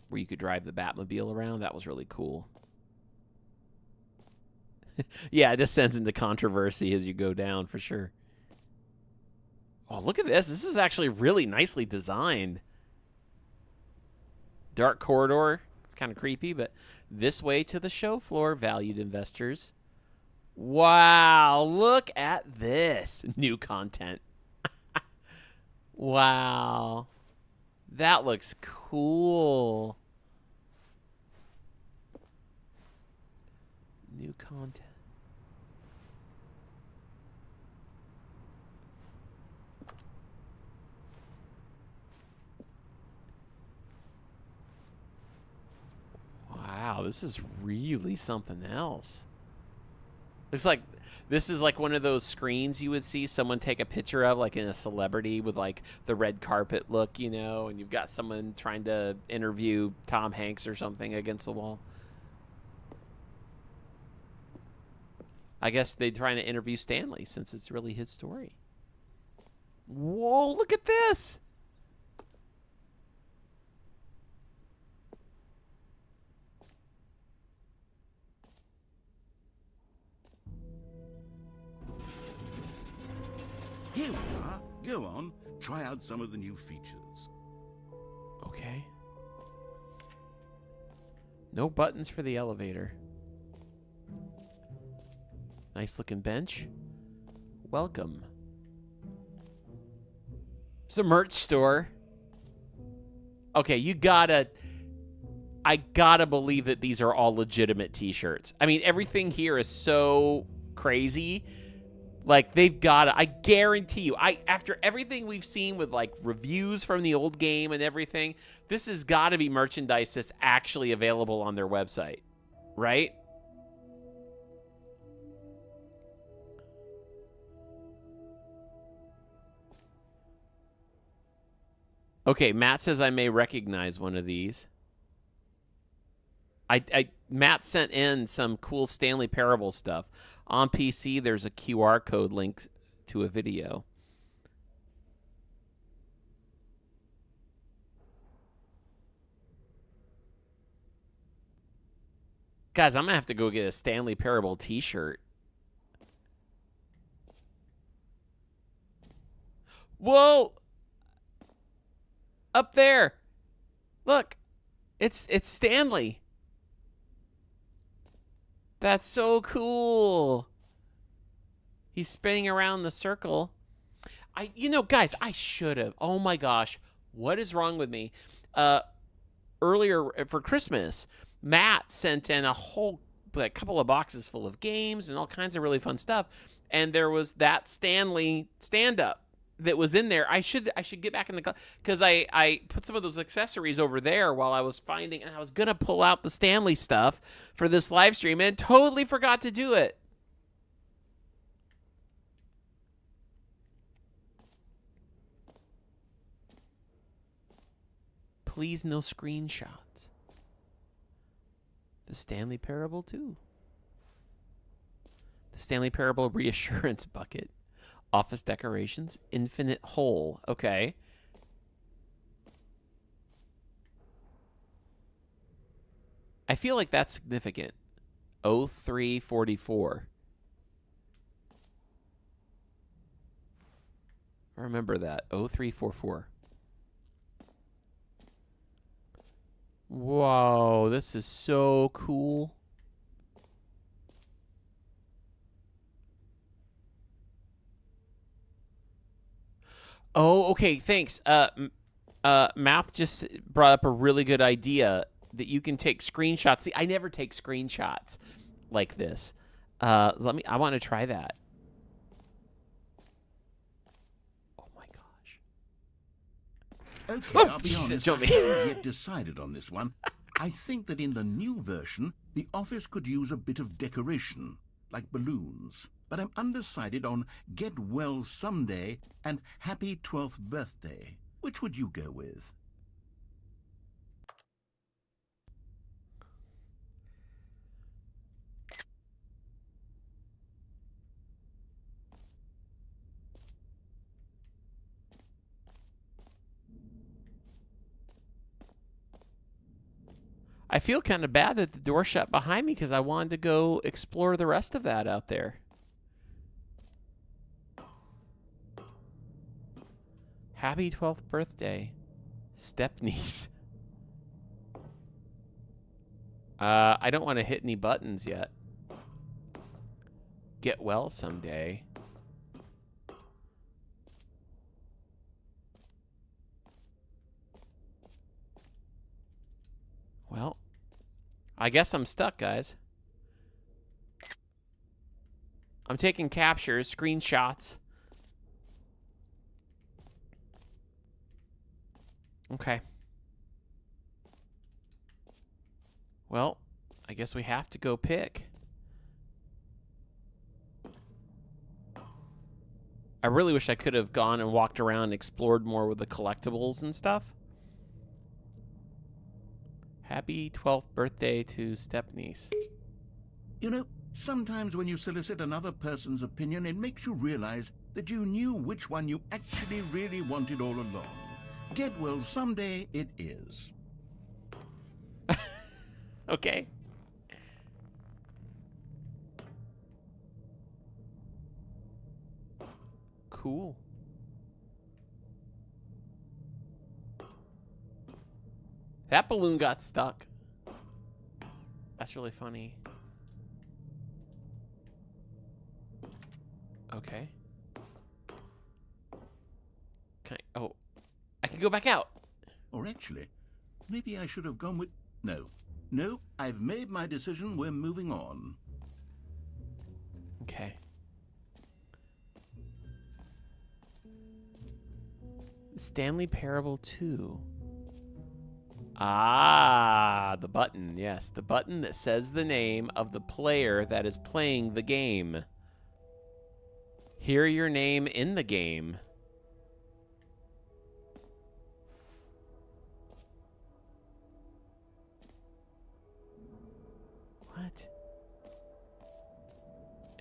where you could drive the Batmobile around. That was really cool. Yeah, it descends into controversy as you go down, for sure. Oh, look at this. This is actually really nicely designed. Dark corridor. It's kind of creepy, but this way to the show floor, valued investors. Wow, look at this. New content. Wow. That looks cool. New content. Wow, this is really something else. Looks like this is like one of those screens you would see someone take a picture of, like in a celebrity with like the red carpet look, you know, and you've got someone trying to interview Tom Hanks or something against the wall. I guess they're trying to interview Stanley since it's really his story. Whoa, look at this. Here we are. Go on, try out some of the new features. Okay. No buttons for the elevator. Nice looking bench. Welcome. It's a merch store. Okay, I gotta believe that these are all legitimate t-shirts. I mean, everything here is so crazy. Like, they've got I guarantee you, after everything we've seen with, like, reviews from the old game and everything, this has got to be merchandise that's actually available on their website, right? Okay, Matt says I may recognize one of these. Matt sent in some cool Stanley Parable stuff. On PC, there's a QR code linked to a video. Guys, I'm going to have to go get a Stanley Parable t-shirt. Whoa! Up there. Look. It's Stanley. That's so cool. He's spinning around the circle. You know, guys, I should have. Oh my gosh. What is wrong with me? Earlier for Christmas, Matt sent in a couple of boxes full of games and all kinds of really fun stuff. And there was that Stanley stand-up that was in there. I should get back in the, because I put some of those accessories over there while I was finding, and I was gonna pull out the Stanley stuff for this live stream and totally forgot to do it. Please, no screenshots. The Stanley Parable too. The Stanley Parable reassurance bucket. Office decorations. Infinite hole. Okay. I feel like that's significant. 0344. Remember that. 0344. Whoa, this is so cool. Oh, okay, thanks. Math just brought up a really good idea that you can take screenshots. See, I never take screenshots like this. I want to try that. Oh my gosh. Okay, I'll be honest, I haven't yet decided on this one. I think that in the new version, the office could use a bit of decoration, like balloons. But I'm undecided on Get Well Someday and Happy 12th Birthday. Which would you go with? I feel kind of bad that the door shut behind me because I wanted to go explore the rest of that out there. Happy 12th birthday, step-niece. I don't want to hit any buttons yet. Get well someday. Well, I guess I'm stuck, guys. I'm taking captures, screenshots. Okay. Well, I guess we have to go pick. I really wish I could have gone and walked around and explored more with the collectibles and stuff. Happy 12th birthday to step-niece. You know, sometimes when you solicit another person's opinion, it makes you realize that you knew which one you actually really wanted all along. Get well someday it is. Okay. Cool. That balloon got stuck. That's really funny. Okay. Oh, I can go back out. Or actually, maybe I should have gone with... No, I've made my decision. We're moving on. Okay. Stanley Parable 2. Ah, the button. Yes, the button that says the name of the player that is playing the game. Hear your name in the game. What?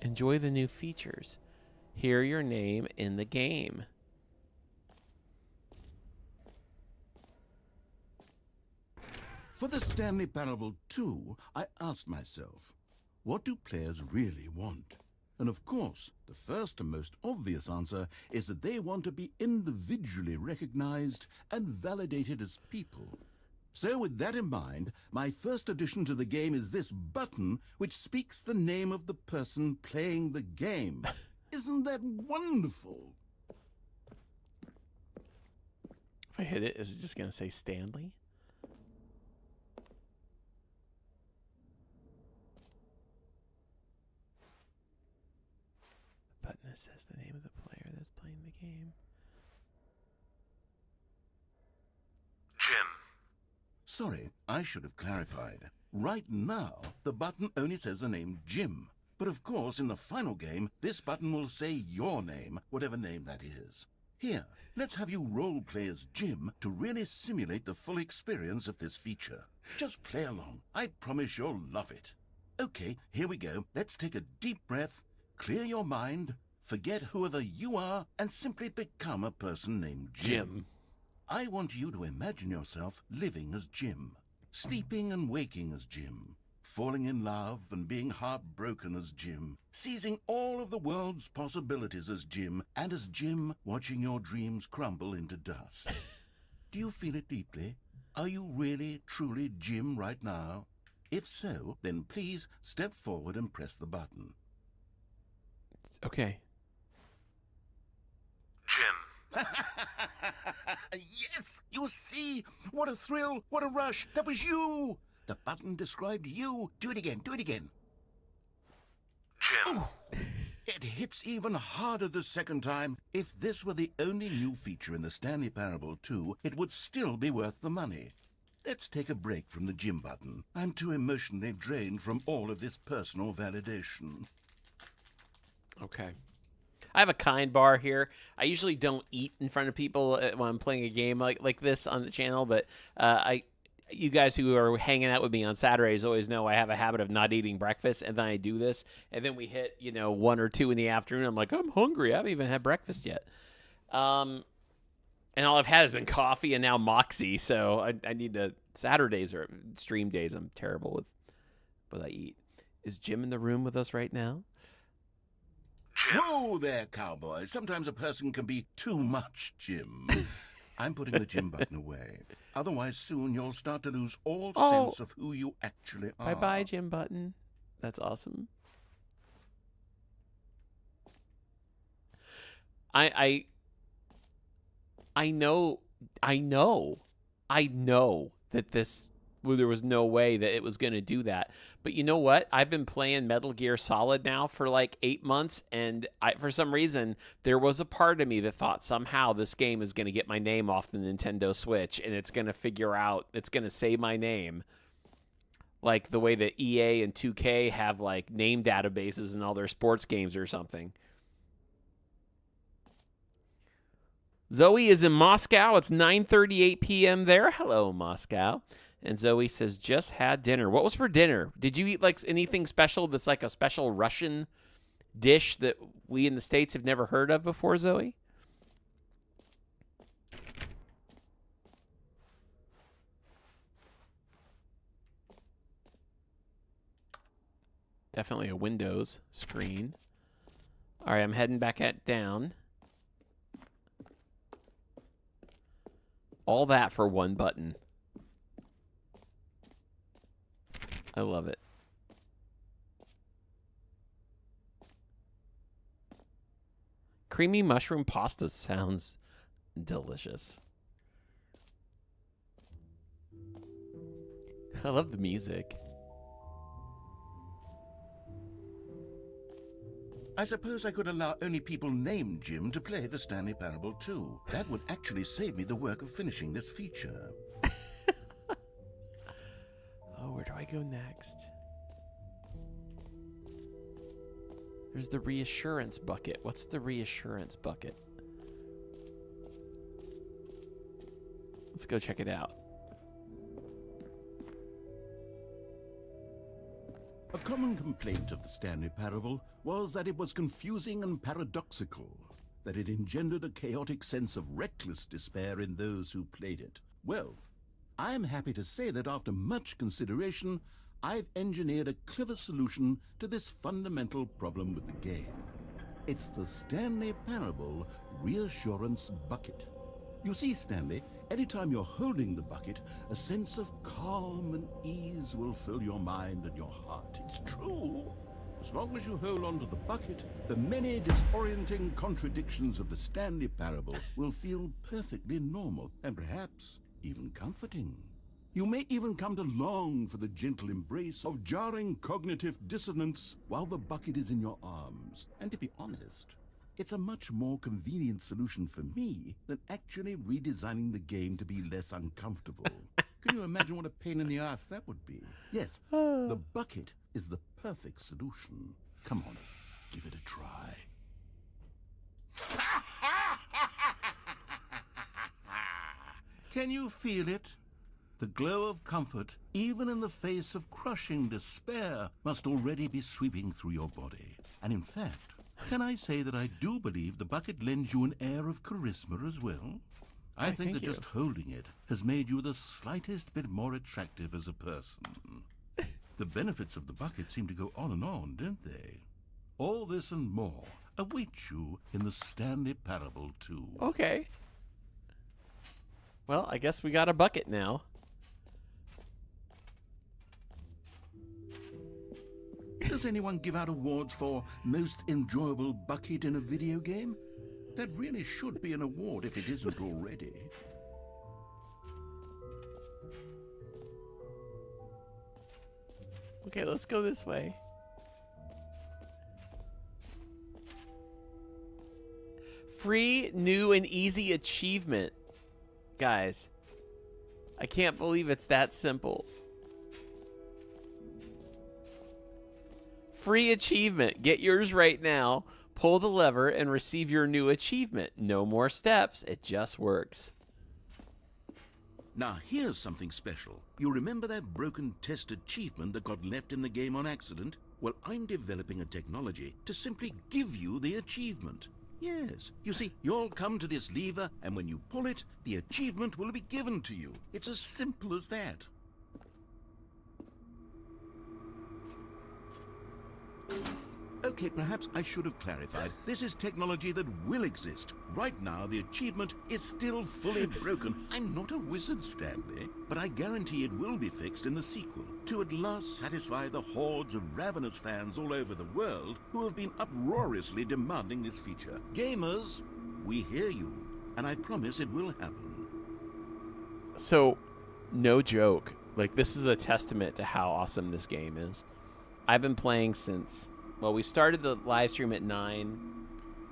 Enjoy the new features. Hear your name in the game. For the Stanley Parable 2, I asked myself, what do players really want? And of course, the first and most obvious answer is that they want to be individually recognized and validated as people. So with that in mind, my first addition to the game is this button which speaks the name of the person playing the game. Isn't that wonderful? If I hit it, is it just going to say Stanley? The button that says the name of the player that's playing the game. Jim. Sorry, I should have clarified. Right now, the button only says the name Jim. But of course, in the final game, this button will say your name, whatever name that is. Here, let's have you role-play as Jim to really simulate the full experience of this feature. Just play along. I promise you'll love it. Okay, here we go. Let's take a deep breath, clear your mind, forget whoever you are, and simply become a person named Jim. I want you to imagine yourself living as Jim, sleeping and waking as Jim, falling in love and being heartbroken as Jim, seizing all of the world's possibilities as Jim, and as Jim watching your dreams crumble into dust. Do you feel it deeply? Are you really, truly Jim right now? If so, then please step forward and press the button. Okay. Jim. Yes, you see? What a thrill, what a rush. That was you. The button described you. Do it again, do it again. Jim. It hits even harder the second time. If this were the only new feature in the Stanley Parable 2, it would still be worth the money. Let's take a break from the Jim button. I'm too emotionally drained from all of this personal validation. Okay. I have a kind bar here. I usually don't eat in front of people when I'm playing a game like this on the channel, but you guys who are hanging out with me on Saturdays always know I have a habit of not eating breakfast, and then I do this, and then we hit 1 or 2 in the afternoon. I'm like, I'm hungry. I haven't even had breakfast yet. And all I've had has been coffee and now Moxie, so I need to... Saturdays are stream days. I'm terrible with what I eat. Is Jim in the room with us right now? Whoa there, cowboy. Sometimes a person can be too much, Jim. I'm putting the Jim button away. Otherwise, soon you'll start to lose all sense of who you actually are. Bye-bye, Jim button. That's awesome. I know that this, well, there was no way that it was going to do that. But you know what? I've been playing Metal Gear Solid now for like 8 months, and for some reason, there was a part of me that thought somehow this game is going to get my name off the Nintendo Switch, and it's going to figure out, it's going to say my name. Like the way that EA and 2K have like name databases in all their sports games or something. Zoe is in Moscow. It's 9:38 p.m. there. Hello, Moscow. And Zoe says, just had dinner. What was for dinner? Did you eat like anything special that's like a special Russian dish that we in the States have never heard of before, Zoe? Definitely a Windows screen. All right, I'm heading back down. All that for one button. I love it. Creamy mushroom pasta sounds delicious. I love the music. I suppose I could allow only people named Jim to play the Stanley Parable too. That would actually save me the work of finishing this feature. Oh, where do I go next? There's the reassurance bucket. What's the reassurance bucket? Let's go check it out. A common complaint of the Stanley Parable was that it was confusing and paradoxical, that it engendered a chaotic sense of reckless despair in those who played it. Well, I'm happy to say that after much consideration, I've engineered a clever solution to this fundamental problem with the game. It's the Stanley Parable Reassurance Bucket. You see, Stanley, anytime you're holding the bucket, a sense of calm and ease will fill your mind and your heart. It's true. As long as you hold on to the bucket, the many disorienting contradictions of the Stanley Parable will feel perfectly normal and perhaps even comforting. You may even come to long for the gentle embrace of jarring cognitive dissonance while the bucket is in your arms. And to be honest, it's a much more convenient solution for me than actually redesigning the game to be less uncomfortable. Can you imagine what a pain in the ass that would be? Yes, the bucket is the perfect solution. Come on, give it a try. Can you feel it? The glow of comfort, even in the face of crushing despair, must already be sweeping through your body. And in fact, can I say that I do believe the bucket lends you an air of charisma as well? I think that just holding it has made you the slightest bit more attractive as a person. The benefits of the bucket seem to go on and on, don't they? All this and more await you in the Stanley Parable 2. Okay. Well, I guess we got a bucket now. Does anyone give out awards for most enjoyable bucket in a video game? That really should be an award if it isn't already. Okay, let's go this way. Free, new, and easy achievement. Guys, I can't believe it's that simple. Free achievement. Get yours right now. Pull the lever and receive your new achievement. No more steps. It just works. Now here's something special. You remember that broken test achievement that got left in the game on accident? Well, I'm developing a technology to simply give you the achievement. Yes. You see, you'll come to this lever, and when you pull it, the achievement will be given to you. It's as simple as that. Okay, perhaps I should have clarified. This is technology that will exist. Right now, the achievement is still fully broken. I'm not a wizard, Stanley, but I guarantee it will be fixed in the sequel to at last satisfy the hordes of ravenous fans all over the world who have been uproariously demanding this feature. Gamers, we hear you, and I promise it will happen. So, no joke. Like, this is a testament to how awesome this game is. I've been playing since... Well, we started the live stream at 9.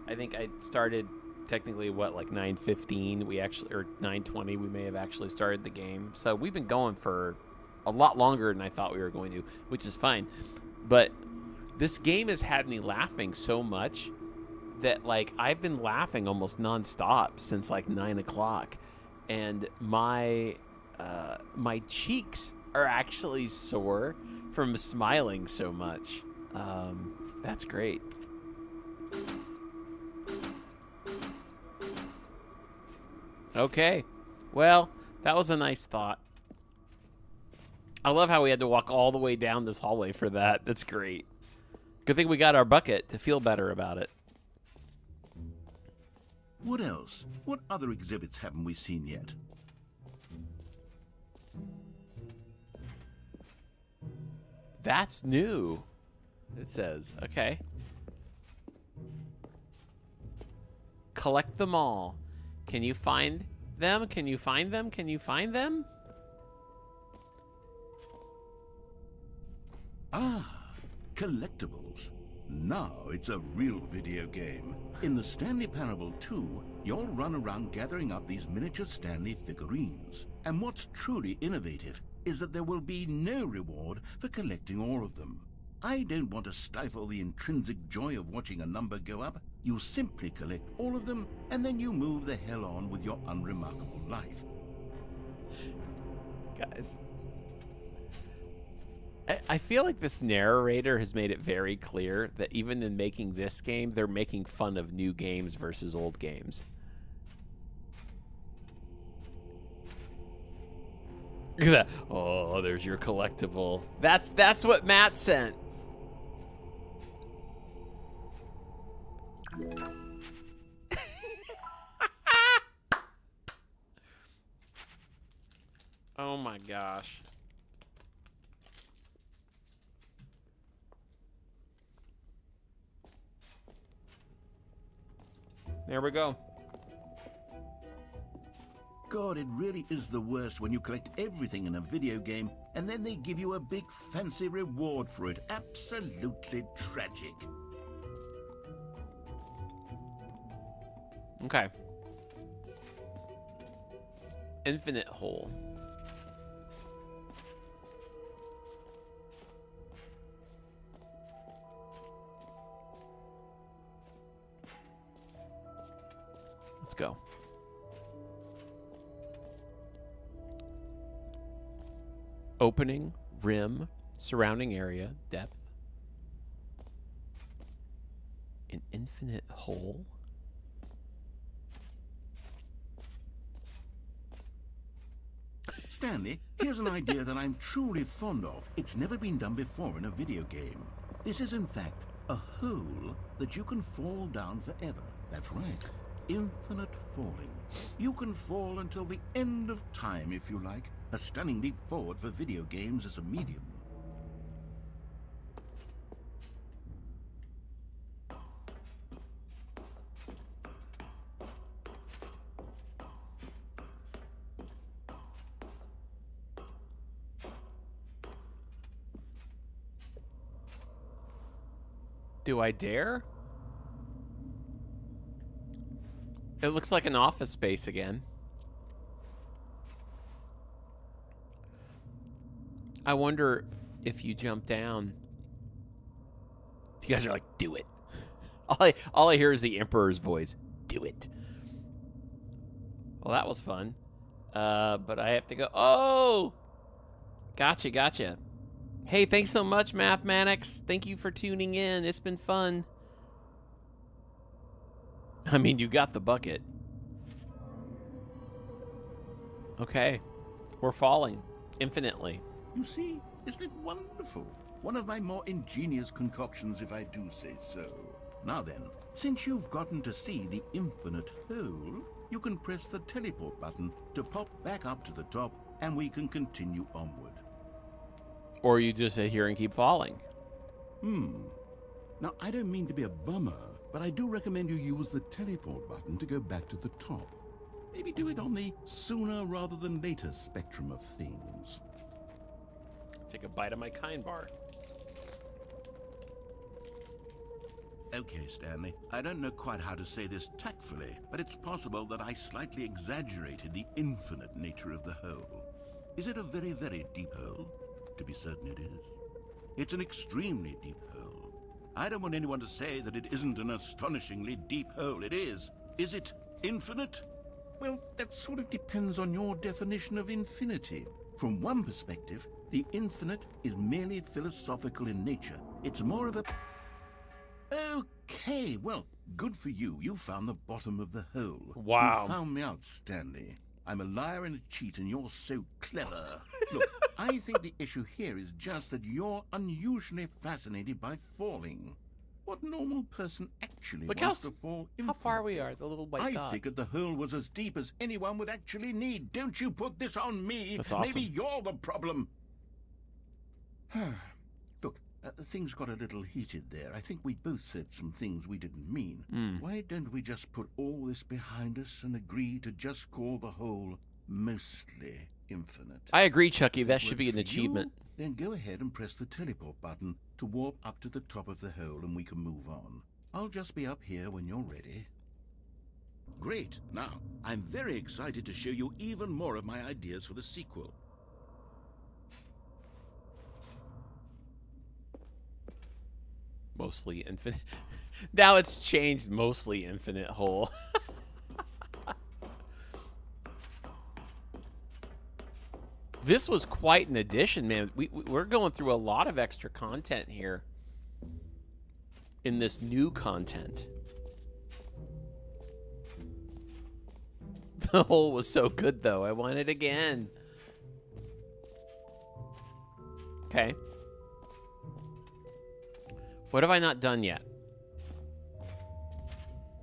I think I started technically, like 9:15. We actually, or 9:20, we may have actually started the game. So we've been going for a lot longer than I thought we were going to, which is fine. But this game has had me laughing so much that, like, I've been laughing almost nonstop since like 9 o'clock. And my cheeks are actually sore from smiling so much. That's great. Okay. Well, that was a nice thought. I love how we had to walk all the way down this hallway for that. That's great. Good thing we got our bucket to feel better about it. What else? What other exhibits haven't we seen yet? That's new. It says, okay. Collect them all. Can you find them? Can you find them? Can you find them? Ah, collectibles. Now it's a real video game. In the Stanley Parable 2, you'll run around gathering up these miniature Stanley figurines. And what's truly innovative is that there will be no reward for collecting all of them. I don't want to stifle the intrinsic joy of watching a number go up. You simply collect all of them, and then you move the hell on with your unremarkable life. Guys, I feel like this narrator has made it very clear that even in making this game, they're making fun of new games versus old games. Look at that. Oh, there's your collectible. That's what Matt sent. Oh my gosh. There we go. God, it really is the worst when you collect everything in a video game and then they give you a big fancy reward for it. Absolutely tragic. Okay. Infinite hole. Let's go. Opening, rim, surrounding area, depth. An infinite hole. Stanley, here's an idea that I'm truly fond of. It's never been done before in a video game. This is, in fact, a hole that you can fall down forever. That's right. Infinite falling. You can fall until the end of time, if you like. A stunning leap forward for video games as a medium. Do I dare? It looks like an office space again. I wonder if you jump down. You guys are like, do it. All I hear is the Emperor's voice. Do it. Well, that was fun. But I have to go. Oh! Gotcha. Hey, thanks so much, Mathematics. Thank you for tuning in. It's been fun. I mean, you got the bucket. Okay. We're falling infinitely. You see, isn't it wonderful? One of my more ingenious concoctions, if I do say so. Now then, since you've gotten to see the infinite hole, you can press the teleport button to pop back up to the top, and we can continue onward. Or you just sit here and keep falling. Now, I don't mean to be a bummer, but I do recommend you use the teleport button to go back to the top. Maybe do it on the sooner rather than later spectrum of things. Take a bite of my kind bar. Okay, Stanley, I don't know quite how to say this tactfully, but it's possible that I slightly exaggerated the infinite nature of the hole. Is it a very, very deep hole? To be certain it is. It's an extremely deep hole. I don't want anyone to say that it isn't an astonishingly deep hole. It is. Is it infinite? Well, that sort of depends on your definition of infinity. From one perspective, the infinite is merely philosophical in nature. It's more of a... Okay, well, good for you. You found the bottom of the hole. Wow. You found me out, Stanley. I'm a liar and a cheat, and you're so clever. Look, I think the issue here is just that you're unusually fascinated by falling. What normal person actually Look wants to fall how far infinitely? we are, the little white I dot. figured the hole was as deep as anyone would actually need. Don't you put this on me. That's awesome. Maybe you're the problem. Look, things got a little heated there. I think we both said some things we didn't mean. Why don't we just put all this behind us and agree to just call the hole mostly infinite? I agree, Chucky. If That it should be worked an for you, achievement. then go ahead and press the teleport button to warp up to the top of the hole and we can move on. I'll just be up here when you're ready. Great. Now, I'm very excited to show you even more of my ideas for the sequel. Mostly infinite. Now it's changed. Mostly infinite hole. This was quite an addition, man. We're going through a lot of extra content here in this new content. The hole was so good, though. I want it again. Okay. What have I not done yet?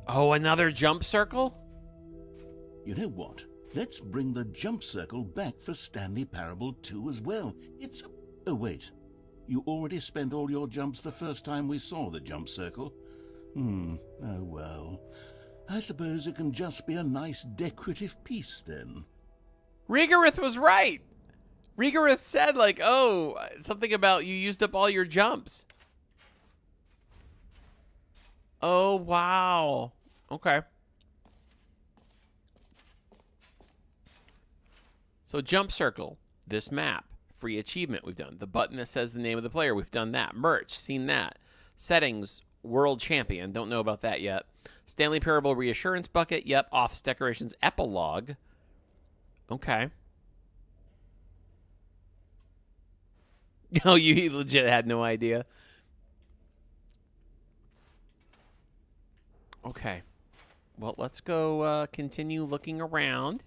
Oh, another jump circle? You know what? Let's bring the jump circle back for Stanley Parable 2 as well. It's... Oh, wait. You already spent all your jumps the first time we saw the jump circle? Oh, well. I suppose it can just be a nice decorative piece, then. Rigorith was right. Rigorith said, like, oh, something about you used up all your jumps. Oh, wow. Okay. So jump circle, this map, free achievement we've done. The button that says the name of the player, we've done that. Merch, seen that. Settings, world champion, don't know about that yet. Stanley Parable reassurance bucket, yep. Office decorations, epilogue. Okay. Oh, you legit had no idea. Okay. Well, let's go continue looking around.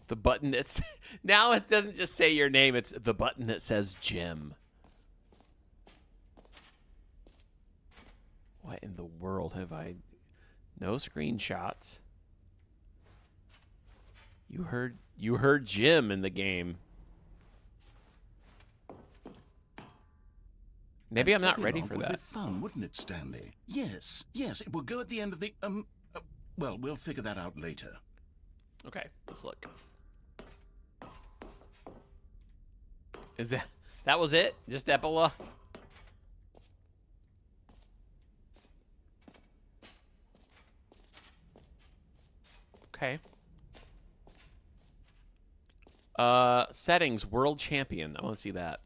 The button that's... Now it doesn't just say your name, it's the button that says Jim. What in the world have I... No screenshots. You heard Jim in the game. Maybe I'm not ready for Would be that. fun, wouldn't it, Stanley? Yes, it will go at the end of the... well, we'll figure that out later. Okay, let's look. Is that was it? Just epilogue? Okay. Settings, world champion. I want to see that.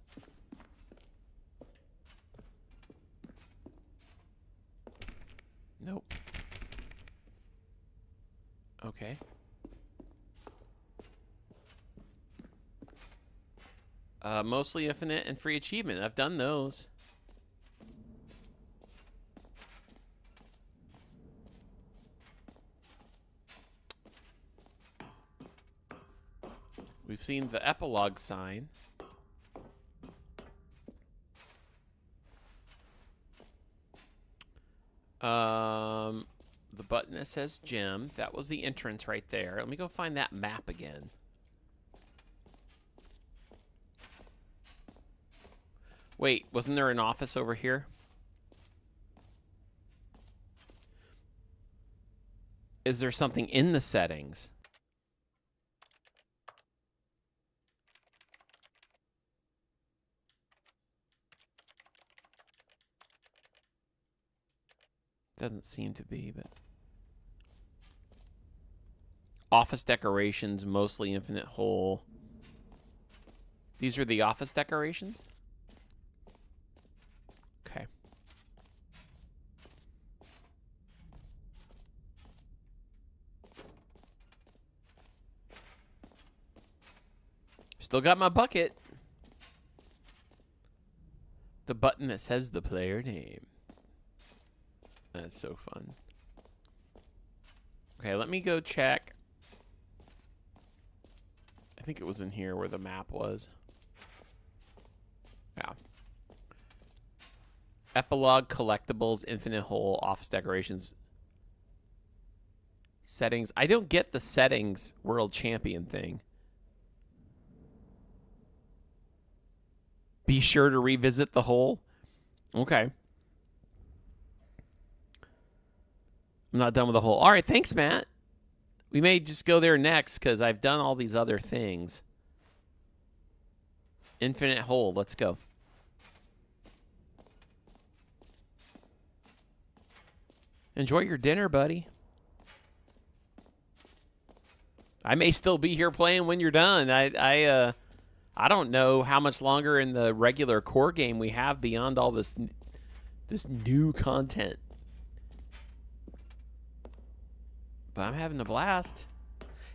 Nope. Okay. Mostly infinite and free achievement. I've done those. We've seen the epilogue sign. The button that says gym. That was the entrance right there. Let me go find that map again. Wait, wasn't there an office over here? Is there something in the settings? Doesn't seem to be, but... Office decorations, mostly infinite hole. These are the office decorations? Okay. Still got my bucket. The button that says the player name. That's so fun. Okay, let me go check. I think it was in here where the map was. Yeah. Epilogue, collectibles, infinite hole, office decorations. Settings. I don't get the settings world champion thing. Be sure to revisit the hole. Okay. I'm not done with the hole. All right, thanks, Matt. We may just go there next because I've done all these other things. Infinite hole. Let's go. Enjoy your dinner, buddy. I may still be here playing when you're done. I don't know how much longer in the regular core game we have beyond all this new content. But I'm having a blast.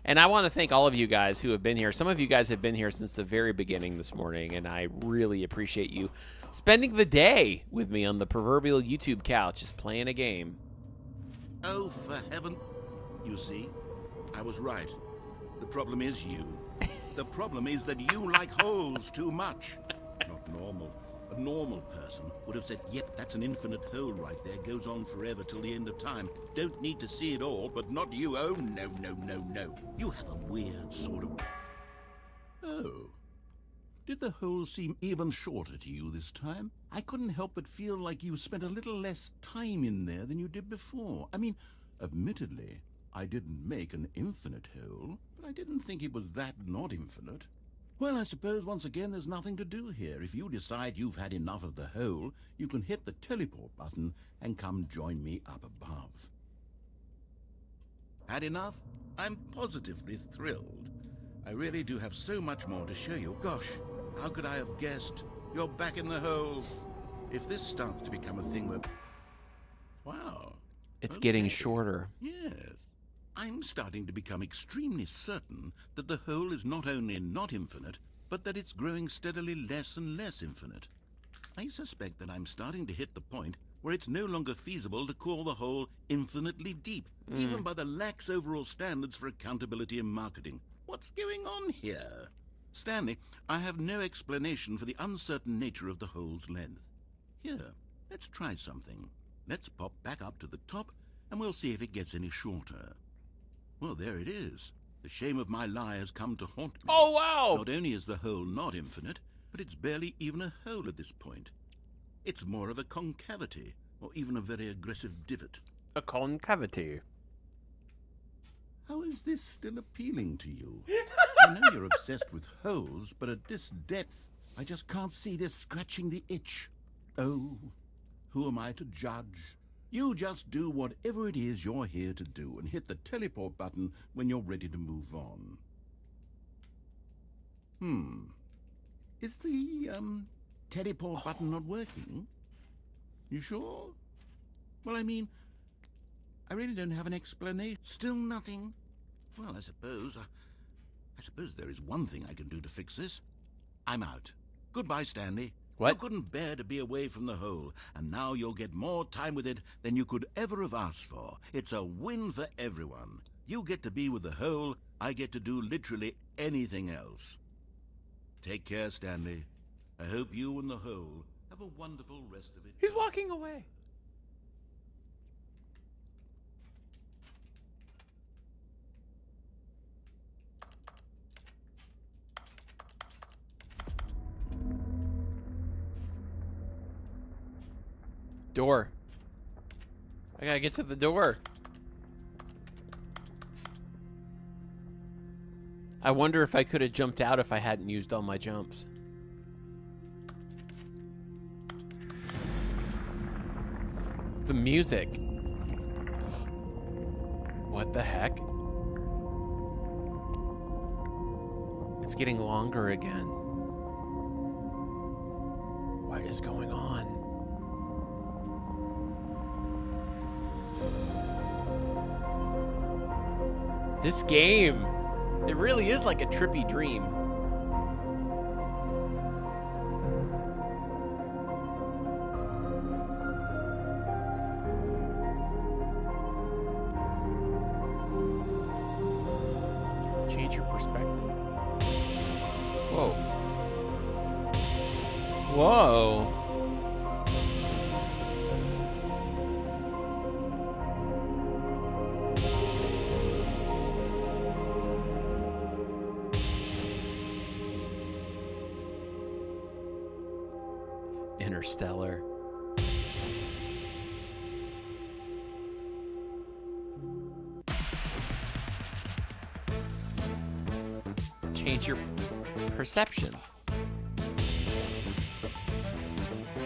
And I want to thank all of you guys who have been here. Some of you guys have been here since the very beginning this morning, and I really appreciate you spending the day with me on the proverbial YouTube couch just playing a game. Oh, for heaven. You see, I was right. The problem is you. The problem is that you like holes too much. Not normal. A normal person would have said, yep, that's an infinite hole right there. Goes on forever till the end of time. Don't need to see it all, but not you. Oh, no, no, no, no. You have a weird sort of... Oh. Did the hole seem even shorter to you this time? I couldn't help but feel like you spent a little less time in there than you did before. I mean, admittedly, I didn't make an infinite hole, but I didn't think it was that not infinite. Well, I suppose once again there's nothing to do here. If you decide you've had enough of the hole, you can hit the teleport button and come join me up above. Had enough? I'm positively thrilled. I really do have so much more to show you. Gosh, how could I have guessed? You're back in the hole. If this starts to become a thing where... Wow. It's getting shorter. Yes. I'm starting to become extremely certain that the hole is not only not infinite, but that it's growing steadily less and less infinite. I suspect that I'm starting to hit the point where it's no longer feasible to call the hole infinitely deep, even by the lax overall standards for accountability and marketing. What's going on here? Stanley, I have no explanation for the uncertain nature of the hole's length. Here, let's try something. Let's pop back up to the top, and we'll see if it gets any shorter. Well, there it is. The shame of my lie has come to haunt me. Oh, wow! Not only is the hole not infinite, but it's barely even a hole at this point. It's more of a concavity, or even a very aggressive divot. A concavity. How is this still appealing to you? I know you're obsessed with holes, but at this depth, I just can't see this scratching the itch. Oh, who am I to judge? You just do whatever it is you're here to do and hit the teleport button when you're ready to move on. Is the, teleport button not working? You sure? Well, I mean, I really don't have an explanation. Still nothing? Well, I suppose there is one thing I can do to fix this. I'm out. Goodbye, Stanley. What? You couldn't bear to be away from the hole, and now you'll get more time with it than you could ever have asked for. It's a win for everyone. You get to be with the hole, I get to do literally anything else. Take care, Stanley. I hope you and the whole have a wonderful rest of it. He's walking away. Door. I gotta get to the door. I wonder if I could have jumped out if I hadn't used all my jumps. The music. What the heck? It's getting longer again. What is going on? This game, it really is like a trippy dream. Change your perspective. Whoa. Whoa. Interstellar. Change your perception.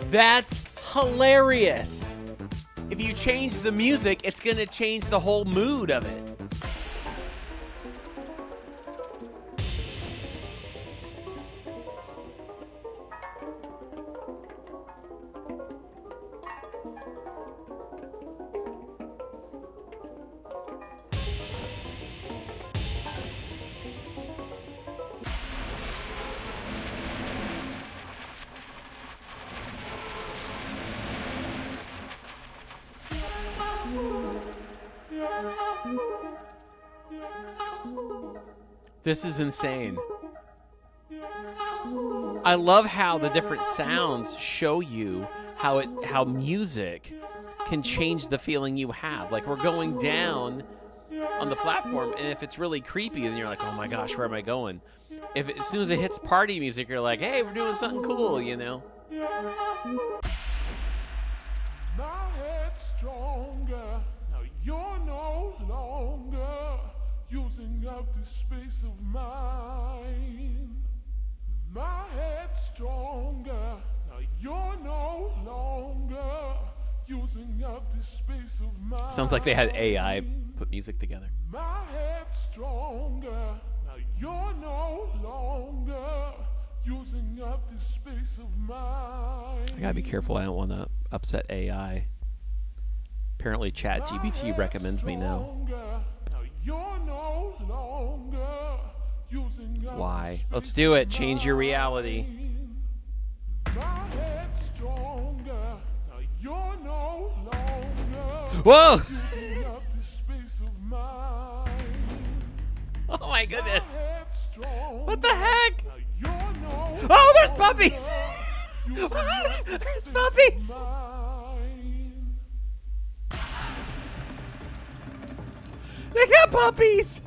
That's hilarious. If you change the music, it's gonna change the whole mood of it. This is insane. I love how the different sounds show you how music can change the feeling you have. Like, we're going down on the platform, and if it's really creepy, then you're like, oh my gosh, where am I going? As soon as it hits party music, you're like, hey, we're doing something cool, you know? My head's stronger. Now you're no longer using up this space of mine. My head's stronger. Now you're no longer using up this space of mine. Sounds like they had AI put music together. My head's stronger. Now you're no longer using up this space of mine. I gotta be careful. I don't want to upset AI. Apparently ChatGPT recommends me now. Why? Let's do it. Change your reality. Whoa! Oh my goodness. What the heck? Oh, there's puppies! What? There's puppies! They got puppies!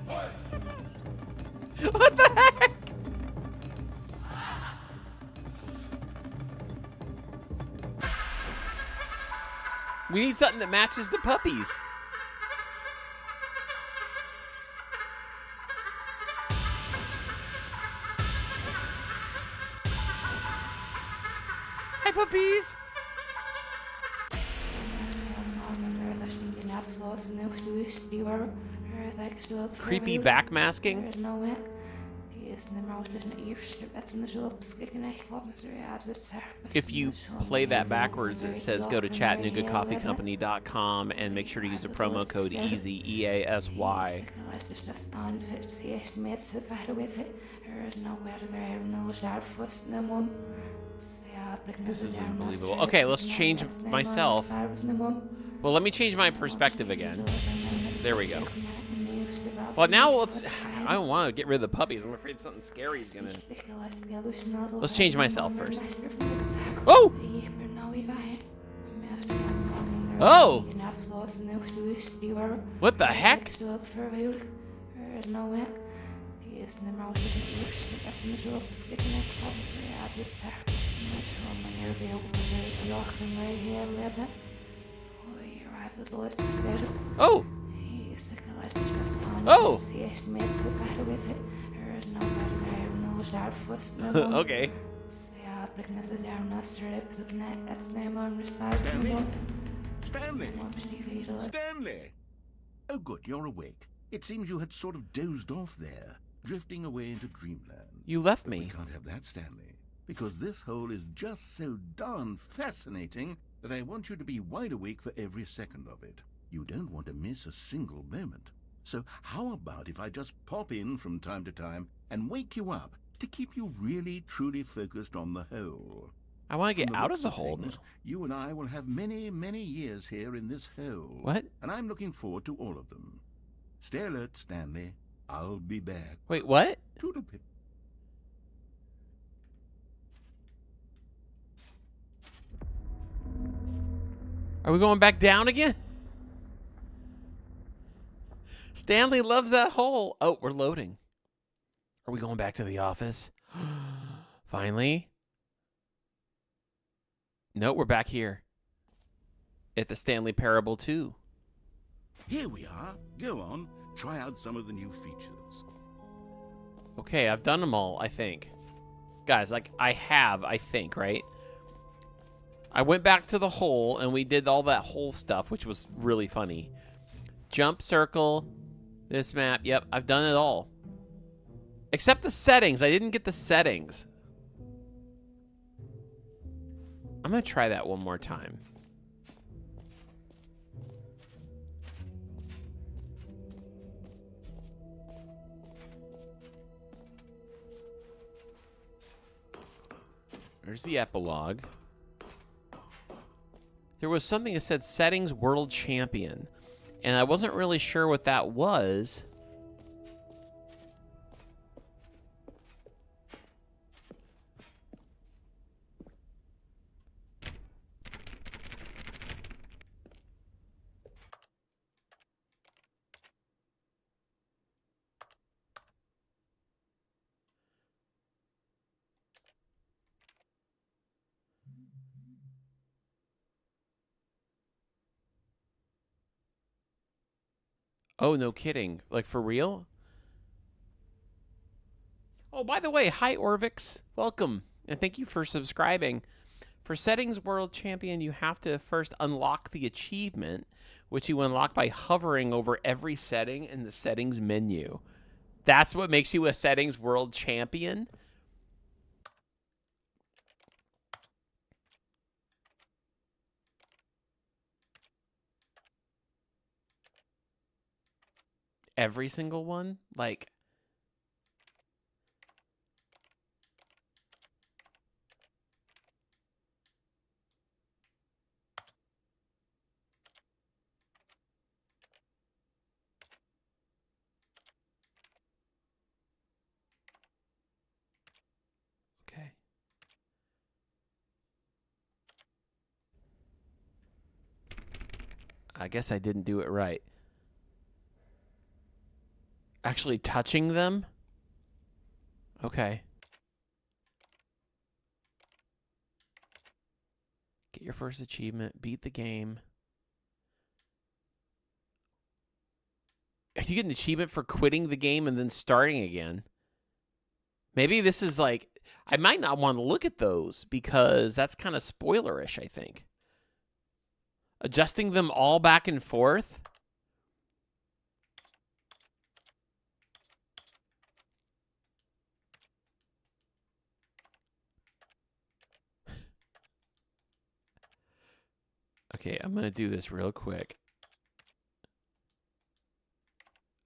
What the heck? We need something that matches the puppies. Hi, puppies! Creepy backmasking? If you play that backwards, it says go to CHATTANOOGACoffeeCompany.com and make sure to use the promo code EASY, E-A-S-Y. This is unbelievable. Okay, let's change myself. Well, let me change my perspective again. There we go. Well, now I don't want to get rid of the puppies. I'm afraid something scary is gonna... Let's change myself first. Oh! Oh! What the heck? Oh! Oh! Okay. Stanley! Stanley! Oh, good, you're awake. It seems you had sort of dozed off there, drifting away into dreamland. You left But we me. can't have that, Stanley, because this hole is just so darn fascinating that I want you to be wide awake for every second of it. You don't want to miss a single moment. So how about if I just pop in from time to time and wake you up to keep you really, truly focused on the hole? I want to From get the out looks of the hole now. things, you and I will have many, many years here in this hole. What? And I'm looking forward to all of them. Stay alert, Stanley. I'll be back. Wait, what? Toodlepip. Are we going back down again? Stanley loves that hole. Oh, we're loading. Are we going back to the office? Finally. No, we're back here. At the Stanley Parable 2. Here we are. Go on. Try out some of the new features. Okay, I've done them all, I think. Guys, like, I think, right? I went back to the hole, and we did all that hole stuff, which was really funny. Jump circle, this map. Yep, I've done it all. Except the settings. I didn't get the settings. I'm going to try that one more time. There's the epilogue. There was something that said Settings World Champion, and I wasn't really sure what that was. Oh, no kidding. Like, for real? Oh, by the way, hi, Orvix. Welcome, and thank you for subscribing. For Settings World Champion, you have to first unlock the achievement, which you unlock by hovering over every setting in the settings menu. That's what makes you a Settings World Champion? Every single one? Like... Okay. I guess I didn't do it right. Actually touching them? Okay. Get your first achievement. Beat the game. You get an achievement for quitting the game and then starting again. Maybe this is like... I might not want to look at those because that's kind of spoilerish, I think. Adjusting them all back and forth? Okay, I'm going to do this real quick.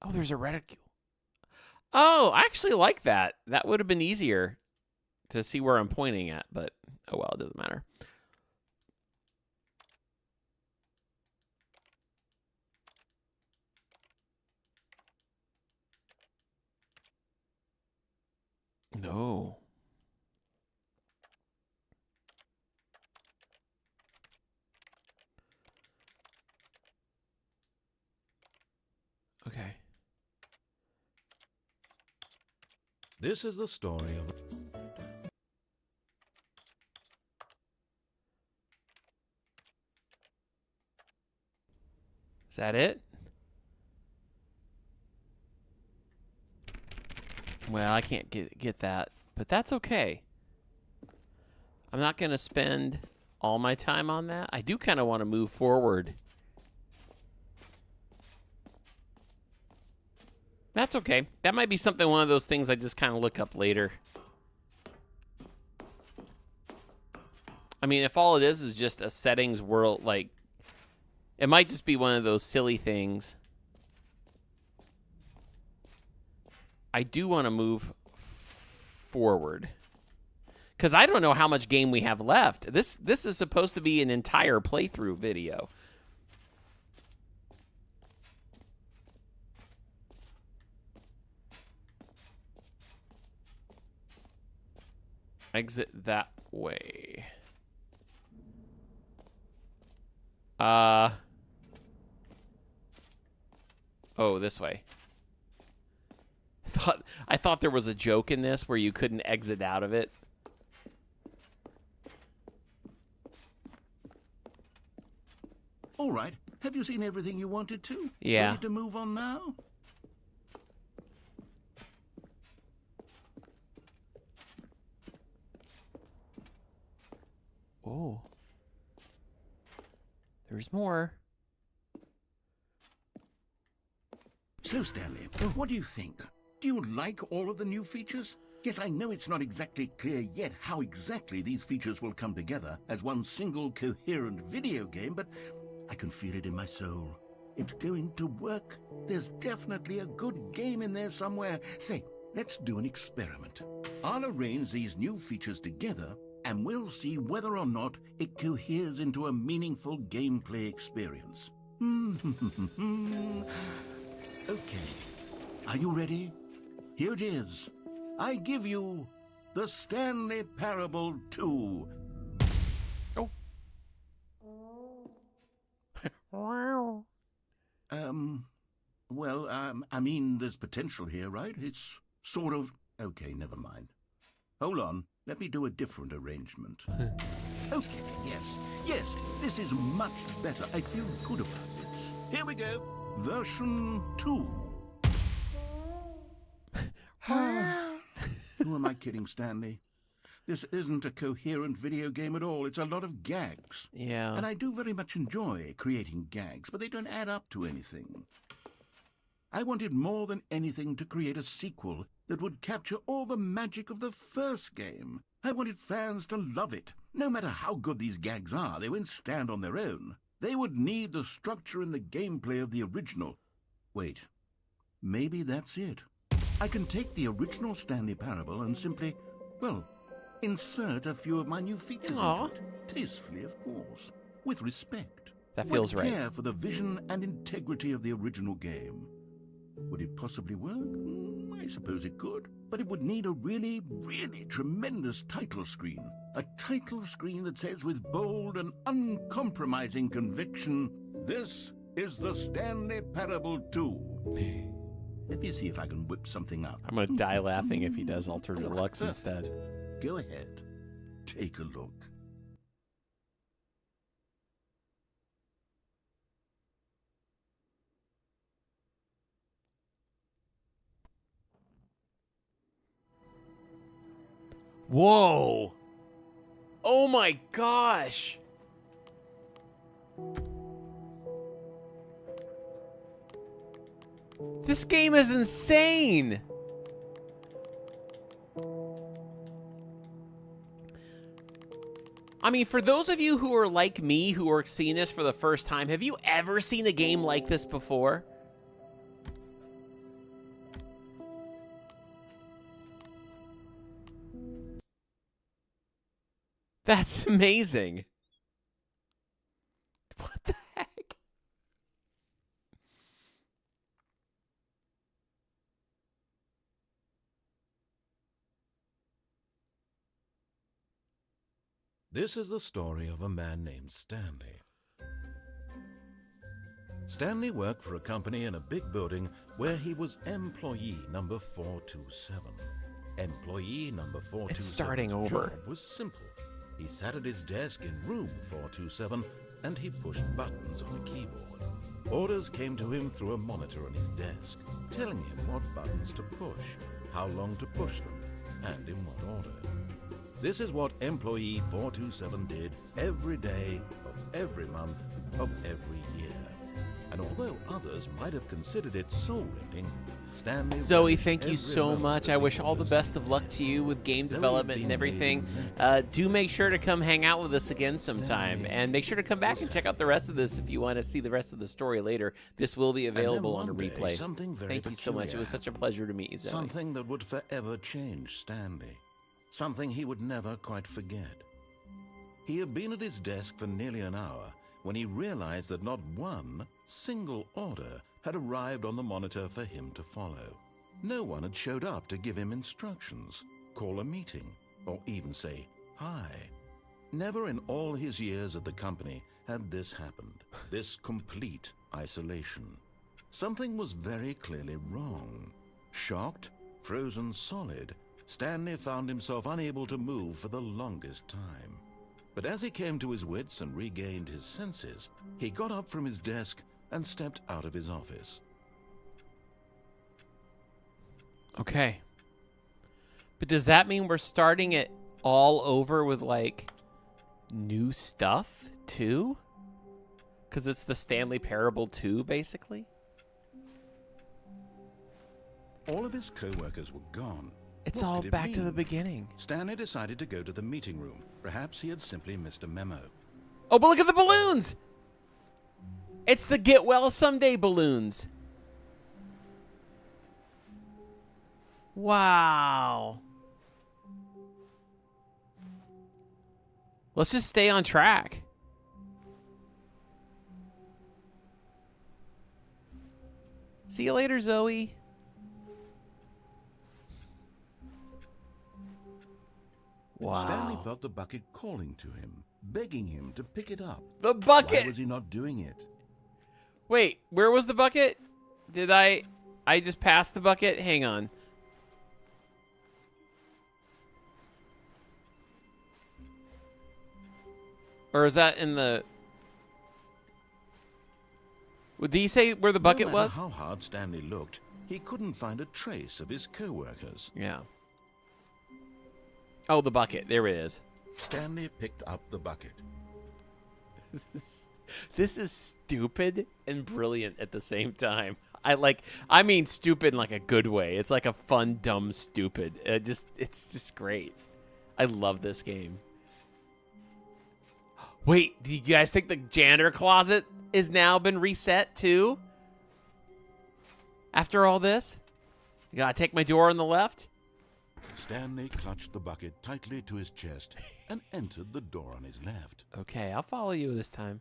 Oh, there's a reticule. Oh, I actually like that. That would have been easier to see where I'm pointing at, but oh well, it doesn't matter. This is the story of... Is that it? Well, I can't get that, but that's okay. I'm not going to spend all my time on that. I do kind of want to move forward. That's okay. That might be something, one of those things I just kind of look up later. I mean, if all it is just a settings world, like, it might just be one of those silly things. I do want to move forward, because I don't know how much game we have left. This is supposed to be an entire playthrough video. Exit that way. Oh, this way. I thought there was a joke in this where you couldn't exit out of it. All right. Have you seen everything you wanted to? Yeah. Ready to move on now? Oh. There's more. So, Stanley, what do you think? Do you like all of the new features? Yes, I know it's not exactly clear yet how exactly these features will come together as one single coherent video game, but I can feel it in my soul. It's going to work. There's definitely a good game in there somewhere. Say, let's do an experiment. I'll arrange these new features together, and we'll see whether or not it coheres into a meaningful gameplay experience. Okay. Are you ready? Here it is. I give you the Stanley Parable 2. Oh. Wow. Well, I mean, there's potential here, right? It's sort of... Okay, never mind. Hold on. Let me do a different arrangement. Okay, yes, this is much better. I feel good about this. Here we go. Version 2. Who am I kidding, Stanley? This isn't a coherent video game at all. It's a lot of gags. Yeah. And I do very much enjoy creating gags, but they don't add up to anything. I wanted more than anything to create a sequel that would capture all the magic of the first game. I wanted fans to love it. No matter how good these gags are, they won't stand on their own. They would need the structure and the gameplay of the original. Wait, maybe that's it. I can take the original Stanley Parable and simply, well, insert a few of my new features into it. Tastefully, of course. With respect. That feels with right. care for the vision and integrity of the original game. Would it possibly work? I suppose it could. But it would need a really, really tremendous title screen. A title screen that says with bold and uncompromising conviction, "This is the Stanley Parable 2. Let me see if I can whip something up. I'm going to die laughing if he does Ultra All right, Deluxe perfect. instead. Go ahead. Take a look. Whoa! Oh my gosh! This game is insane! I mean, for those of you who are like me, who are seeing this for the first time, have you ever seen a game like this before? That's amazing. What the heck? This is the story of a man named Stanley. Stanley worked for a company in a big building where he was employee number 427. Employee number 427's It's starting over. job was simple. He sat at his desk in room 427 and he pushed buttons on a keyboard. Orders came to him through a monitor on his desk, telling him what buttons to push, how long to push them, and in what order. This is what Employee 427 did every day of every month of every year. And although others might have considered it soul-rending, Stanley... Zoe, thank you so much. I wish all the best of luck to you with game development and everything. Do make sure to come hang out with us again sometime. And make sure to come back and check out the rest of this if you want to see the rest of the story later. This will be available on a replay. Thank you so much. It was such a pleasure to meet you, Zoe. Something that would forever change Stanley. Something he would never quite forget. He had been at his desk for nearly an hour when he realized that not one single order had arrived on the monitor for him to follow. No one had showed up to give him instructions, call a meeting, or even say hi. Never in all his years at the company had this happened, this complete isolation. Something was very clearly wrong. Shocked, frozen solid, Stanley found himself unable to move for the longest time. But as he came to his wits and regained his senses, he got up from his desk and stepped out of his office. Okay. But does that mean we're starting it all over with, like, new stuff, too? Because it's the Stanley Parable 2, basically? All of his co-workers were gone. It's What all could it back to the mean? beginning. Stanley decided to go to the meeting room. Perhaps he had simply missed a memo. Oh, but look at the balloons! It's the Get Well Someday balloons. Wow. Let's just stay on track. See you later, Zoe. Wow. Stanley felt the bucket calling to him, begging him to pick it up. The bucket! Why was he not doing it? Wait, where was the bucket? Did I just passed the bucket? Hang on. Or is that in the... Did he say where the bucket No matter was? how hard Stanley looked, he couldn't find a trace of his co-workers. Yeah. Oh, the bucket. There it is. Stanley picked up the bucket. This is stupid and brilliant at the same time. I mean stupid in like a good way. It's like a fun, dumb, stupid. It's just great. I love this game. Wait, do you guys think the janitor closet is now been reset too? After all this? You gotta take my door on the left? Stanley clutched the bucket tightly to his chest and entered the door on his left. Okay, I'll follow you this time.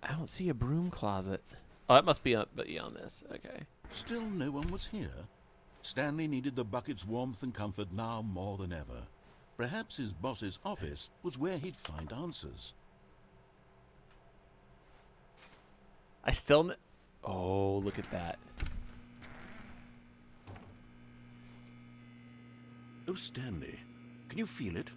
I don't see a broom closet. Oh, that must be on this. Okay. Still no one was here. Stanley needed the bucket's warmth and comfort now more than ever. Perhaps his boss's office was where he'd find answers. I still... Oh, look at that. Oh, Stanley, can you feel it?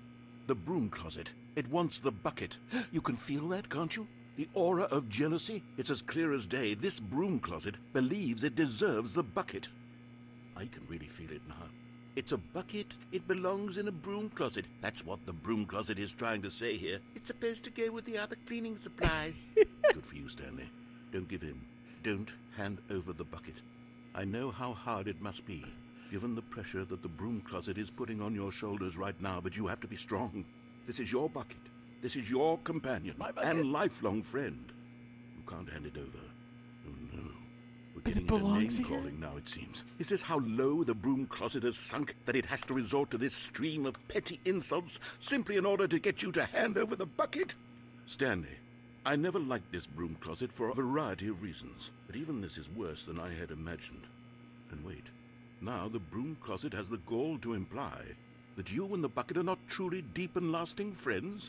The broom closet. It wants the bucket. You can feel that, can't you? The aura of jealousy? It's as clear as day. This broom closet believes it deserves the bucket. I can really feel it now. It's a bucket. It belongs in a broom closet. That's what the broom closet is trying to say here. It's supposed to go with the other cleaning supplies. Good for you, Stanley. Don't give in. Don't hand over the bucket. I know how hard it must be, given the pressure that the broom closet is putting on your shoulders right now, but you have to be strong. This is your bucket. This is your companion and lifelong friend. You can't hand it over. Oh, no. We're getting into name-calling now, it seems. Is this how low the broom closet has sunk, that it has to resort to this stream of petty insults simply in order to get you to hand over the bucket? Stanley, I never liked this broom closet for a variety of reasons, but even this is worse than I had imagined. And wait, now the broom closet has the gall to imply that you and the bucket are not truly deep and lasting friends?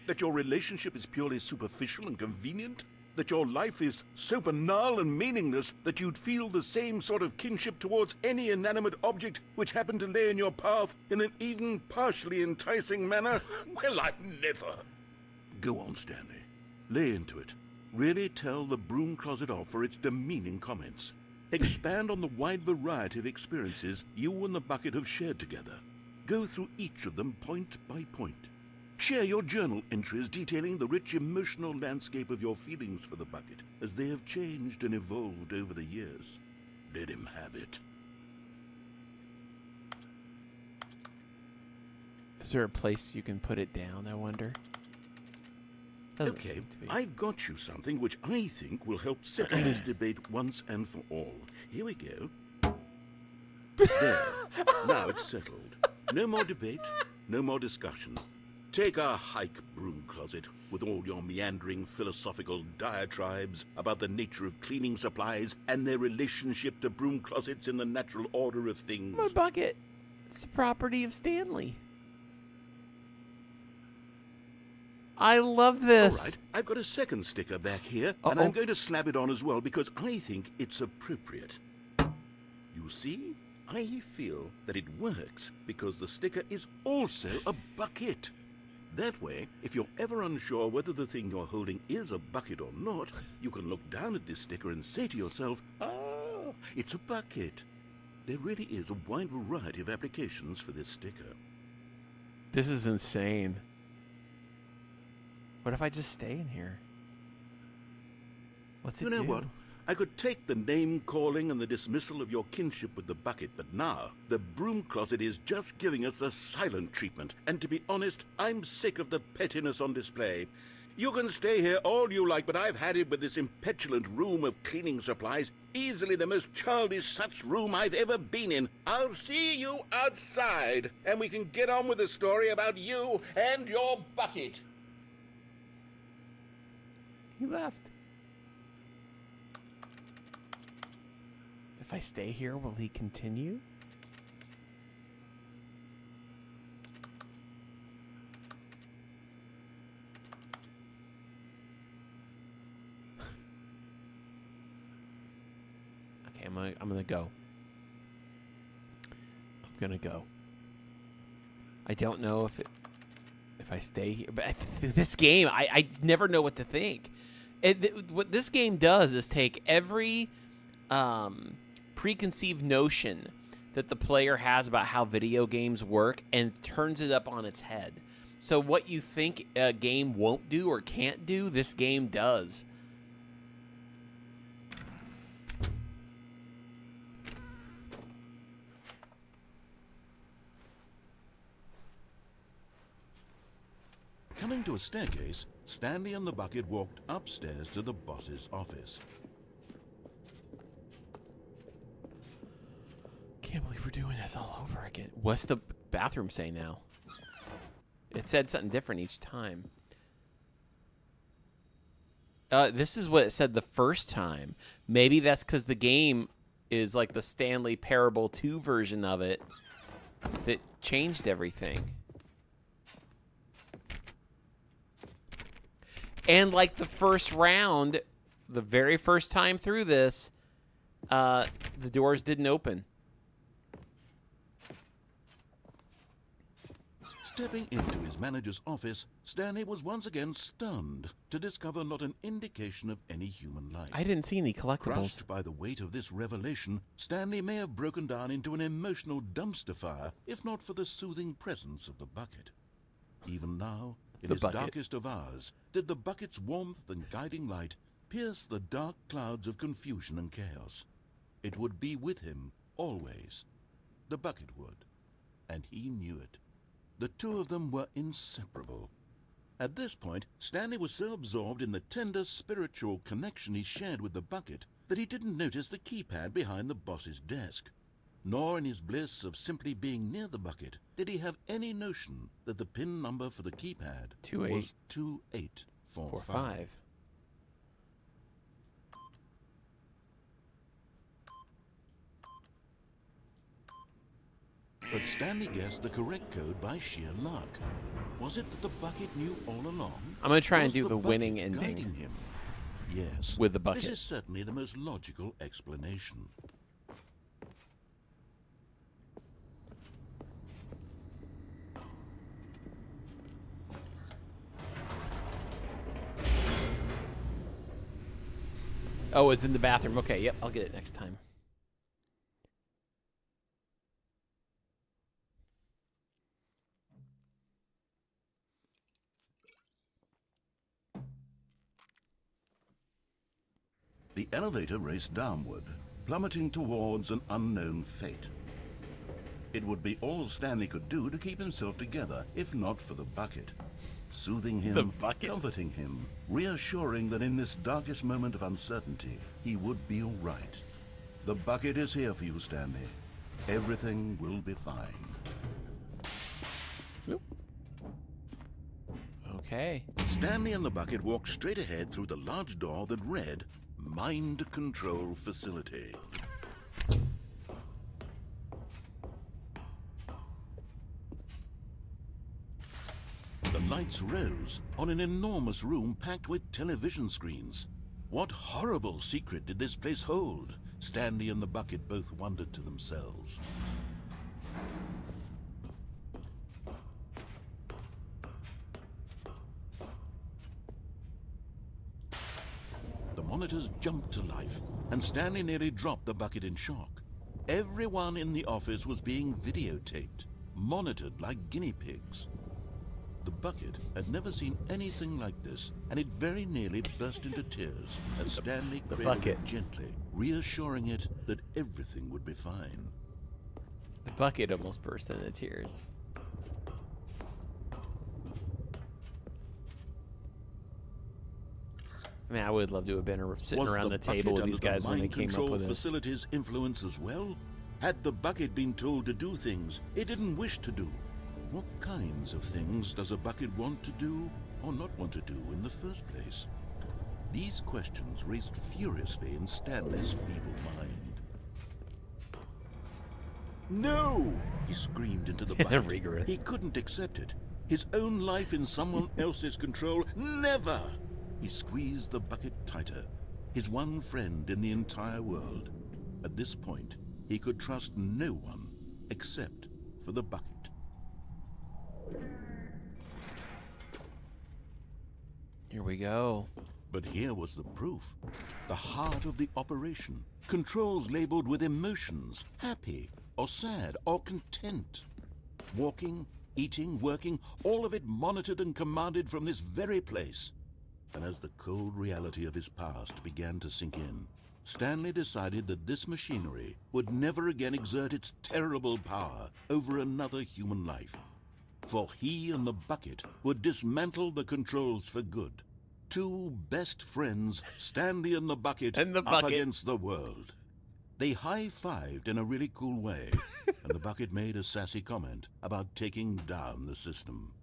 That your relationship is purely superficial and convenient? That your life is so banal and meaningless that you'd feel the same sort of kinship towards any inanimate object which happened to lay in your path in an even partially enticing manner? Well, I never. Go on, Stanley. Lay into it. Really tell the broom closet off for its demeaning comments. Expand on the wide variety of experiences you and the bucket have shared together. Go through each of them point by point. Share your journal entries detailing the rich emotional landscape of your feelings for the bucket as they have changed and evolved over the years. Let him have it. Is there a place you can put it down, I wonder? Doesn't Okay, seem to be. I've got you something which I think will help settle this debate once and for all. Here we go. There. Now it's settled. No more debate, no more discussion. Take a hike, broom closet, with all your meandering philosophical diatribes about the nature of cleaning supplies and their relationship to broom closets in the natural order of things. My bucket. It's the property of Stanley. I love this. All right, I've got a second sticker back here, and Uh-oh. I'm going to slap it on as well because I think it's appropriate. You see, I feel that it works because the sticker is also a bucket. That way, if you're ever unsure whether the thing you're holding is a bucket or not, you can look down at this sticker and say to yourself, ah, it's a bucket. There really is a wide variety of applications for this sticker. This is insane. What if I just stay in here? What's it You know do? what? I could take the name-calling and the dismissal of your kinship with the bucket, but now the broom closet is just giving us a silent treatment. And to be honest, I'm sick of the pettiness on display. You can stay here all you like, but I've had it with this impetulant room of cleaning supplies. Easily the most childish such room I've ever been in. I'll see you outside, and we can get on with the story about you and your bucket. He left. If I stay here, will he continue? Okay, I'm gonna go. I'm gonna go. I don't know if I stay here, but this game, I never know what to think. What this game does is take every preconceived notion that the player has about how video games work and turns it up on its head. So what you think a game won't do or can't do, this game does. Coming to a staircase, Stanley and the bucket walked upstairs to the boss's office. Can't believe we're doing this all over again. What's the bathroom say now? It said something different each time. This is what it said the first time. Maybe that's because the game is like the Stanley Parable 2 version of it that changed everything. And like the first round, the very first time through this, the doors didn't open. Stepping into his manager's office, Stanley was once again stunned to discover not an indication of any human life. I didn't see any collectibles. Crushed by the weight of this revelation, Stanley may have broken down into an emotional dumpster fire, if not for the soothing presence of the bucket. Even now, in The his bucket. darkest of hours, did the bucket's warmth and guiding light pierce the dark clouds of confusion and chaos. It would be with him, always. The bucket would, and he knew it. The two of them were inseparable. At this point, Stanley was so absorbed in the tender spiritual connection he shared with the bucket that he didn't notice the keypad behind the boss's desk. Nor in his bliss of simply being near the bucket did he have any notion that the PIN number for the keypad 2845. was 2845. But Stanley guessed the correct code by sheer luck. Was it that the bucket knew all along? I'm gonna try and Was do the bucket winning guiding ending him? Yes. with the bucket. This is certainly the most logical explanation. Oh, it's in the bathroom. Okay, yep, I'll get it next time. The elevator raced downward, plummeting towards an unknown fate. It would be all Stanley could do to keep himself together, if not for the bucket. Soothing him, The bucket. comforting him, reassuring that in this darkest moment of uncertainty, he would be all right. The bucket is here for you, Stanley. Everything will be fine. Oop. Okay. Stanley and the bucket walked straight ahead through the large door that read, Mind Control Facility. The lights rose on an enormous room packed with television screens. What horrible secret did this place hold? Stanley and the bucket both wondered to themselves. The monitors jumped to life, and Stanley nearly dropped the bucket in shock. Everyone in the office was being videotaped, monitored like guinea pigs. The bucket had never seen anything like this, and it very nearly burst into tears as Stanley cradled it gently, reassuring it that everything would be fine. The bucket almost burst into tears. I mean, I would love to have been sitting around the table with these guys when they came up with this. Facility's influence as well? Had the bucket been told to do things it didn't wish to do? What kinds of things does a bucket want to do or not want to do in the first place? These questions raced furiously in Stanley's feeble mind. No! He screamed into the bucket. Rigorous. He couldn't accept it. His own life in someone else's control? Never! He squeezed the bucket tighter. His one friend in the entire world. At this point, he could trust no one except for the bucket. Here we go. But here was the proof. The heart of the operation. Controls labeled with emotions, happy or sad or content. Walking, eating, working, all of it monitored and commanded from this very place. And as the cold reality of his past began to sink in, Stanley decided that this machinery would never again exert its terrible power over another human life. For he and the bucket would dismantle the controls for good. Two best friends, Stanley and the bucket, up against the world. They high-fived in a really cool way, and the bucket made a sassy comment about taking down the system.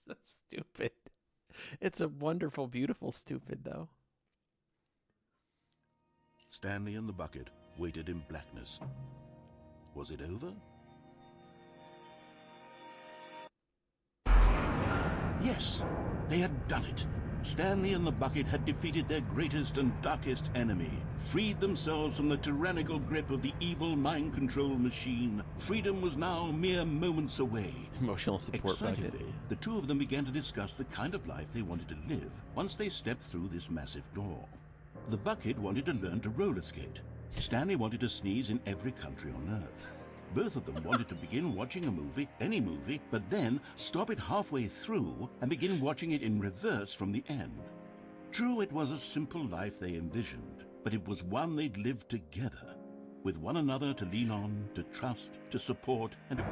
So stupid. It's a wonderful, beautiful stupid, though. Stanley and the bucket waited in blackness. Was it over? Yes, they had done it. Stanley and the bucket had defeated their greatest and darkest enemy, freed themselves from the tyrannical grip of the evil mind control machine. Freedom was now mere moments away. Emotional support bucket. Excitedly, the two of them began to discuss the kind of life they wanted to live once they stepped through this massive door. The bucket wanted to learn to roller skate. Stanley wanted to sneeze in every country on Earth. Both of them wanted to begin watching a movie, any movie, but then stop it halfway through and begin watching it in reverse from the end. True, it was a simple life they envisioned, but it was one they'd lived together, with one another to lean on, to trust, to support, and to...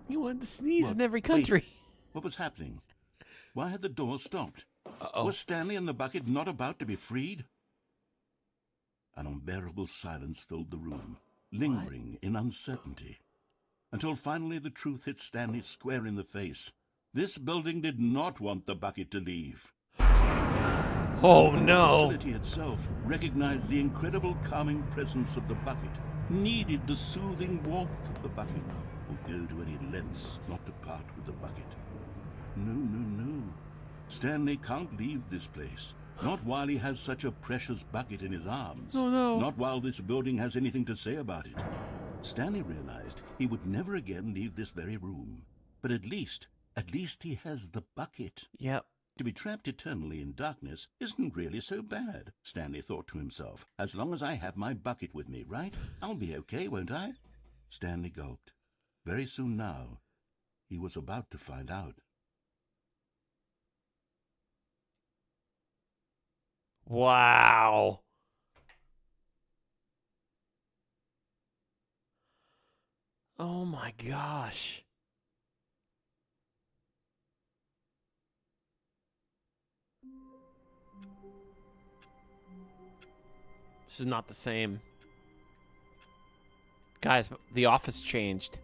You wanted to sneeze What? in every country. Wait, what was happening? Why had the door stopped? Uh-oh. Was Stanley and the bucket not about to be freed? An unbearable silence filled the room, lingering in uncertainty, until finally the truth hit Stanley square in the face. This building did not want the bucket to leave. Oh The no. facility itself recognized the incredible calming presence of the bucket, needed the soothing warmth of the bucket, would go to any lengths not to part with the bucket. No, no, no. Stanley can't leave this place. Not while he has such a precious bucket in his arms. Oh no. Not while this building has anything to say about it. Stanley realized he would never again leave this very room. But at least he has the bucket. Yep. To be trapped eternally in darkness isn't really so bad, Stanley thought to himself. As long as I have my bucket with me, right? I'll be okay, won't I? Stanley gulped. Very soon now, he was about to find out. Wow. Oh my gosh. This is not the same. Guys, the office changed.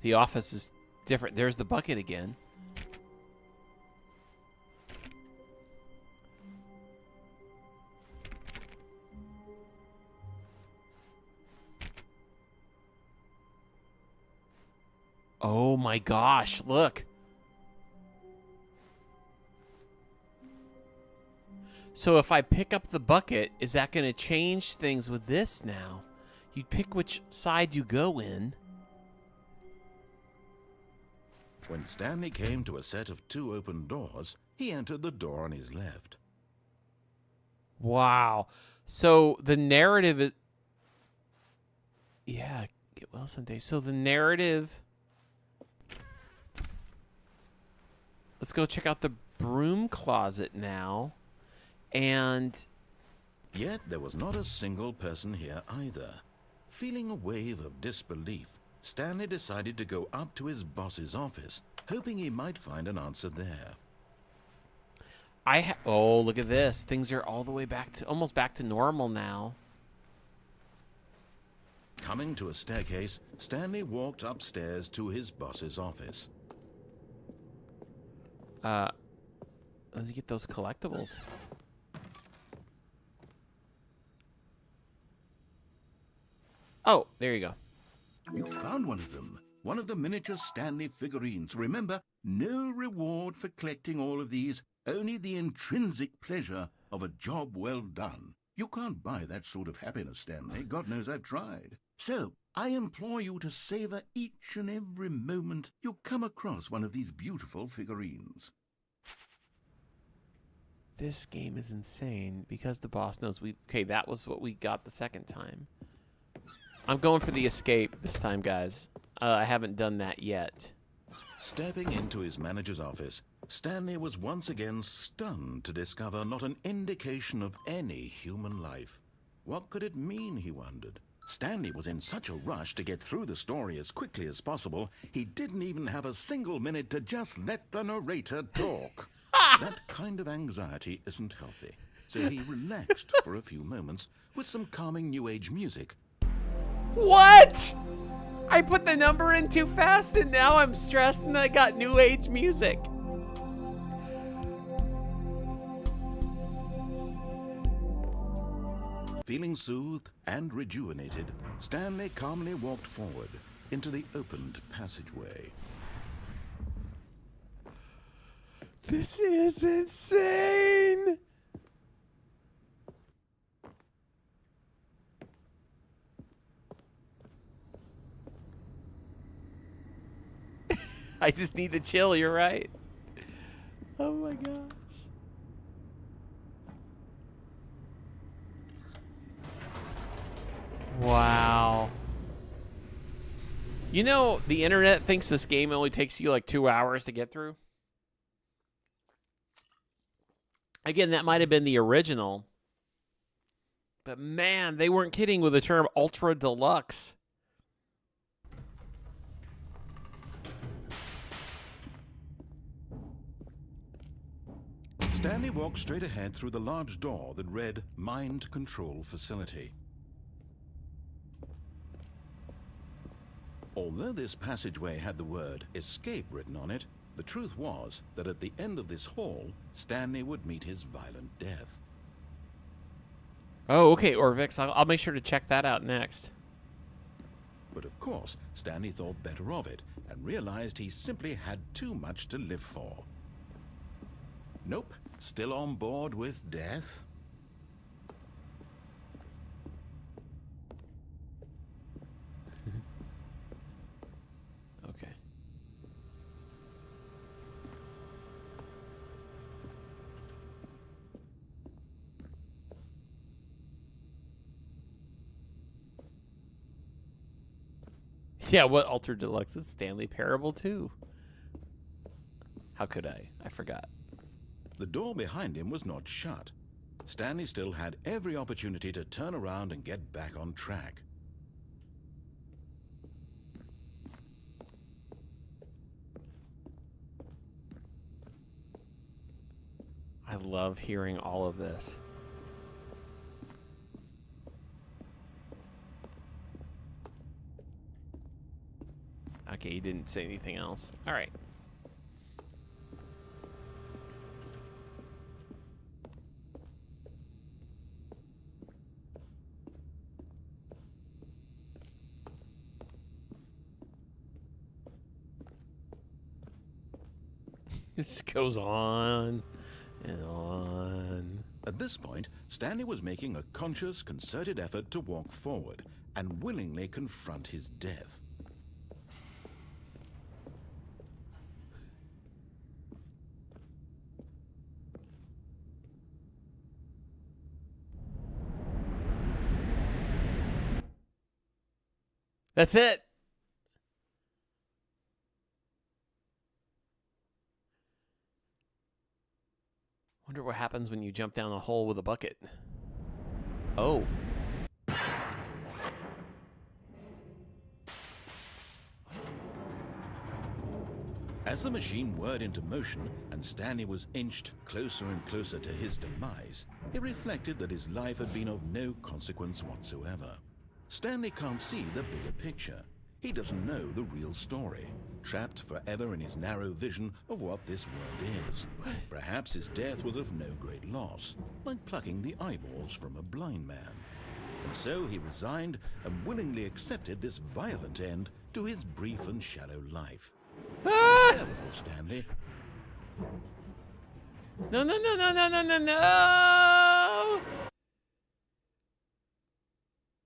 The office is different. There's the bucket again. Oh my gosh, look. So if I pick up the bucket, is that going to change things with this now? You pick which side you go in. When Stanley came to a set of 2 open doors, he entered the door on his left. Wow. So the narrative is... Yeah, get well someday. So the narrative... Let's go check out the broom closet now. And... Yet there was not a single person here either. Feeling a wave of disbelief, Stanley decided to go up to his boss's office, hoping he might find an answer there. Oh, look at this. Things are all the way back to... almost back to normal now. Coming to a staircase, Stanley walked upstairs to his boss's office. Let's get those collectibles. Oh, there you go. You found one of them. One of the miniature Stanley figurines. Remember, no reward for collecting all of these, only the intrinsic pleasure of a job well done. You can't buy that sort of happiness, Stanley. God knows I've tried. So, I implore you to savor each and every moment you come across one of these beautiful figurines. This game is insane because the boss knows we... Okay, that was what we got the second time. I'm going for the escape this time, guys. I haven't done that yet. Stepping into his manager's office, Stanley was once again stunned to discover not an indication of any human life. What could it mean, he wondered. Stanley was in such a rush to get through the story as quickly as possible, he didn't even have a single minute to just let the narrator talk. That kind of anxiety isn't healthy, so he relaxed for a few moments with some calming New Age music. What? I put the number in too fast and now I'm stressed and I got New Age music. Feeling soothed and rejuvenated, Stanley calmly walked forward into the opened passageway. This is insane. I just need to chill, you're right. Oh my gosh. Wow. You know, the internet thinks this game only takes you like 2 hours to get through. Again, that might have been the original. But man, they weren't kidding with the term Ultra Deluxe. Stanley walked straight ahead through the large door that read Mind Control Facility. Although this passageway had the word escape written on it, the truth was that at the end of this hall, Stanley would meet his violent death. Oh, okay, Orvix. I'll make sure to check that out next. But of course, Stanley thought better of it and realized he simply had too much to live for. Nope, still on board with death. Okay. Yeah, what Ultra Deluxe is Stanley Parable too? How could I? I forgot. The door behind him was not shut. Stanley still had every opportunity to turn around and get back on track. I love hearing all of this. Okay, he didn't say anything else. All right. This goes on and on. At this point, Stanley was making a conscious, concerted effort to walk forward and willingly confront his death. That's it. Wonder what happens when you jump down a hole with a bucket. Oh. As the machine whirred into motion and Stanley was inched closer and closer to his demise, he reflected that his life had been of no consequence whatsoever. Stanley can't see the bigger picture. He doesn't know the real story, trapped forever in his narrow vision of what this world is. Perhaps his death was of no great loss, like plucking the eyeballs from a blind man. And so he resigned and willingly accepted this violent end to his brief and shallow life. Farewell, Stanley. No, no, no, no, no, no, no, no!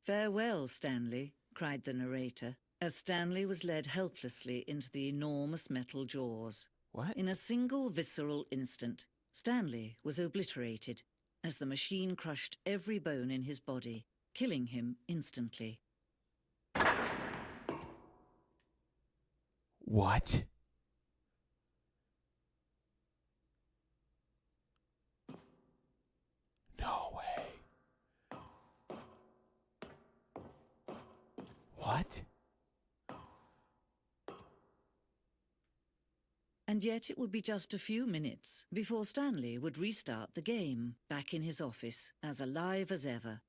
"Farewell, Stanley," cried the narrator, as Stanley was led helplessly into the enormous metal jaws. What? In a single visceral instant, Stanley was obliterated as the machine crushed every bone in his body, killing him instantly. What? No way. What? And yet it would be just a few minutes before Stanley would restart the game, back in his office, as alive as ever.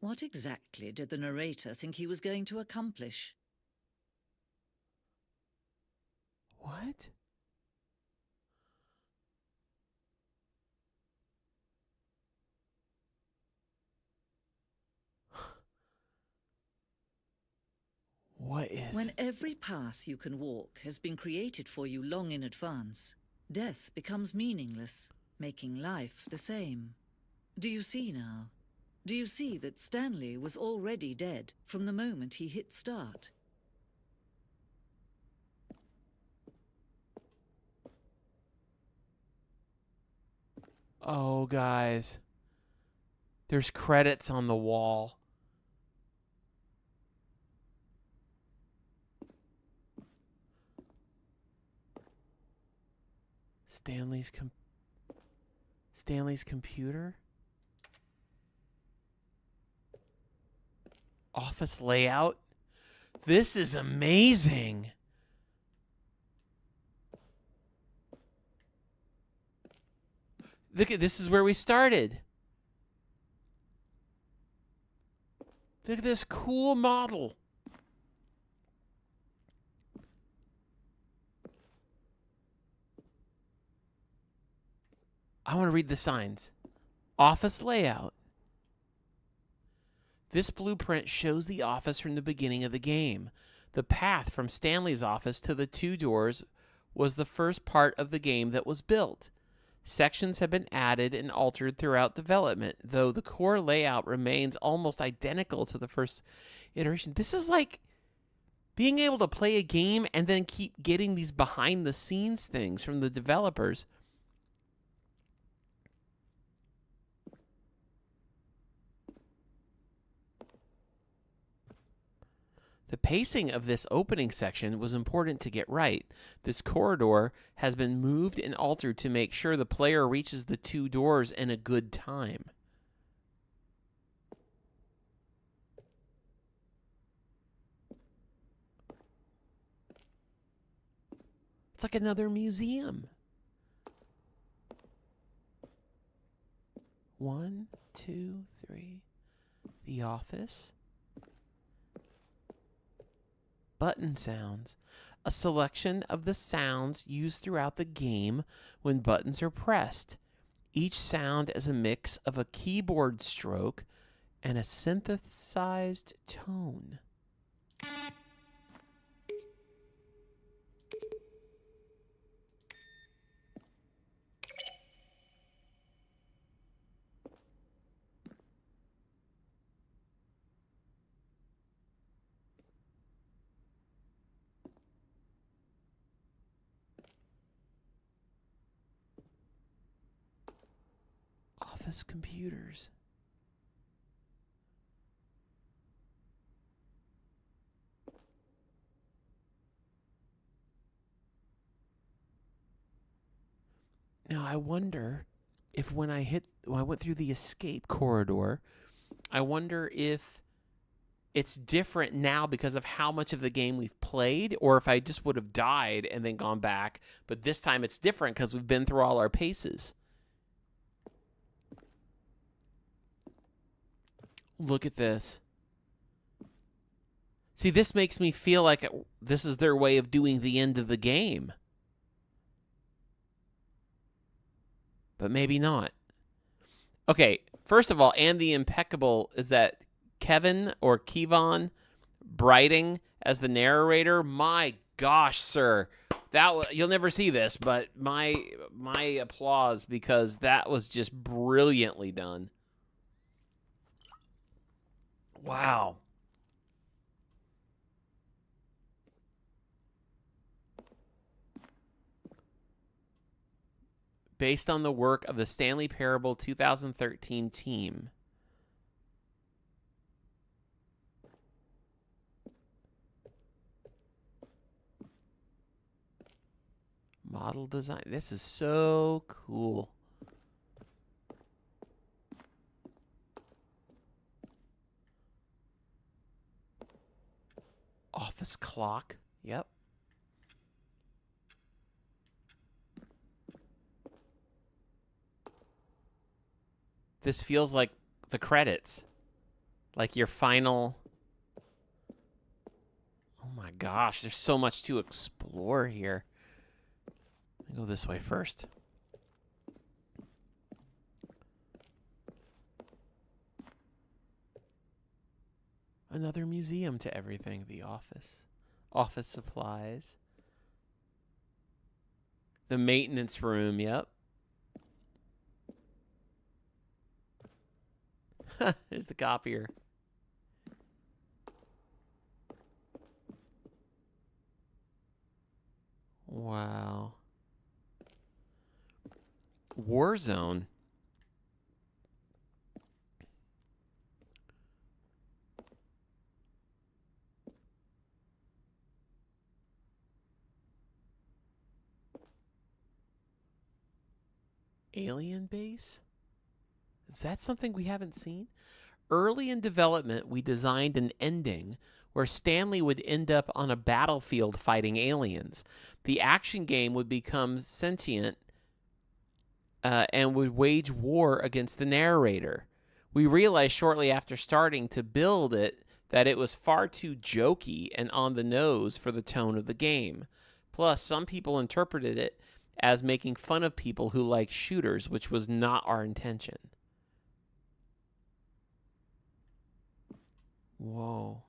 What exactly did the narrator think he was going to accomplish? What? What is... When every path you can walk has been created for you long in advance, death becomes meaningless, making life the same. Do you see now? Do you see that Stanley was already dead from the moment he hit start? Oh, guys. There's credits on the wall. Stanley's computer? Office layout? This is amazing. Look at this is where we started. Look at this cool model. I want to read the signs. Office layout. This blueprint shows the office from the beginning of the game. The path from Stanley's office to the 2 doors was the first part of the game that was built. Sections have been added and altered throughout development, though the core layout remains almost identical to the first iteration. This is like being able to play a game and then keep getting these behind-the-scenes things from the developers. The pacing of this opening section was important to get right. This corridor has been moved and altered to make sure the player reaches the 2 doors in a good time. It's like another museum. 1, 2, 3. The office. Button sounds. A selection of the sounds used throughout the game when buttons are pressed. Each sound is a mix of a keyboard stroke and a synthesized tone. Office computers. Now I wonder if when I went through the escape corridor, I wonder if it's different now because of how much of the game we've played, or if I just would have died and then gone back, but this time it's different because we've been through all our paces. Look at this. See, this makes me feel like this is their way of doing the end of the game. But maybe not. Okay, first of all, and the impeccable is that Kevin or Kevon Brighting as the narrator. My gosh, sir. You'll never see this, but my applause, because that was just brilliantly done. Wow. Based on the work of the Stanley Parable 2013 team. Model design. This is so cool. Office clock. Yep. This feels like the credits. Like your final... Oh my gosh, there's so much to explore here. Let me go this way first. Another museum to everything. The office. Office supplies. The maintenance room, yep. There's the copier. Wow. Warzone. Alien base? Is that something we haven't seen? Early in development, we designed an ending where Stanley would end up on a battlefield fighting aliens. The action game would become sentient and would wage war against the narrator. We realized shortly after starting to build it that it was far too jokey and on the nose for the tone of the game. Plus, some people interpreted it as making fun of people who like shooters, which was not our intention. Whoa.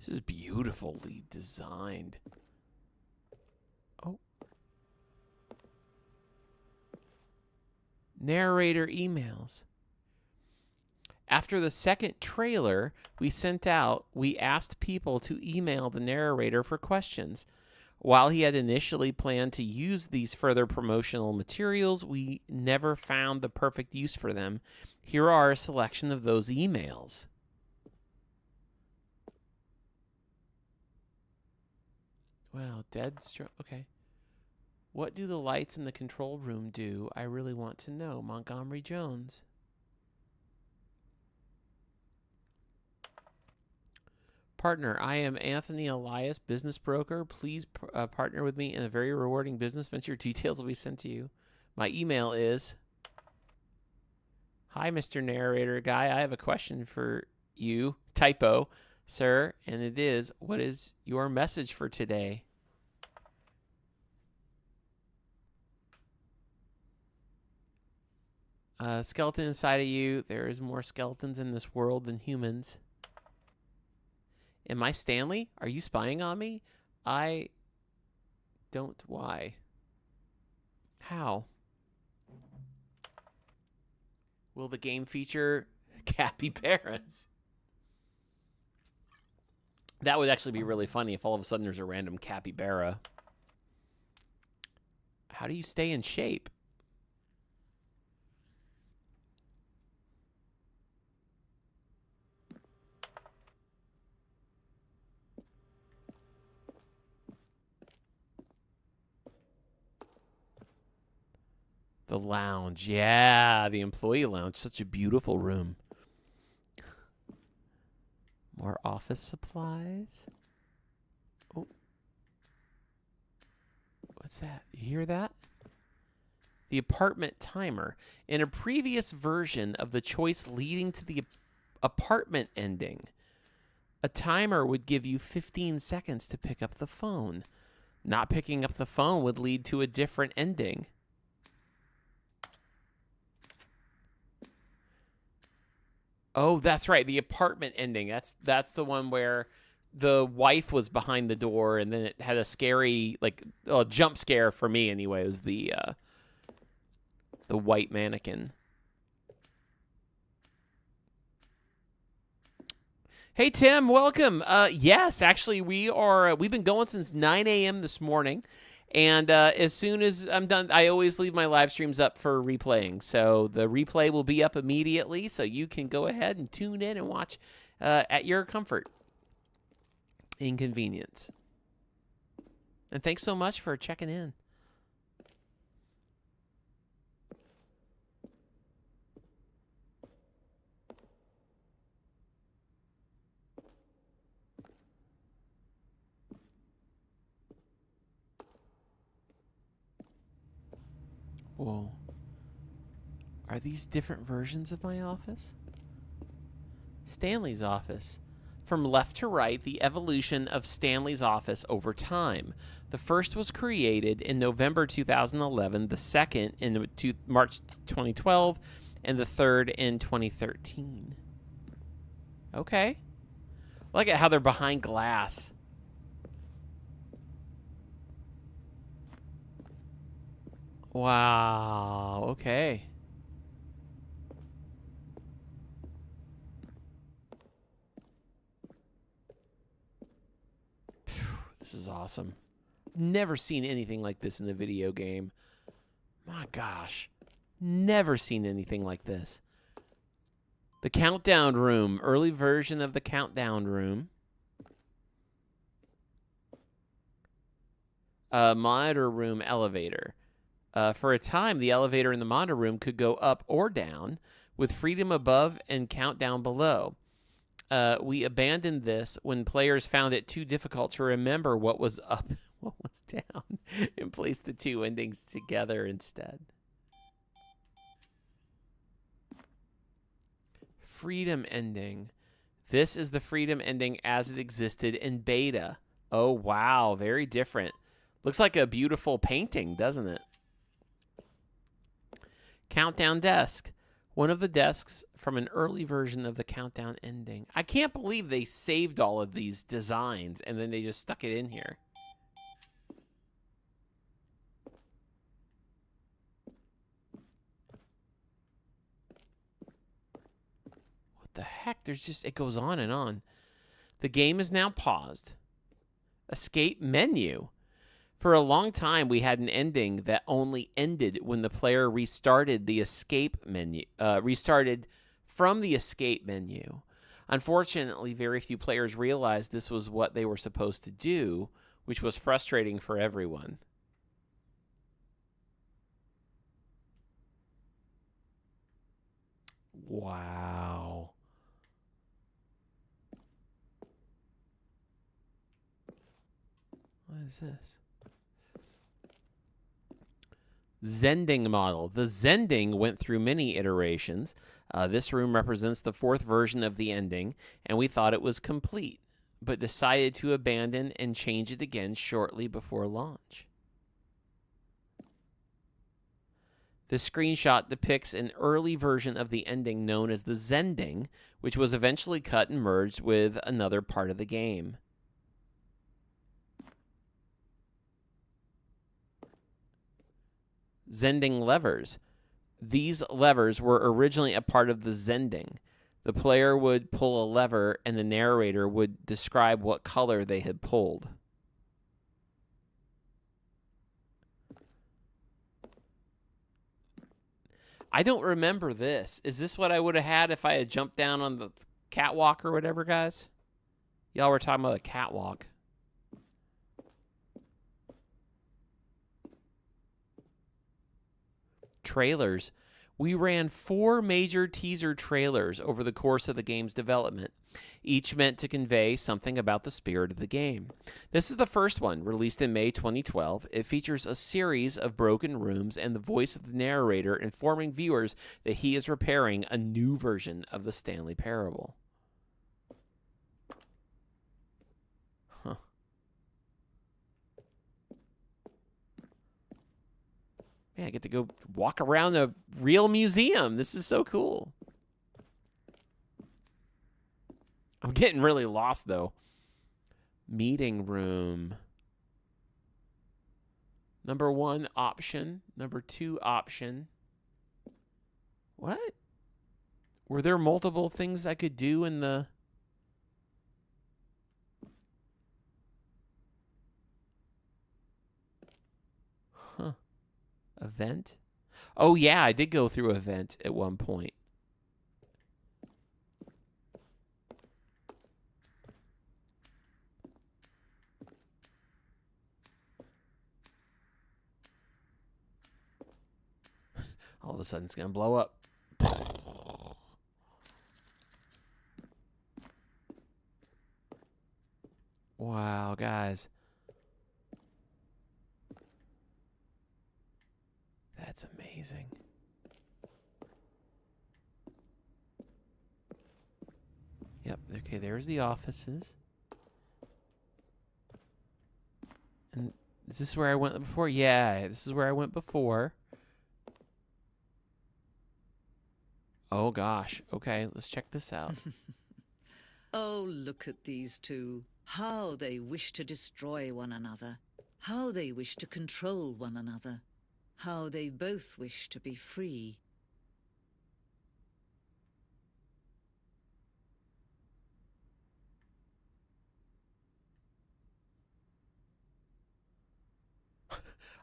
This is beautifully designed. Oh. Narrator emails. After the second trailer we asked people to email the narrator for questions. While he had initially planned to use these further promotional materials, we never found the perfect use for them. Here are a selection of those emails. Wow, okay. What do the lights in the control room do? I really want to know. Montgomery Jones. Partner, I am Anthony Elias, business broker. Please partner with me in a very rewarding business venture. Details will be sent to you. My email is, hi, Mr. Narrator Guy. I have a question for you. Typo, sir. And it is, what is your message for today? Skeleton inside of you. There is more skeletons in this world than humans. Am I Stanley? Are you spying on me? I don't. Why? How? Will the game feature capybaras? That would actually be really funny if all of a sudden there's a random capybara. How do you stay in shape? The lounge. Yeah, the employee lounge. Such a beautiful room. More office supplies. Oh. What's that? You hear that? The apartment timer. In a previous version of the choice leading to the apartment ending, a timer would give you 15 seconds to pick up the phone. Not picking up the phone would lead to a different ending. Oh, that's right. The apartment ending. That's the one where the wife was behind the door, and then it had a scary, like, jump scare for me anyway. It was the white mannequin. Hey Tim, welcome. Yes, actually we've been going since 9 a.m. this morning. And as soon as I'm done, I always leave my live streams up for replaying. So the replay will be up immediately, so you can go ahead and tune in and watch at your comfort and convenience. And thanks so much for checking in. Whoa. Are these different versions of my office? Stanley's office. From left to right, the evolution of Stanley's office over time. The first was created in November 2011, the second in March 2012, and the third in 2013. Okay. Look at how they're behind glass. Wow, okay. This is awesome. Never seen anything like this in the video game. My gosh. Never seen anything like this. The countdown room. Early version of the countdown room. Monitor room elevator. For a time, the elevator in the monitor room could go up or down, with freedom above and countdown below. We abandoned this when players found it too difficult to remember what was up one was down and place the two endings together instead. Freedom ending. This is the freedom ending as it existed in beta. Oh, wow. Very different. Looks like a beautiful painting, doesn't it? Countdown desk. One of the desks from an early version of the countdown ending. I can't believe they saved all of these designs and then they just stuck it in here. What the heck? There's just, it goes on and on. The game is now paused. Escape menu. For a long time, we had an ending that only ended when the player restarted the escape menu, restarted from the escape menu. Unfortunately, very few players realized this was what they were supposed to do, which was frustrating for everyone. Wow. What is this? Zending model. The Zending went through many iterations. This room represents the fourth version of the ending, and we thought it was complete, but decided to abandon and change it again shortly before launch. The screenshot depicts an early version of the ending known as the Zending, which was eventually cut and merged with another part of the game. Zending levers. These levers were originally a part of the Zending. The player would pull a lever and the narrator would describe what color they had pulled. I don't remember this. Is this what I would have had if I had jumped down on the catwalk or whatever, guys? Y'all were talking about a catwalk. Trailers. We ran 4 major teaser trailers over the course of the game's development, each meant to convey something about the spirit of the game. This is the first one, released in May 2012. It features a series of broken rooms and the voice of the narrator informing viewers that he is repairing a new version of the Stanley Parable. Man, I get to go walk around a real museum. This is so cool. I'm getting really lost, though. Meeting room. Number 1 option. Number 2 option. What? Were there multiple things I could do in the... Huh. Event? Oh, yeah, I did go through event at one point. All of a sudden, it's going to blow up. Wow, guys. That's amazing. Yep, okay, there's the offices. And is this where I went before? Yeah, this is where I went before. Oh, gosh. Okay, let's check this out. Oh, look at these two. How they wish to destroy one another. How they wish to control one another. How they both wish to be free.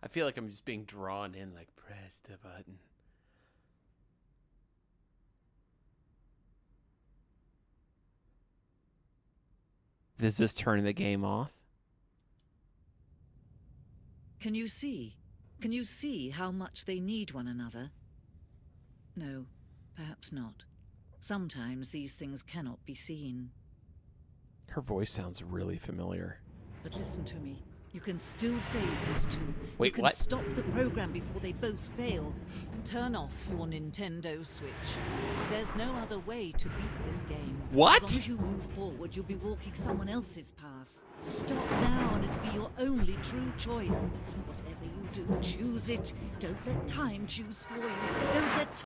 I feel like I'm just being drawn in, like, press the button. Does this turn the game off? Can you see? Can you see how much they need one another? No, perhaps not. Sometimes these things cannot be seen. Her voice sounds really familiar. But listen to me. You can still save these two. Wait, you can what? stop the program before they both fail. Turn off your Nintendo Switch. There's no other way to beat this game. What? As long as you move forward, you'll be walking someone else's path. Stop now and it'll be your only true choice. Whatever you do, choose it. Don't let time choose for you. Don't let...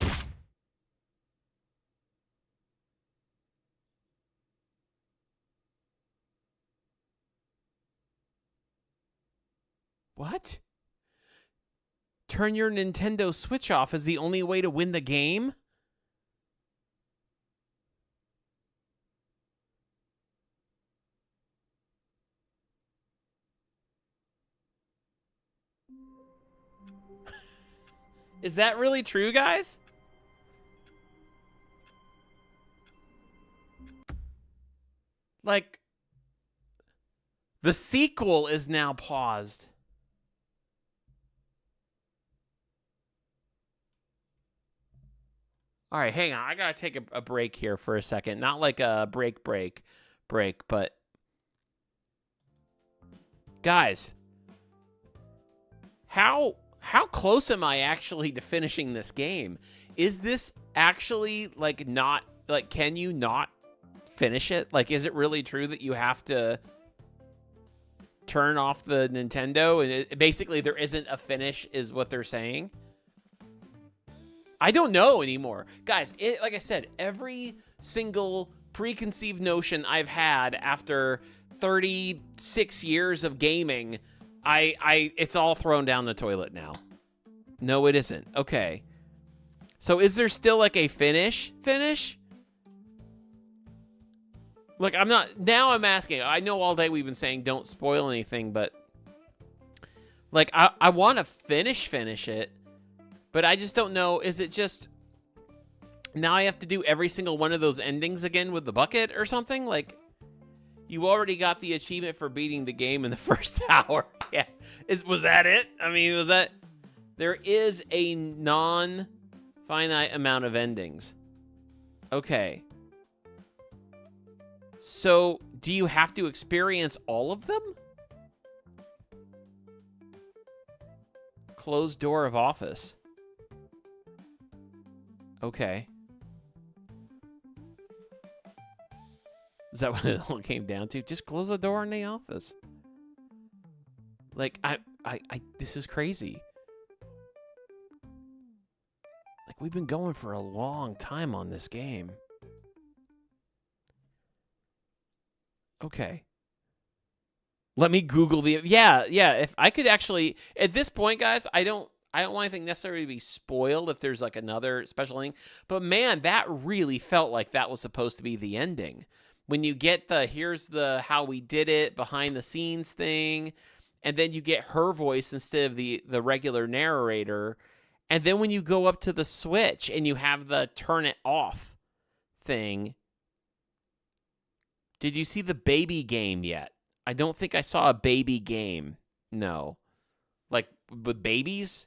What? Turn your Nintendo Switch off is the only way to win the game? Is that really true, guys? Like, the sequel is now paused. All right, hang on. I gotta take a break here for a second. Not like a break, but guys, how close am I actually to finishing this game? Is this actually like not like? Can you not finish it? Like, is it really true that you have to turn off the Nintendo and basically there isn't a finish? Is what they're saying? I don't know anymore. Guys, like I said, every single preconceived notion I've had after 36 years of gaming, it's all thrown down the toilet now. No, it isn't. Okay. So is there still like a finish? Look, now I'm asking. I know all day we've been saying don't spoil anything, but like I want to finish it. But I just don't know, is it just, now I have to do every single one of those endings again with the bucket or something? Like, you already got the achievement for beating the game in the first hour. Yeah. Was that it? I mean, was that, there is a non-finite amount of endings. Okay. So, do you have to experience all of them? Closed door of office. Okay. Is that what it all came down to? Just close the door in the office. Like, this is crazy. Like, we've been going for a long time on this game. Okay. Let me Google the... Yeah, if I could actually... At this point, guys, I don't want anything necessarily to be spoiled if there's like another special thing. But man, that really felt like that was supposed to be the ending. When you get the, here's the how we did it, behind the scenes thing, and then you get her voice instead of the regular narrator. And then when you go up to the switch and you have the turn it off thing. Did you see the baby game yet? I don't think I saw a baby game. No. Like with babies?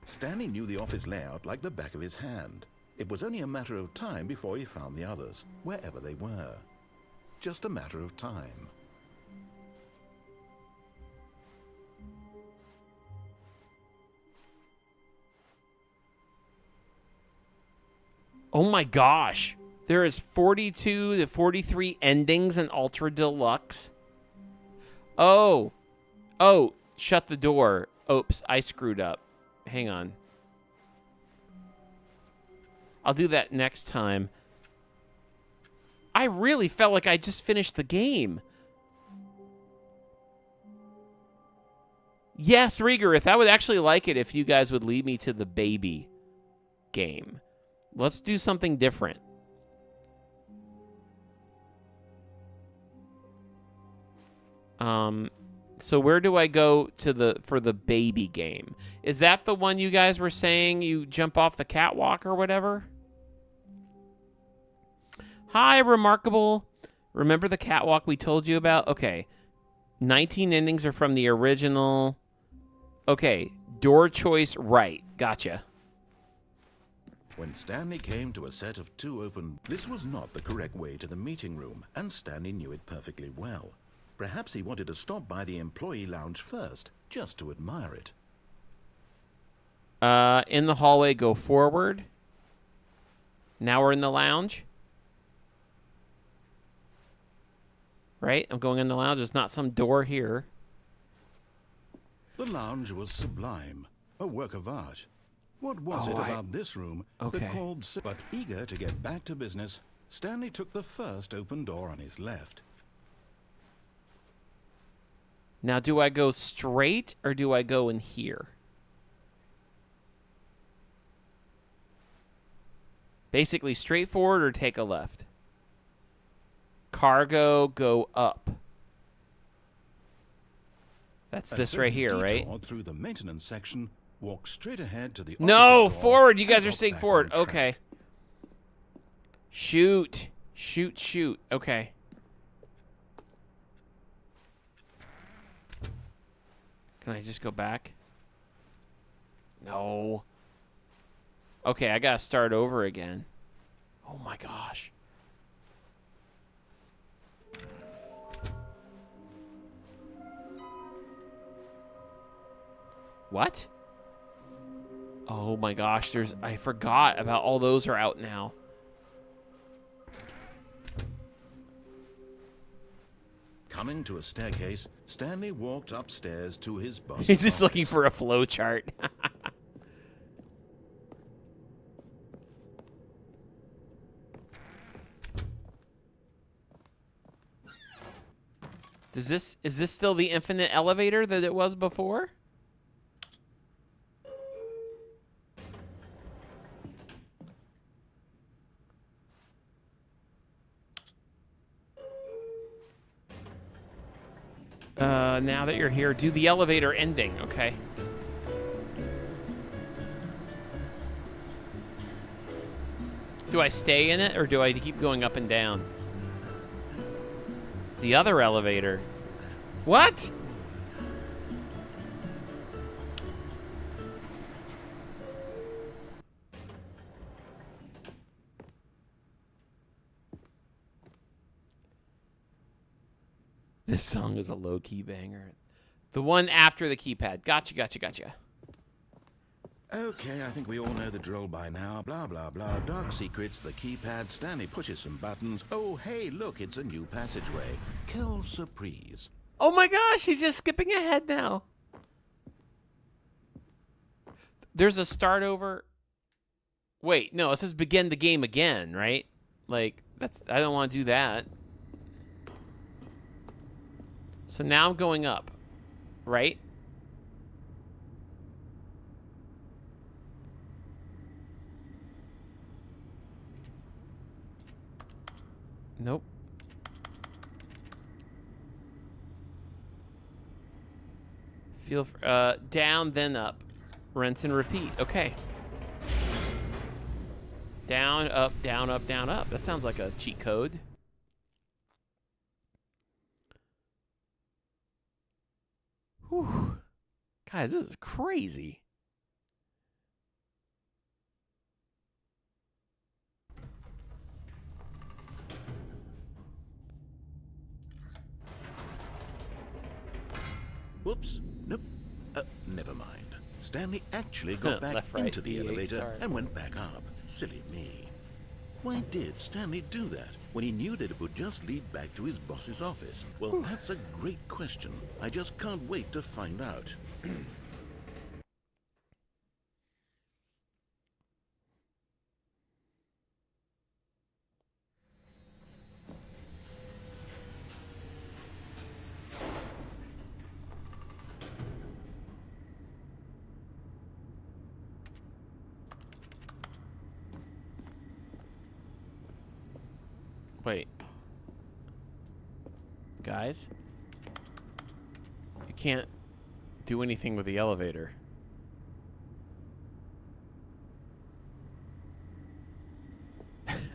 Stanley knew the office layout like the back of his hand. It was only a matter of time before he found the others, wherever they were. Just a matter of time. Oh my gosh. There is 42 to 43 endings in Ultra Deluxe. Oh, shut the door. Oops, I screwed up. Hang on. I'll do that next time. I really felt like I just finished the game. Yes, Regarith, I would actually like it if you guys would lead me to the baby game. Let's do something different. So where do I go to for the baby game? Is that the one you guys were saying you jump off the catwalk or whatever? Hi, Remarkable. Remember the catwalk we told you about? Okay. 19 endings are from the original. Okay. Door choice right. Gotcha. When Stanley came to a set of 2 open, this was not the correct way to the meeting room, and Stanley knew it perfectly well. Perhaps he wanted to stop by the employee lounge first, just to admire it. In the hallway, go forward. Now we're in the lounge. Right? I'm going in the lounge. There's not some door here. The lounge was sublime, a work of art. What was it about this room that called... But eager to get back to business, Stanley took the first open door on his left. Now, do I go straight or do I go in here? Basically, straight forward or take a left? Cargo, go up. That's this right here, right? Through the maintenance section, walk straight ahead to the no, door, forward. You guys are saying forward. Okay. Shoot. Shoot, shoot. Okay. Can I just go back? No. Okay, I gotta start over again. Oh my gosh. What? Oh my gosh, I forgot about all those are out now. Coming to a staircase, Stanley walked upstairs to his boss's He's just office. looking for a flow chart. Is this still the infinite elevator that it was before? Now that you're here, do the elevator ending, okay? Do I stay in it or do I keep going up and down? The other elevator. What? This song is a low-key banger. The one after the keypad. Gotcha, gotcha, gotcha. Okay, I think we all know the drill by now. Blah, blah, blah. Dark secrets, the keypad. Stanley pushes some buttons. Oh, hey, look, it's a new passageway. Quelle surprise. Oh my gosh, he's just skipping ahead now. There's a start over. Wait, no, it says begin the game again, right? Like, I don't want to do that. So now I'm going up, right? Nope. Feel down, then up. Rinse and repeat. Okay. Down, up, down, up, down, up. That sounds like a cheat code. Whew. Guys, this is crazy. Whoops. Nope. Never mind. Stanley actually got back Left, right, into the BA elevator start. and went back up. Silly me. Why did Stanley do that when he knew that it would just lead back to his boss's office? Well, that's a great question. I just can't wait to find out. Wait. Guys? You can't do anything with the elevator.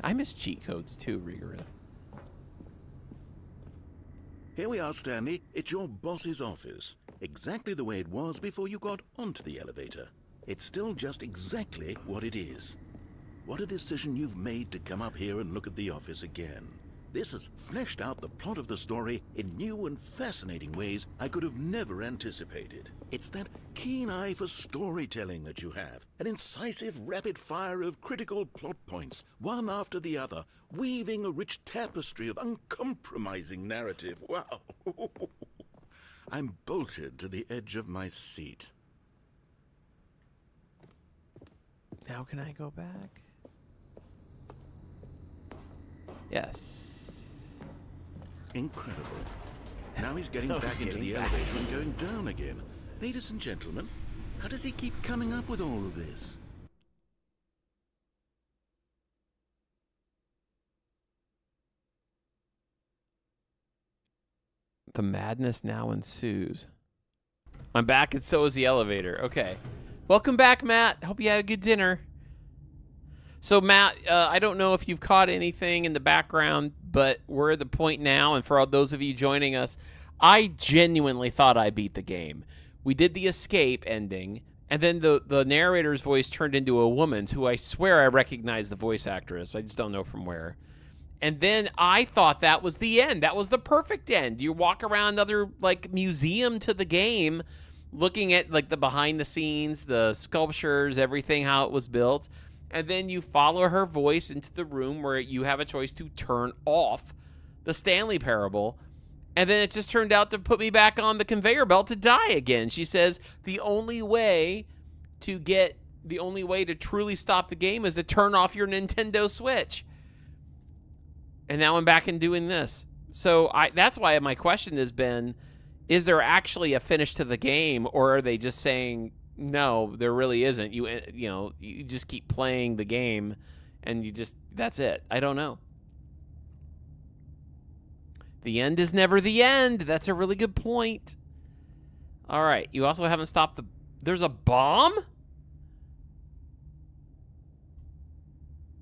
I miss cheat codes too, Rigorith. Here we are, Stanley. It's your boss's office. Exactly the way it was before you got onto the elevator. It's still just exactly what it is. what a decision you've made to come up here and look at the office again. This has fleshed out the plot of the story in new and fascinating ways I could have never anticipated. It's that keen eye for storytelling that you have, an incisive rapid fire of critical plot points, one after the other, weaving a rich tapestry of uncompromising narrative. Wow! I'm bolted to the edge of my seat. Now can I go back? Yes. Incredible. Now he's getting Oh, he's back into getting the back. elevator and going down again. Ladies and gentlemen, how does he keep coming up with all of this? The madness now ensues. I'm back, and so is the elevator. Okay. Welcome back, Matt. Hope you had a good dinner. So, Matt, I don't know if you've caught anything in the background, but we're at the point now, and for all those of you joining us, I genuinely thought I beat the game. We did the escape ending, and then the narrator's voice turned into a woman's, who I swear I recognize the voice actress. I just don't know from where. And then I thought that was the end. That was the perfect end. You walk around another, like, museum to the game, looking at, like, the behind the scenes, the sculptures, everything, how it was built. And then you follow her voice into the room where you have a choice to turn off the Stanley Parable. And then it just turned out to put me back on the conveyor belt to die again. She says the only way to truly stop the game is to turn off your Nintendo Switch. And now I'm back in doing this. So that's why my question has been, is there actually a finish to the game, or are they just saying, no, there really isn't. You just keep playing the game, and that's it. I don't know. The end is never the end. That's a really good point. All right. You also haven't stopped there's a bomb?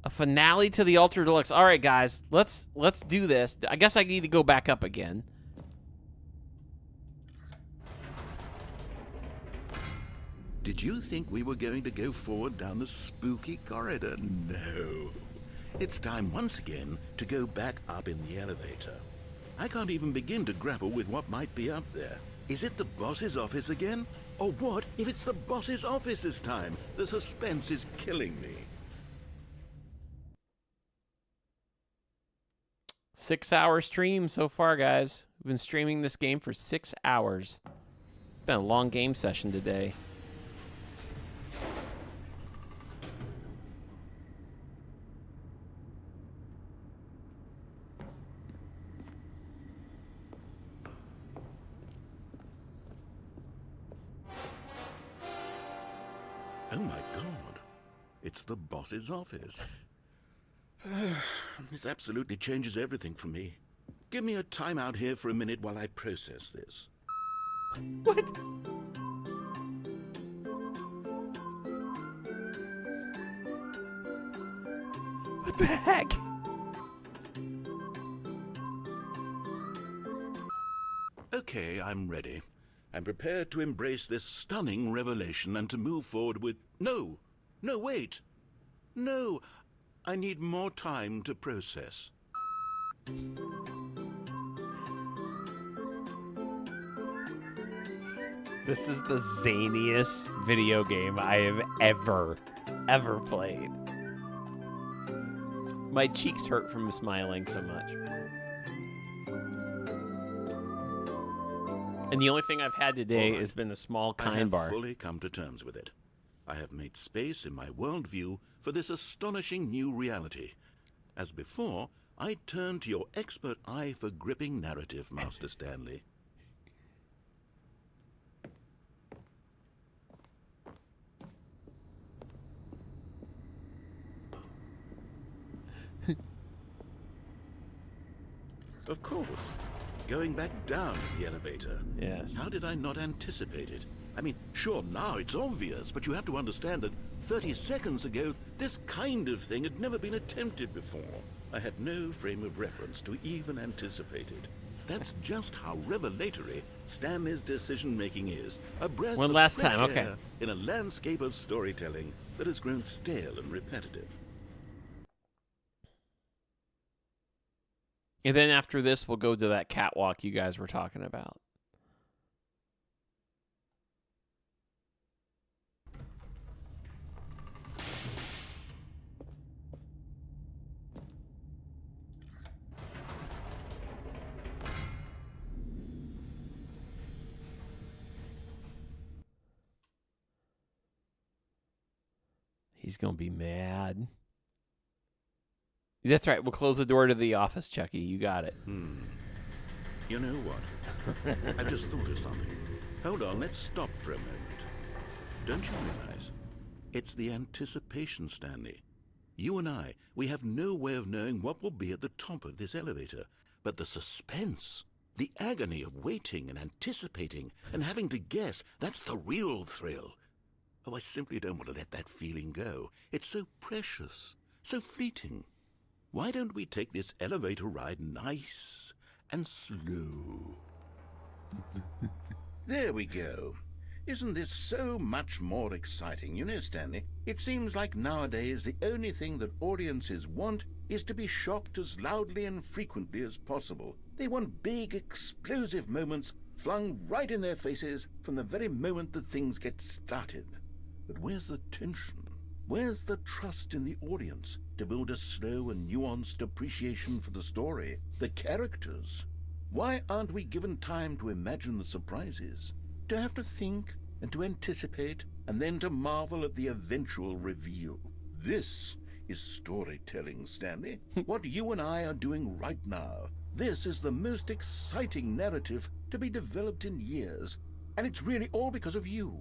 A finale to the Ultra Deluxe. All right, guys. Let's do this. I guess I need to go back up again. Did you think we were going to go forward down the spooky corridor? No. It's time once again to go back up in the elevator. I can't even begin to grapple with what might be up there. Is it the boss's office again? Or what if it's the boss's office this time? The suspense is killing me. 6-hour stream so far, guys. We've been streaming this game for 6 hours. It's been a long game session today. Oh my God. It's the boss's office. This absolutely changes everything for me. Give me a time out here for a minute while I process this. What? What the heck? Okay, I'm ready. I'm prepared to embrace this stunning revelation and to move forward with... No, wait. No, I need more time to process. This is the zaniest video game I have ever played. My cheeks hurt from smiling so much. And the only thing I've had today has been a small I kind have bar. fully come to terms with it. I have made space in my worldview for this astonishing new reality. As before, I turn to your expert eye for gripping narrative, Master Stanley. Of course. Going back down in the elevator. Yes. How did I not anticipate it? I mean, sure, now it's obvious, but you have to understand that 30 seconds ago, this kind of thing had never been attempted before. I had no frame of reference to even anticipate it. That's just how revelatory Stanley's decision-making is. A breath One of last fresh time, okay. air in a landscape of storytelling that has grown stale and repetitive. And then after this, we'll go to that catwalk you guys were talking about. He's going to be mad. That's right. We'll close the door to the office, Chucky. You got it. You know what? I've just thought of something. Hold on, let's stop for a moment. Don't you realize? It's the anticipation, Stanley. You and I, we have no way of knowing what will be at the top of this elevator. But the suspense, the agony of waiting and anticipating and having to guess, that's the real thrill. Oh, I simply don't want to let that feeling go. It's so precious, so fleeting. Why don't we take this elevator ride nice and slow? There we go. Isn't this so much more exciting? You know, Stanley, it seems like nowadays the only thing that audiences want is to be shocked as loudly and frequently as possible. They want big, explosive moments flung right in their faces from the very moment that things get started. But where's the tension? Where's the trust in the audience to build a slow and nuanced appreciation for the story, the characters? Why aren't we given time to imagine the surprises, to have to think and to anticipate and then to marvel at the eventual reveal? This is storytelling, Stanley. What you and I are doing right now. This is the most exciting narrative to be developed in years, and it's really all because of you.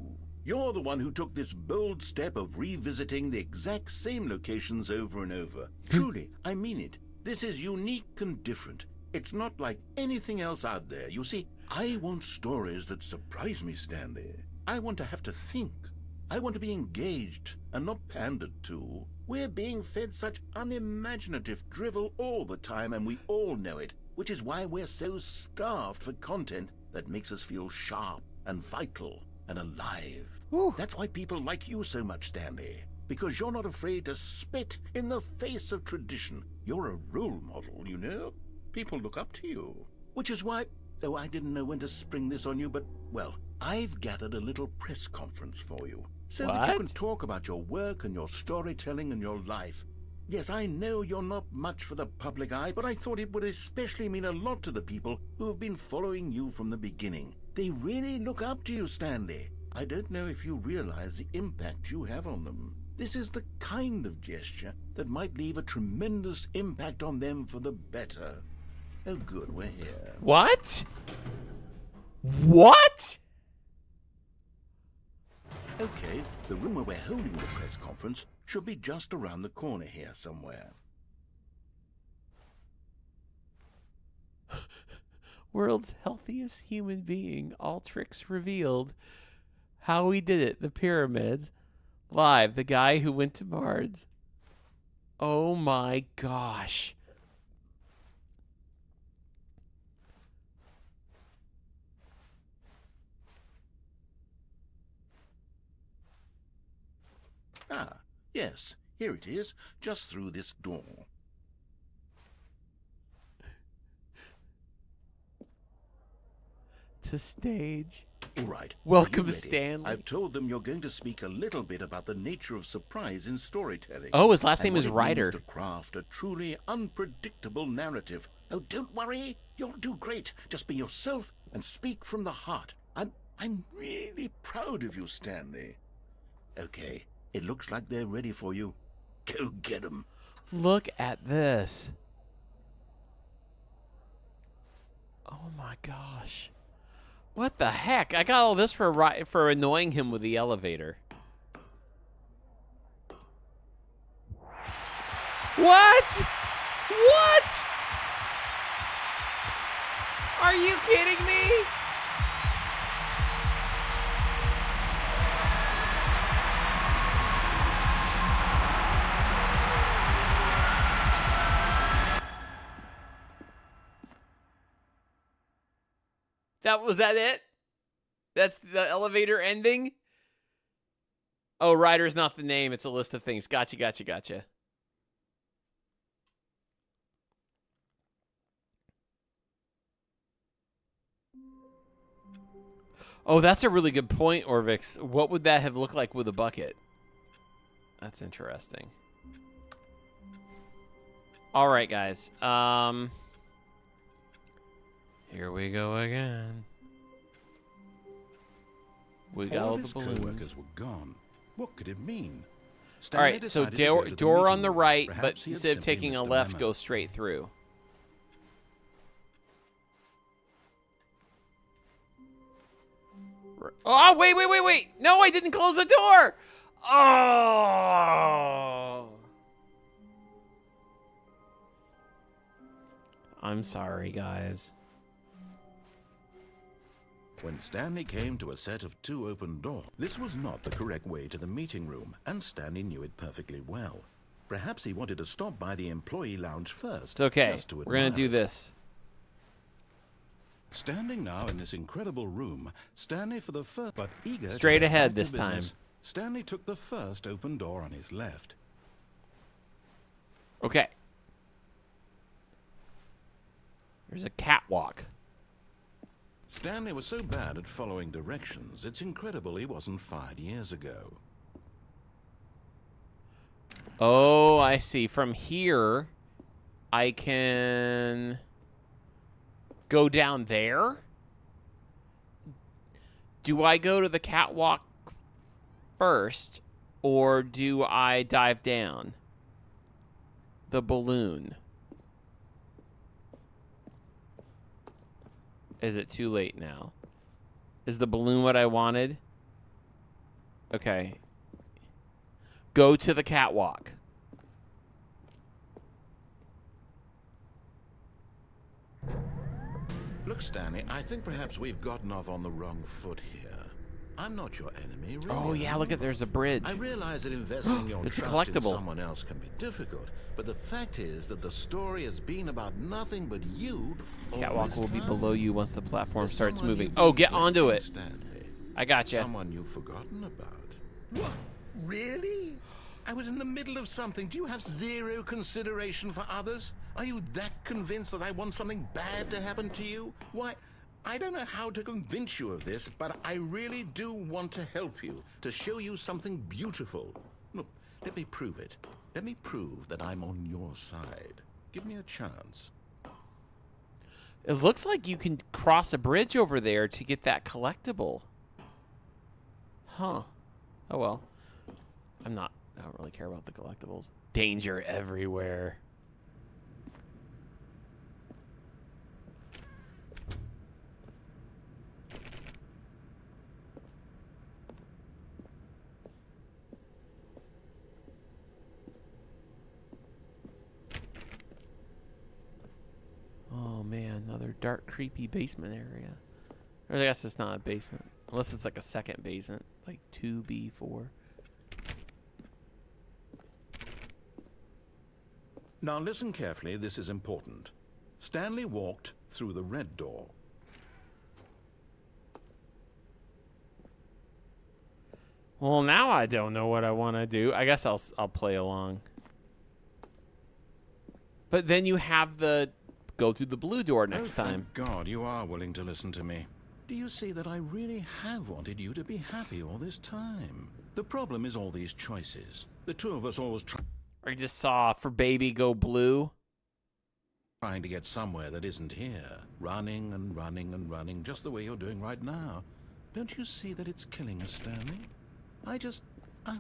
You're the one who took this bold step of revisiting the exact same locations over and over. Truly, I mean it. This is unique and different. It's not like anything else out there. You see, I want stories that surprise me, Stanley. I want to have to think. I want to be engaged and not pandered to. We're being fed such unimaginative drivel all the time, and we all know it, which is why we're so starved for content that makes us feel sharp and vital and alive. Ooh. That's why people like you so much, Stanley. Because you're not afraid to spit in the face of tradition. You're a role model, you know? People look up to you. Which is why, though I didn't know when to spring this on you, but, well, I've gathered a little press conference for you. So that you can talk about your work and your storytelling and your life. Yes, I know you're not much for the public eye, but I thought it would especially mean a lot to the people who have been following you from the beginning. They really look up to you, Stanley. I don't know if you realize the impact you have on them. This is the kind of gesture that might leave a tremendous impact on them for the better. Oh, good, we're here. What? What? Okay, the room where we're holding the press conference should be just around the corner here somewhere. World's healthiest human being, all tricks revealed. How we did it, the pyramids. Live, the guy who went to Mars. Oh my gosh. Ah, yes, here it is, just through this door. To stage. All right. Welcome, are you ready? Stanley. I've told them you're going to speak a little bit about the nature of surprise in storytelling. Oh, his last and name is what it means Ryder. to craft a truly unpredictable narrative. Oh, don't worry. You'll do great. Just be yourself and speak from the heart. I'm really proud of you, Stanley. Okay, it looks like they're ready for you. Go get them. Look at this. Oh my gosh. What the heck? I got all this for annoying him with the elevator. What? What? Are you kidding me? Was that it? That's the elevator ending? Oh, Ryder's not the name. It's a list of things. Gotcha. Oh, that's a really good point, Orvix. What would that have looked like with a bucket? That's interesting. All right, guys. Here we go again. We got all of his the balloons. co-workers were gone. What could it mean? All Stanley right, so decided to go to the door on meeting the room. right, Perhaps but he had instead of simply taking a missed left, memo. go straight through. Oh, wait. No, I didn't close the door. Oh. I'm sorry, guys. When Stanley came to a set of 2 open doors, this was not the correct way to the meeting room, and Stanley knew it perfectly well. Perhaps he wanted to stop by the employee lounge first. It's okay. Just to We're going to do admire it. this. Standing now in this incredible room, Stanley for the first, but eager to Straight get ahead back to this time. business, Stanley took the first open door on his left. Okay. There's a catwalk. Stanley was so bad at following directions, it's incredible he wasn't fired years ago. Oh, I see. From here, I can go down there. Do I go to the catwalk first, or do I dive down the balloon? Is it too late now? Is the balloon what I wanted? Okay. Go to the catwalk. Look, Stanley, I think perhaps we've gotten off on the wrong foot here. I'm not your enemy, really. Oh, yeah, look at, there's a bridge. I realize that investing your It's a trust in collectible. someone else can be difficult, but the fact is that the story has been about nothing but you. all Catwalk this will be time. below you once the platform There's starts someone moving. you've Oh, been get onto it. neglecting, Stanley. I gotcha. Someone you've forgotten about. What? Really? I was in the middle of something. Do you have zero consideration for others? Are you that convinced that I want something bad to happen to you? Why, I don't know how to convince you of this, but I really do want to help you, to show you something beautiful. Look, let me prove it. Let me prove that I'm on your side. Give me a chance. It looks like you can cross a bridge over there to get that collectible. Huh. Oh, well. I don't really care about the collectibles. Danger everywhere. Oh man, another dark, creepy basement area. Or I guess it's not a basement. Unless it's like a second basement. Like 2B4. Now listen carefully, this is important. Stanley walked through the red door. Well, now I don't know what I want to do. I guess I'll play along. But then you have the go through the blue door next time. Thank God you are willing to listen to me. Do you see that I really have wanted you to be happy all this time? The problem is all these choices. The two of us always I just saw for baby go blue. trying to get somewhere that isn't here. Running and running and running, just the way you're doing right now. Don't you see that it's killing us, Stanley? I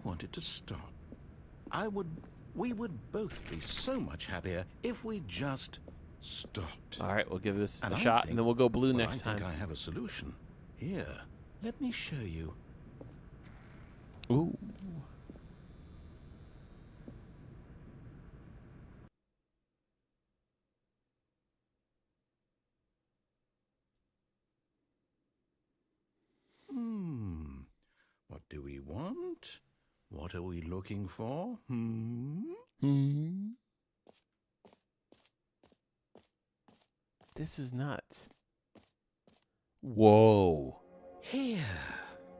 want it to stop. We would both be so much happier if we just stopped. All right, we'll give this And a I shot, think- and then we'll go blue well, next I think time. I have a solution. Here, let me show you. Ooh. What do we want? What are we looking for? This is nuts. Whoa. Here.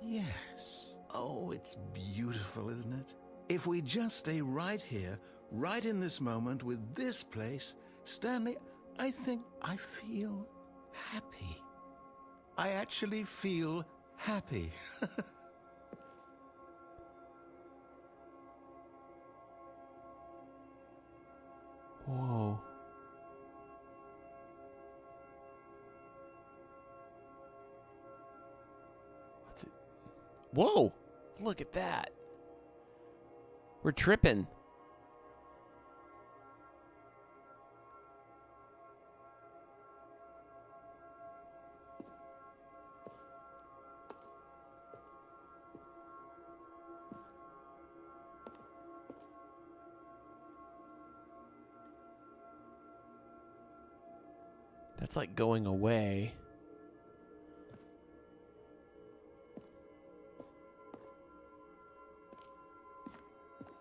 Yes. Oh, it's beautiful, isn't it? If we just stay right here, right in this moment with this place, Stanley, I think I feel happy. I actually feel happy. Whoa. What's it? Whoa! Look at that. We're tripping. That's like going away.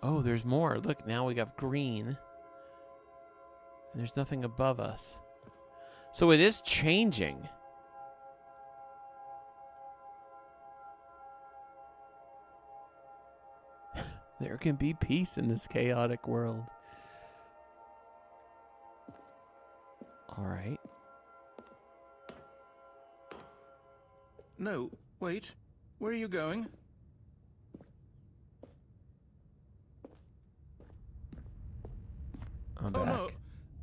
Oh, there's more. Look, now we got green. And there's nothing above us. So it is changing. There can be peace in this chaotic world. All right. No, wait. Where are you going? I'm back. Oh no!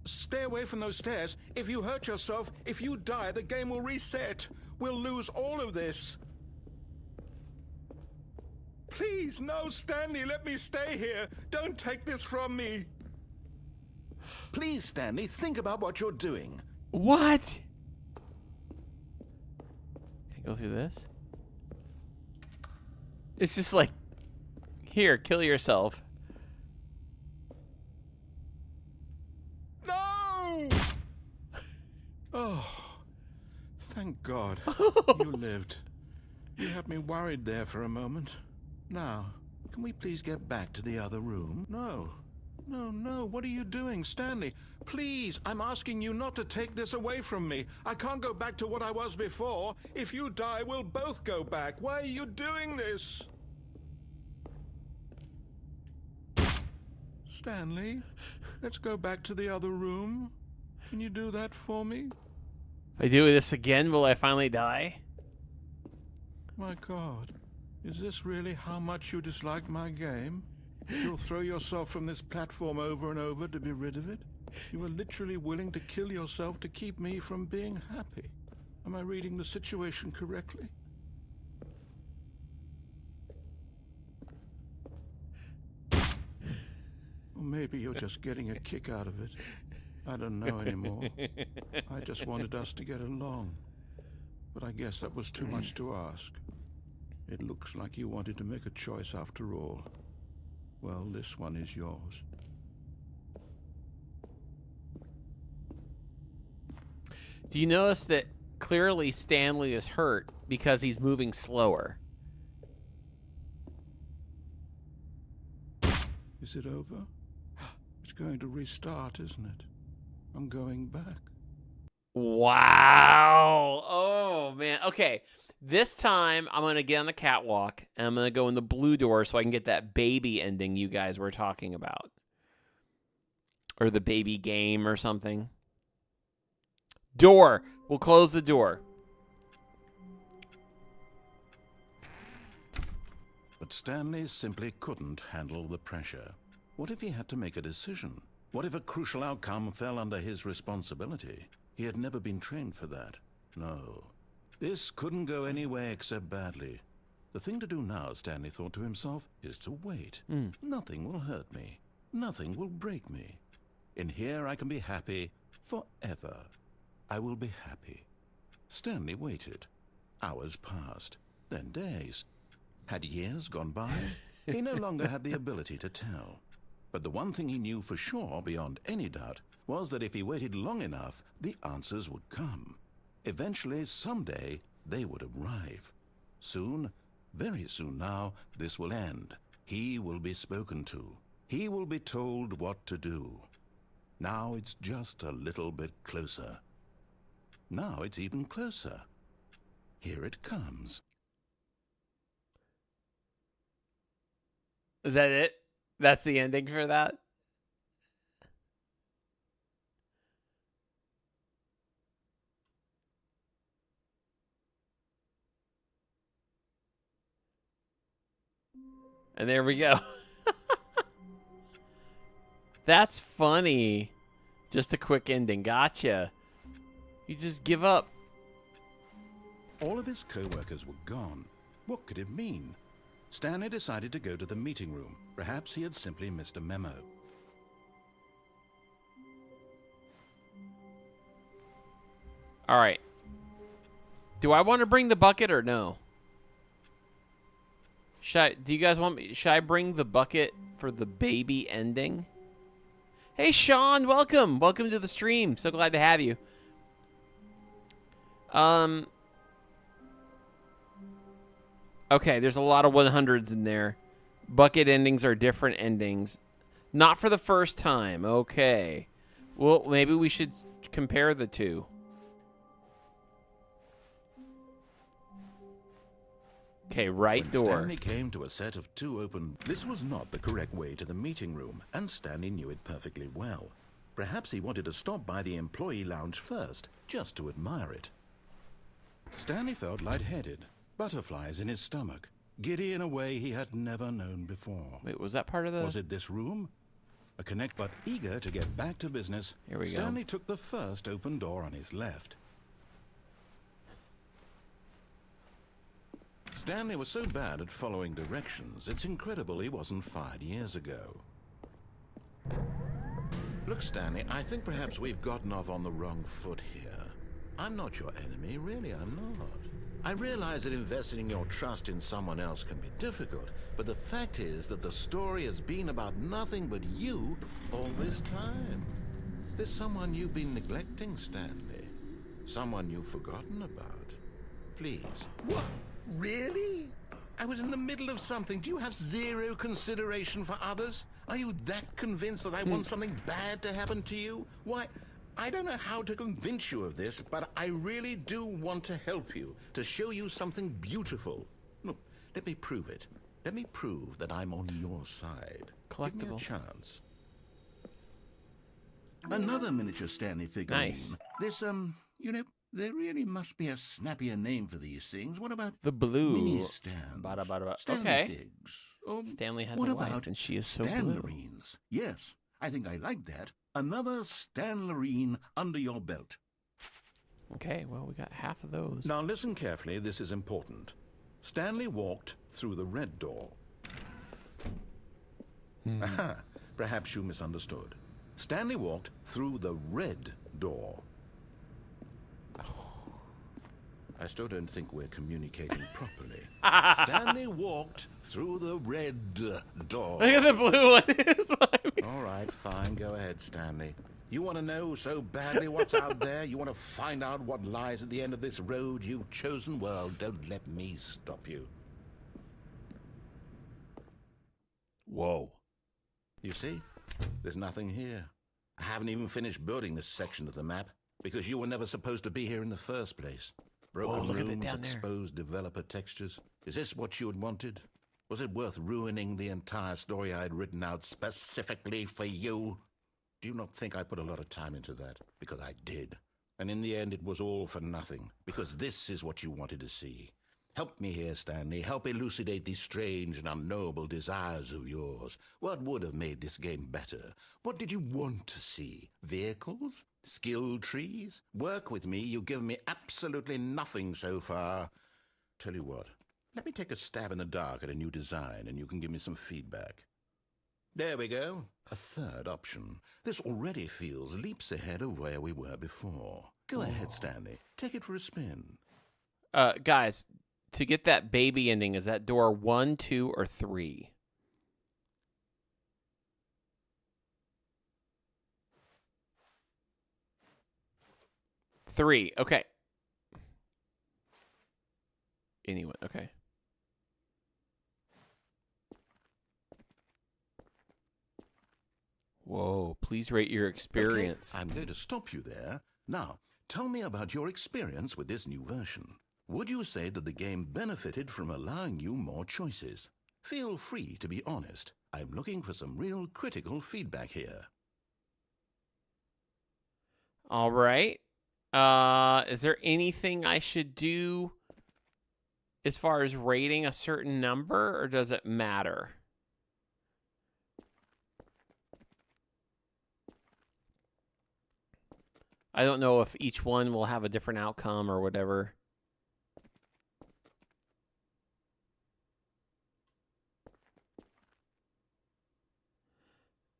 Stay away from those stairs. If you hurt yourself, if you die, the game will reset. We'll lose all of this. Please, no, Stanley, let me stay here. Don't take this from me. Please, Stanley, think about what you're doing. What? Can I go through this? It's just like, here, kill yourself. No! Oh, thank God. You lived. You had me worried there for a moment. Now, can we please get back to the other room? No. No, no, what are you doing, Stanley? Please, I'm asking you not to take this away from me. I can't go back to what I was before. If you die, we'll both go back. Why are you doing this? Stanley, let's go back to the other room. Can you do that for me? If I do this again, will I finally die? My God, is this really how much you dislike my game? You'll throw yourself from this platform over and over to be rid of it? You were literally willing to kill yourself to keep me from being happy. Am I reading the situation correctly? Or maybe you're just getting a kick out of it. I don't know anymore. I just wanted us to get along. But I guess that was too much to ask. It looks like you wanted to make a choice after all. Well, this one is yours. Do you notice that clearly Stanley is hurt because he's moving slower? Is it over? It's going to restart, isn't it? I'm going back. Wow. Oh, man. Okay. This time, I'm going to get on the catwalk, and I'm going to go in the blue door so I can get that baby ending you guys were talking about. Or the baby game or something. Door. We'll close the door. But Stanley simply couldn't handle the pressure. What if he had to make a decision? What if a crucial outcome fell under his responsibility? He had never been trained for that. No. This couldn't go any way except badly. The thing to do now, Stanley thought to himself, is to wait. Nothing will hurt me. Nothing will break me. In here I can be happy forever. I will be happy. Stanley waited. Hours passed, then days. Had years gone by? He no longer had the ability to tell. But the one thing he knew for sure, beyond any doubt, was that if he waited long enough, the answers would come. Eventually, someday, they would arrive. Soon, very soon now, this will end. He will be spoken to. He will be told what to do. Now it's just a little bit closer. Now it's even closer. Here it comes. Is that it? That's the ending for that? And there we go. That's funny. Just a quick ending. Gotcha. You just give up. All of his co-workers were gone. What could it mean? Stanley decided to go to the meeting room. Perhaps he had simply missed a memo. All right. Do I want to bring the bucket or no? Do you guys want me? Should I bring the bucket for the baby ending? Hey, Sean, welcome. Welcome to the stream. So glad to have you. Okay, there's a lot of 100s in there. Bucket endings are different endings. Not for the first time. Okay. Well, maybe we should compare the two. Okay, right When door. Stanley came to a set of two open... This was not the correct way to the meeting room, and Stanley knew it perfectly well. Perhaps he wanted to stop by the employee lounge first, just to admire it. Stanley felt lightheaded, butterflies in his stomach, giddy in a way he had never known before. Wait, was that part of the... Was it this room? A connect, but eager to get back to business, Here we go. Stanley took the first open door on his left. Stanley was so bad at following directions, it's incredible he wasn't fired years ago. Look, Stanley, I think perhaps we've gotten off on the wrong foot here. I'm not your enemy, really, I'm not. I realize that investing your trust in someone else can be difficult, but the fact is that the story has been about nothing but you all this time. There's someone you've been neglecting, Stanley. Someone you've forgotten about. Please. What? Really? I was in the middle of something. Do you have zero consideration for others? Are you that convinced that I want something bad to happen to you? Why, I don't know how to convince you of this, but I really do want to help you, to show you something beautiful. Look, let me prove it. Let me prove that I'm on your side. Give me a Collectible. chance. Another miniature Stanley figurine. Nice. This, you know, there really must be a snappier name for these things. What about The blue. mini stands? Bada, bada, bada. Stanley Okay. figs. Stanley has what a about wife, and she is so blue. Stanlerines? Yes, I think I like that. Another Stanlerine under your belt. Okay, well, we got half of those. Now listen carefully, this is important. Stanley walked through the red door. Aha, perhaps you misunderstood. Stanley walked through the red door. I still don't think we're communicating properly. Stanley walked through the red door. Look at the blue one. It's fine. All right, fine. Go ahead, Stanley. You want to know so badly what's out there? You want to find out what lies at the end of this road you've chosen? Well, don't let me stop you. Whoa. You see? There's nothing here. I haven't even finished building this section of the map because you were never supposed to be here in the first place. Broken look at it rooms, down there. exposed developer textures. Is this what you had wanted? Was it worth ruining the entire story I had written out specifically for you? Do you not think I put a lot of time into that? Because I did. And in the end, it was all for nothing. Because this is what you wanted to see. Help me here, Stanley. Help elucidate these strange and unknowable desires of yours. What would have made this game better? What did you want to see? Vehicles? Skill trees? Work with me. You've given me absolutely nothing so far. Tell you what. Let me take a stab in the dark at a new design, and you can give me some feedback. There we go. A third option. This already feels leaps ahead of where we were before. Go ahead, Stanley. Take it for a spin. Guys, to get that baby ending, is that door 1, 2, or 3? Three. Okay. Anyway, okay. Whoa, please rate your experience. Okay, I'm going to stop you there. Now, tell me about your experience with this new version. Would you say that the game benefited from allowing you more choices? Feel free to be honest. I'm looking for some real critical feedback here. All right. Is there anything I should do as far as rating a certain number, or does it matter? I don't know if each one will have a different outcome or whatever.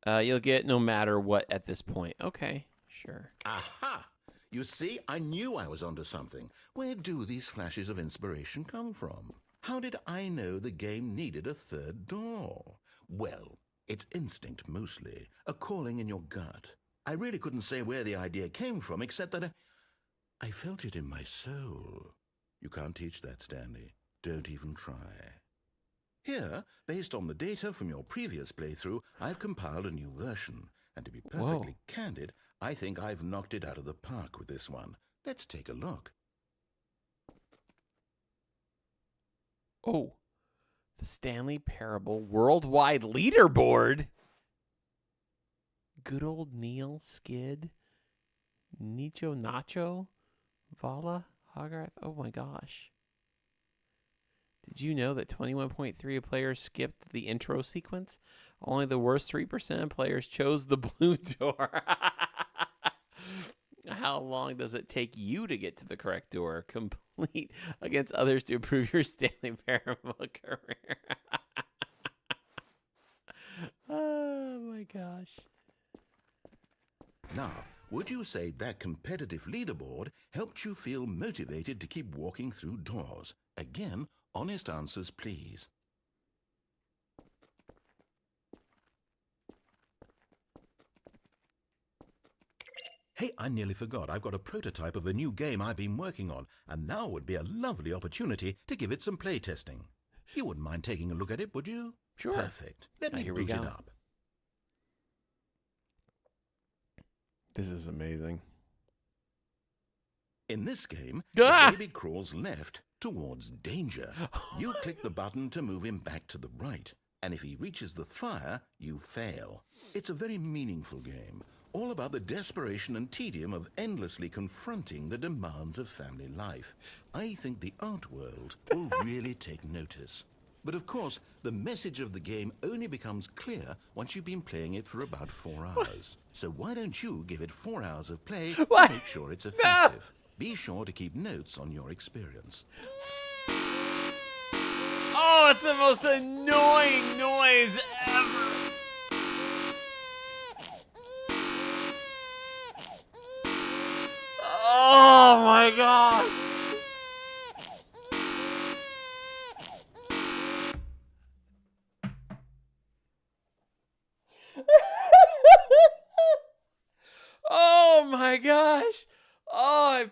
You'll get no matter what at this point. Okay, sure. Aha! You see, I knew I was onto something. Where do these flashes of inspiration come from? How did I know the game needed a third door? Well, it's instinct mostly, a calling in your gut. I really couldn't say where the idea came from, except that I felt it in my soul. You can't teach that, Stanley. Don't even try. Here, based on the data from your previous playthrough, I've compiled a new version. And to be perfectly candid, I think I've knocked it out of the park with this one. Let's take a look. Oh, the Stanley Parable Worldwide Leaderboard. Good old Neil, Skid, Nicho Nacho, Vala, Hogarth. Oh my gosh. Did you know that 21.3% of players skipped the intro sequence? Only the worst 3% of players chose the blue door. How long does it take you to get to the correct door? Complete against others to improve your Stanley Parable career. Oh my gosh. Now, would you say that competitive leaderboard helped you feel motivated to keep walking through doors? Again, honest answers, please. Hey, I nearly forgot. I've got a prototype of a new game I've been working on, and now would be a lovely opportunity to give it some playtesting. You wouldn't mind taking a look at it, would you? Sure. Perfect. Let me Here we boot it go. up. This is amazing. In this game, Ah! the baby crawls left towards danger. You click the button to move him back to the right, and if he reaches the fire, you fail. It's a very meaningful game, all about the desperation and tedium of endlessly confronting the demands of family life. I think the art world will really take notice. But of course, the message of the game only becomes clear once you've been playing it for about 4 hours. So why don't you give it 4 hours of play to What? make sure it's effective? Be sure to keep notes on your experience. Oh, it's the most annoying noise ever. Oh my god. Oh my gosh. Oh,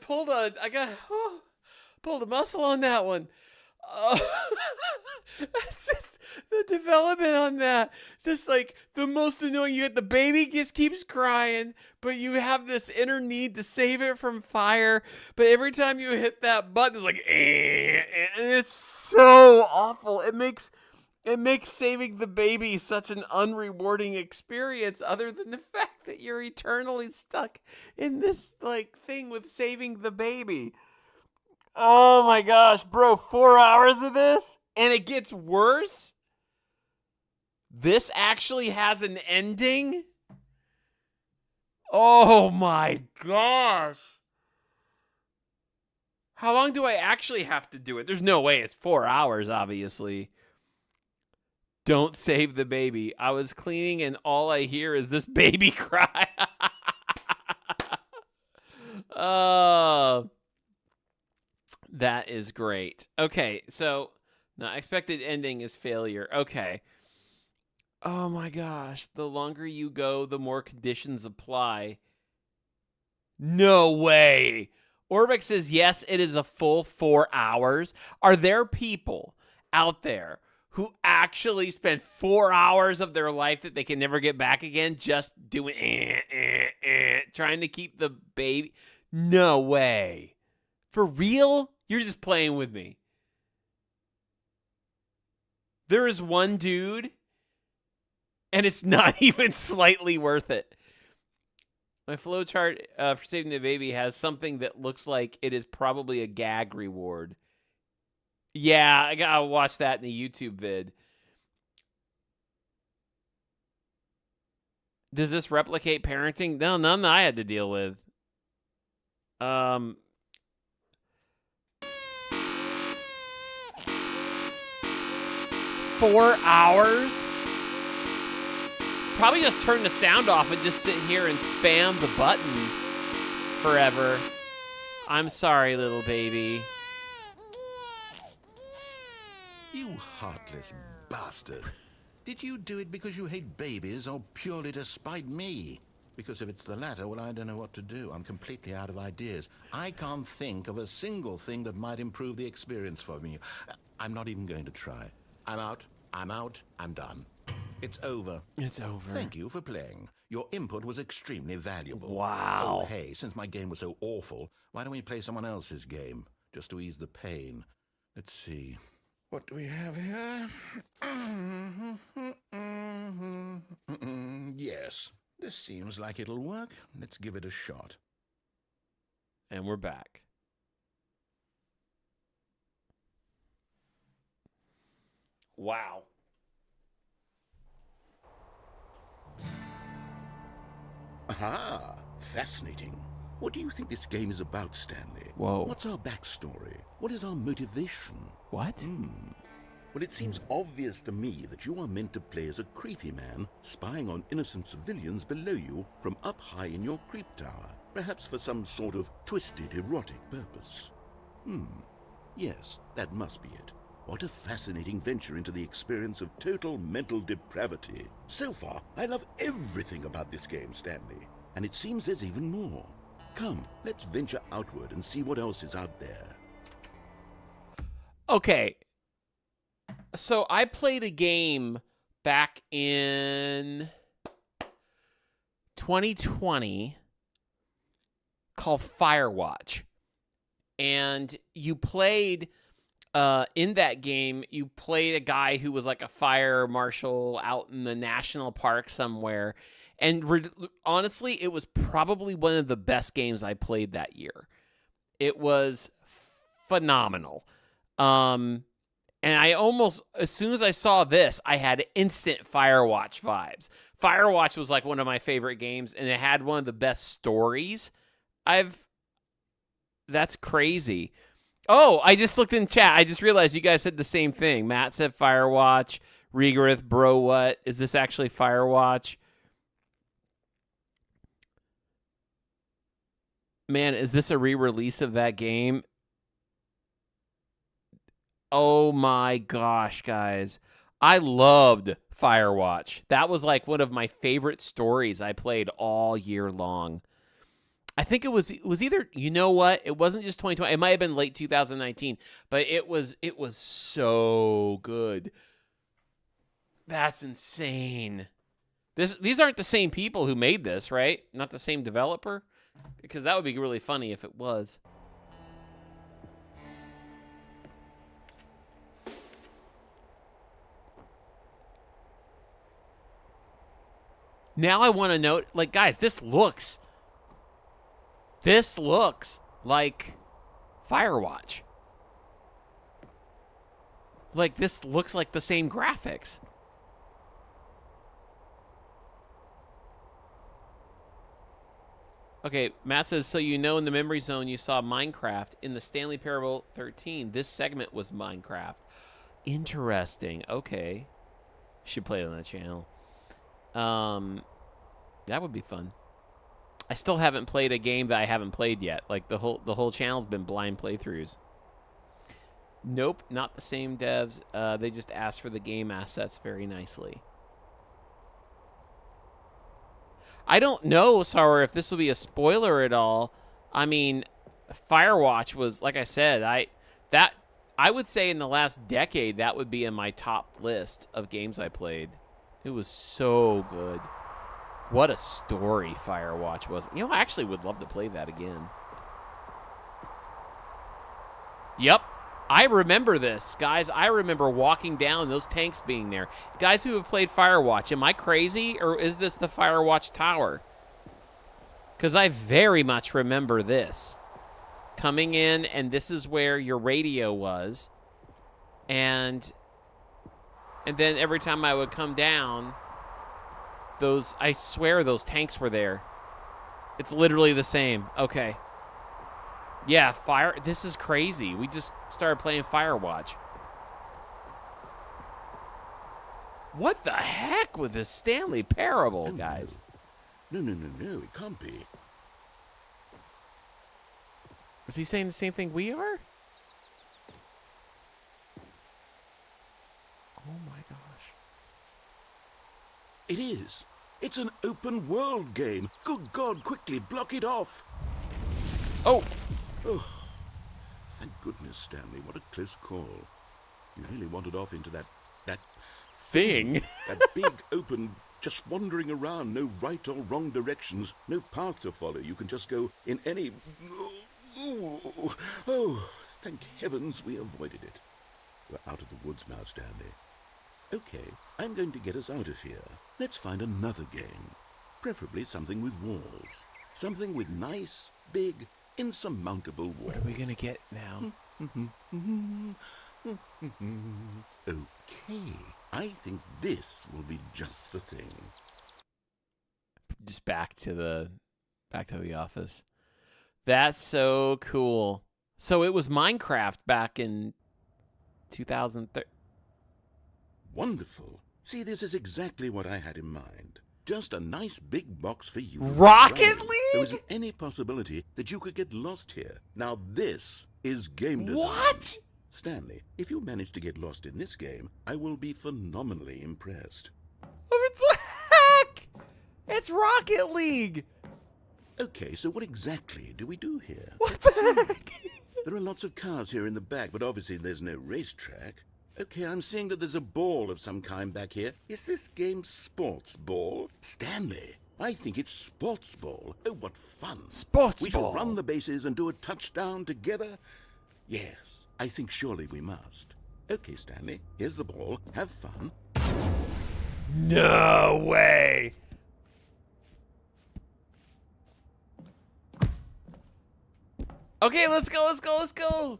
pulled a muscle on that one. Oh, it's just the development on that. Just like the most annoying. You get the baby just keeps crying, but you have this inner need to save it from fire. But every time you hit that button, it's like, and it's so awful. It makes saving the baby such an unrewarding experience, other than the fact that you're eternally stuck in this like thing with saving the baby. Oh my gosh, bro, 4 hours of this and it gets worse? This actually has an ending? Oh my gosh. How long do I actually have to do it? There's no way it's 4 hours, obviously. Don't save the baby. I was cleaning and all I hear is this baby cry. Oh, that is great. Okay, so the expected ending is failure. Okay. Oh my gosh. The longer you go, the more conditions apply. No way. Orbeck says, yes, it is a full 4 hours. Are there people out there who actually spend 4 hours of their life that they can never get back again just doing trying to keep the baby? No way. For real? You're just playing with me. There is one dude, and it's not even slightly worth it. My flowchart for saving the baby has something that looks like it is probably a gag reward. Yeah, I gotta watch that in the YouTube vid. Does this replicate parenting? No, none that I had to deal with. Um, 4 hours? Probably just turn the sound off and just sit here and spam the button forever. I'm sorry, little baby. You heartless bastard. Did you do it because you hate babies or purely to spite me? Because if it's the latter, well, I don't know what to do. I'm completely out of ideas. I can't think of a single thing that might improve the experience for me. I'm not even going to try. I'm out. I'm done. It's over. It's over. Thank you for playing. Your input was extremely valuable. Wow. Oh, hey, since my game was so awful, why don't we play someone else's game, just to ease the pain? Let's see. What do we have here? Yes, this seems like it'll work. Let's give it a shot. And we're back. Wow. Aha! Fascinating. What do you think this game is about, Stanley? Whoa. What's our backstory? What is our motivation? What? Well, it seems obvious to me that you are meant to play as a creepy man spying on innocent civilians below you from up high in your creep tower, perhaps for some sort of twisted erotic purpose. Yes, that must be it. What a fascinating venture into the experience of total mental depravity. So far, I love everything about this game, Stanley. And it seems there's even more. Come, let's venture outward and see what else is out there. Okay. So I played a game back in 2020 called Firewatch. And you played... in that game, you played a guy who was like a fire marshal out in the national park somewhere. And honestly, it was probably one of the best games I played that year. It was phenomenal. And I almost, as soon as I saw this, I had instant Firewatch vibes. Firewatch was like one of my favorite games, and it had one of the best stories. That's crazy. Oh, I just looked in chat. I just realized you guys said the same thing. Matt said Firewatch. Regarith, bro, what? Is this actually Firewatch? Man, is this a re-release of that game? Oh my gosh, guys. I loved Firewatch. That was like one of my favorite stories I played all year long. I think it was either, you know what? It wasn't just 2020. It might have been late 2019, but it was so good. That's insane. These aren't the same people who made this, right? Not the same developer? Because that would be really funny if it was. Now I want to note, like, guys, this looks like Firewatch. Like, this looks like the same graphics. Okay, Matt says, so you know in the memory zone you saw Minecraft. In the Stanley Parable 13, this segment was Minecraft. Interesting. Okay. Should play it on the channel. That would be fun. I still haven't played a game that I haven't played yet. Like, the whole channel's been blind playthroughs. Nope, not the same devs. They just asked for the game assets very nicely. I don't know, Sour, if this will be a spoiler at all. I mean, Firewatch was, like I said, I would say in the last decade that would be in my top list of games I played. It was so good. What a story Firewatch was. You know, I actually would love to play that again. Yep. I remember this. Guys, I remember walking down, those tanks being there. Guys who have played Firewatch, am I crazy, or is this the Firewatch Tower? Because I very much remember this. Coming in, and this is where your radio was. And then every time I would come down, I swear those tanks were there. It's literally the same. Okay. Yeah, Fire. This is crazy. We just started playing Firewatch. What the heck with this Stanley Parable, guys? No, it can't be. Is he saying the same thing we are? Oh my gosh. It is. It's an open world game. Good God, quickly block it off. Oh! Oh, thank goodness, Stanley. What a close call. You really wandered off into that Thing? that big open, just wandering around, no right or wrong directions, no path to follow. You can just go in any... Oh, thank heavens we avoided it. We're out of the woods now, Stanley. Okay, I'm going to get us out of here. Let's find another game. Preferably something with walls. Something with nice, big, insurmountable walls. What are we gonna get now? Okay, I think this will be just the thing. Just back to the office. That's so cool. So it was Minecraft back in 2003. Wonderful. See, this is exactly what I had in mind. Just a nice big box for you. Rocket League? There isn't any possibility that you could get lost here. Now this is game design. What? Stanley, if you manage to get lost in this game, I will be phenomenally impressed. What the heck? It's Rocket League. Okay, so what exactly do we do here? What the heck? There are lots of cars here in the back, but obviously there's no racetrack. Okay, I'm seeing that there's a ball of some kind back here. Is this game sports ball? Stanley, I think it's sports ball. Oh, what fun. Sports we ball. shall run the bases and do a touchdown together? Yes, I think surely we must. Okay, Stanley, here's the ball. Have fun. No way. Okay, let's go. Let's go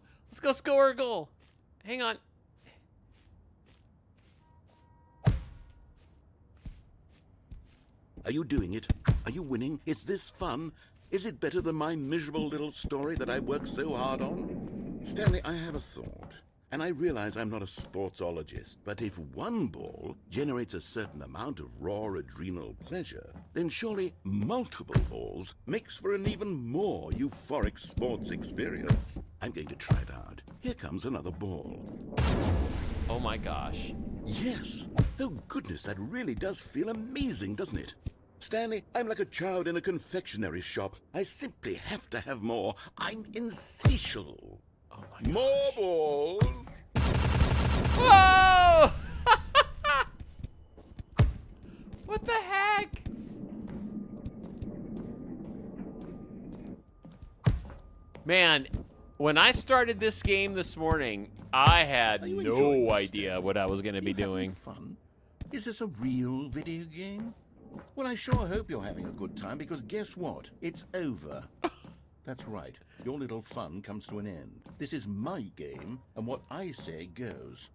score a goal. Hang on. Are you doing it? Are you winning? Is this fun? Is it better than my miserable little story that I worked so hard on? Stanley, I have a thought. And I realize I'm not a sportsologist, but if one ball generates a certain amount of raw adrenal pleasure, then surely multiple balls makes for an even more euphoric sports experience. I'm going to try it out. Here comes another ball. Oh my gosh. Yes. Oh goodness, that really does feel amazing, doesn't it? Stanley, I'm like a child in a confectionery shop. I simply have to have more. I'm insatiable. Oh my gosh. More balls. Whoa! What the heck? Man, when I started this game this morning, I had Are you enjoying no this, idea Stanley? what I was going to be You having doing. fun? Is this a real video game? Well, I sure hope you're having a good time, because guess what? It's over. That's right. Your little fun comes to an end. This is my game, and what I say goes.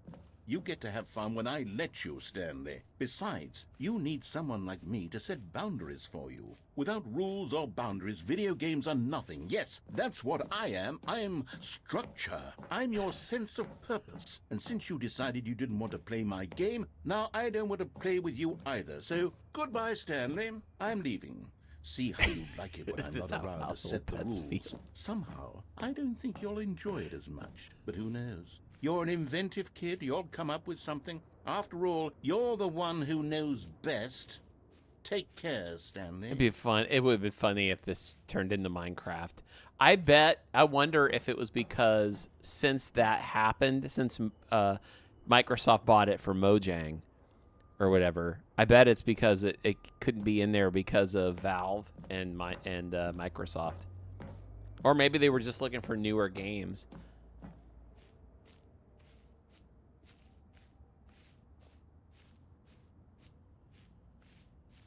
You get to have fun when I let you, Stanley. Besides, you need someone like me to set boundaries for you. Without rules or boundaries, video games are nothing. Yes, that's what I am. I'm structure. I'm your sense of purpose. And since you decided you didn't want to play my game, now I don't want to play with you either. So, goodbye, Stanley. I'm leaving. See how you like it when Is I'm this not how around to household set the pets rules. feel? Somehow, I don't think you'll enjoy it as much. But who knows? You're an inventive kid. You'll come up with something. After all, you're the one who knows best. Take care, Stanley. It'd be fun. It would have been funny if this turned into Minecraft. I wonder if it was because since that happened, since Microsoft bought it for Mojang or whatever, I bet it's because it couldn't be in there because of Valve and Microsoft. Or maybe they were just looking for newer games.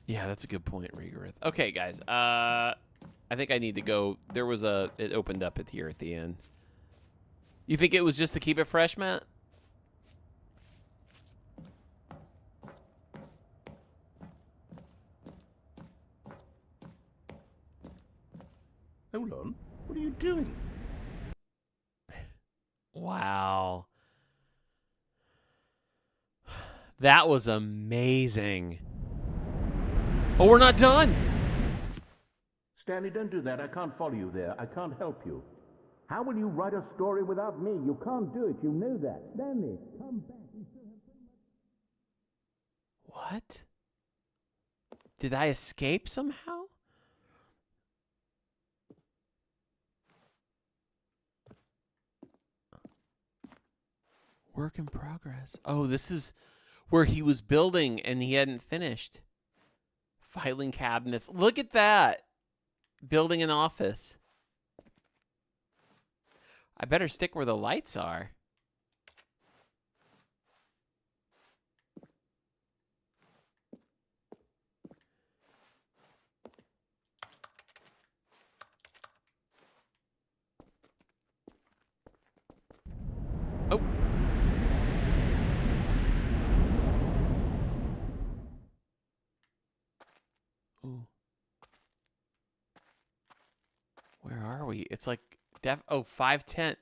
Yeah, that's a good point, Rigorith. Okay, guys. I think I need to go. It opened up here at the end. You think it was just to keep it fresh, Matt? Hold on. What are you doing? Wow. That was amazing. Oh, we're not done. Stanley, don't do that. I can't follow you there. I can't help you. How will you write a story without me? You can't do it. You know that. Stanley, come back. What? Did I escape somehow? Work in progress. Oh, this is where he was building and he hadn't finished. Filing cabinets. Look at that. Building an office. I better stick where the lights are. Oh. Ooh. Where are we? It's like oh, 510.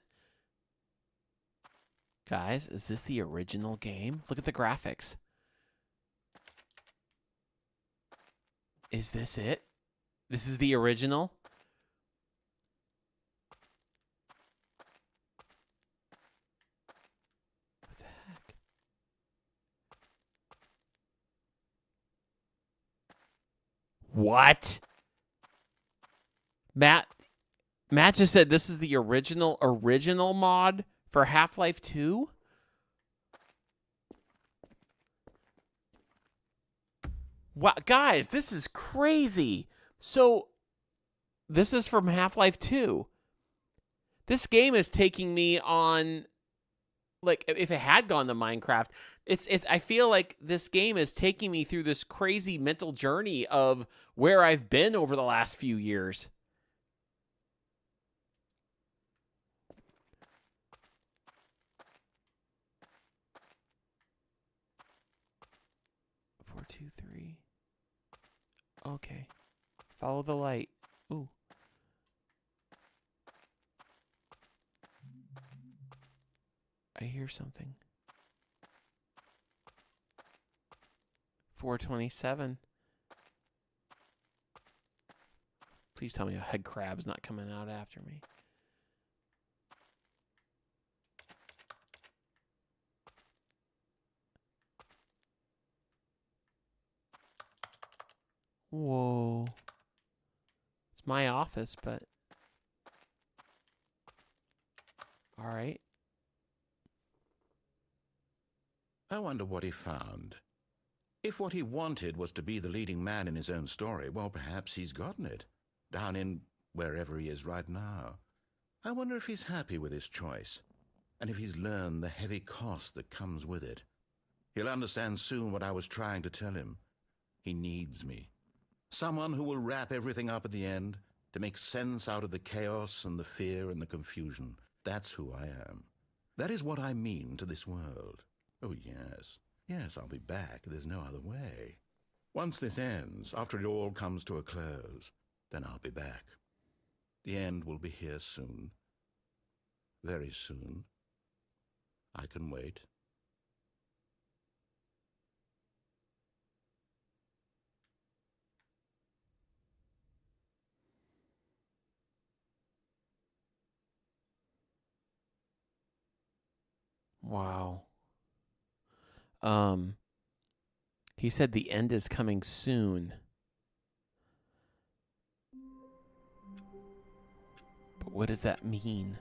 Guys, is this the original game? Look at the graphics. Is this it? This is the original? What the heck? What? Matt just said this is the original mod for Half-Life 2? Wow, guys, this is crazy. So, this is from Half-Life 2. This game is taking me on, like, if it had gone to Minecraft, I feel like this game is taking me through this crazy mental journey of where I've been over the last few years. Four, 2, 3. Okay. Follow the light. Ooh. I hear something. 427. Please tell me a head crab's not coming out after me. Whoa. It's my office, but... All right. I wonder what he found. If what he wanted was to be the leading man in his own story, well, perhaps he's gotten it. Down in wherever he is right now. I wonder if he's happy with his choice, and if he's learned the heavy cost that comes with it. He'll understand soon what I was trying to tell him. He needs me. Someone who will wrap everything up at the end, to make sense out of the chaos and the fear and the confusion. That's who I am. That is what I mean to this world. Oh, yes. Yes, I'll be back. There's no other way. Once this ends, after it all comes to a close, then I'll be back. The end will be here soon. Very soon. I can wait. Wow. He said the end is coming soon. But what does that mean?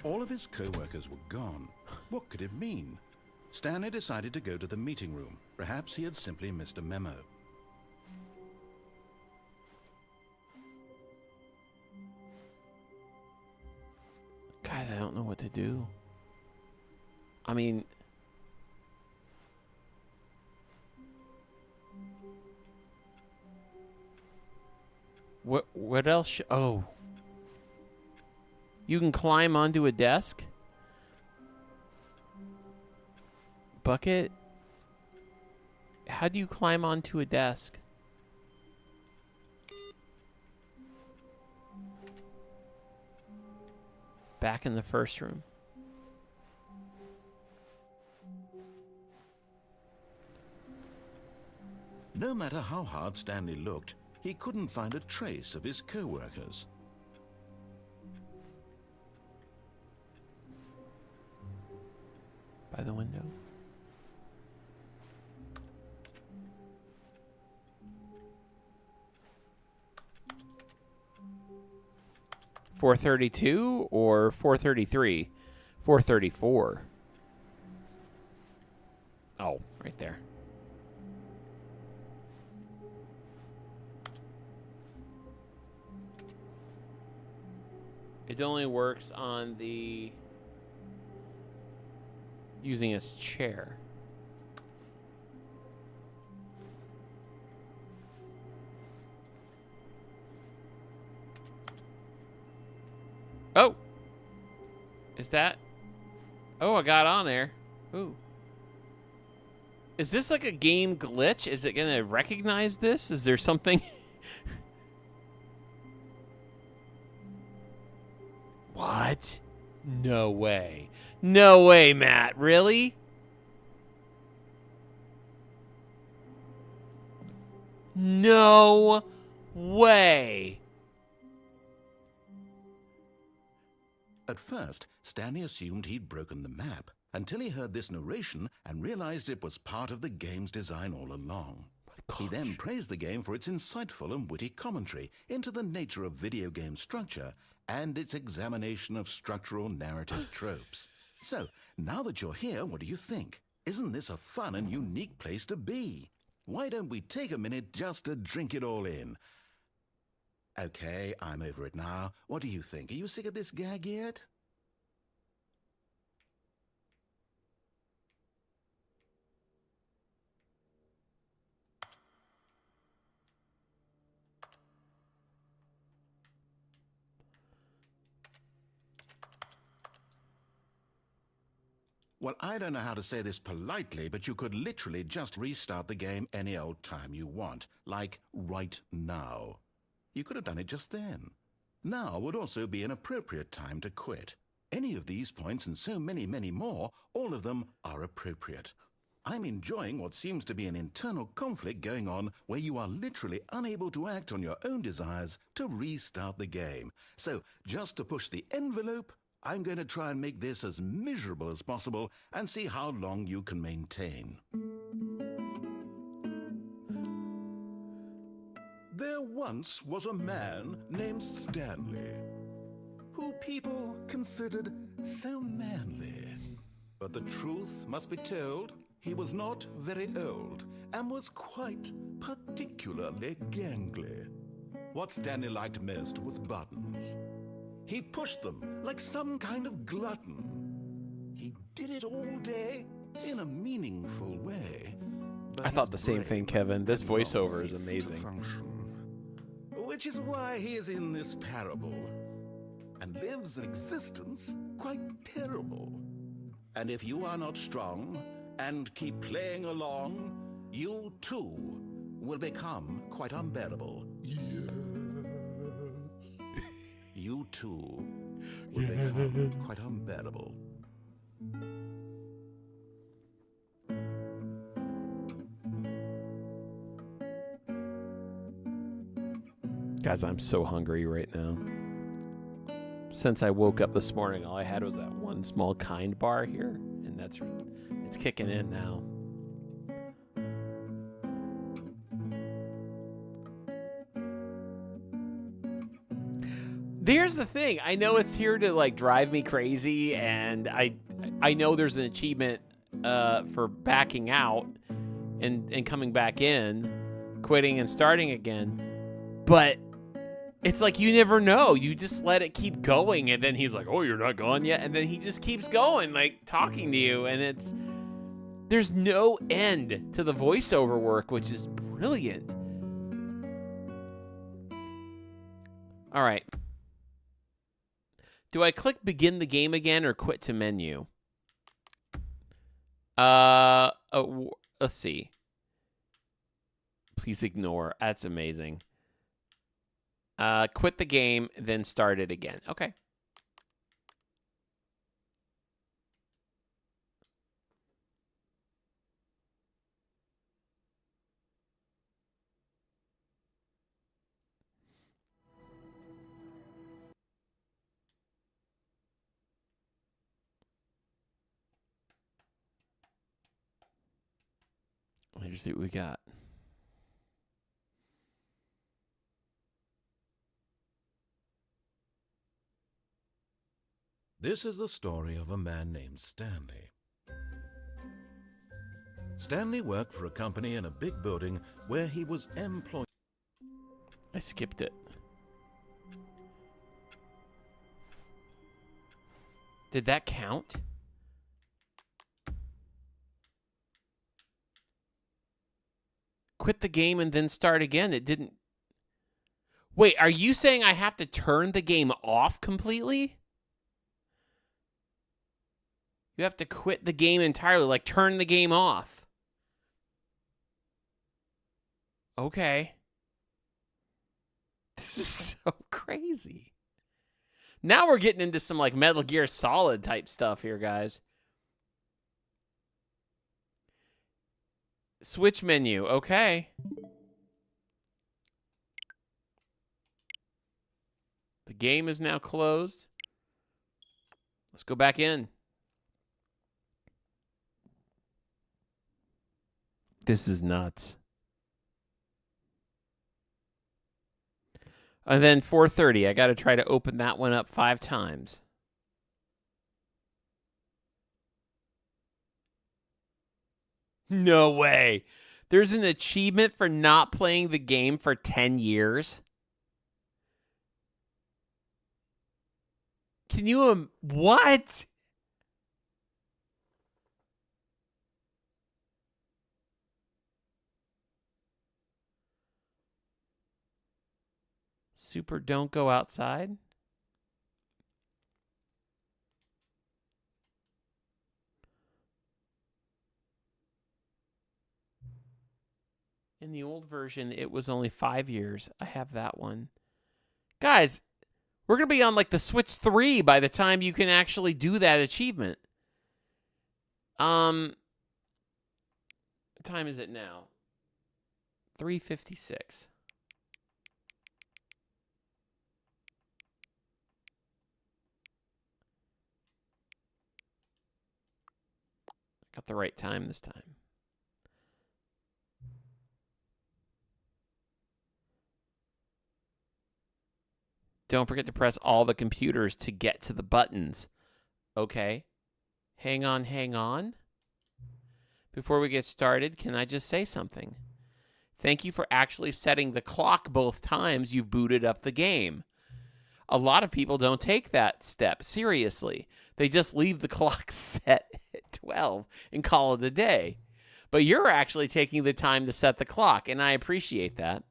All of his co-workers were gone. What could it mean? Stanley decided to go to the meeting room. Perhaps he had simply missed a memo. Guys, I don't know what to do. I mean... What else? Oh. You can climb onto a desk? Bucket? How do you climb onto a desk? Back in the first room. No matter how hard Stanley looked, he couldn't find a trace of his co-workers. By the window. $432 or $433? $434. Oh, right there. It only works on the using his chair. Oh, is that? Oh, I got on there. Ooh. Is this like a game glitch? Is it gonna recognize this? Is there something? What? No way. No way, Matt. Really? No way. At first, Stanley assumed he'd broken the map until he heard this narration and realized it was part of the game's design all along. He then praised the game for its insightful and witty commentary into the nature of video game structure and its examination of structural narrative tropes. So, now that you're here, what do you think? Isn't this a fun and unique place to be? Why don't we take a minute just to drink it all in? Okay, I'm over it now. What do you think? Are you sick of this gag yet? Well, I don't know how to say this politely, but you could literally just restart the game any old time you want, like right now. You could have done it just then. Now would also be an appropriate time to quit. Any of these points and so many, many more, all of them are appropriate. I'm enjoying what seems to be an internal conflict going on where you are literally unable to act on your own desires to restart the game. So, just to push the envelope, I'm going to try and make this as miserable as possible and see how long you can maintain. There once was a man named Stanley, who people considered so manly. But the truth must be told, he was not very old and was quite particularly gangly. What Stanley liked most was buttons. He pushed them like some kind of glutton. He did it all day in a meaningful way. But I thought the same his thing, brain Kevin. This had long voiceover is ceased to amazing. function. Which is why he is in this parable and lives an existence quite terrible. And if you are not strong and keep playing along, you too will become quite unbearable. You too will become quite unbearable. Guys, I'm so hungry right now. Since I woke up this morning, all I had was that one small Kind bar here, and it's kicking in now. There's the thing. I know it's here to like drive me crazy, and I know there's an achievement for backing out and coming back in, quitting and starting again, but it's like you never know. You just let it keep going, and then he's like, "Oh, you're not gone yet," and then he just keeps going, like talking to you, and there's no end to the voiceover work, which is brilliant. All right. Do I click begin the game again or quit to menu? Let's see. Please ignore. That's amazing. Quit the game, then start it again. Okay. Let's see what we got. This is the story of a man named Stanley. Stanley worked for a company in a big building where he was employed. I skipped it. Did that count? Quit the game and then start again. It didn't. Wait, are you saying I have to turn the game off completely? You have to quit the game entirely, like turn the game off. Okay. This is so crazy. Now we're getting into some like Metal Gear Solid type stuff here, guys. Switch menu, okay. The game is now closed. Let's go back in. This is nuts. And then 4:30, I got to try to open that one up 5 times. No way. There's an achievement for not playing the game for 10 years. Can you what? Super don't go outside? In the old version, it was only 5 years. I have that one. Guys, we're going to be on like the Switch 3 by the time you can actually do that achievement. What time is it now? 3:56. Got the right time this time. Don't forget to press all the computers to get to the buttons. Okay. Hang on, hang on. Before we get started, can I just say something? Thank you for actually setting the clock both times you've booted up the game. A lot of people don't take that step seriously. They just leave the clock set at 12 and call it a day. But you're actually taking the time to set the clock, and I appreciate that.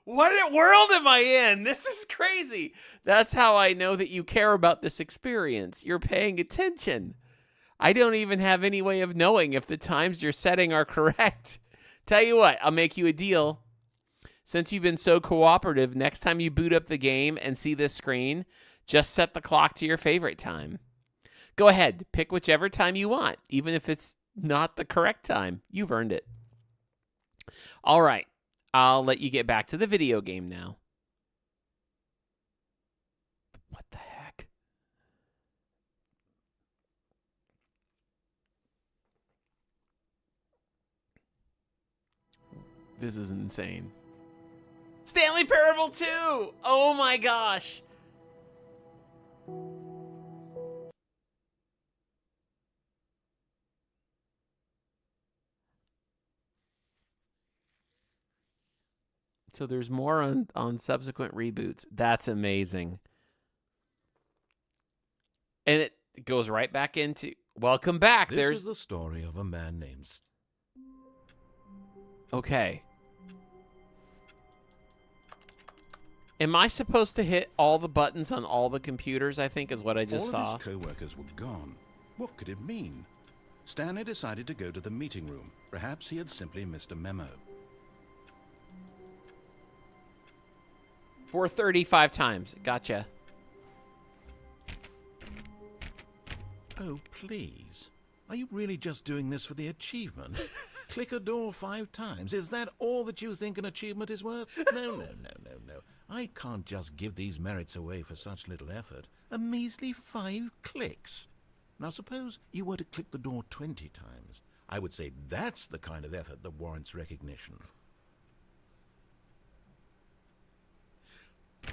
What world am I in? This is crazy. That's how I know that you care about this experience. You're paying attention. I don't even have any way of knowing if the times you're setting are correct. Tell you what, I'll make you a deal. Since you've been so cooperative, next time you boot up the game and see this screen, just set the clock to your favorite time. Go ahead, pick whichever time you want, even if it's not the correct time. You've earned it. All right. I'll let you get back to the video game now. What the heck? This is insane. Stanley Parable 2! Oh my gosh! So there's more on subsequent reboots. That's amazing. And it goes right back into... Welcome back. This is the story of a man named... Okay. Am I supposed to hit all the buttons on all the computers, I think, is what I just saw? All of his co-workers were gone. What could it mean? Stanley decided to go to the meeting room. Perhaps he had simply missed a memo. 4:35 times. Gotcha. Oh, please. Are you really just doing this for the achievement? Click a door 5 times. Is that all that you think an achievement is worth? No. I can't just give these merits away for such little effort. A measly 5 clicks. Now suppose you were to click the door 20 times. I would say that's the kind of effort that warrants recognition.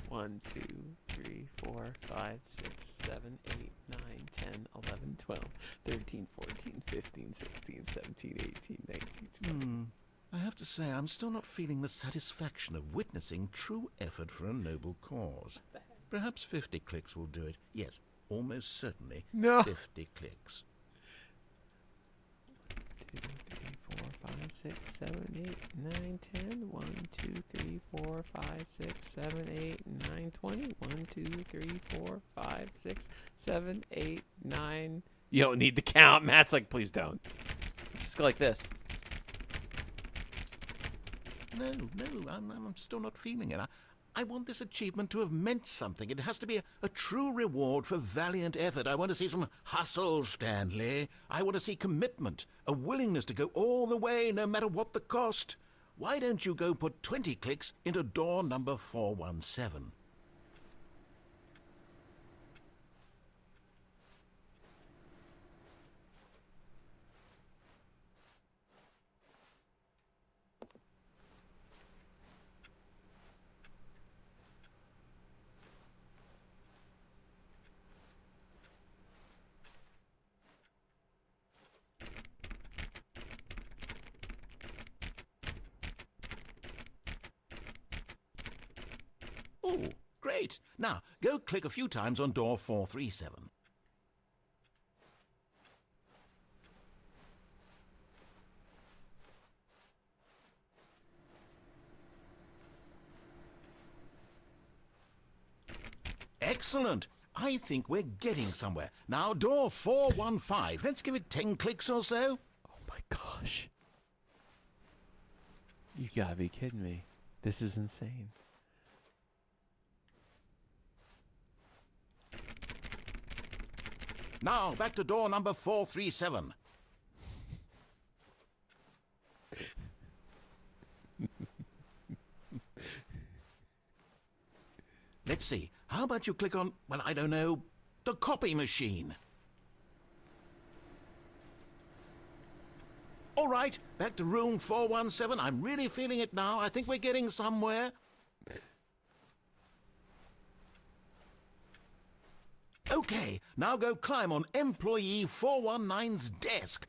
1, 2, 3, 4, 5, 6, 7, 8, 9, 10, 11, 12, 13, 14, 15, 16, 17, 18, 19, 20. I have to say, I'm still not feeling the satisfaction of witnessing true effort for a noble cause. Perhaps 50 clicks will do it. Yes, almost certainly. No. 50 clicks. 2, 3, 4, 5, 6, 7, 8, 9, 10. 1, 2, 3, 4, 5, 6, 7, 8, 9, 20. 1, 2, 3, 4, 5, 6, 7, 8, 9. You don't need to count. Matt's like, please don't. Just go like this. No, I'm still not feeling it. I want this achievement to have meant something. It has to be a true reward for valiant effort. I want to see some hustle, Stanley. I want to see commitment, a willingness to go all the way, no matter what the cost. Why don't you go put 20 clicks into door number 417? Oh, great. Now, go click a few times on door 437. Excellent. I think we're getting somewhere. Now, door 415. Let's give it 10 clicks or so. Oh my gosh. You gotta be kidding me. This is insane. Now, back to door number 437. Let's see. How about you click on, well, I don't know, the copy machine? All right, back to room 417. I'm really feeling it now. I think we're getting somewhere. Okay, now go climb on employee 419's desk.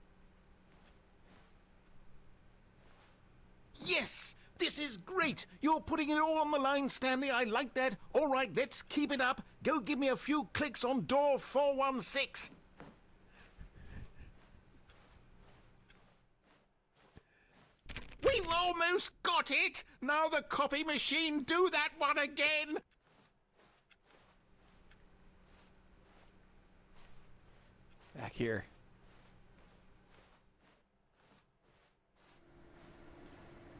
Yes! This is great! You're putting it all on the line, Stanley. I like that. All right, let's keep it up. Go give me a few clicks on door 416. We've almost got it! Now the copy machine, do that one again! Back here.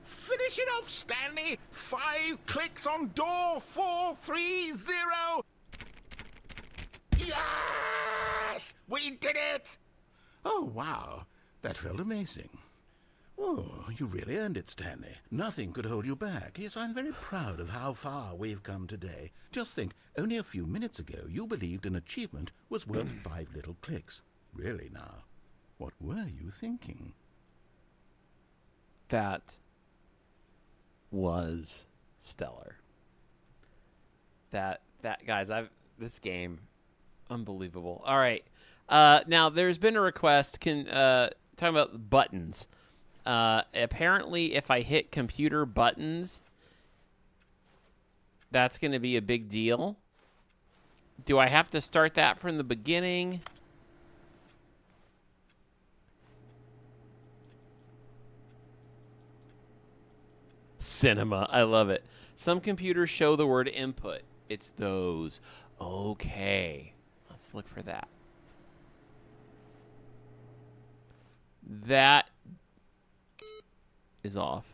Finish it off, Stanley! 5 clicks on door 430! Yes! We did it! Oh, wow. That felt amazing. Oh, you really earned it, Stanley. Nothing could hold you back. Yes, I'm very proud of how far we've come today. Just think, only a few minutes ago, you believed an achievement was worth 5 little clicks. Really now, what were you thinking? That was stellar. That guys, this game, unbelievable. All right, now there's been a request. Talking about buttons. Apparently, if I hit computer buttons, that's going to be a big deal. Do I have to start that from the beginning? Cinema. I love it. Some computers show the word input. It's those. Okay. Let's look for that. That is off.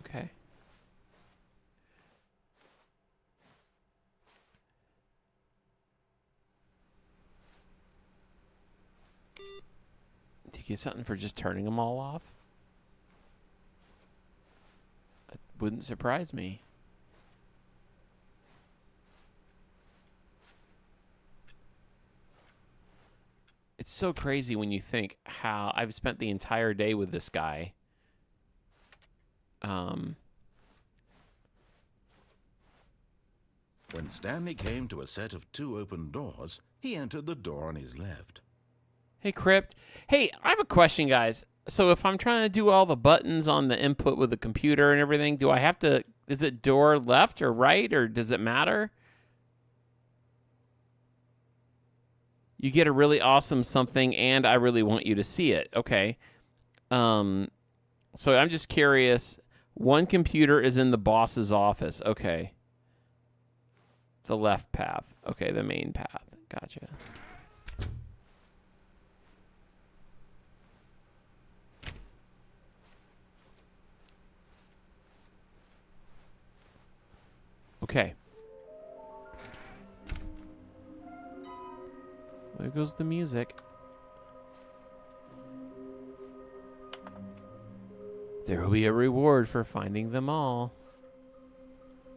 Okay. Do you get something for just turning them all off? That wouldn't surprise me. It's so crazy when you think how I've spent the entire day with this guy. When Stanley came to a set of 2 open doors, he entered the door on his left. Hey, Crypt. Hey, I have a question, guys. So if I'm trying to do all the buttons on the input with the computer and everything, do I have to... Is it door left or right, or does it matter? You get a really awesome something, and I really want you to see it. Okay. So I'm just curious. One computer is in the boss's office. Okay. The left path. Okay, the main path. Gotcha. Okay. There goes the music. There will be a reward for finding them all.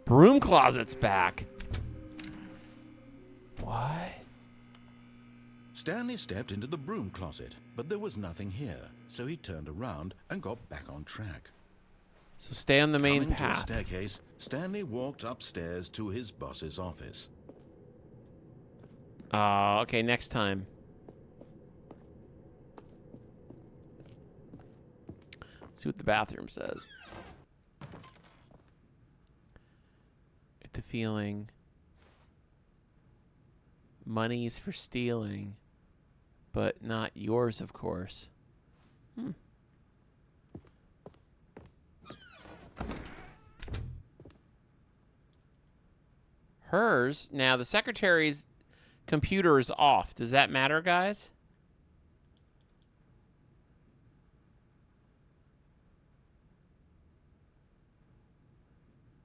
Broom closet's back. What? Stanley stepped into the broom closet, but there was nothing here, so he turned around and got back on track. So stay on the main Coming to a path. staircase, Stanley walked upstairs to his boss's office. Okay, next time. See what the bathroom says. Get the feeling. Money's for stealing, but not yours, of course. Hers. Now, the secretary's computer is off. Does that matter, guys?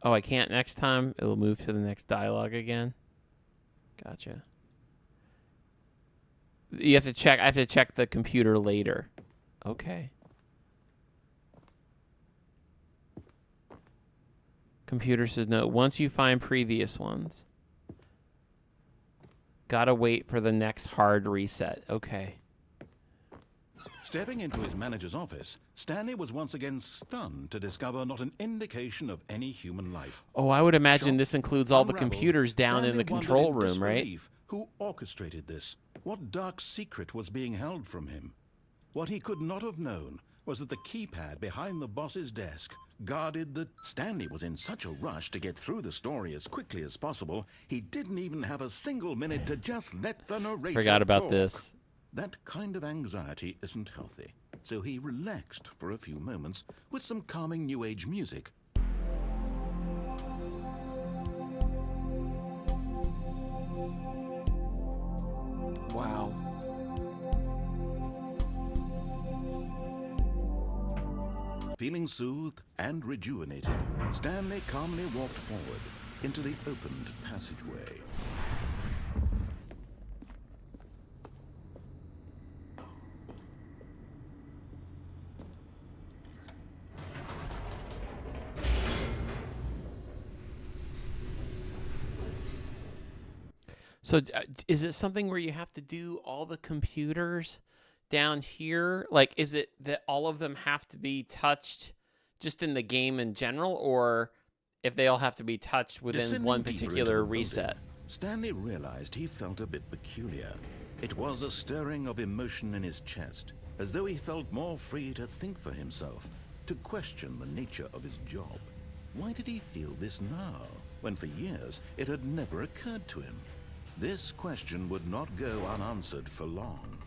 Oh, I can't next time? It'll move to the next dialogue again? Gotcha. You have to check. I have to check the computer later. Okay. Computer says no. Once you find previous ones. Gotta wait for the next hard reset. Okay. Stepping into his manager's office, Stanley was once again stunned to discover not an indication of any human life. Oh, I would imagine Shocked, this includes all the unraveled, computers down in Stanley the wondered control in room, right? disbelief who orchestrated this? What dark secret was being held from him? What he could not have known was that the keypad behind the boss's desk guarded the... Stanley was in such a rush to get through the story as quickly as possible, he didn't even have a single minute to just let the narrator Forgot about talk. this. That kind of anxiety isn't healthy, so he relaxed for a few moments with some calming New Age music. Wow. Feeling soothed and rejuvenated, Stanley calmly walked forward into the opened passageway. So is it something where you have to do all the computers down here? Like, is it that all of them have to be touched just in the game in general, or if they all have to be touched within Descending one deeper into particular the building, reset? Stanley realized he felt a bit peculiar. It was a stirring of emotion in his chest, as though he felt more free to think for himself, to question the nature of his job. Why did he feel this now, when for years it had never occurred to him? This question would not go unanswered for long.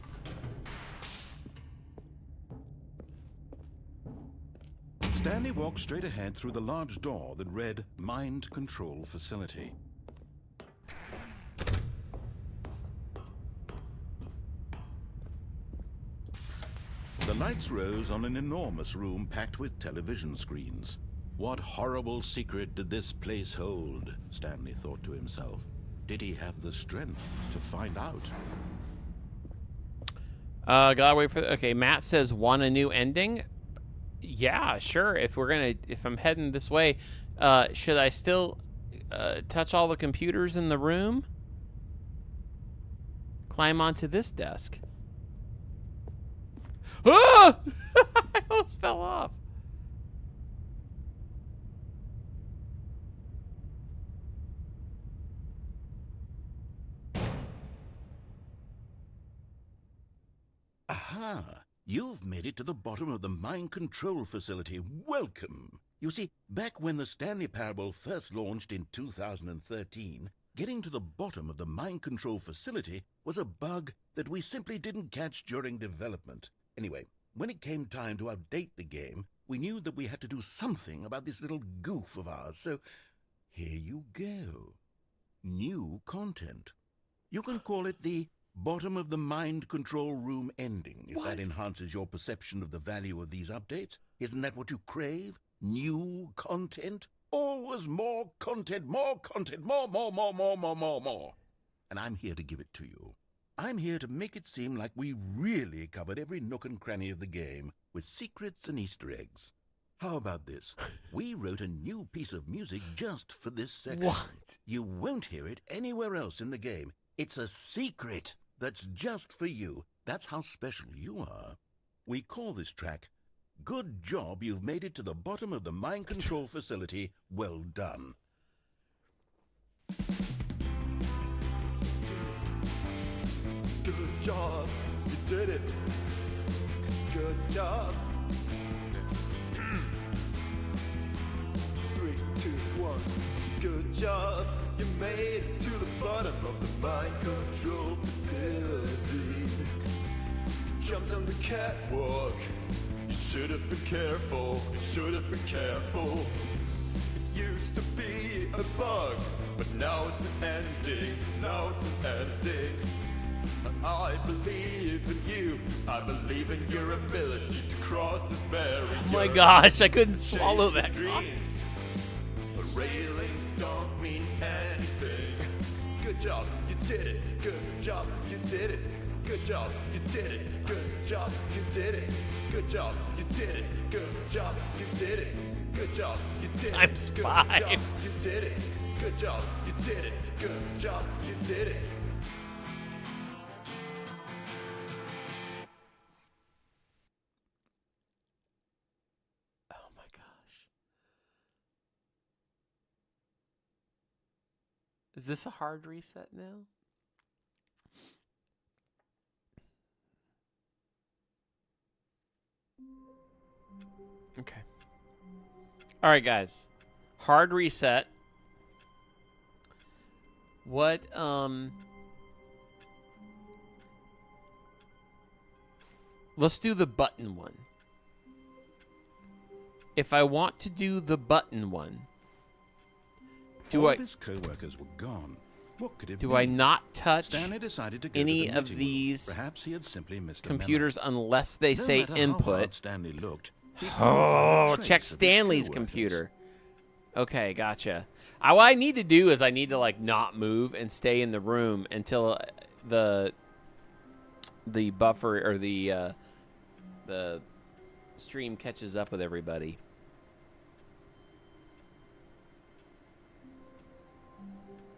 Stanley walked straight ahead through the large door that read Mind Control Facility. The lights rose on an enormous room packed with television screens. What horrible secret did this place hold? Stanley thought to himself. Did he have the strength to find out? Gotta wait for okay, Matt says, want a new ending? Yeah, sure. If I'm heading this way, should I still touch all the computers in the room? Climb onto this desk. Ah! I almost fell off. Aha! You've made it to the bottom of the mind control facility. Welcome! You see, back when the Stanley Parable first launched in 2013, getting to the bottom of the mind control facility was a bug that we simply didn't catch during development. Anyway, when it came time to update the game, we knew that we had to do something about this little goof of ours, so here you go. New content. You can call it the bottom of the mind control room ending, if that enhances your perception of the value of these updates. Isn't that what you crave? New content? Always more content, more, more. And I'm here to give it to you. I'm here to make it seem like we really covered every nook and cranny of the game, with secrets and Easter eggs. How about this? We wrote a new piece of music just for this section. What? You won't hear it anywhere else in the game. It's a secret that's just for you. That's how special you are. We call this track, Good Job You've Made It to the Bottom of the Mind Control Facility. Well done. Good job, you did it. Good job. 3, 2, 1. Good job, you made it to the bottom of the mind control facility. You jumped on the catwalk. You should have been careful. You should have been careful. It used to be a bug, but now it's an ending. Now it's an ending. I believe in you. I believe in your ability to cross this barrier. Oh my gosh, I couldn't swallow that. Dreams, but railings don't mean anything. Good job, you did it. Good job, you did it. Good job, you did it. Good job, you did it. Good job, you did it. Good job, you did it. Good job, you did it. Times 5. Good job, you did it. Good job, you did it. Good job, you did it. Oh my gosh. Is this a hard reset now? Okay. All right, guys. Hard reset. What, let's do the button one. If I want to do the button one, All of his co-workers were gone. What could it be? do I not touch Stanley decided to go any to the of meeting room. these Perhaps he had simply missed a computers memo. unless they No say matter how input? hard Stanley looked, he couldn't Oh, find a check trace of his Stanley's co-workers. computer. Okay, gotcha. What I need to do is I need to like not move and stay in the room until the buffer or the stream catches up with everybody.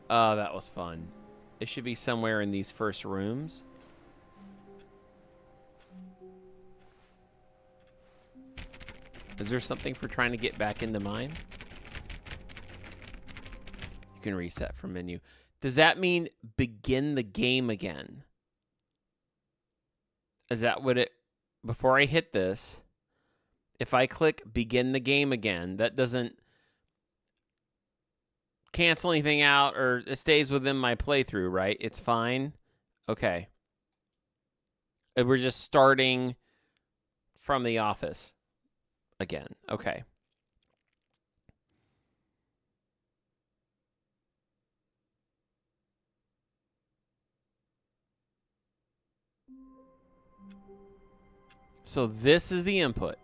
Oh, that was fun. It should be somewhere in these first rooms. Is there something for trying to get back into mine? You can reset from menu. Does that mean begin the game again? Is that what it... Before I hit this, if I click begin the game again, that doesn't cancel anything out or it stays within my playthrough, right? It's fine? Okay. And we're just starting from the office again. Okay. So this is the input.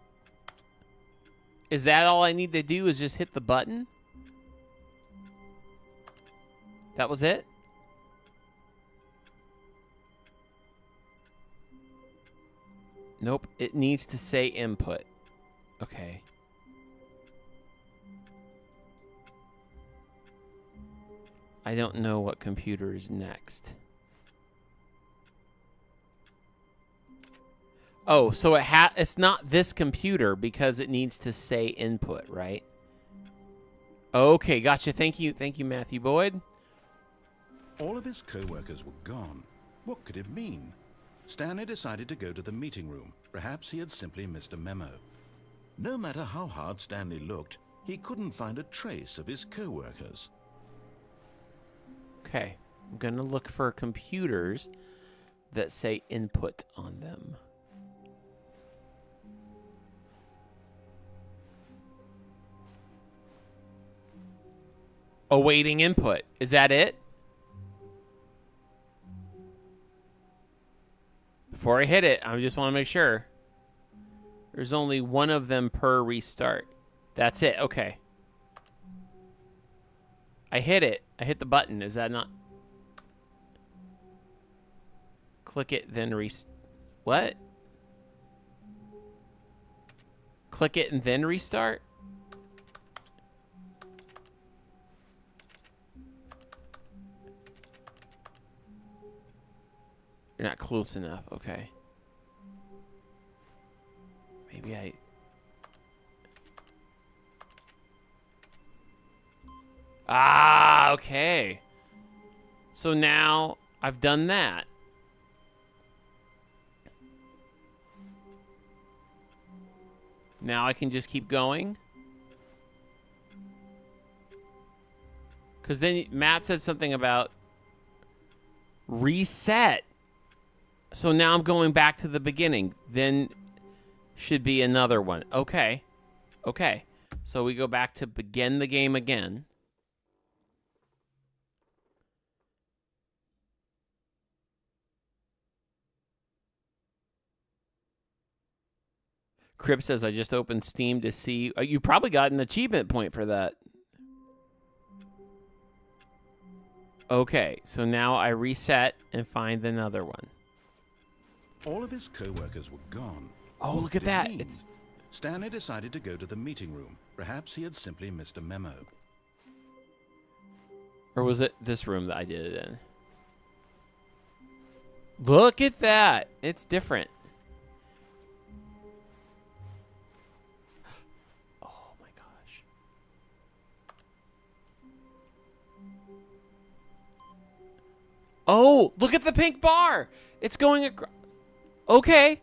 Is that all I need to do is just hit the button? That was it? Nope, it needs to say input. Okay. I don't know what computer is next. Oh, so it's not this computer because it needs to say input, right? Okay, gotcha. Thank you, Matthew Boyd. All of his co-workers were gone. What could it mean? Stanley decided to go to the meeting room. Perhaps he had simply missed a memo. No matter how hard Stanley looked, he couldn't find a trace of his co-workers. Okay, I'm gonna look for computers that say input on them. Awaiting input. Is that it? Before I hit it, I just want to make sure. There's only one of them per restart. That's it. Okay. I hit it. I hit the button. Is that not? Click it, then what? Click it and then restart? You're not close enough. Okay. Maybe I... Ah, okay. So now I've done that. Now I can just keep going. Because then Matt said something about reset. So now I'm going back to the beginning. Then should be another one. Okay. Okay. So we go back to begin the game again. Crib says, I just opened Steam to see... you probably got an achievement point for that. Okay, so now I reset and find another one. All of his co-workers were gone. Oh, What look at did it that. mean? It's... Stanley decided to go to the meeting room. Perhaps he had simply missed a memo. Or was it this room that I did it in? Look at that. It's different. Oh my gosh. Oh, look at the pink bar. It's going across. Okay.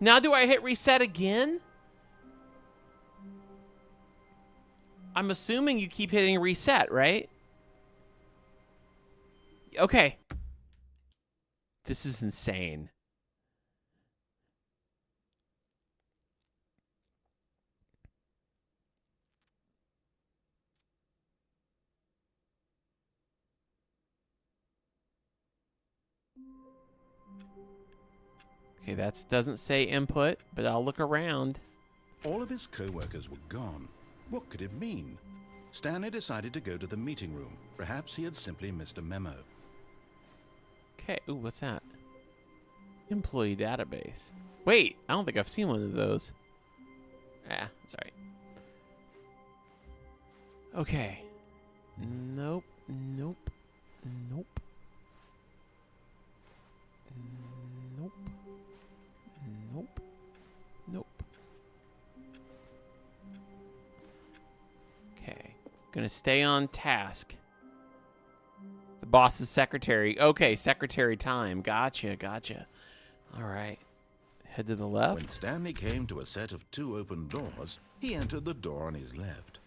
Now do I hit reset again? I'm assuming you keep hitting reset, right? Okay. This is insane. Okay, that doesn't say input, but I'll look around. All of his co-workers were gone. What could it mean? Stanley decided to go to the meeting room. Perhaps he had simply missed a memo. Okay, ooh, what's that? Employee database. Wait, I don't think I've seen one of those. Ah, that's all right. Okay. Nope, nope, nope. Nope. Nope. Nope. Okay. Gonna stay on task. The boss's secretary. Okay, secretary time. Gotcha, gotcha. All right. Head to the left. When Stanley came to a set of 2 open doors, he entered the door on his left.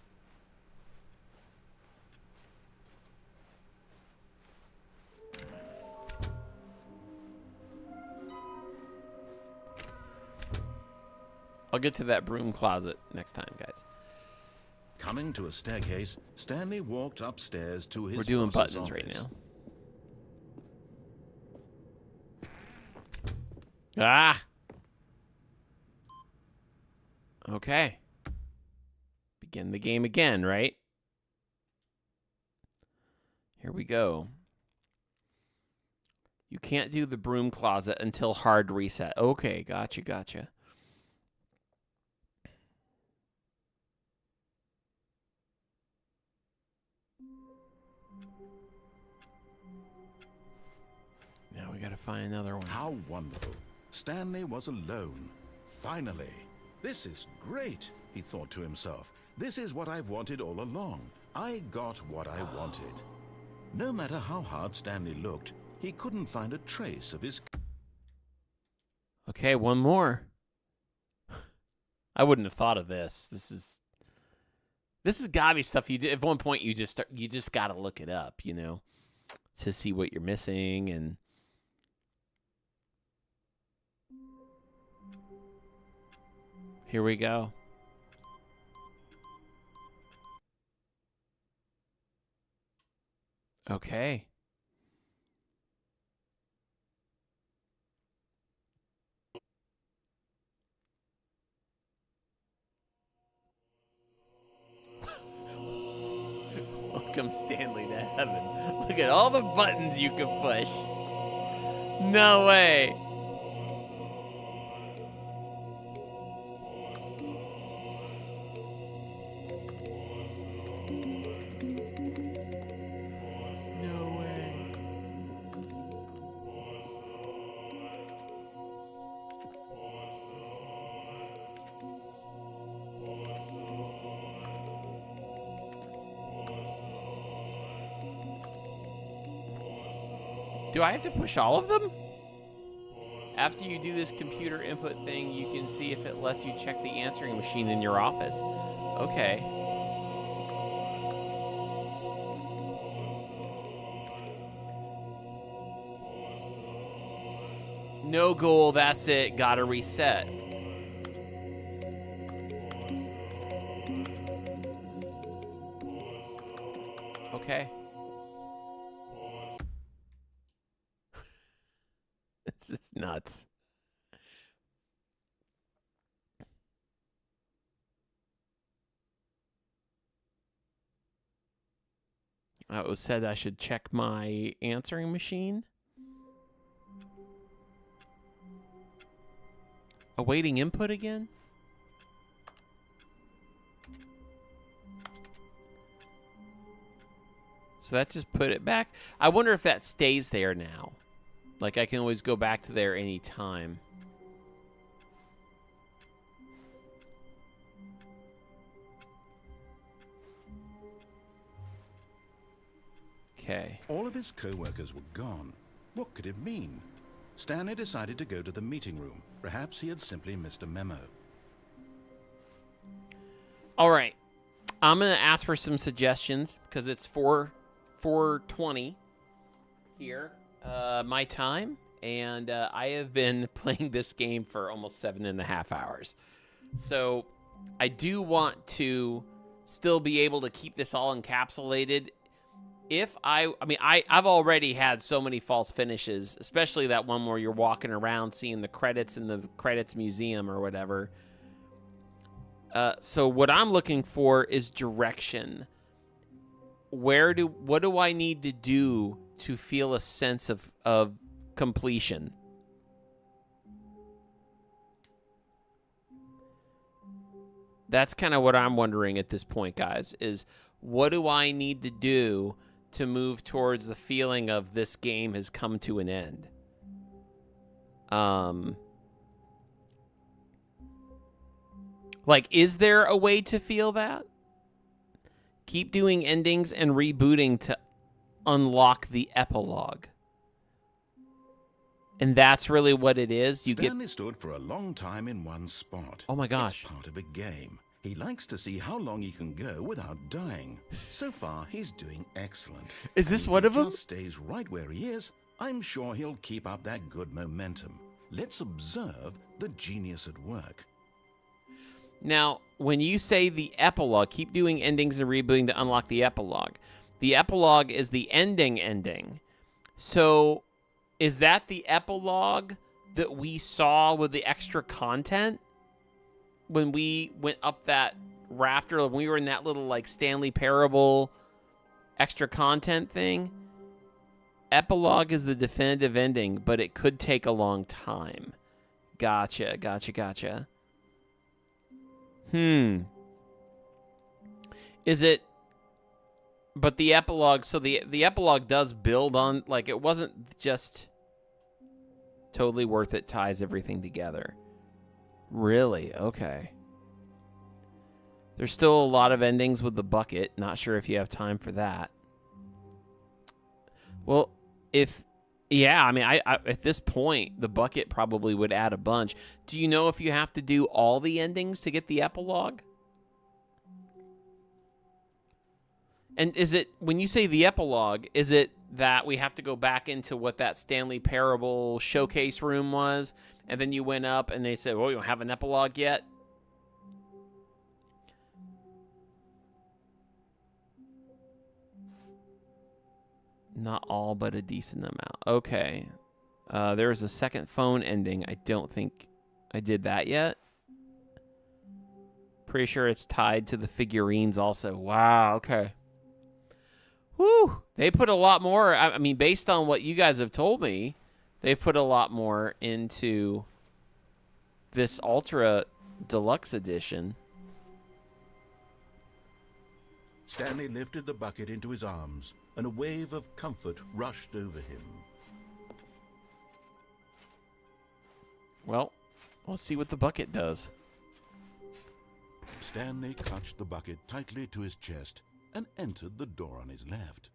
I'll get to that broom closet next time, guys. Coming to a staircase, Stanley walked upstairs to his We're doing boss's buttons right office. now. Ah! Okay. Begin the game again, right? Here we go. You can't do the broom closet until hard reset. Okay, gotcha, gotcha. Now we gotta find another one. How wonderful. Stanley was alone. Finally. This is great, he thought to himself. This is what I've wanted all along. I got what I wanted. No matter how hard Stanley looked, he couldn't find a trace of his... Okay, one more. I wouldn't have thought of this. This is gotta be stuff you did. At one point, you just gotta look it up, you know, to see what you're missing. And here we go. Okay. Welcome Stanley to heaven. Look at all the buttons you can push. No way. No way. Do I have to push all of them? After you do this computer input thing, you can see if it lets you check the answering machine in your office. Okay. No goal, that's it. Gotta reset. Okay. This is nuts. It was said I should check my answering machine. Awaiting input again? So that just put it back. I wonder if that stays there now. Like, I can always go back to there anytime. Okay. All of his co-workers were gone. What could it mean? Stanley decided to go to the meeting room. Perhaps he had simply missed a memo. All right. I'm going to ask for some suggestions because it's 4:20 here. My time, and I have been playing this game for almost 7.5 hours. So I do want to still be able to keep this all encapsulated. If I've already had so many false finishes, especially that one where you're walking around seeing the credits in the credits museum or whatever. So what I'm looking for is direction. What do I need to do to feel a sense of completion? That's kind of what I'm wondering at this point, guys, is what do I need to do to move towards the feeling of this game has come to an end? Like, is there a way to feel that? Keep doing endings and rebooting to unlock the epilogue. And that's really what it is. Stanley stood for a long time in one spot. Oh my gosh. It's part of a game. He likes to see how long he can go without dying. So far, he's doing excellent. Is this And one of if he them? just stays right where he is, I'm sure he'll keep up that good momentum. Let's observe the genius at work. Now, when you say the epilogue, keep doing endings and rebooting to unlock the epilogue. The epilogue is the ending. So, is that the epilogue that we saw with the extra content? When we went up that rafter, when we were in that little, like, Stanley Parable extra content thing? Epilogue is the definitive ending, but it could take a long time. Gotcha. Is it... But the epilogue... So the epilogue does build on... Like, it wasn't just... Totally worth it, ties everything together. Really? Okay. There's still a lot of endings with the bucket. Not sure if you have time for that. Well, yeah, I mean, I at this point, the bucket probably would add a bunch. Do you know if you have to do all the endings to get the epilogue? And is it, when you say the epilogue, is it that we have to go back into what that Stanley Parable showcase room was, and then you went up and they said, well, you don't have an epilogue yet? Not all, but a decent amount. Okay. There's a second phone ending. I don't think I did that yet. Pretty sure it's tied to the figurines also. Wow, okay. Whew. They put a lot more. I mean, based on what you guys have told me, they've put a lot more into this Ultra Deluxe edition. Stanley lifted the bucket into his arms, and a wave of comfort rushed over him. Well, let's see what the bucket does. Stanley clutched the bucket tightly to his chest and entered the door on his left.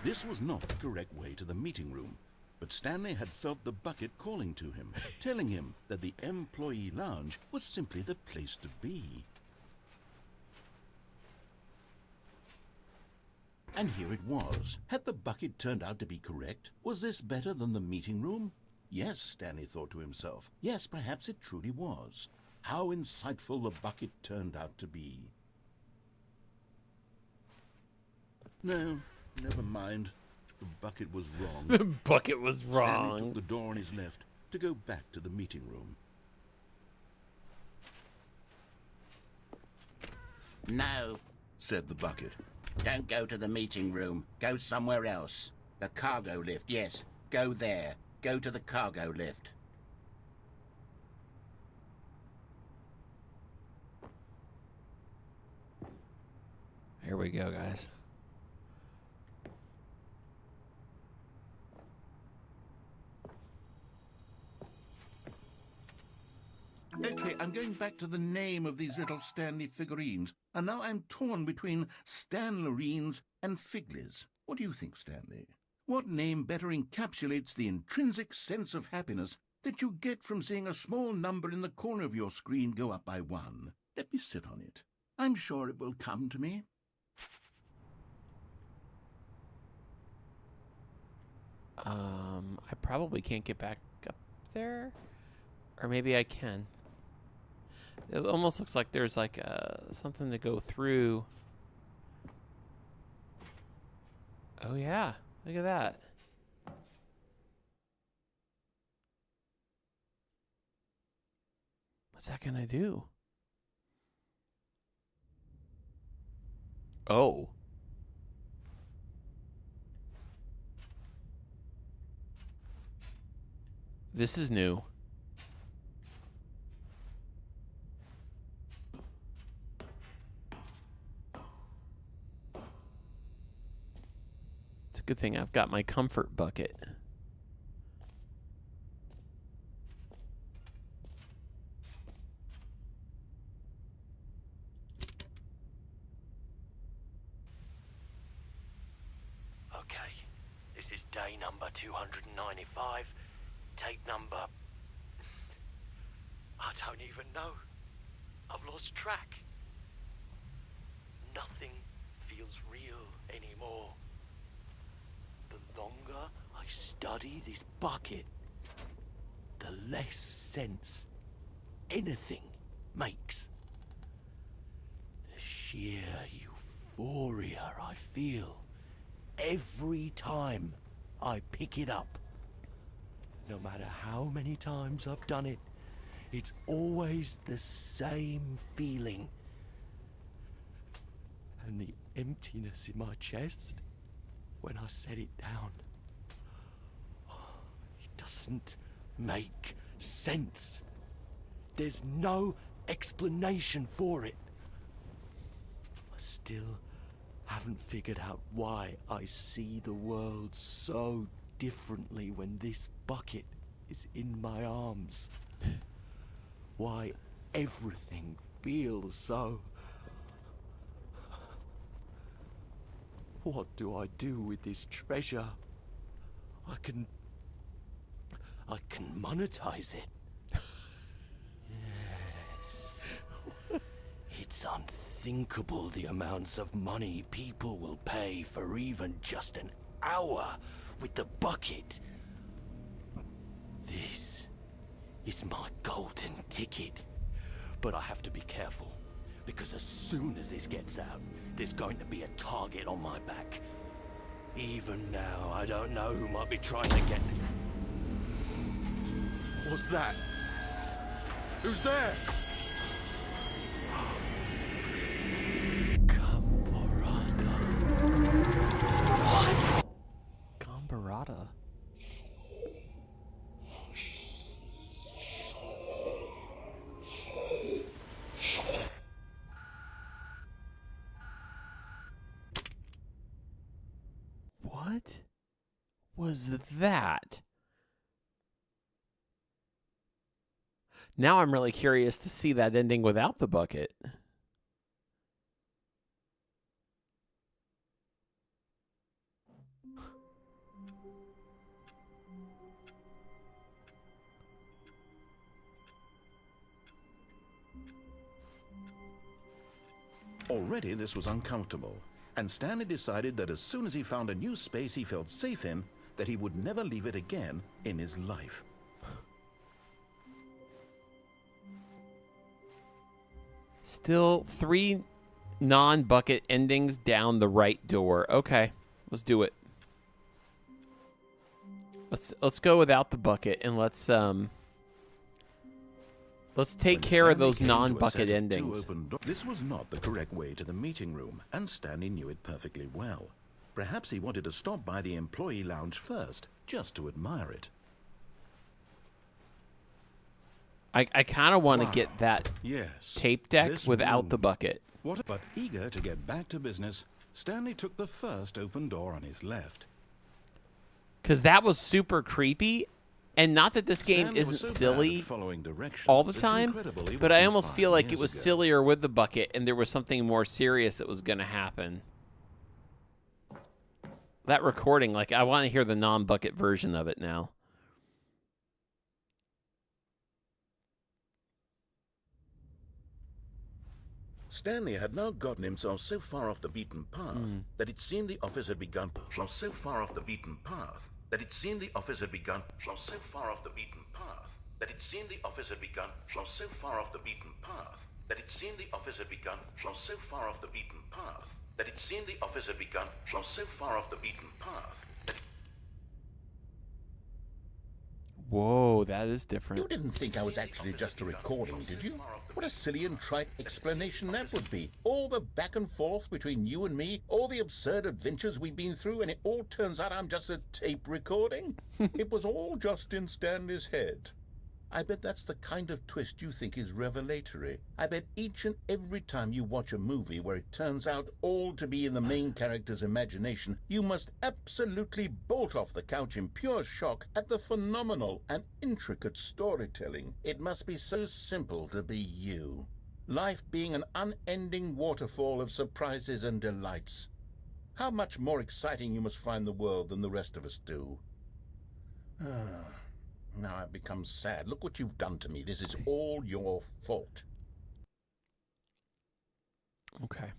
This was not the correct way to the meeting room, but Stanley had felt the bucket calling to him, telling him that the employee lounge was simply the place to be. And here it was. Had the bucket turned out to be correct? Was this better than the meeting room? Yes, Stanley thought to himself. Yes, perhaps it truly was. How insightful the bucket turned out to be. No, never mind. The bucket was wrong. The bucket was Stanley wrong. took the door on his left to go back to the meeting room. No, Said the bucket. don't go to the meeting room. Go somewhere else. The cargo lift, yes. Go there. Go to the cargo lift. Here we go, guys. Okay, I'm going back to the name of these little Stanley figurines, and now I'm torn between Stanlerines and Figlies. What do you think, Stanley? What name better encapsulates the intrinsic sense of happiness that you get from seeing a small number in the corner of your screen go up by 1? Let me sit on it. I'm sure it will come to me. I probably can't get back up there, or maybe I can. It almost looks like there's like something to go through. Oh yeah, look at that. What's that gonna do? Oh. This is new. It's a good thing I've got my comfort bucket. Okay, this is day number 295. Tape number... I don't even know. I've lost track. Nothing feels real anymore. The longer I study this bucket, the less sense anything makes. The sheer euphoria I feel every time I pick it up. No matter how many times I've done it, it's always the same feeling. And the emptiness in my chest when I set it down. It doesn't make sense. There's no explanation for it. I still haven't figured out why I see the world so differently when this bucket is in my arms? Why everything feels so... What do I do with this treasure? I can monetize it. Yes. It's unthinkable the amounts of money people will pay for even just an hour with the bucket. This is my golden ticket. But I have to be careful, because as soon as this gets out, there's going to be a target on my back. Even now, I don't know who might be trying to get... What's that? Who's there? Gambarada. What? Gambarada? What was that? Now I'm really curious to see that ending without the bucket. Already this was uncomfortable, and Stanley decided that as soon as he found a new space he felt safe in, that he would never leave it again in his life. Still 3 non-bucket endings down the right door. Okay, let's do it. Let's go without the bucket, and let's take care of those non-bucket endings. This was not the correct way to the meeting room, and Stanley knew it perfectly well. Perhaps he wanted to stop by the employee lounge first, just to admire it. I kind of want to get that tape deck without the bucket. But eager to get back to business, Stanley took the first open door on his left. Because that was super creepy. And not that this game isn't silly all the time, but I almost feel like it was sillier with the bucket and there was something more serious that was going to happen. That recording, like, I want to hear the non-bucket version of it now. Stanley had now gotten himself so far off the beaten path that it seemed the office had begun so far off the beaten path that it seemed the office had begun so far off the beaten path that it seemed the office had begun so far off the beaten path that it seemed the office had begun so far off the beaten path that it seemed the office had begun so far off the beaten path. Whoa, that is different. You didn't think I was actually just a recording, did you? What a silly and trite explanation that would be. All the back and forth between you and me, all the absurd adventures we've been through, and it all turns out I'm just a tape recording? It was all just in Stanley's head. I bet that's the kind of twist you think is revelatory. I bet each and every time you watch a movie where it turns out all to be in the main character's imagination, you must absolutely bolt off the couch in pure shock at the phenomenal and intricate storytelling. It must be so simple to be you. Life being an unending waterfall of surprises and delights. How much more exciting you must find the world than the rest of us do. Now I've become sad. Look what you've done to me. This is all your fault. Okay.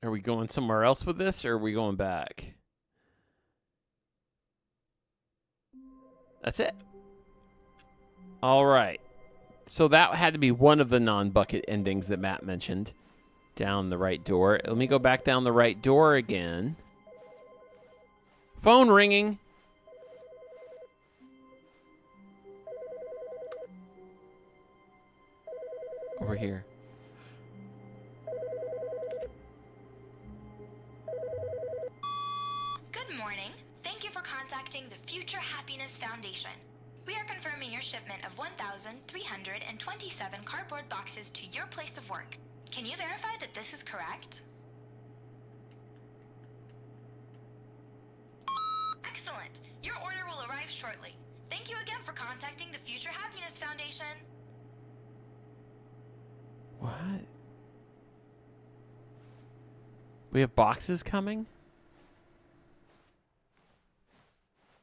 Are we going somewhere else with this, or are we going back? That's it. All right. So that had to be one of the non-bucket endings that Matt mentioned. Down the right door. Let me go back down the right door again. Phone ringing. Over here. Good morning. Thank you for contacting the Future Happiness Foundation. We are confirming your shipment of 1,327 cardboard boxes to your place of work. Can you verify that this is correct? Excellent. Your order will arrive shortly. Thank you again for contacting the Future Happiness Foundation. What? We have boxes coming?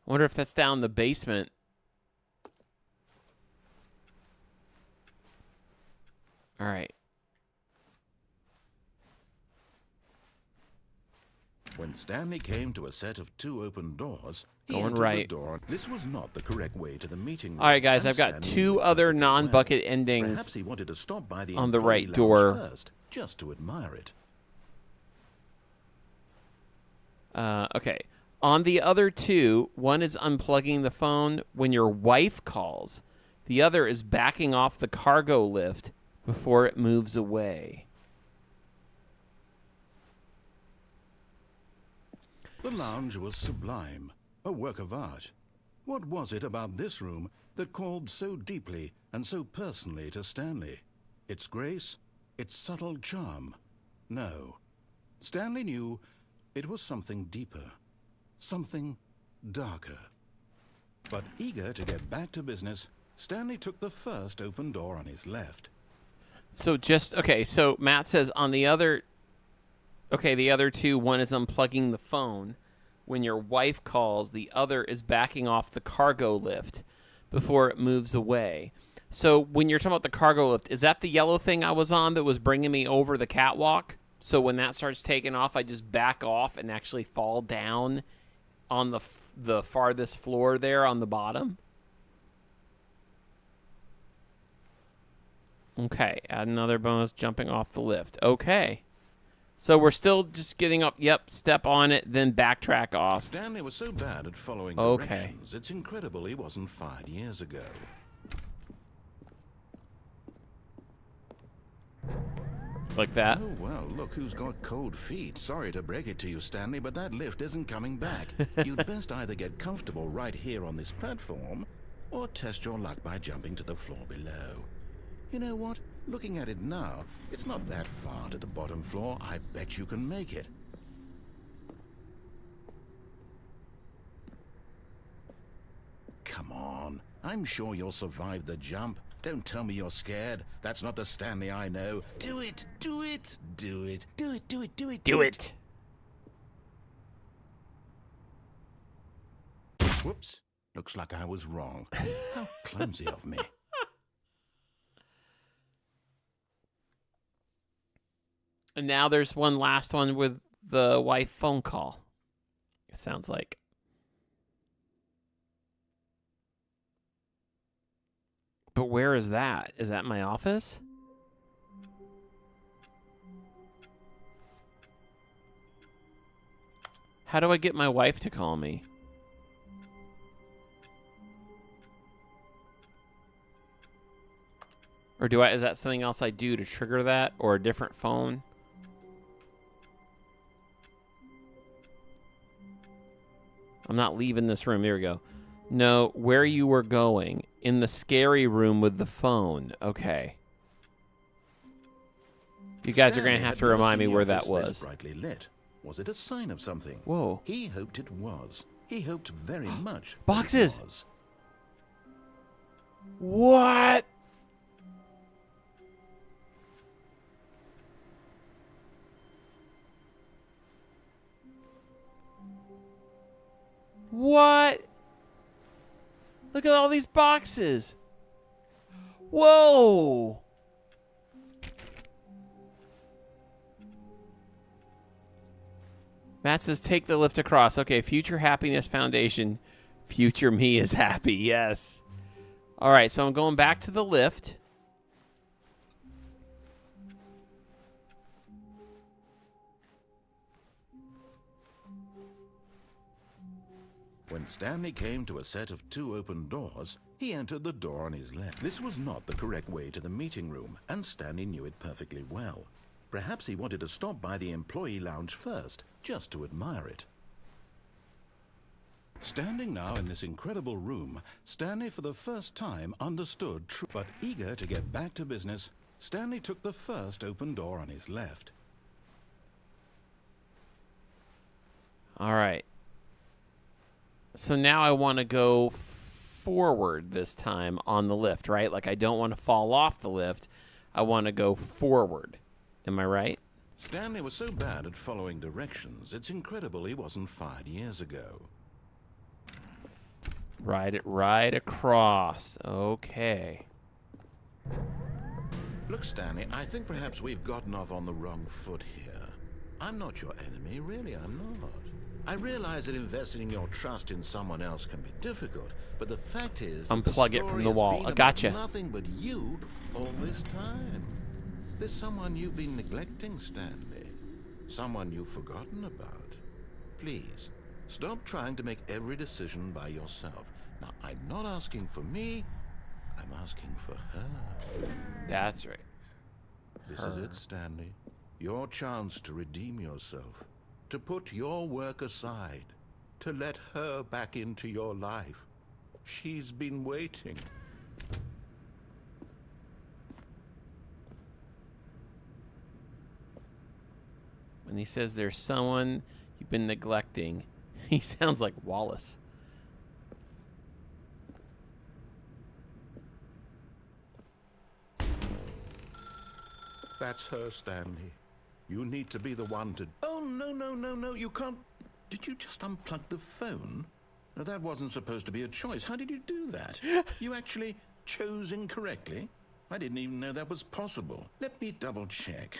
I wonder if that's down in the basement. All right. When Stanley came to a set of 2 open doors, he Going entered right. the door. This was not the correct way to the meeting room. All right, guys, and I've got Stanley 2 knew it other perfectly non-bucket well. endings Perhaps he wanted to stop by the on the employee right lounge door. first, just to admire it. Okay. On the other 2, one is unplugging the phone when your wife calls. The other is backing off the cargo lift before it moves away. The lounge was sublime, a work of art. What was it about this room that called so deeply and so personally to Stanley? Its grace? Its subtle charm? No. Stanley knew it was something deeper, something darker. But eager to get back to business, Stanley took the first open door on his left. So okay, so Matt says on the other... Okay, the other 2, one is unplugging the phone when your wife calls. The other is backing off the cargo lift before it moves away. So when you're talking about the cargo lift, is that the yellow thing I was on that was bringing me over the catwalk? So when that starts taking off, I just back off and actually fall down on the farthest floor there on the bottom? Okay, add another bonus jumping off the lift. Okay. So we're still just getting up, yep, step on it, then backtrack off. Stanley was so bad at following Okay. directions, it's incredible he wasn't fired years ago. Like that. Oh, well, look who's got cold feet. Sorry to break it to you, Stanley, but that lift isn't coming back. You'd best either get comfortable right here on this platform, or test your luck by jumping to the floor below. You know what? Looking at it now, it's not that far to the bottom floor. I bet you can make it. Come on. I'm sure you'll survive the jump. Don't tell me you're scared. That's not the Stanley I know. Do it! Do it! Do it! Do it! Do it! Do it! Do it! Whoops. Looks like I was wrong. How clumsy of me. And now there's one last one with the wife phone call. It sounds like. But where is that? Is that my office? How do I get my wife to call me? Or is that something else I do to trigger that? Or a different phone? I'm not leaving this room. Here we go. No, where you were going. In the scary room with the phone. Okay. You guys are going to have to remind me where that was. Brightly lit. Was it a sign of something? Whoa. He hoped it was. He hoped very much. Boxes! It was. What? What? Look at all these boxes. Whoa. Matt says, take the lift across. Okay, Future Happiness Foundation. Future me is happy. Yes. All right, so I'm going back to the lift. When Stanley came to a set of 2 open doors, he entered the door on his left. This was not the correct way to the meeting room, and Stanley knew it perfectly well. Perhaps he wanted to stop by the employee lounge first, just to admire it. Standing now in this incredible room, Stanley for the first time understood but eager to get back to business, Stanley took the first open door on his left. All right. So now I want to go forward this time on the lift, right? Like I don't want to fall off the lift. I want to go forward. Am I right? Stanley was so bad at following directions, it's incredible he wasn't fired years ago. Ride it right across. Okay. Look, Stanley, I think perhaps we've gotten off on the wrong foot here. I'm not your enemy, really, I'm not. I realize that investing your trust in someone else can be difficult, but the fact is that Unplug it from the wall. I gotcha. Nothing but you all this time. There's someone you've been neglecting, Stanley. Someone you've forgotten about. Please, stop trying to make every decision by yourself. Now, I'm not asking for me, I'm asking for her. That's right. This is it, Stanley. Your chance to redeem yourself. To put your work aside. To let her back into your life. She's been waiting. When he says there's someone you've been neglecting, he sounds like Wallace. That's her, Stanley. You need to be the one to... Oh, no, you can't... Did you just unplug the phone? No, that wasn't supposed to be a choice. How did you do that? You actually chose incorrectly? I didn't even know that was possible. Let me double check.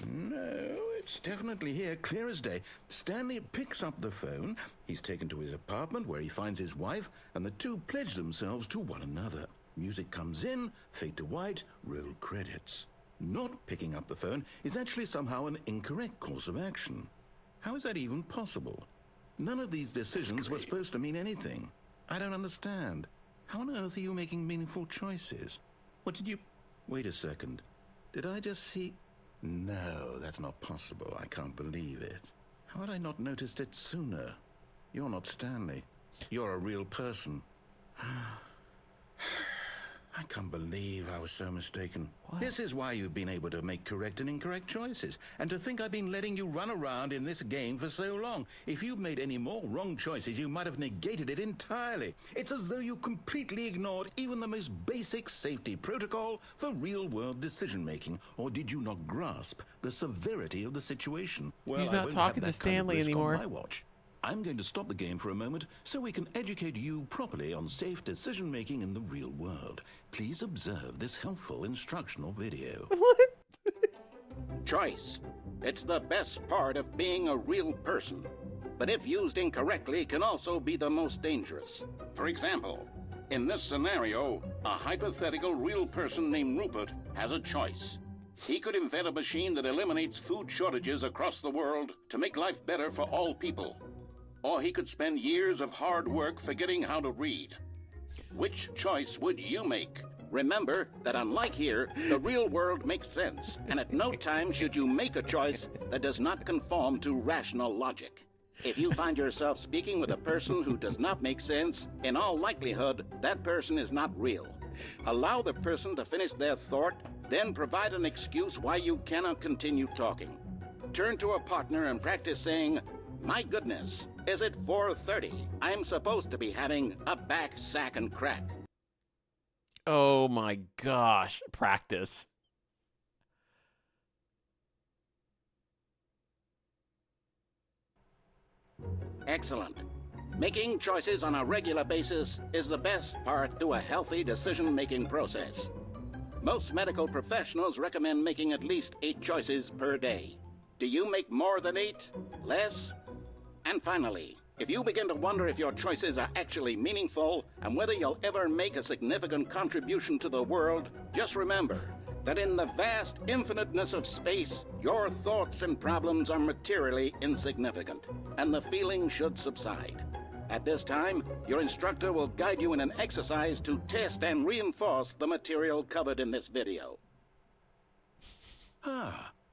No, it's definitely here, clear as day. Stanley picks up the phone. He's taken to his apartment where he finds his wife, and the two pledge themselves to one another. Music comes in, fade to white, roll credits. Not picking up the phone is actually somehow an incorrect course of action. How is that even possible? None of these decisions were supposed to mean anything. I don't understand. How on earth are you making meaningful choices? What did you... Wait a second. Did I just see... No, that's not possible. I can't believe it. How had I not noticed it sooner? You're not Stanley. You're a real person. I can't believe I was so mistaken. What? This is why you've been able to make correct and incorrect choices. And to think I've been letting you run around in this game for so long. If you'd made any more wrong choices, you might have negated it entirely. It's as though you completely ignored even the most basic safety protocol for real-world decision-making. Or did you not grasp the severity of the situation? Well, He's I not won't talking have to that kind of Stanley risk anymore. on my watch. I'm going to stop the game for a moment so we can educate you properly on safe decision-making in the real world. Please observe this helpful instructional video. Choice. It's the best part of being a real person. But if used incorrectly, can also be the most dangerous. For example, in this scenario, a hypothetical real person named Rupert has a choice. He could invent a machine that eliminates food shortages across the world to make life better for all people. Or he could spend years of hard work forgetting how to read. Which choice would you make? Remember that unlike here, the real world makes sense, and at no time should you make a choice that does not conform to rational logic. If you find yourself speaking with a person who does not make sense, in all likelihood, that person is not real. Allow the person to finish their thought, then provide an excuse why you cannot continue talking. Turn to a partner and practice saying, "My goodness, is it 4:30? I'm supposed to be having a back, sack, and crack." Oh my gosh. Practice. Excellent. Making choices on a regular basis is the best part to a healthy decision-making process. Most medical professionals recommend making at least 8 choices per day. Do you make more than 8? Less? And finally, if you begin to wonder if your choices are actually meaningful and whether you'll ever make a significant contribution to the world, just remember that in the vast infiniteness of space, your thoughts and problems are materially insignificant, and the feeling should subside. At this time, your instructor will guide you in an exercise to test and reinforce the material covered in this video.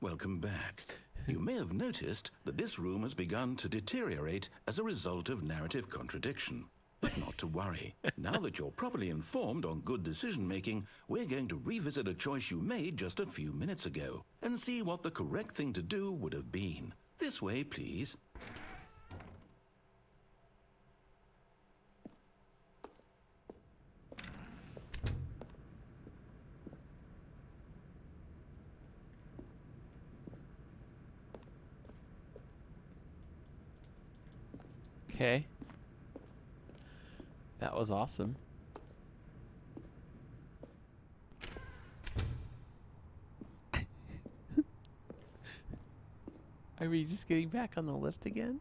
Welcome back. You may have noticed that this room has begun to deteriorate as a result of narrative contradiction. But not to worry. Now that you're properly informed on good decision-making, we're going to revisit a choice you made just a few minutes ago and see what the correct thing to do would have been. This way, please. Okay. That was awesome. Are we just getting back on the lift again?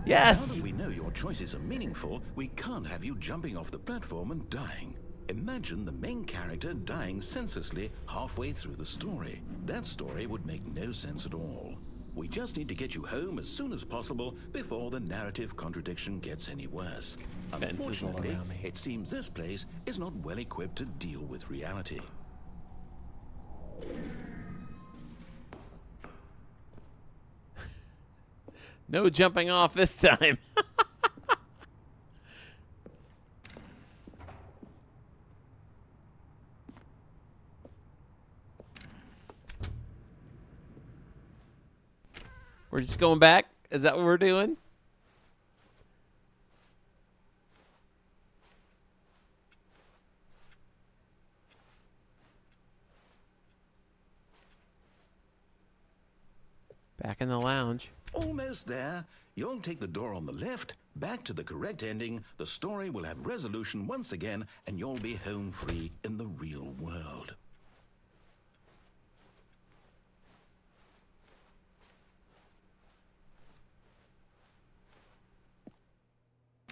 Yes! Now that we know your choices are meaningful, we can't have you jumping off the platform and dying. Imagine the main character dying senselessly halfway through the story. That story would make no sense at all. We just need to get you home as soon as possible before the narrative contradiction gets any worse. Fences all Unfortunately, around me. it seems this place is not well equipped to deal with reality. No jumping off this time. We're just going back? Is that what we're doing? Back in the lounge. Almost there. You'll take the door on the left, back to the correct ending, the story will have resolution once again, and you'll be home free in the real world.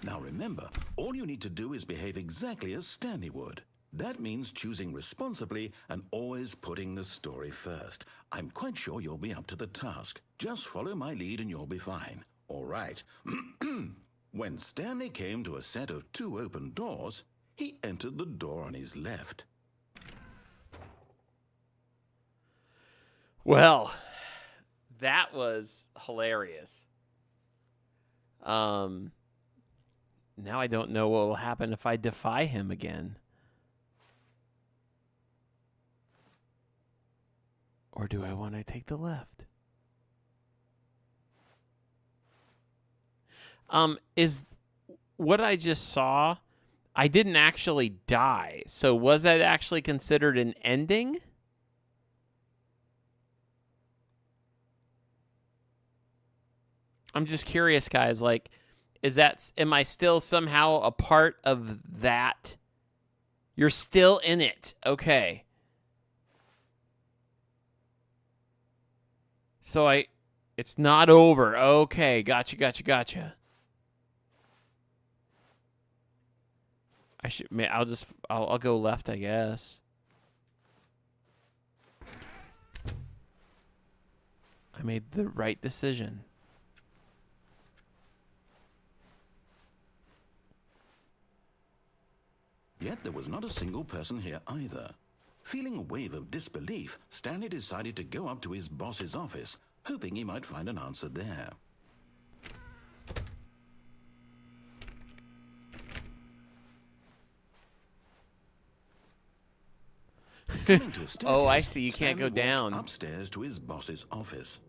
Now remember, all you need to do is behave exactly as Stanley would. That means choosing responsibly and always putting the story first. I'm quite sure you'll be up to the task. Just follow my lead and you'll be fine. All right. When Stanley came to a set of 2 open doors, he entered the door on his left. Well, that was hilarious. Now I don't know what will happen if I defy him again. Or do I want to take the left? Is what I just saw, I didn't actually die. So was that actually considered an ending? I'm just curious, guys, like, am I still somehow a part of that? You're still in it. Okay. So it's not over. Okay, gotcha. I'll go left, I guess. I made the right decision. Yet there was not a single person here either. Feeling a wave of disbelief, Stanley decided to go up to his boss's office, hoping he might find an answer there. Coming to a staircase, Oh, I see. You can't Stanley go down. walked upstairs to his boss's office.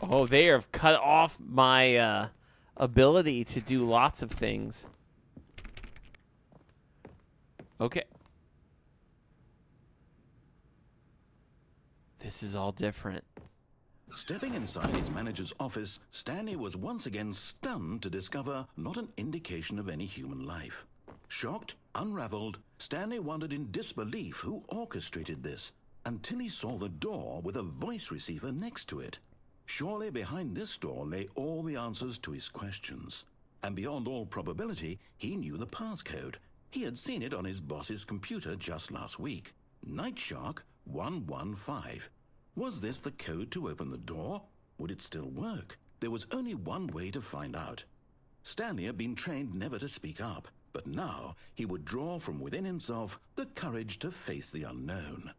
Oh, they have cut off my ability to do lots of things. Okay. This is all different. Stepping inside his manager's office, Stanley was once again stunned to discover not an indication of any human life. Shocked, unraveled, Stanley wondered in disbelief who orchestrated this, until he saw the door with a voice receiver next to it. Surely behind this door lay all the answers to his questions. And beyond all probability, he knew the passcode. He had seen it on his boss's computer just last week. Nightshark 115. Was this the code to open the door? Would it still work? There was only one way to find out. Stanley had been trained never to speak up, but now he would draw from within himself the courage to face the unknown.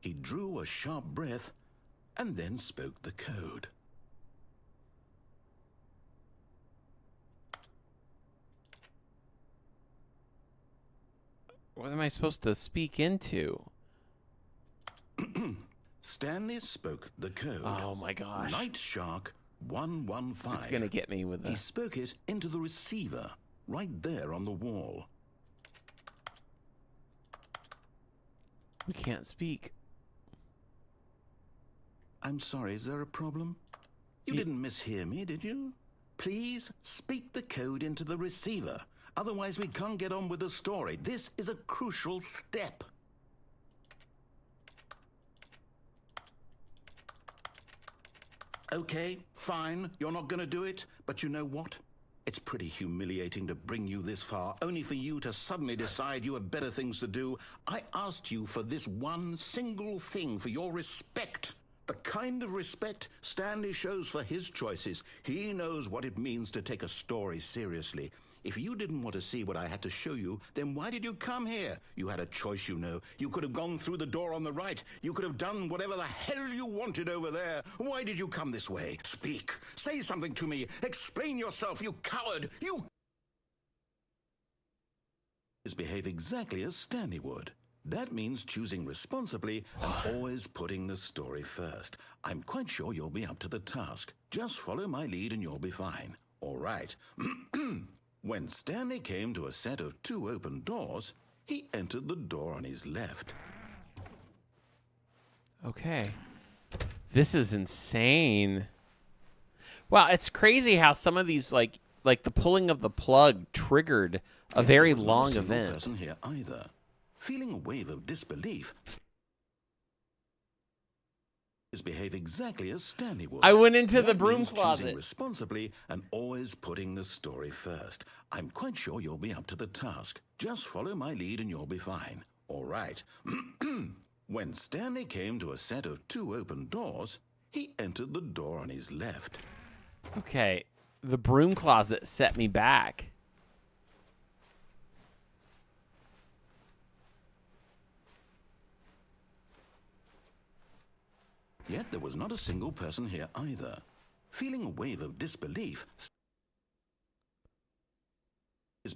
He drew a sharp breath and then spoke the code. What am I supposed to speak into? Stanley spoke the code. Oh my gosh. Night Shark 115. It's gonna get me with He this. spoke it into the receiver, right there on the wall. We can't speak. I'm sorry, is there a problem? You didn't mishear me, did you? Please speak the code into the receiver. Otherwise, we can't get on with the story. This is a crucial step. Okay, fine, you're not going to do it, but you know what? It's pretty humiliating to bring you this far, only for you to suddenly decide you have better things to do. I asked you for this one single thing, for your respect. The kind of respect Stanley shows for his choices. He knows what it means to take a story seriously. If you didn't want to see what I had to show you, then why did you come here? You had a choice, you know. You could have gone through the door on the right. You could have done whatever the hell you wanted over there. Why did you come this way? Speak. Say something to me. Explain yourself, you coward. You behave exactly as Stanley would. That means choosing responsibly and always putting the story first. I'm quite sure you'll be up to the task. Just follow my lead and you'll be fine. All right. When Stanley came to a set of 2 open doors, he entered the door on his left. Okay. This is insane. Wow, it's crazy how some of these, like the pulling of the plug triggered a very long event. Person here either. Feeling a wave of disbelief, behave exactly as Stanley would. I went into the That broom means closet. Choosing responsibly and always putting the story first. I'm quite sure you'll be up to the task. Just follow my lead and you'll be fine. All right. When Stanley came to a set of 2 open doors, he entered the door on his left. Okay, the broom closet set me back. Yet there was not a single person here either. Feeling a wave of disbelief,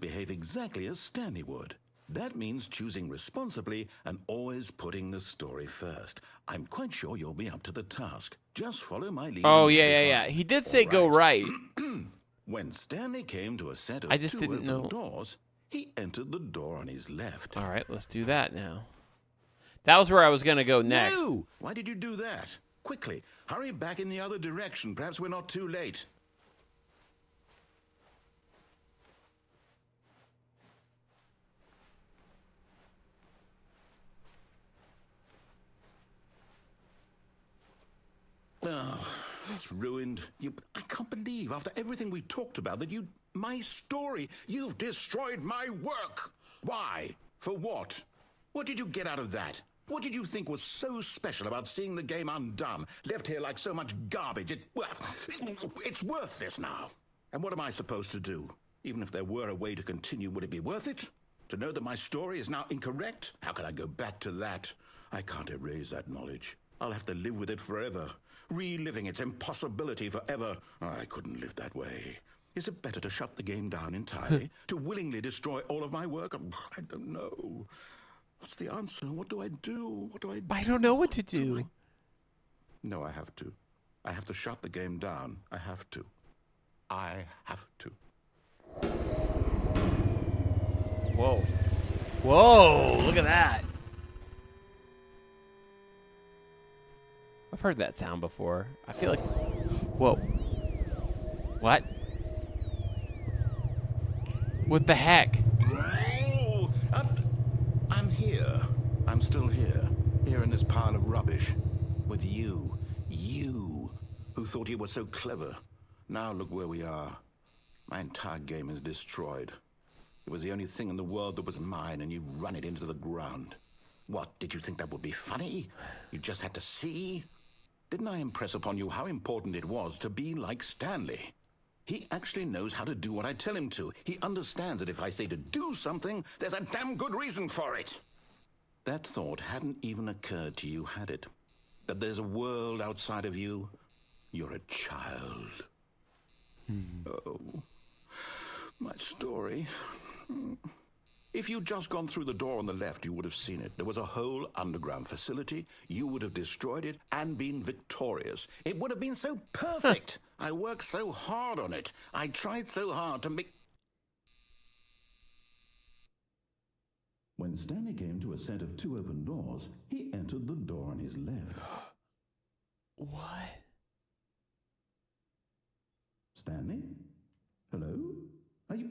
behave exactly as Stanley would. That means choosing responsibly and always putting the story first. I'm quite sure you'll be up to the task. Just follow my lead. Oh, yeah. He did say go right. When Stanley came to a set of I just 2 didn't open know. doors, he entered the door on his left. All right, let's do that now. That was where I was going to go next. No! Why did you do that? Quickly, hurry back in the other direction. Perhaps we're not too late. Oh, it's ruined. I can't believe, after everything we talked about, that my story, you've destroyed my work. Why? For what? What did you get out of that? What did you think was so special about seeing the game undone, left here like so much garbage? It's worthless now. And what am I supposed to do? Even if there were a way to continue, would it be worth it? To know that my story is now incorrect? How can I go back to that? I can't erase that knowledge. I'll have to live with it forever, reliving its impossibility forever. I couldn't live that way. Is it better to shut the game down entirely? To willingly destroy all of my work? I don't know. What's the answer? What do I do? What do I do? I don't know what to do. No, I have to. I have to shut the game down. I have to. I have to. Whoa. Whoa, look at that. I've heard that sound before. I feel like... Whoa. What? What the heck? Oh, I'm here. I'm still here. Here in this pile of rubbish. With you. You, who thought you were so clever. Now look where we are. My entire game is destroyed. It was the only thing in the world that was mine, and you've run it into the ground. What, did you think that would be funny? You just had to see? Didn't I impress upon you how important it was to be like Stanley? He actually knows how to do what I tell him to. He understands that if I say to do something, there's a damn good reason for it. That thought hadn't even occurred to you, had it? That there's a world outside of you? You're a child. Oh, my story. If you'd just gone through the door on the left, you would have seen it. There was a whole underground facility. You would have destroyed it and been victorious. It would have been so perfect. I worked so hard on it. I tried so hard to make... When Stanley came to a set of 2 open doors, he entered the door on his left. What? Stanley? Hello? Are you...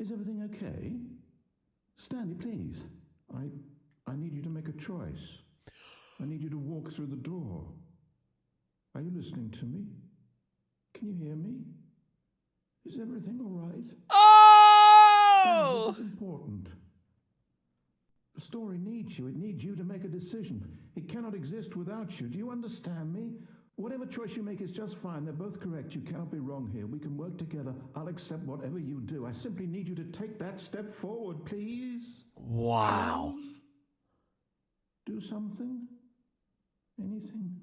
Is everything okay? Stanley, please. I need you to make a choice. I need you to walk through the door. Are you listening to me? Can you hear me? Is everything all right? Oh! This is important. The story needs you. It needs you to make a decision. It cannot exist without you. Do you understand me? Whatever choice you make is just fine. They're both correct. You cannot be wrong here. We can work together. I'll accept whatever you do. I simply need you to take that step forward, please. Wow. Do something. Anything.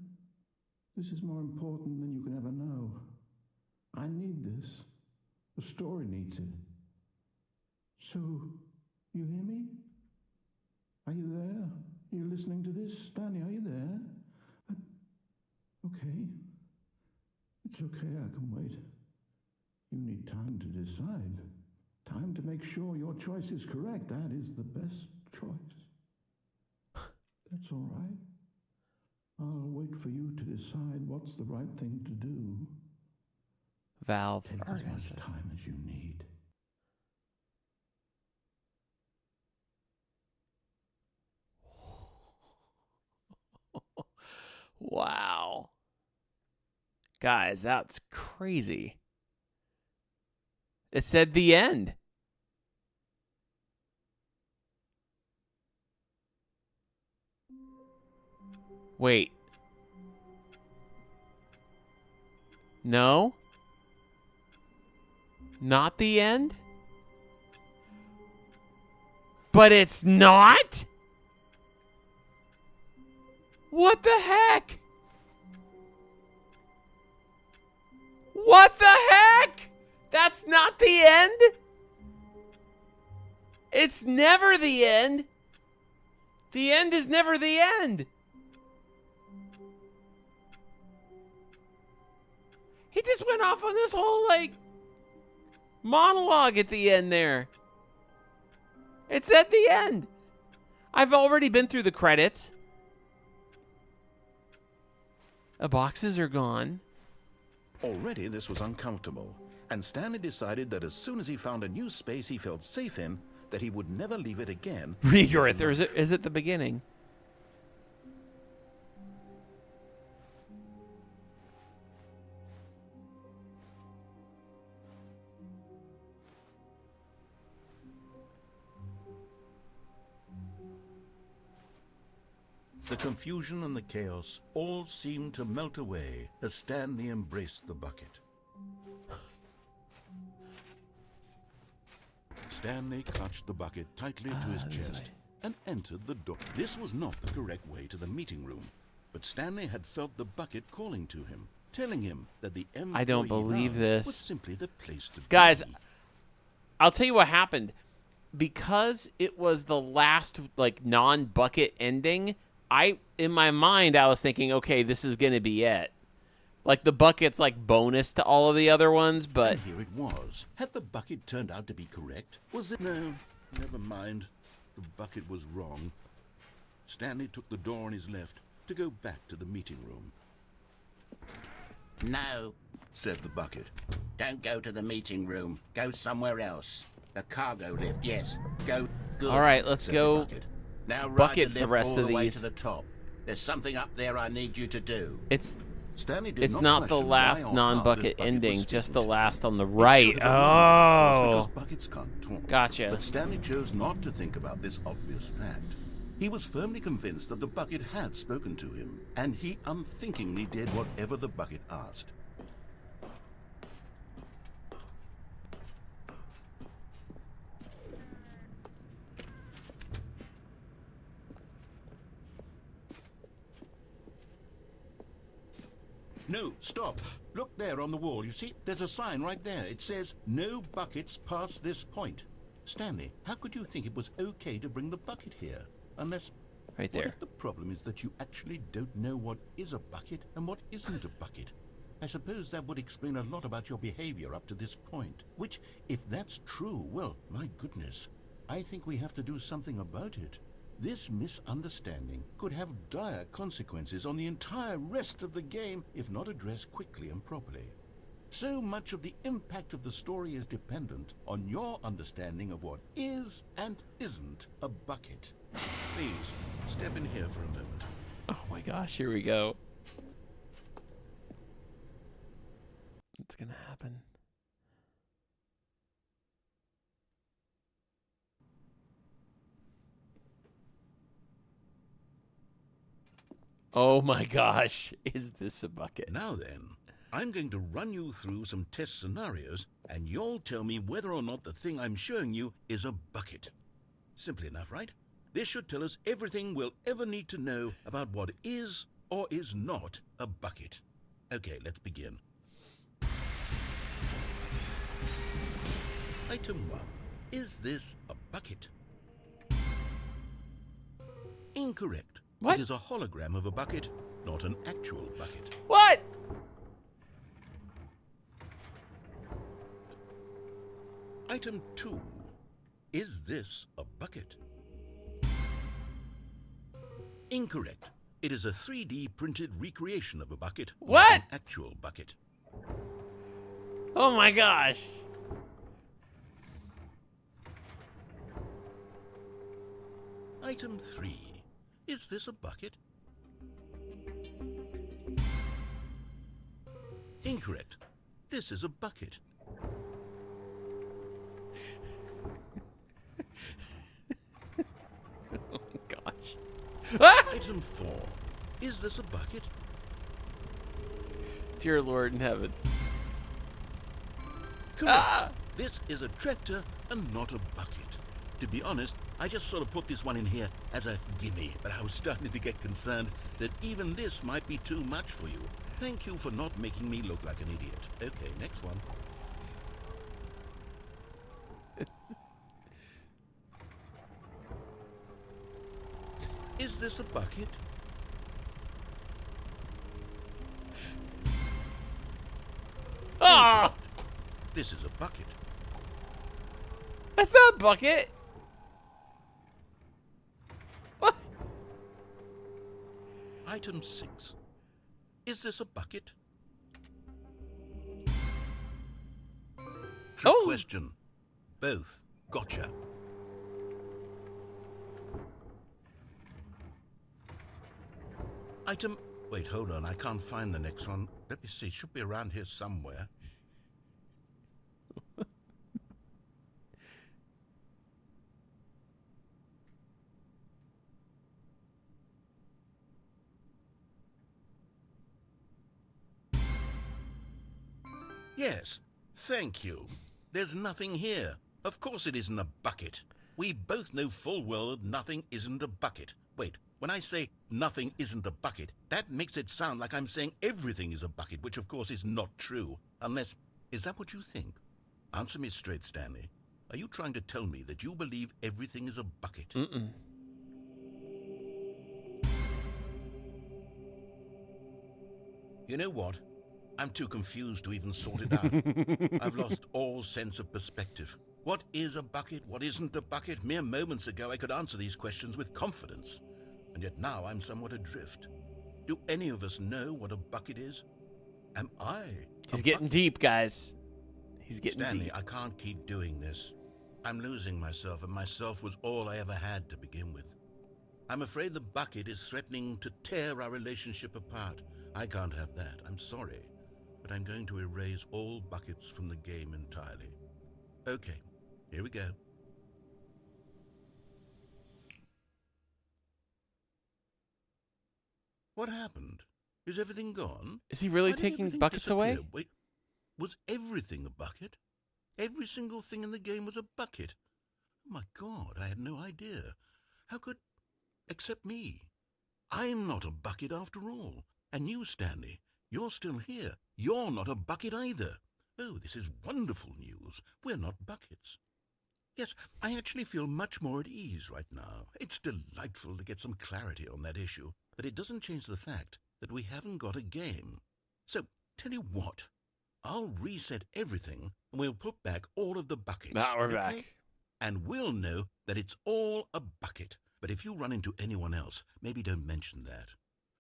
This is more important than you can ever know. I need this. The story needs it. So, you hear me? Are you there? Are you listening to this? Stanley, are you there? Okay. It's okay, I can wait. You need time to decide. Time to make sure your choice is correct. That is the best choice. That's all right. I'll wait for you to decide what's the right thing to do. Valve. Take as much time as you need. Wow. Guys, that's crazy. It said the end. Wait. No? Not the end? But it's not? What the heck? What the heck? That's not the end? It's never the end. The end is never the end. He just went off on this whole, like, monologue at the end there. It's at the end. I've already been through the credits. The boxes are gone. Already this was uncomfortable, and Stanley decided that as soon as he found a new space he felt safe in, that he would never leave it again. Regret, or is it the beginning? The confusion and the chaos all seemed to melt away as Stanley embraced the bucket. Stanley clutched the bucket tightly to his chest and entered the door. This was not the correct way to the meeting room, but Stanley had felt the bucket calling to him, telling him that the employee I don't believe lounge this. was simply the place to Guys, be. I'll tell you what happened. Because it was the last, like, non-bucket ending, in my mind, I was thinking, okay, this is going to be it. Like, the bucket's, like, bonus to all of the other ones, but... And here it was. Had the bucket turned out to be correct? Was it? No, never mind. The bucket was wrong. Stanley took the door on his left to go back to the meeting room. No, Said the bucket. don't go to the meeting room. Go somewhere else. The cargo lift, yes. Go. Good. All right, let's Said go. the bucket. Now ride bucket the the lift rest all of the way these. to the top. There's something up there I need you to do. Stanley did It's not the question why last or how non-bucket this bucket ending, was just the filled. last on the It right. should have been right, of course, Oh, because buckets can't talk. Gotcha. But Stanley chose not to think about this obvious fact. He was firmly convinced that the bucket had spoken to him, and he unthinkingly did whatever the bucket asked. No, stop. Look there on the wall. You see, there's a sign right there. It says, no buckets past this point. Stanley, how could you think it was okay to bring the bucket here? Unless... Right there. What if the problem is that you actually don't know what is a bucket and what isn't a bucket? I suppose that would explain a lot about your behavior up to this point. Which, if that's true, well, my goodness, I think we have to do something about it. This misunderstanding could have dire consequences on the entire rest of the game if not addressed quickly and properly. So much of the impact of the story is dependent on your understanding of what is and isn't a bucket. Please, step in here for a moment. Oh my gosh, here we go. What's gonna happen? Oh my gosh, is this a bucket? Now then, I'm going to run you through some test scenarios, and you'll tell me whether or not the thing I'm showing you is a bucket. Simple enough, right? This should tell us everything we'll ever need to know about what is or is not a bucket. Okay, let's begin. Item 1. Is this a bucket? Incorrect. What? It is a hologram of a bucket, not an actual bucket. What? Item 2. Is this a bucket? Incorrect. It is a 3D printed recreation of a bucket, not What? an actual bucket. Oh my gosh. Item 3. Is this a bucket? Incorrect. This is a bucket. Oh my gosh. Ah! Item 4. Is this a bucket? Dear Lord in heaven. Correct. Ah! This is a tractor and not a bucket. To be honest, I just sort of put this one in here as a gimme, but I was starting to get concerned that even this might be too much for you. Thank you for not making me look like an idiot. Okay, next one. Is this a bucket? Ah! This is a bucket. That's not a bucket. What? Item 6. Is this a bucket? Trick Oh. question. Both. Gotcha. Item... Wait, hold on. I can't find the next one. Let me see. It should be around here somewhere. Yes, thank you. There's nothing here. Of course it isn't a bucket. We both know full well that nothing isn't a bucket. Wait, when I say nothing isn't a bucket, that makes it sound like I'm saying everything is a bucket, which of course is not true. Unless, is that what you think? Answer me straight, Stanley. Are you trying to tell me that you believe everything is a bucket? Mm-mm. You know what? I'm too confused to even sort it out. I've lost all sense of perspective. What is a bucket? What isn't a bucket? Mere moments ago I could answer these questions with confidence. And yet now I'm somewhat adrift. Do any of us know what a bucket is? Am I? He's getting deep, guys. He's getting Stanley, deep. I can't keep doing this. I'm losing myself, and myself was all I ever had to begin with. I'm afraid the bucket is threatening to tear our relationship apart. I can't have that. I'm sorry. But I'm going to erase all buckets from the game entirely. Okay, here we go. What happened? Is everything gone? Is he really Why did taking everything buckets away? disappear? Wait, was everything a bucket? Every single thing in the game was a bucket. Oh my God, I had no idea. How could... Except me. I'm not a bucket after all. And you, Stanley, You're still here. You're not a bucket either. Oh, this is wonderful news. We're not buckets. Yes, I actually feel much more at ease right now. It's delightful to get some clarity on that issue, but it doesn't change the fact that we haven't got a game. So, tell you what, I'll reset everything and we'll put back all of the buckets. Ah, we're back. And we'll know that it's all a bucket. But if you run into anyone else, maybe don't mention that.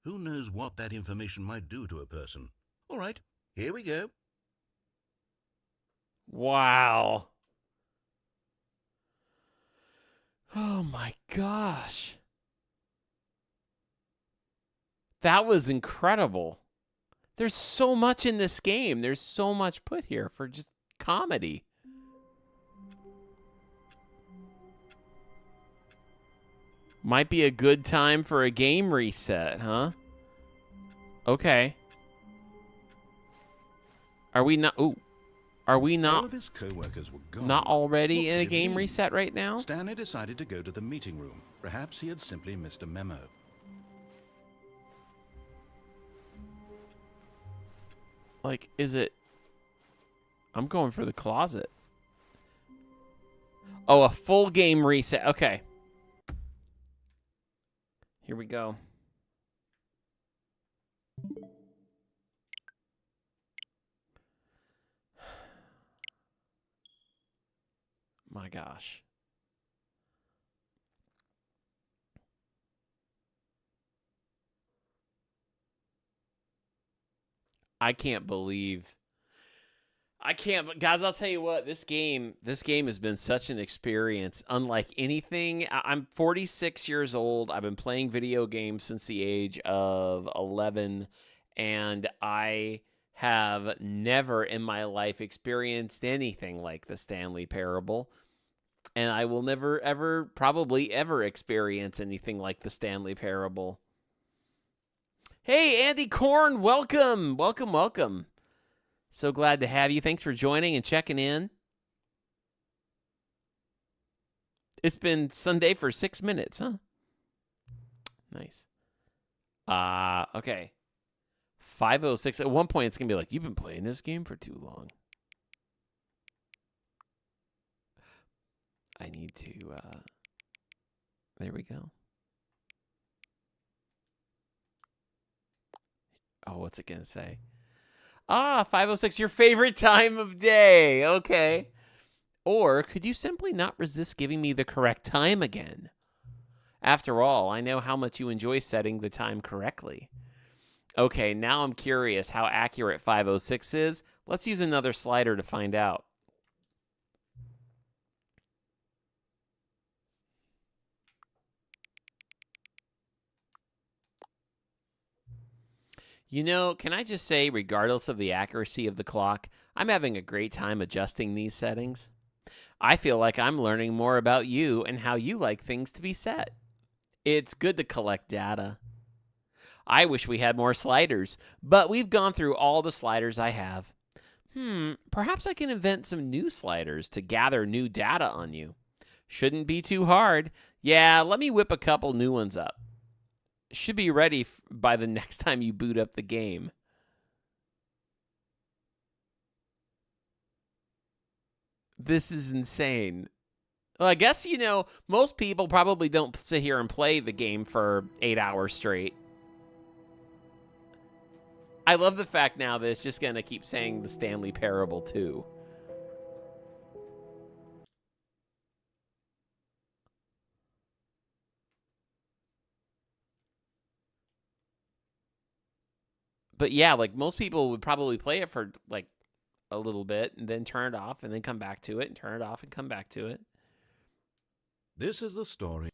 Who knows what that information might do to a person. All right, here we go. Wow. Oh my gosh. That was incredible. There's so much in this game. There's so much put here for just comedy. Might be a good time for a game reset, huh? Okay. Are we not... Ooh. Are we not... All of his co-workers were gone. Not already What in a could it game mean? reset right now? Stanley decided to go to the meeting room. Perhaps he had simply missed a memo. Like, is it... I'm going for the closet. Oh, a full game reset. Okay. Here we go. My gosh. I can't believe. Guys, I'll tell you what, this game has been such an experience unlike anything. I'm 46 years old. I've been playing video games since the age of 11, and I have never in my life experienced anything like the Stanley Parable. And I will never, ever, probably ever experience anything like the Stanley Parable. Hey, Andy Korn, welcome. Welcome, welcome. So glad to have you. Thanks for joining and checking in. It's been Sunday for 6 minutes, huh? Nice. Okay. 5:06. At one point, it's going to be like, you've been playing this game for too long. I need to, there we go. Oh, what's it going to say? 5:06, your favorite time of day. Okay. Or could you simply not resist giving me the correct time again? After all, I know how much you enjoy setting the time correctly. Okay, now I'm curious how accurate 5:06 is. Let's use another slider to find out. You know, can I just say, regardless of the accuracy of the clock, I'm having a great time adjusting these settings. I feel like I'm learning more about you and how you like things to be set. It's good to collect data. I wish we had more sliders, but we've gone through all the sliders I have. Perhaps I can invent some new sliders to gather new data on you. Shouldn't be too hard. Yeah, let me whip a couple new ones up. Should be ready by the next time you boot up the game. This is insane. Well, I guess, you know, most people probably don't sit here and play the game for 8 hours straight. I love the fact now that it's just going to keep saying the Stanley Parable too. But yeah, like most people would probably play it for like a little bit and then turn it off and then come back to it and turn it off and come back to it. This is the story.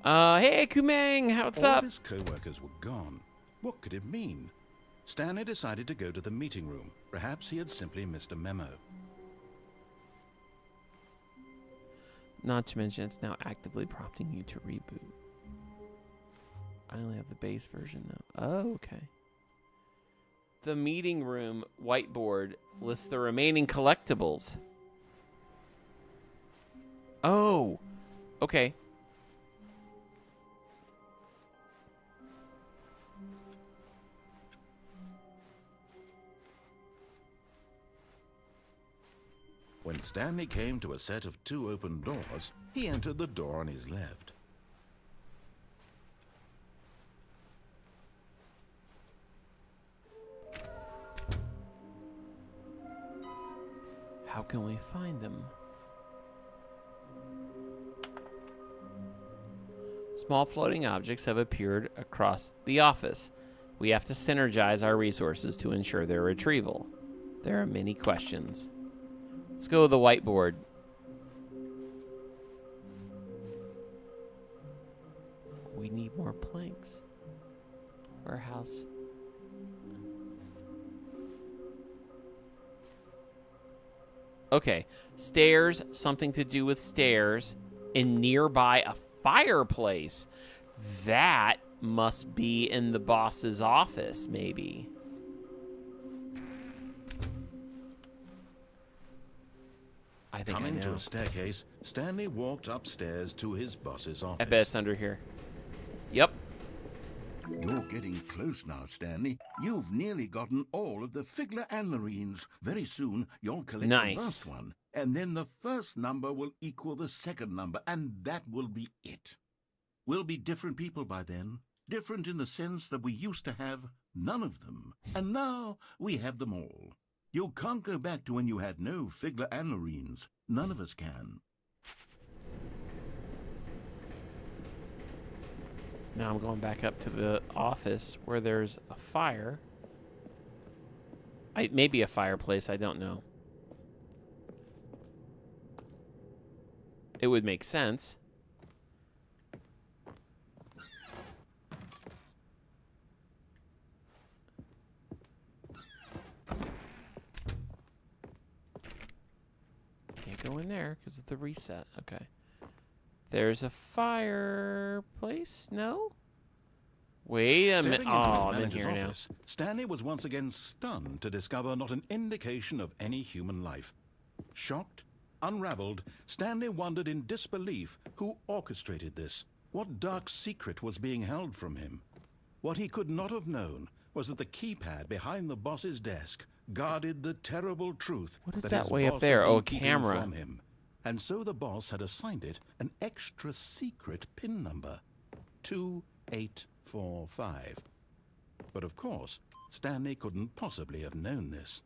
Hey, Kumang, what's All up? of his co-workers were gone. What could it mean? Stanley decided to go to the meeting room. Perhaps he had simply missed a memo. Not to mention, it's now actively prompting you to reboot. I only have the base version, though. Oh, okay. The meeting room whiteboard lists the remaining collectibles. Oh, okay. When Stanley came to a set of 2 open doors, he entered the door on his left. How can we find them? Small floating objects have appeared across the office. We have to synergize our resources to ensure their retrieval. There are many questions. Let's go to the whiteboard. We need more planks. Warehouse. Okay, stairs, something to do with stairs, and nearby a fireplace. That must be in the boss's office, maybe. I think Coming I know. to a staircase, Stanley walked upstairs to his boss's office. I bet it's under here. Yep. You're getting close now, Stanley. You've nearly gotten all of the Figler Anlarines. Very soon, you'll collect Nice. the last one. And then the first number will equal the second number, and that will be it. We'll be different people by then. Different in the sense that we used to have none of them. And now we have them all. You can't go back to when you had no Figler Anlarines. None of us can. Now I'm going back up to the office where there's a fire. Maybe a fireplace, I don't know. It would make sense. Can't go in there because of the reset. Okay. There's a fireplace? No? Wait a minute. Stepping into Oh, his I'm in manager's here now. office, Stanley was once again stunned to discover not an indication of any human life. Shocked, unraveled, Stanley wondered in disbelief who orchestrated this. What dark secret was being held from him? What he could not have known was that the keypad behind the boss's desk guarded the terrible truth What is that that his way up boss there? had Oh, been a keeping camera. from him. And so the boss had assigned it an extra secret PIN number, 2845. But of course, Stanley couldn't possibly have known this.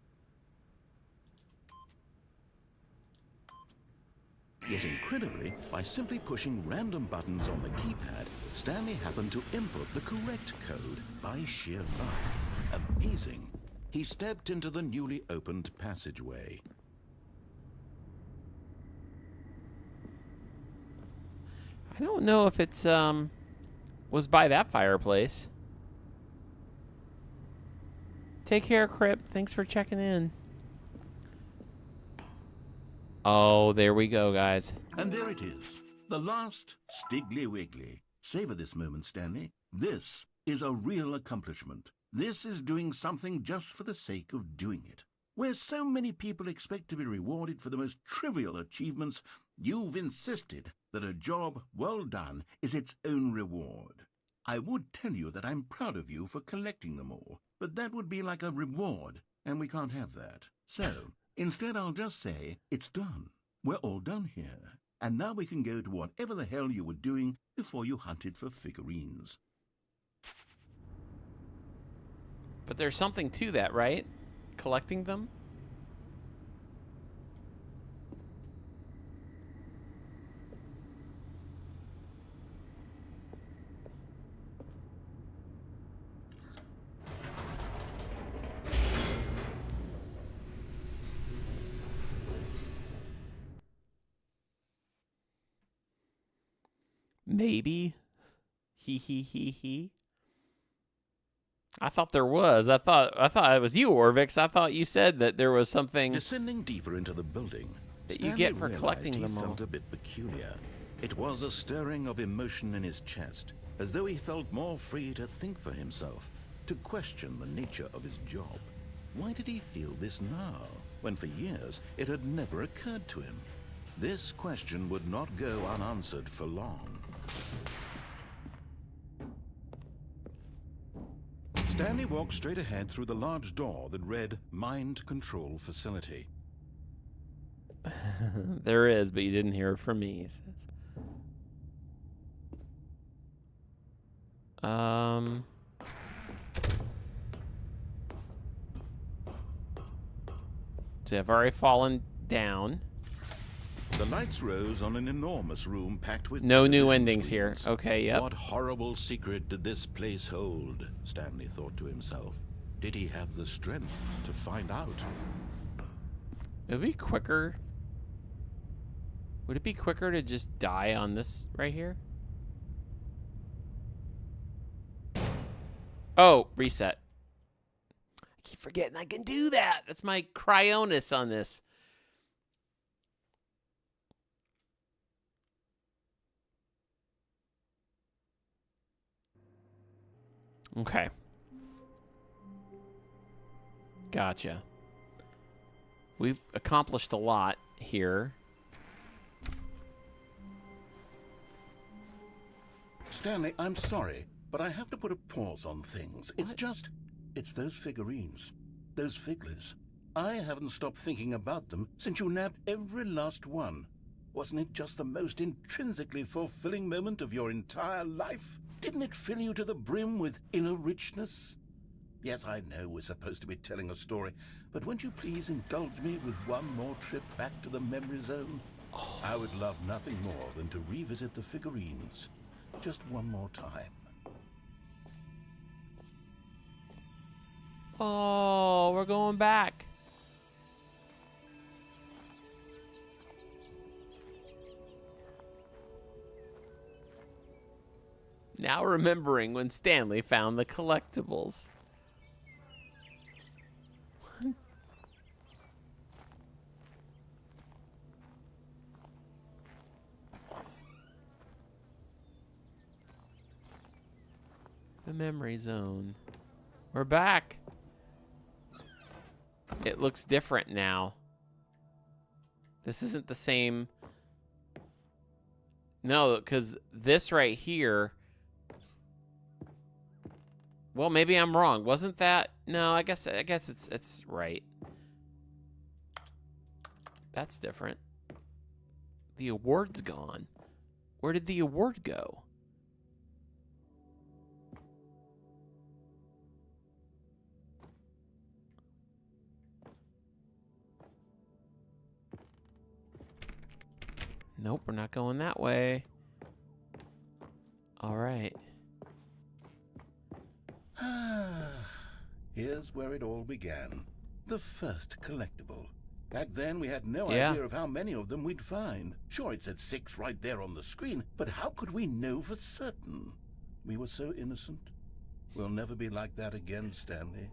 Yet incredibly, by simply pushing random buttons on the keypad, Stanley happened to input the correct code by sheer luck. Amazing. He stepped into the newly opened passageway. I don't know if it's, was by that fireplace. Take care, Crip. Thanks for checking in. Oh, there we go, guys. And there it is. The last Stiggly Wiggly. Savor this moment, Stanley. This is a real accomplishment. This is doing something just for the sake of doing it. Where so many people expect to be rewarded for the most trivial achievements, you've insisted that a job well done is its own reward. I would tell you that I'm proud of you for collecting them all, but that would be like a reward, and we can't have that. So, instead I'll just say, it's done. We're all done here. And now we can go to whatever the hell you were doing before you hunted for figurines. But there's something to that, right? Collecting them? Maybe. He. I thought there was. I thought it was you, Orvix. I thought you said that there was something Descending deeper into the building, that Stanley you get for realized collecting he them all. felt a bit peculiar. It was a stirring of emotion in his chest, as though he felt more free to think for himself, to question the nature of his job. Why did he feel this now, when for years it had never occurred to him? This question would not go unanswered for long. Stanley walked straight ahead through the large door that read Mind Control Facility. There is, but you didn't hear it from me, he says. So I've already fallen down. The lights rose on an enormous room packed with No new television endings here. screens. Okay, yep. What horrible secret did this place hold? Stanley thought to himself. Did he have the strength to find out? It would be quicker. Would it be quicker to just die on this right here? Oh, reset. I keep forgetting I can do that. That's my cryoness on this. Okay. Gotcha. We've accomplished a lot here. Stanley, I'm sorry, but I have to put a pause on things. It's those figurines, those figglers. I haven't stopped thinking about them since you nabbed every last one. Wasn't it just the most intrinsically fulfilling moment of your entire life? Didn't it fill you to the brim with inner richness? Yes, I know we're supposed to be telling a story, but won't you please indulge me with one more trip back to the memory zone? I would love nothing more than to revisit the figurines. Just one more time. Oh, we're going back. Now remembering when Stanley found the collectibles. The memory zone. We're back. It looks different now. This isn't the same. No, because this right here. Well, maybe I'm wrong. Wasn't that? No, I guess it's right. That's different. The award's gone. Where did the award go? Nope, we're not going that way. All right. Here's where it all began. The first collectible. Back then, we had no idea of how many of them we'd find. Sure, it said 6 right there on the screen, but how could we know for certain? We were so innocent. We'll never be like that again, Stanley.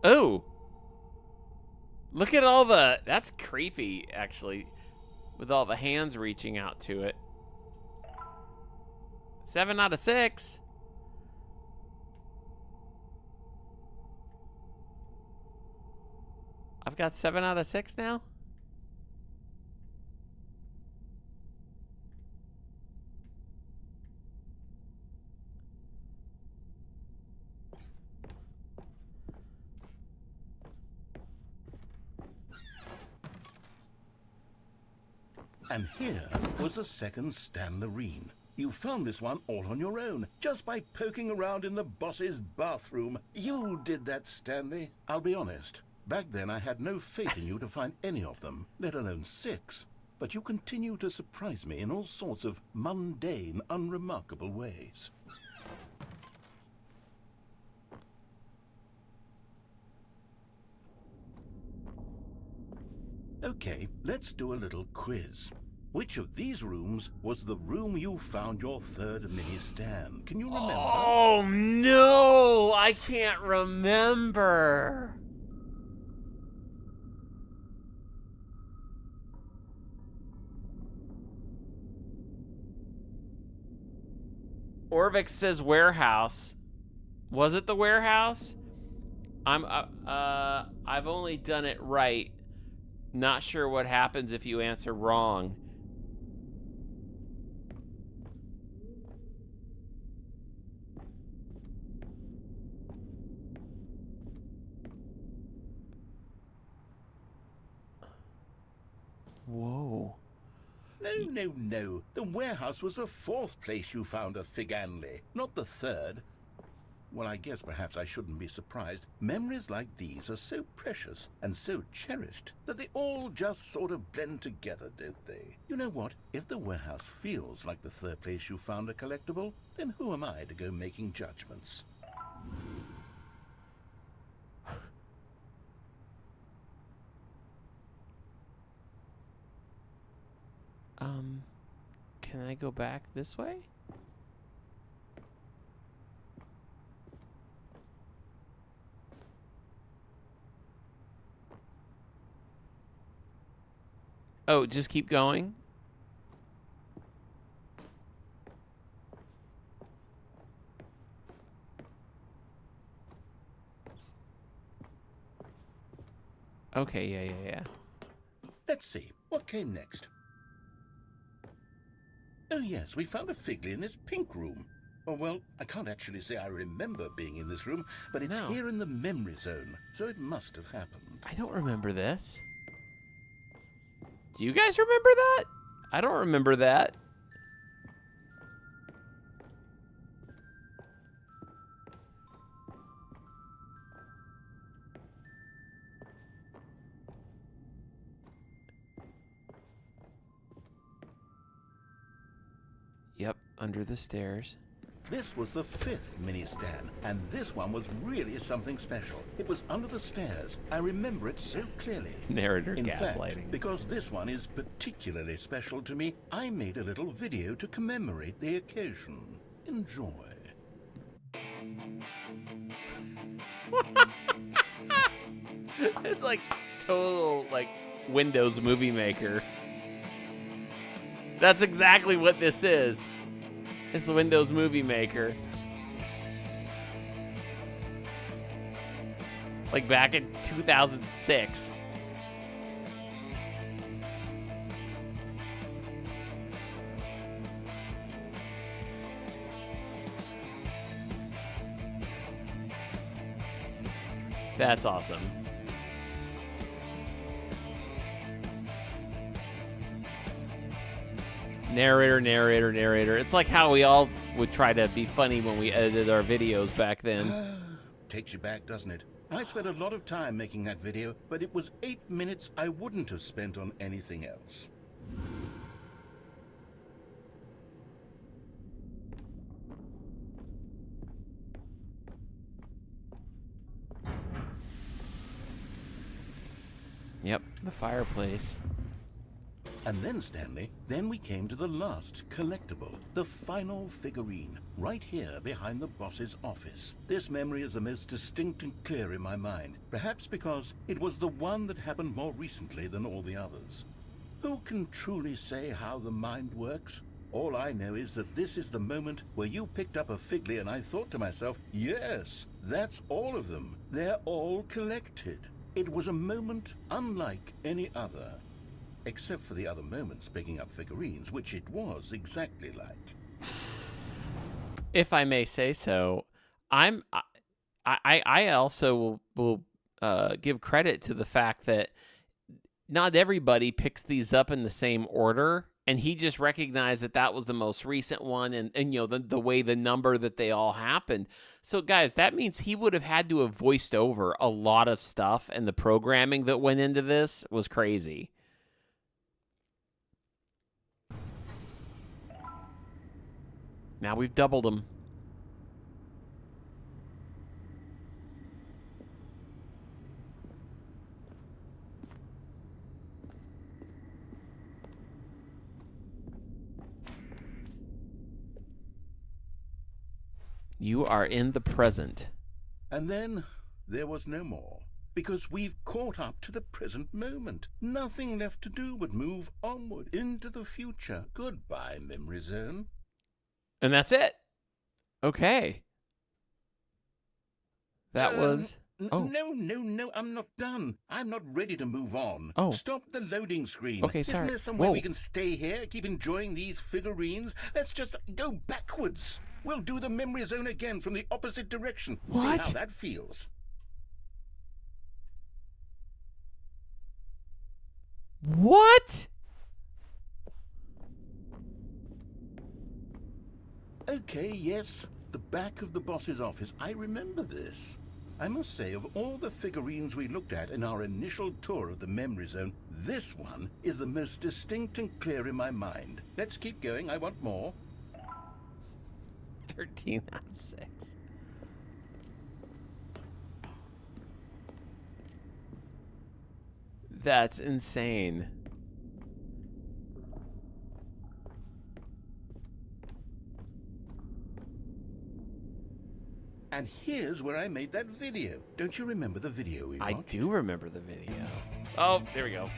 Oh! Look at all the... That's creepy, actually. With all the hands reaching out to it. 7 out of 6. I've got 7 out of 6 now? And here was the second Stanlerine. You found this one all on your own, just by poking around in the boss's bathroom. You did that, Stanley. I'll be honest. Back then, I had no faith in you to find any of them, let alone 6. But you continue to surprise me in all sorts of mundane, unremarkable ways. Okay, let's do a little quiz. Which of these rooms was the room you found your third mini Stan? Can you remember? Oh, no! I can't remember. Orvix says warehouse. Was it the warehouse? I've only done it right Not sure what happens if you answer wrong. Whoa. No. The warehouse was the 4th place you found a Fig Anley, not the 3rd. Well, I guess perhaps I shouldn't be surprised. Memories like these are so precious and so cherished that they all just sort of blend together, don't they? You know what? If the warehouse feels like the 3rd place you found a collectible, then who am I to go making judgments? Can I go back this way? Oh, just keep going? Okay, yeah. Let's see. What came next? Oh, yes, we found a Figley in this pink room. Oh, well, I can't actually say I remember being in this room, but it's here in the memory zone, so it must have happened. I don't remember this. Do you guys remember that? I don't remember that. Yep, under the stairs. This was the 5th mini-stand, and this one was really something special. It was under the stairs. I remember it so clearly. Narrator In gaslighting. fact, because this one is particularly special to me, I made a little video to commemorate the occasion. Enjoy. It's like total, like, Windows Movie Maker. That's exactly what this is. It's the Windows Movie Maker. Like back in 2006. That's awesome. Narrator. It's like how we all would try to be funny when we edited our videos back then. Takes you back, doesn't it? I spent a lot of time making that video, but it was 8 minutes I wouldn't have spent on anything else. Yep, the fireplace. And then, Stanley, then we came to the last collectible, the final figurine, right here behind the boss's office. This memory is the most distinct and clear in my mind, perhaps because it was the one that happened more recently than all the others. Who can truly say how the mind works? All I know is that this is the moment where you picked up a Figley and I thought to myself, yes, that's all of them. They're all collected. It was a moment unlike any other. Except for the other moments picking up figurines, which it was exactly like. If I may say so, I also will give credit to the fact that not everybody picks these up in the same order, and he just recognized that that was the most recent one, and you know the way the number that they all happened. So guys, that means he would have had to have voiced over a lot of stuff, and the programming that went into this was crazy. Now we've doubled them. You are in the present. And then there was no more, because we've caught up to the present moment. Nothing left to do but move onward into the future. Goodbye, Memory Zone. And that's it. Okay. That was... No, I'm not done. I'm not ready to move on. Oh. Stop the loading screen. Okay, sorry. Isn't there some way Whoa. we can stay here, keep enjoying these figurines? Let's just go backwards. We'll do the memory zone again from the opposite direction. See What? how that feels. What? Okay, yes, the back of the boss's office. I remember this. I must say, of all the figurines we looked at in our initial tour of the memory zone, this one is the most distinct and clear in my mind. Let's keep going. I want more. 13 out of 6. That's insane. And here's where I made that video. Don't you remember the video we watched? I do remember the video. Oh, there we go.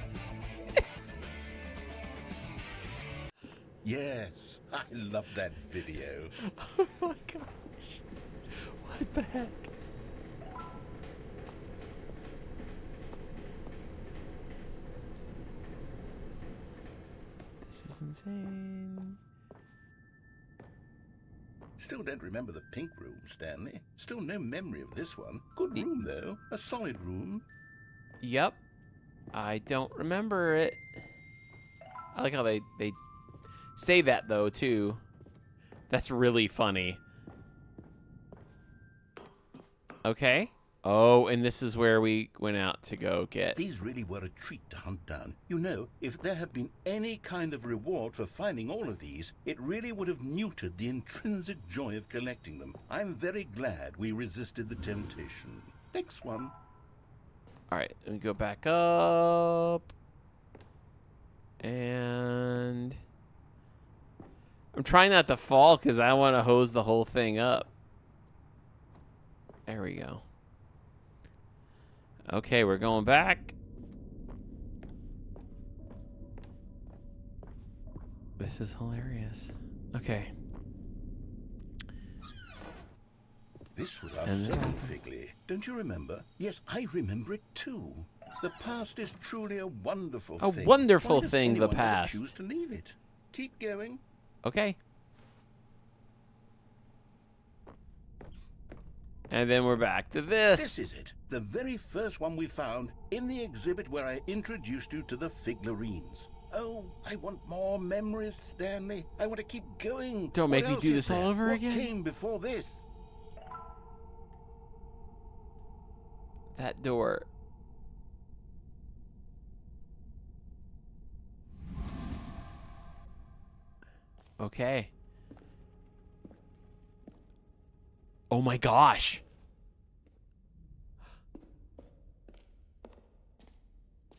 Yes, I love that video. Oh my gosh. What the heck? This is insane. Still don't remember the pink room, Stanley. Still no memory of this one. Good room, though. A solid room. Yep. I don't remember it. I like how they say that, though, too. That's really funny. Okay. Oh, and this is where we went out to go get... These really were a treat to hunt down. You know, if there had been any kind of reward for finding all of these, it really would have muted the intrinsic joy of collecting them. I'm very glad we resisted the temptation. Next one. All right, let me go back up. And... I'm trying not to fall because I want to hose the whole thing up. There we go. Okay, we're going back. This is hilarious. Okay. This was our second Figley. Don't you remember? Yes, I remember it too. The past is truly a wonderful thing. A wonderful Why does thing, the anyone ever past. choose to leave it? Keep going. Okay. And then we're back to this. This is it. The very first one we found in the exhibit where I introduced you to the figurines. Oh, I want more memories, Stanley. I want to keep going. Don't make What me else do is this all there? over What again. came before this? That door. Okay. Oh my gosh.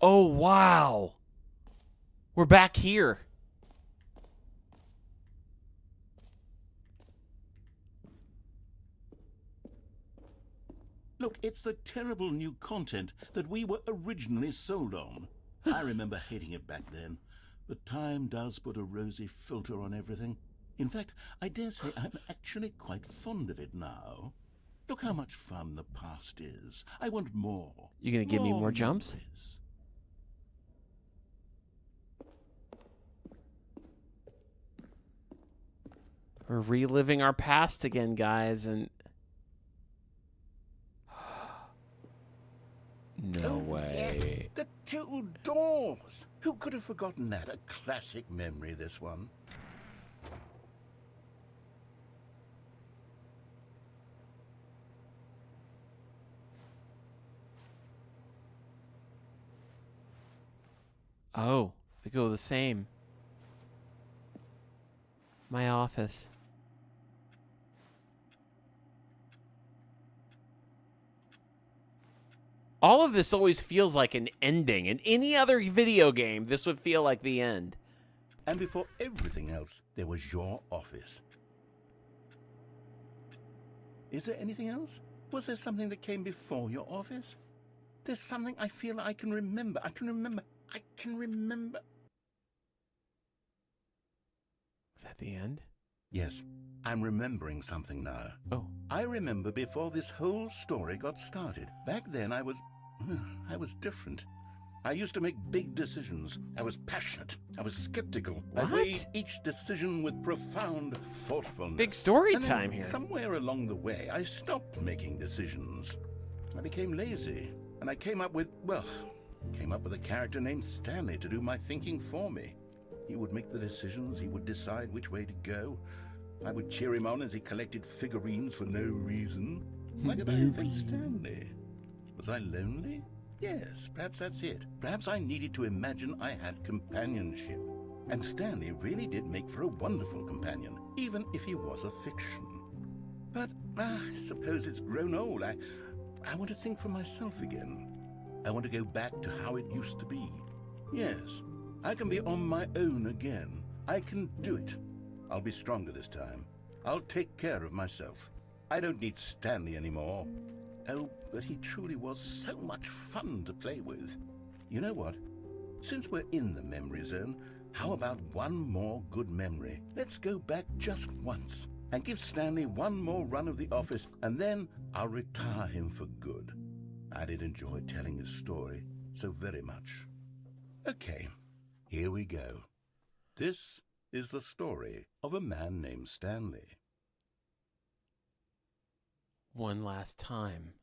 Oh, wow. We're back here. Look, it's the terrible new content that we were originally sold on. I remember hating it back then, but time does put a rosy filter on everything. In fact, I dare say I'm actually quite fond of it now. Look how much fun the past is. I want more. You gonna give me more jumps? memories. We're reliving our past again, guys, and... No way. Yes, the two doors. Who could have forgotten that? A classic memory, this one. Oh, they go the same. My office. All of this always feels like an ending. In any other video game, this would feel like the end. And before everything else, there was your office. Is there anything else? Was there something that came before your office? There's something I feel I can remember. I can remember. Is that the end? Yes, I'm remembering something now. Oh. I remember before this whole story got started. Back then I was different. I used to make big decisions. I was passionate. I was skeptical. I weighed each decision with profound thoughtfulness. Big story And then time here. Somewhere along the way, I stopped making decisions. I became lazy, and I came up with a character named Stanley to do my thinking for me. He would make the decisions. He would decide which way to go. I would cheer him on as he collected figurines for no reason. Why did I invent Stanley? Was I lonely? Yes, perhaps that's it. Perhaps I needed to imagine I had companionship. And Stanley really did make for a wonderful companion, even if he was a fiction. But I suppose it's grown old. I want to think for myself again. I want to go back to how it used to be. Yes, I can be on my own again. I can do it. I'll be stronger this time. I'll take care of myself. I don't need Stanley anymore. Oh, but he truly was so much fun to play with. You know what? Since we're in the memory zone, how about one more good memory? Let's go back just once and give Stanley one more run of the office, and then I'll retire him for good. I did enjoy telling his story so very much. Okay, here we go. This is the story of a man named Stanley. One last time.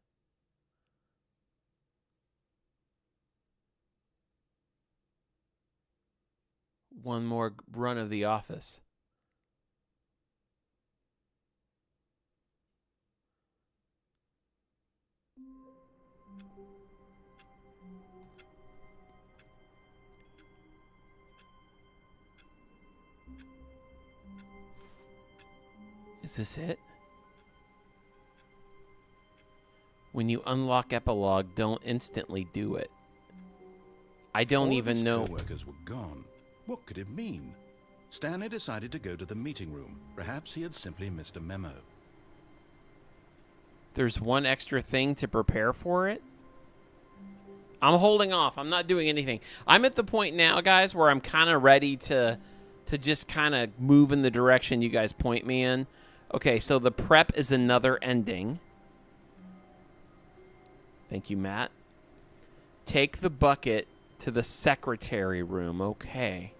One more run of the office. Is this it? When you unlock epilogue, don't instantly do it. I don't even know. All of his co-workers were gone. What could it mean? Stanley decided to go to the meeting room. Perhaps he had simply missed a memo. There's one extra thing to prepare for it. I'm holding off. I'm not doing anything. I'm at the point now, guys, where I'm kind of ready to just kind of move in the direction you guys point me in. Okay, so the prep is another ending. Thank you, Matt. Take the bucket to the secretary room. Okay.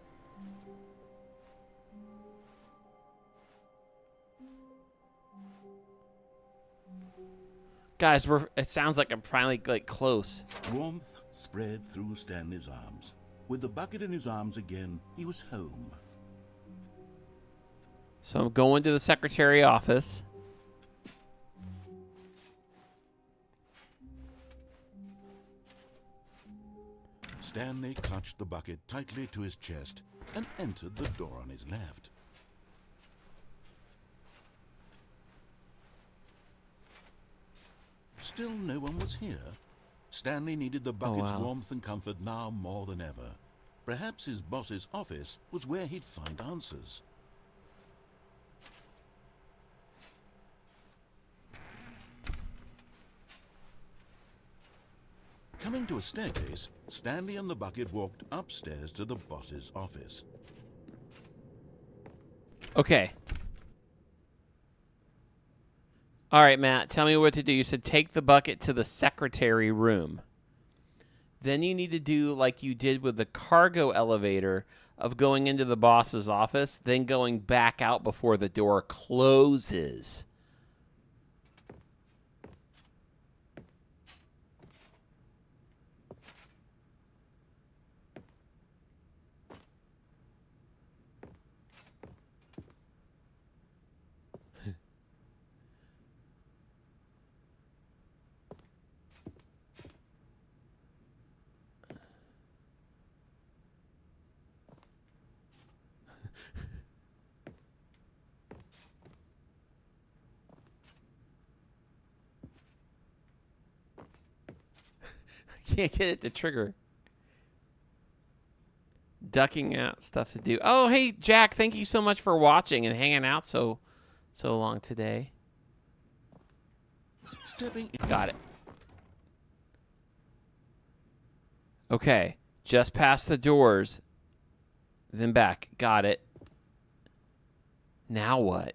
Guys, it sounds like I'm finally close. Warmth spread through Stanley's arms. With the bucket in his arms again, he was home. So I'm going to the secretary office. Stanley clutched the bucket tightly to his chest and entered the door on his left. Still no one was here. Stanley needed the bucket's warmth and comfort now more than ever. Perhaps his boss's office was where he'd find answers. Coming to a staircase, Stanley and the bucket walked upstairs to the boss's office. Okay. All right, Matt, tell me what to do. You said take the bucket to the secretary room. Then you need to do like you did with the cargo elevator of going into the boss's office, then going back out before the door closes. Can't get it to trigger. Ducking out, stuff to do. Oh, hey, Jack, thank you so much for watching and hanging out so long today. Got it. Okay, just past the doors, then back. Got it. Now what?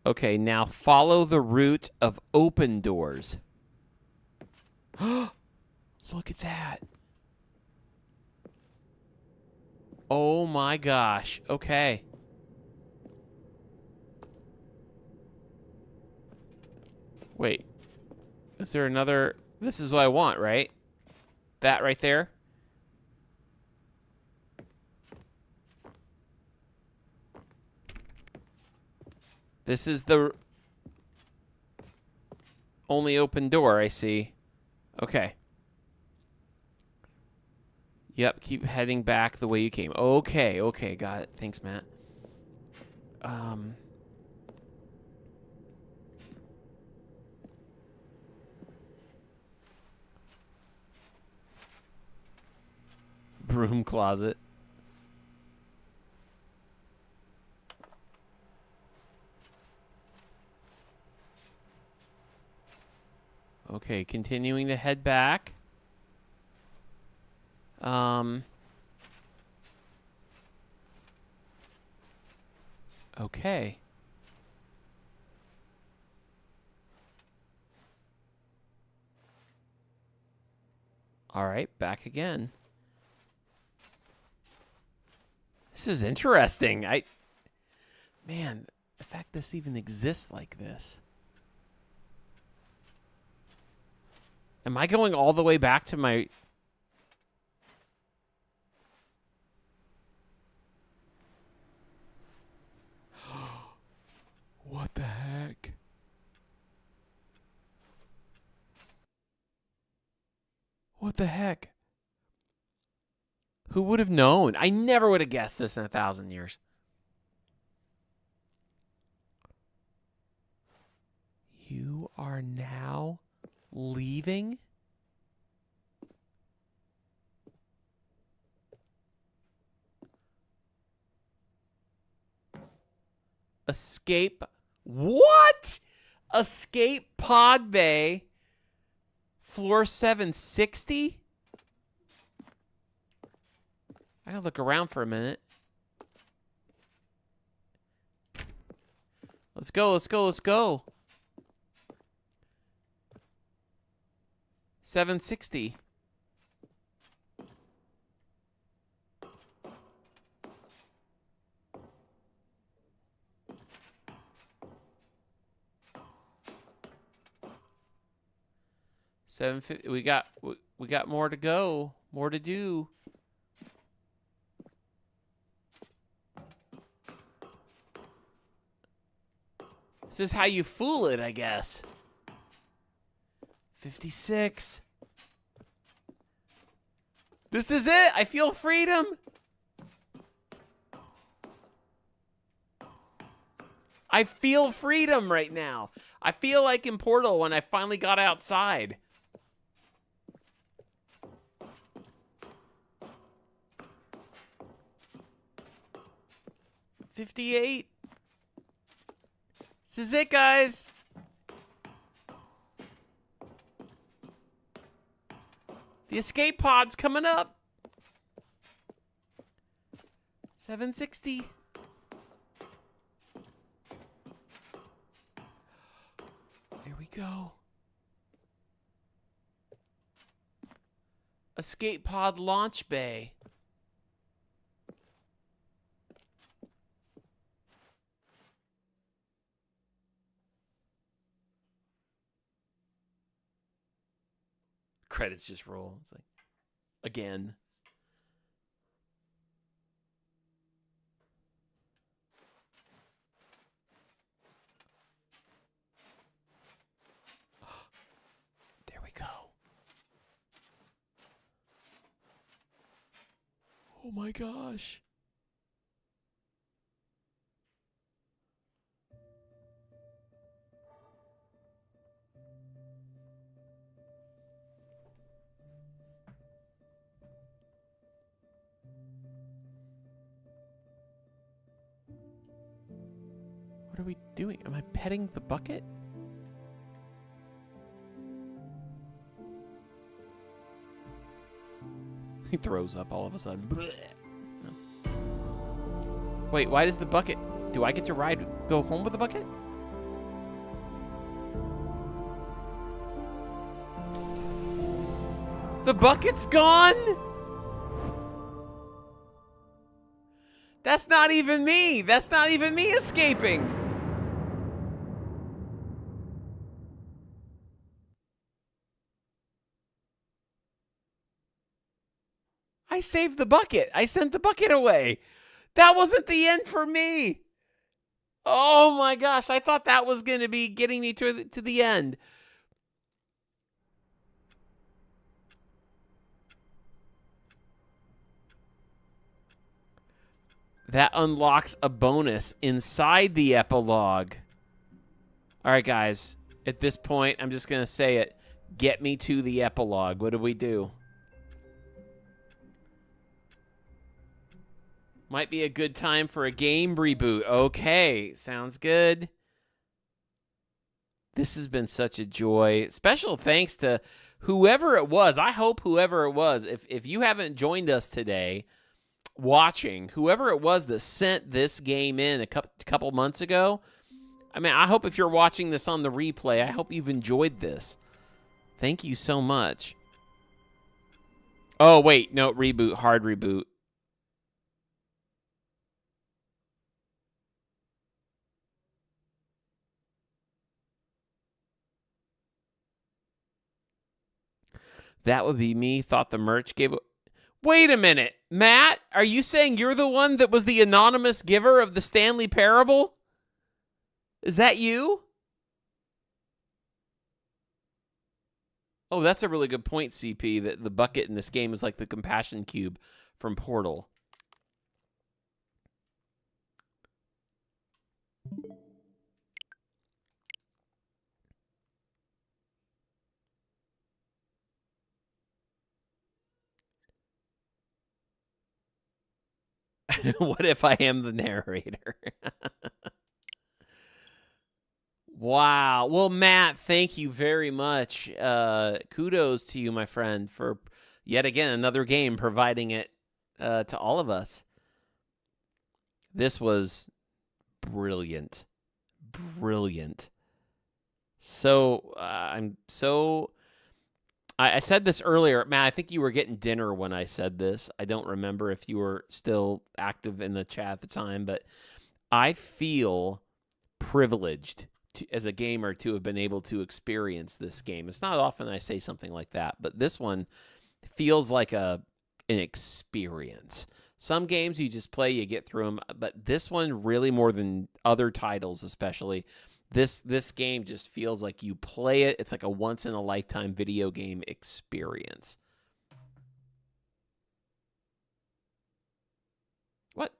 Okay, now follow the route of open doors. Look at that. Oh my gosh. Okay. Wait. Is there another? This is what I want, right? That right there? This is the only open door I see. Okay. Yep, keep heading back the way you came. Okay, okay, got it. Thanks, Matt. Broom closet. Okay, continuing to head back. Okay. All right, back again. This is interesting. Man, the fact this even exists like this. Am I going all the way back to my... What the heck? What the heck? Who would have known? I never would have guessed this in 1,000 years. You are now leaving? Escape. What? Escape pod bay. Floor 760? I gotta look around for a minute. Let's go, let's go, let's go. 760. $750. We got more to go, more to do. This is how you fool it, I guess. 56. This is it. I feel freedom. I feel freedom right now. I feel like in Portal when I finally got outside. $58. This is it, guys. The escape pod's coming up. 760. Here we go. Escape pod launch bay. Credits just roll. It's like, again. There we go. Oh my gosh. What are we doing? Am I petting the bucket? He throws up all of a sudden. Wait, why does the bucket... Do I get to go home with the bucket? The bucket's gone? That's not even me. That's not even me escaping. I saved the bucket. I sent the bucket away. That wasn't the end for me. Oh my gosh. I thought that was going to be getting me to the end. That unlocks a bonus inside the epilogue. All right, guys. At this point, I'm just going to say it. Get me to the epilogue. What do we do? Might be a good time for a game reboot. Okay, sounds good. This has been such a joy. Special thanks to whoever it was. I hope whoever it was, if you haven't joined us today watching, whoever it was that sent this game in a couple months ago, I mean, I hope if you're watching this on the replay, I hope you've enjoyed this. Thank you so much. Oh, wait. No, reboot. Hard reboot. That would be me. Thought the merch gave... Wait a minute. Matt, are you saying you're the one that was the anonymous giver of the Stanley Parable? Is that you? Oh, that's a really good point, CP, that the bucket in this game is like the compassion cube from Portal. What if I am the narrator? Wow. Well, Matt, thank you very much. Kudos to you, my friend, for yet again another game providing it to all of us. This was brilliant. Brilliant. So, I said this earlier. Matt, I think you were getting dinner when I said this. I don't remember if you were still active in the chat at the time, but I feel privileged as a gamer to have been able to experience this game. It's not often I say something like that, but this one feels like an experience. Some games you just play, you get through them, but this one really more than other titles especially. This game just feels like you play it. It's like a once-in-a-lifetime video game experience. What?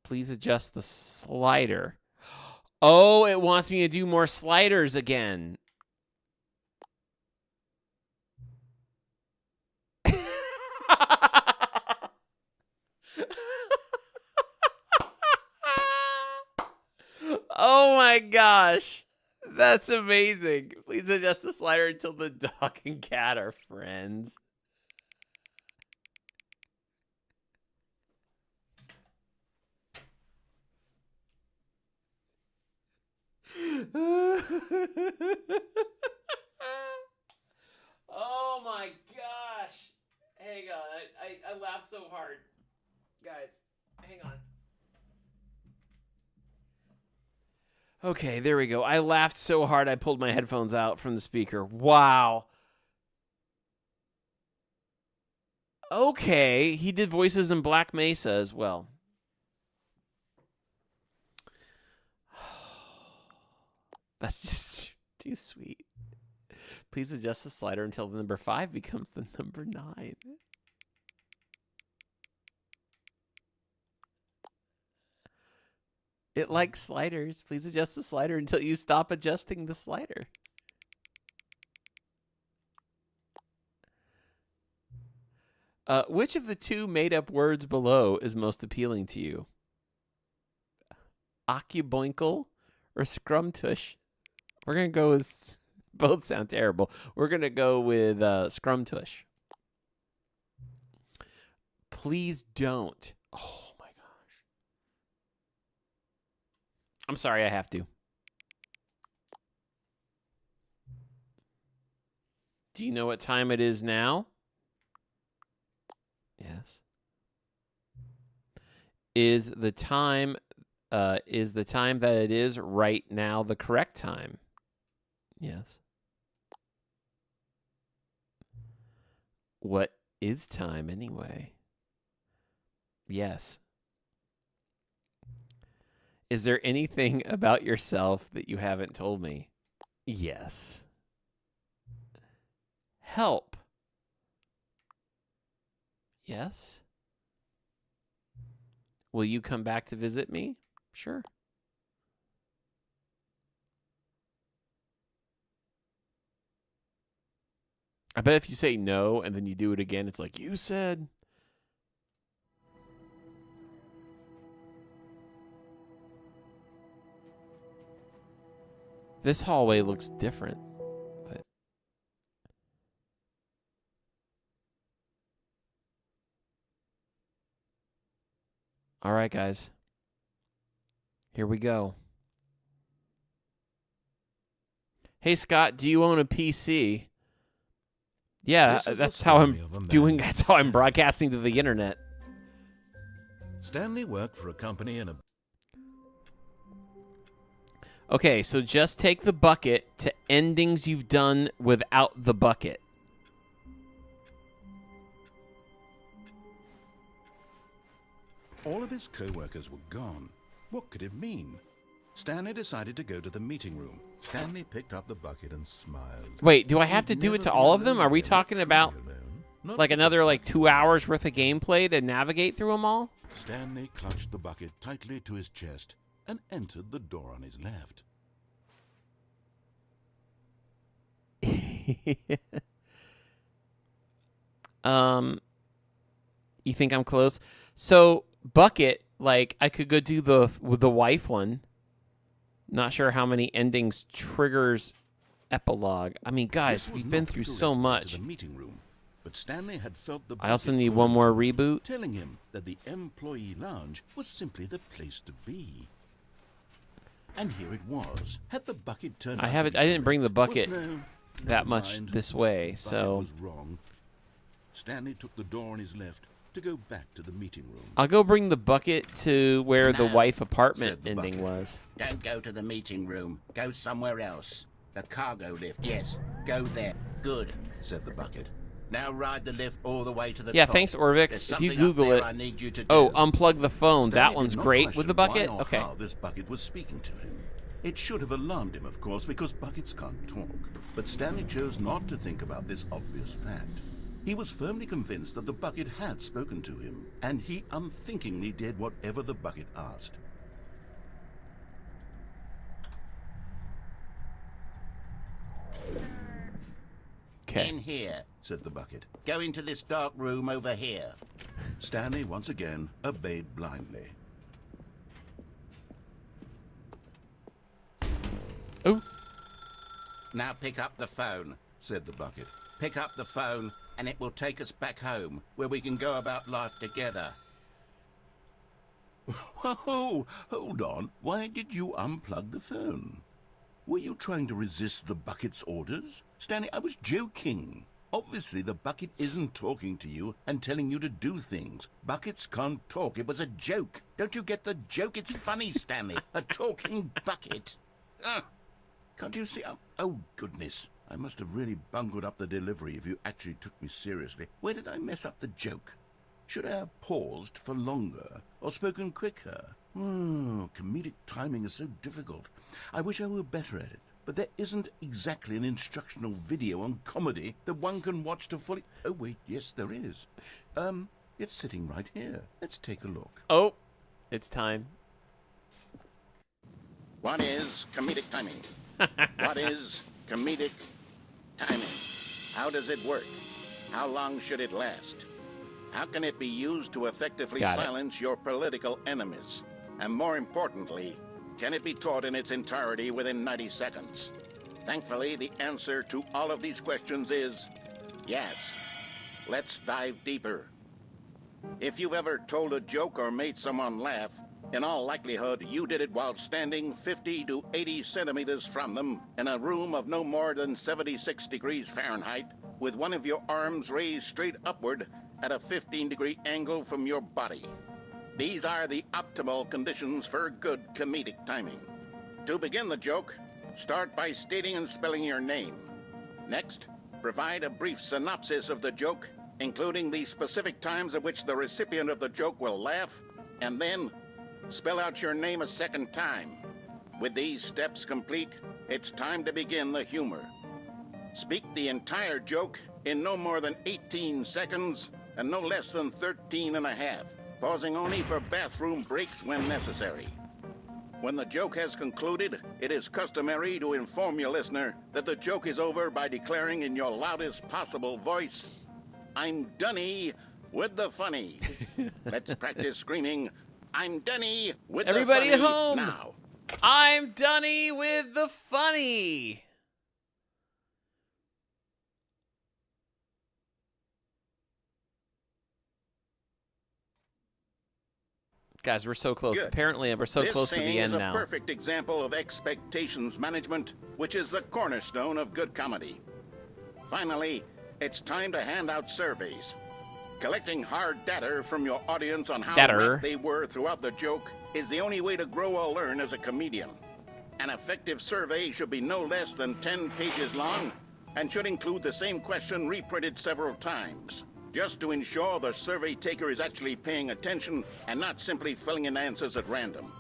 Please adjust the slider. Oh, it wants me to do more sliders again. Oh my gosh. That's amazing. Please adjust the slider until the dog and cat are friends. Oh my gosh. Hang on. I laughed so hard. Guys, hang on. Okay, there we go. I laughed so hard I pulled my headphones out from the speaker. Wow. Okay, he did voices in Black Mesa as well. That's just too sweet. Please adjust the slider until the number 5 becomes the number 9. It likes sliders. Please adjust the slider until you stop adjusting the slider. Which of the 2 made-up words below is most appealing to you? Occuboinkle or Scrumtush? We're going to go with... Both sound terrible. We're going to go with Scrumtush. Please don't. Oh, my gosh. I'm sorry, I have to. Do you know what time it is now? Yes. Is the time that it is right now the correct time? Yes. What is time anyway? Yes. Is there anything about yourself that you haven't told me? Yes. Help. Yes. Will you come back to visit me? Sure. I bet if you say no and then you do it again, it's like, you said. This hallway looks different. But all right, guys. Here we go. Hey, Scott, do you own a PC? Yeah, that's how I'm doing. That's how I'm broadcasting to the internet. Stanley worked for a company in a... Okay, so just take the bucket to endings you've done without the bucket. All of his co-workers were gone. What could it mean? Stanley decided to go to the meeting room. Stanley picked up the bucket and smiled. Wait, do I have to do it to all of them? Are we talking about like another 2 hours worth of gameplay to navigate through them all? Stanley clutched the bucket tightly to his chest and entered the door on his left. You think I'm close? So bucket, I could go do the wife one. Not sure how many endings triggers epilogue. I mean, guys, we've been through so much. The meeting room, but Stanley had felt the I also need one more reboot, telling him that the employee lounge was simply the place to be. And here it was. Had the bucket turned out I didn't bring the bucket that much this way, the so bucket was wrong. Stanley took the door on his left to go back to the meeting room. I'll go bring the bucket to where the wife apartment ending was. Don't go to the meeting room. Go somewhere else. The cargo lift, yes. Go there. Good, said the bucket. Now ride the lift all the way to the Yeah, top. thanks, Orvix. There's If you something up Google there it. I need you to do. Oh, unplug the phone. Stanley That did one's not great with question the bucket. why or Okay. how this bucket was speaking to him. It should have alarmed him, of course, because buckets can't talk. But Stanley chose not to think about this obvious fact. He was firmly convinced that the bucket had spoken to him, and he unthinkingly did whatever the bucket asked. Okay. In here, said the bucket. Go into this dark room over here. Stanley once again obeyed blindly. Oh. Now pick up the phone, said the bucket. Pick up the phone, and it will take us back home, where we can go about life together. Whoa, hold on. Why did you unplug the phone? Were you trying to resist the bucket's orders? Stanley, I was joking. Obviously, the bucket isn't talking to you and telling you to do things. Buckets can't talk. It was a joke. Don't you get the joke? It's funny, Stanley. A talking bucket. Can't you see? Oh, goodness. I must have really bungled up the delivery if you actually took me seriously. Where did I mess up the joke? Should I have paused for longer or spoken quicker? Comedic timing is so difficult. I wish I were better at it. But there isn't exactly an instructional video on comedy that one can watch to fully... Oh, wait, yes, there is. It's sitting right here. Let's take a look. Oh, it's time. What is comedic timing? What is comedic timing? How does it work? How long should it last? How can it be used to effectively silence your political enemies? And more importantly, can it be taught in its entirety within 90 seconds? Thankfully, the answer to all of these questions is yes. Let's dive deeper. If you've ever told a joke or made someone laugh, in all likelihood, you did it while standing 50 to 80 centimeters from them in a room of no more than 76 degrees Fahrenheit with one of your arms raised straight upward at a 15-degree angle from your body. These are the optimal conditions for good comedic timing. To begin the joke, start by stating and spelling your name. Next, provide a brief synopsis of the joke, including the specific times at which the recipient of the joke will laugh, and then spell out your name a second time. With these steps complete, it's time to begin the humor. Speak the entire joke in no more than 18 seconds and no less than 13 and a half, pausing only for bathroom breaks when necessary. When the joke has concluded, it is customary to inform your listener that the joke is over by declaring in your loudest possible voice, "I'm Dunny with the funny." Let's practice screaming, "I'm Dunny with Everybody the funny" at home. now. I'm Dunny with the funny. Guys, we're so close. Good. Apparently, we're so close to the end This now. is a perfect example of expectations management, which is the cornerstone of good comedy. Finally, it's time to hand out surveys. Collecting hard data from your audience on how right they were throughout the joke is the only way to grow or learn as a comedian. An effective survey should be no less than 10 pages long and should include the same question reprinted several times, just to ensure the survey taker is actually paying attention and not simply filling in answers at random.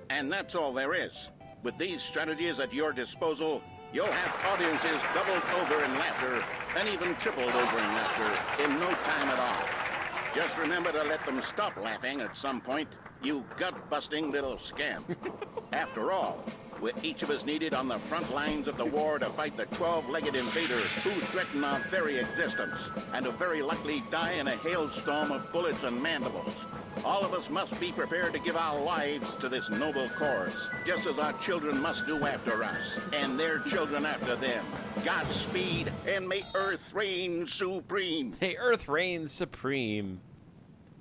And that's all there is. With these strategies at your disposal, you'll have audiences doubled over in laughter and even tripled over in laughter in no time at all. Just remember to let them stop laughing at some point, you gut-busting little scamp. After all, we're each of us needed on the front lines of the war to fight the 12-legged invader who threaten our very existence and who very likely die in a hailstorm of bullets and mandibles. All of us must be prepared to give our lives to this noble cause, just as our children must do after us, and their children after them. Godspeed, and may Earth reign supreme. May Earth reign supreme.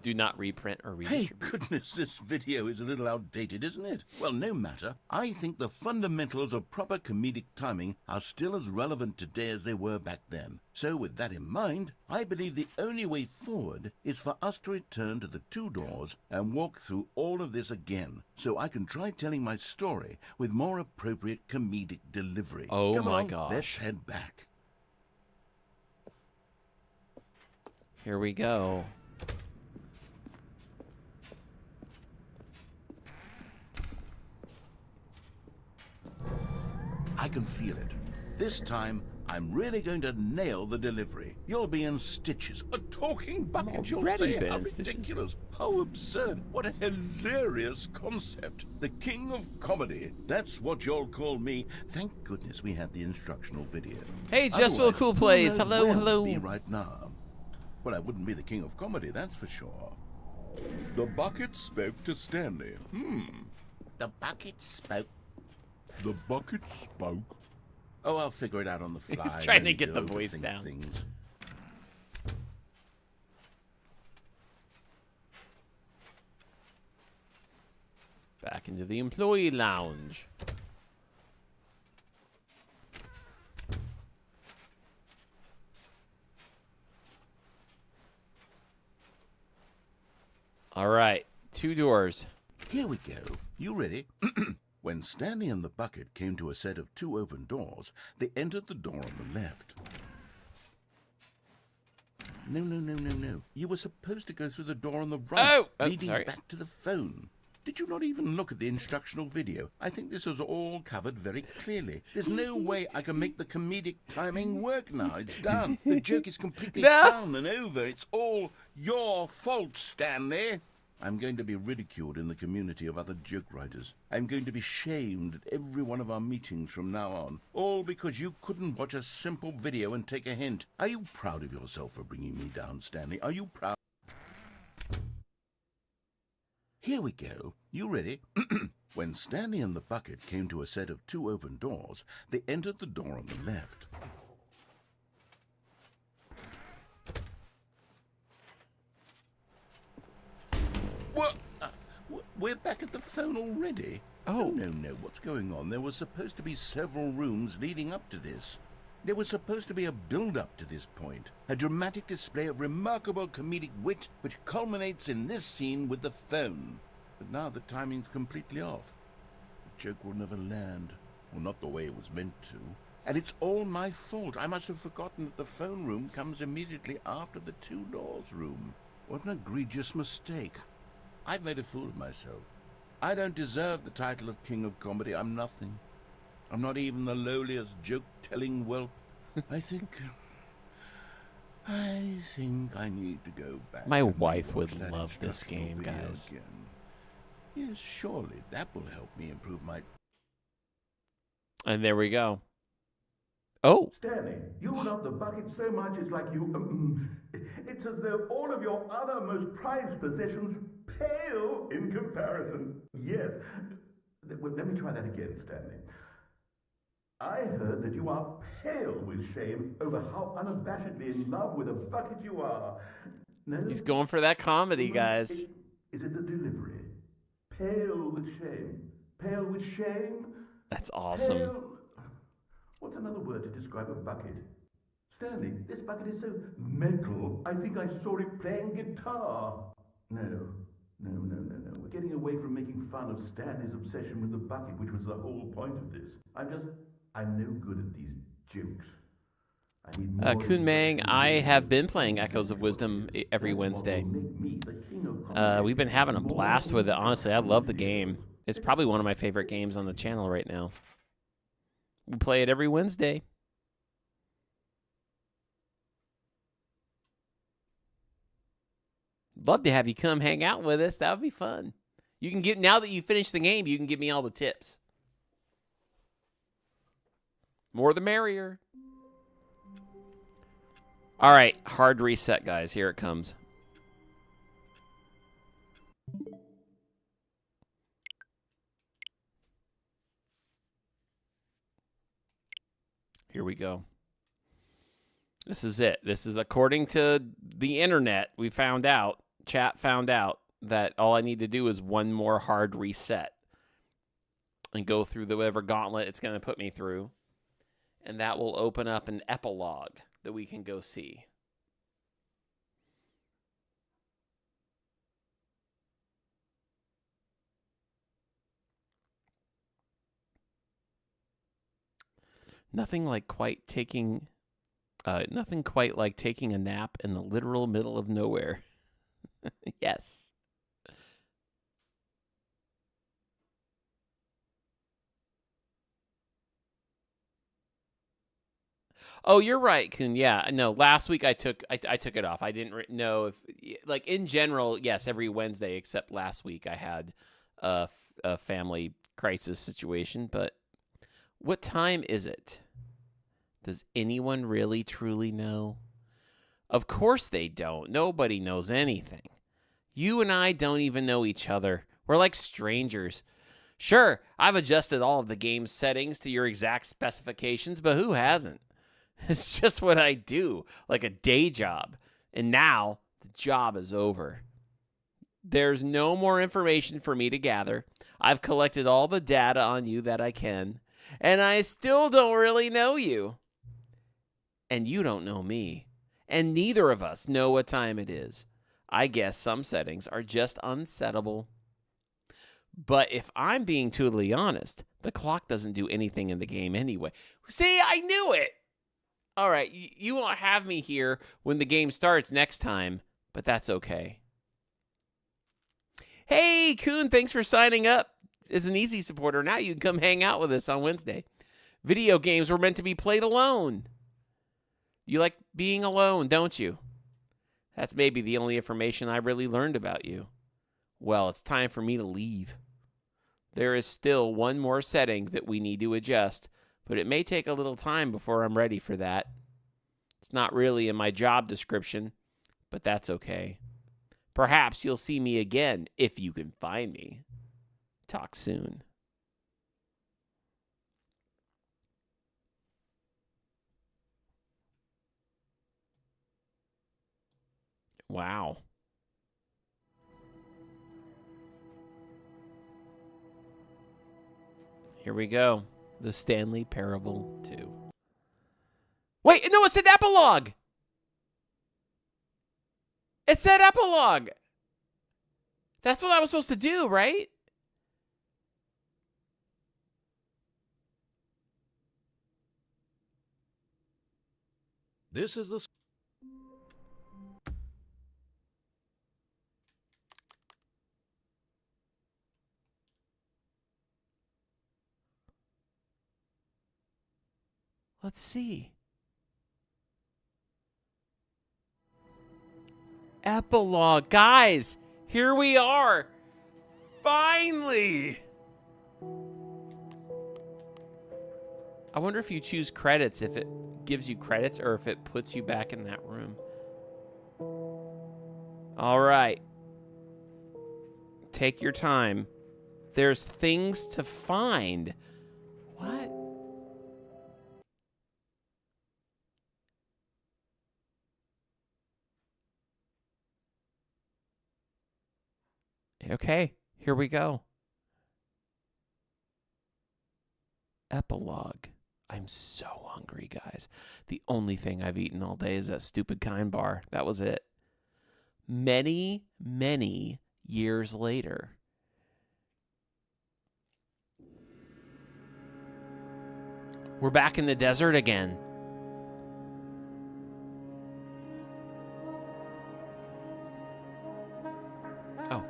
Do not reprint or redistribute. Hey, goodness, this video is a little outdated, isn't it? Well, no matter. I think the fundamentals of proper comedic timing are still as relevant today as they were back then. So with that in mind, I believe the only way forward is for us to return to the two doors and walk through all of this again, so I can try telling my story with more appropriate comedic delivery. Oh Come my on, gosh. let's head back. Here we go. I can feel it. This time, I'm really going to nail the delivery. You'll be in stitches. A talking bucket, you'll already say? been How in stitches. ridiculous. How absurd. What a hilarious concept. The king of comedy. That's what you'll call me. Thank goodness we had the instructional video. Hey, Just Will Otherwise, Cool who Plays. knows Hello, where I'd hello. be right now. Well, I wouldn't be the king of comedy, that's for sure. The bucket spoke to Stanley. The bucket spoke. The bucket spoke. Oh, I'll figure it out on the fly. He's trying to Only get the do voice overthink down. Things. Back into the employee lounge. All right, two doors. Here we go. You ready? When Stanley and the bucket came to a set of two open doors, they entered the door on the left. No. You were supposed to go through the door on the right, Oh, leading sorry. back to the phone. Did you not even look at the instructional video? I think this was all covered very clearly. There's no way I can make the comedic timing work now. It's done. The joke is completely down and over. It's all your fault, Stanley. I'm going to be ridiculed in the community of other joke writers. I'm going to be shamed at every one of our meetings from now on. All because you couldn't watch a simple video and take a hint. Are you proud of yourself for bringing me down, Stanley? Are you proud? Here we go. You ready? When Stanley and the bucket came to a set of two open doors, they entered the door on the left. What? We're back at the phone already? Oh. No. What's going on? There were supposed to be several rooms leading up to this. There was supposed to be a build-up to this point, a dramatic display of remarkable comedic wit which culminates in this scene with the phone. But now the timing's completely off. The joke will never land, or not the way it was meant to. And it's all my fault. I must have forgotten that the phone room comes immediately after the two doors room. What an egregious mistake. I've made a fool of myself. I don't deserve the title of King of Comedy. I'm nothing. I'm not even the lowliest joke-telling whelp. I think I need to go back. My and wife watch would that love this instructional game, video guys. again. Yes, surely that will help me improve my... And there we go. Oh, Stanley, you love the bucket so much it's like you... it's as though all of your other most prized possessions pale in comparison. Yes. Well, let me try that again, Stanley. I heard that you are pale with shame over how unabashedly in love with a bucket you are. No? he's going for that comedy, guys. Is it the delivery? Pale with shame. Pale with shame? That's awesome. Pale... What's another word to describe a bucket? Stanley, this bucket is so metal, I think I saw it playing guitar. No. We're getting away from making fun of Stanley's obsession with the bucket, which was the whole point of this. I'm no good at these jokes. I need more Kun Mang, instruction. I have been playing Echoes of Wisdom every Wednesday. We've been having a blast with it. Honestly, I love the game. It's probably one of my favorite games on the channel right now. We play it every Wednesday. Love to have you come hang out with us. That would be fun. You can get, now that you finished the game, you can give me all the tips. More the merrier. All right, hard reset, guys. Here it comes. Here we go. This is it. This is according to the internet. We found out, chat found out, that all I need to do is one more hard reset and go through the whatever gauntlet it's going to put me through. And that will open up an epilogue that we can go see. Nothing quite like taking a nap in the literal middle of nowhere. Yes. Oh, you're right, Kun. Yeah, no. Last week I took it off. I didn't know if in general, yes, every Wednesday except last week I had a family crisis situation. But what time is it? Does anyone really truly know? Of course they don't. Nobody knows anything. You and I don't even know each other. We're like strangers. Sure, I've adjusted all of the game's settings to your exact specifications, but who hasn't? It's just what I do, like a day job. And now the job is over. There's no more information for me to gather. I've collected all the data on you that I can, and I still don't really know you. And you don't know me. And neither of us know what time it is. I guess some settings are just unsettable. But if I'm being totally honest, the clock doesn't do anything in the game anyway. See, I knew it! All right, you won't have me here when the game starts next time, but that's okay. Hey, Kun, thanks for signing up as an Easy supporter. Now you can come hang out with us on Wednesday. Video games were meant to be played alone. You like being alone, don't you? That's maybe the only information I really learned about you. Well, it's time for me to leave. There is still one more setting that we need to adjust, but it may take a little time before I'm ready for that. It's not really in my job description, but that's okay. Perhaps you'll see me again if you can find me. Talk soon. Wow. Here we go. The Stanley Parable 2. no, it said epilogue. It said epilogue. That's what I was supposed to do, right? This is the... Let's see. Epilogue. Guys, here we are. Finally. I wonder if you choose credits, if it gives you credits or if it puts you back in that room. All right. Take your time. There's things to find. What? Okay, here we go. Epilogue. I'm so hungry, guys. The only thing I've eaten all day is that stupid Kind bar. That was it. Many, many years later. We're back in the desert again. Oh.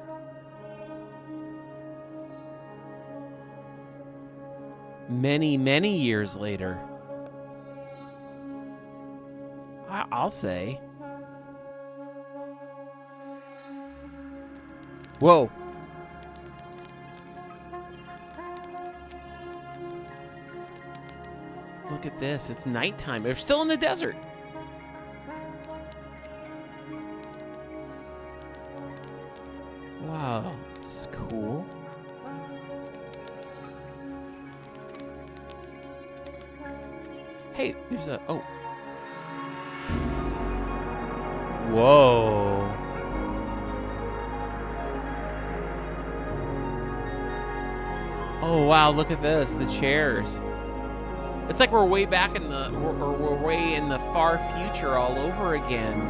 Many, many years later. I'll say. Whoa. Look at this. It's nighttime. They're still in the desert. Wow. This is cool. Hey, there's a... Oh. Whoa. Oh, wow. Look at this. The chairs. It's like we're way back in the... We're way in the far future all over again.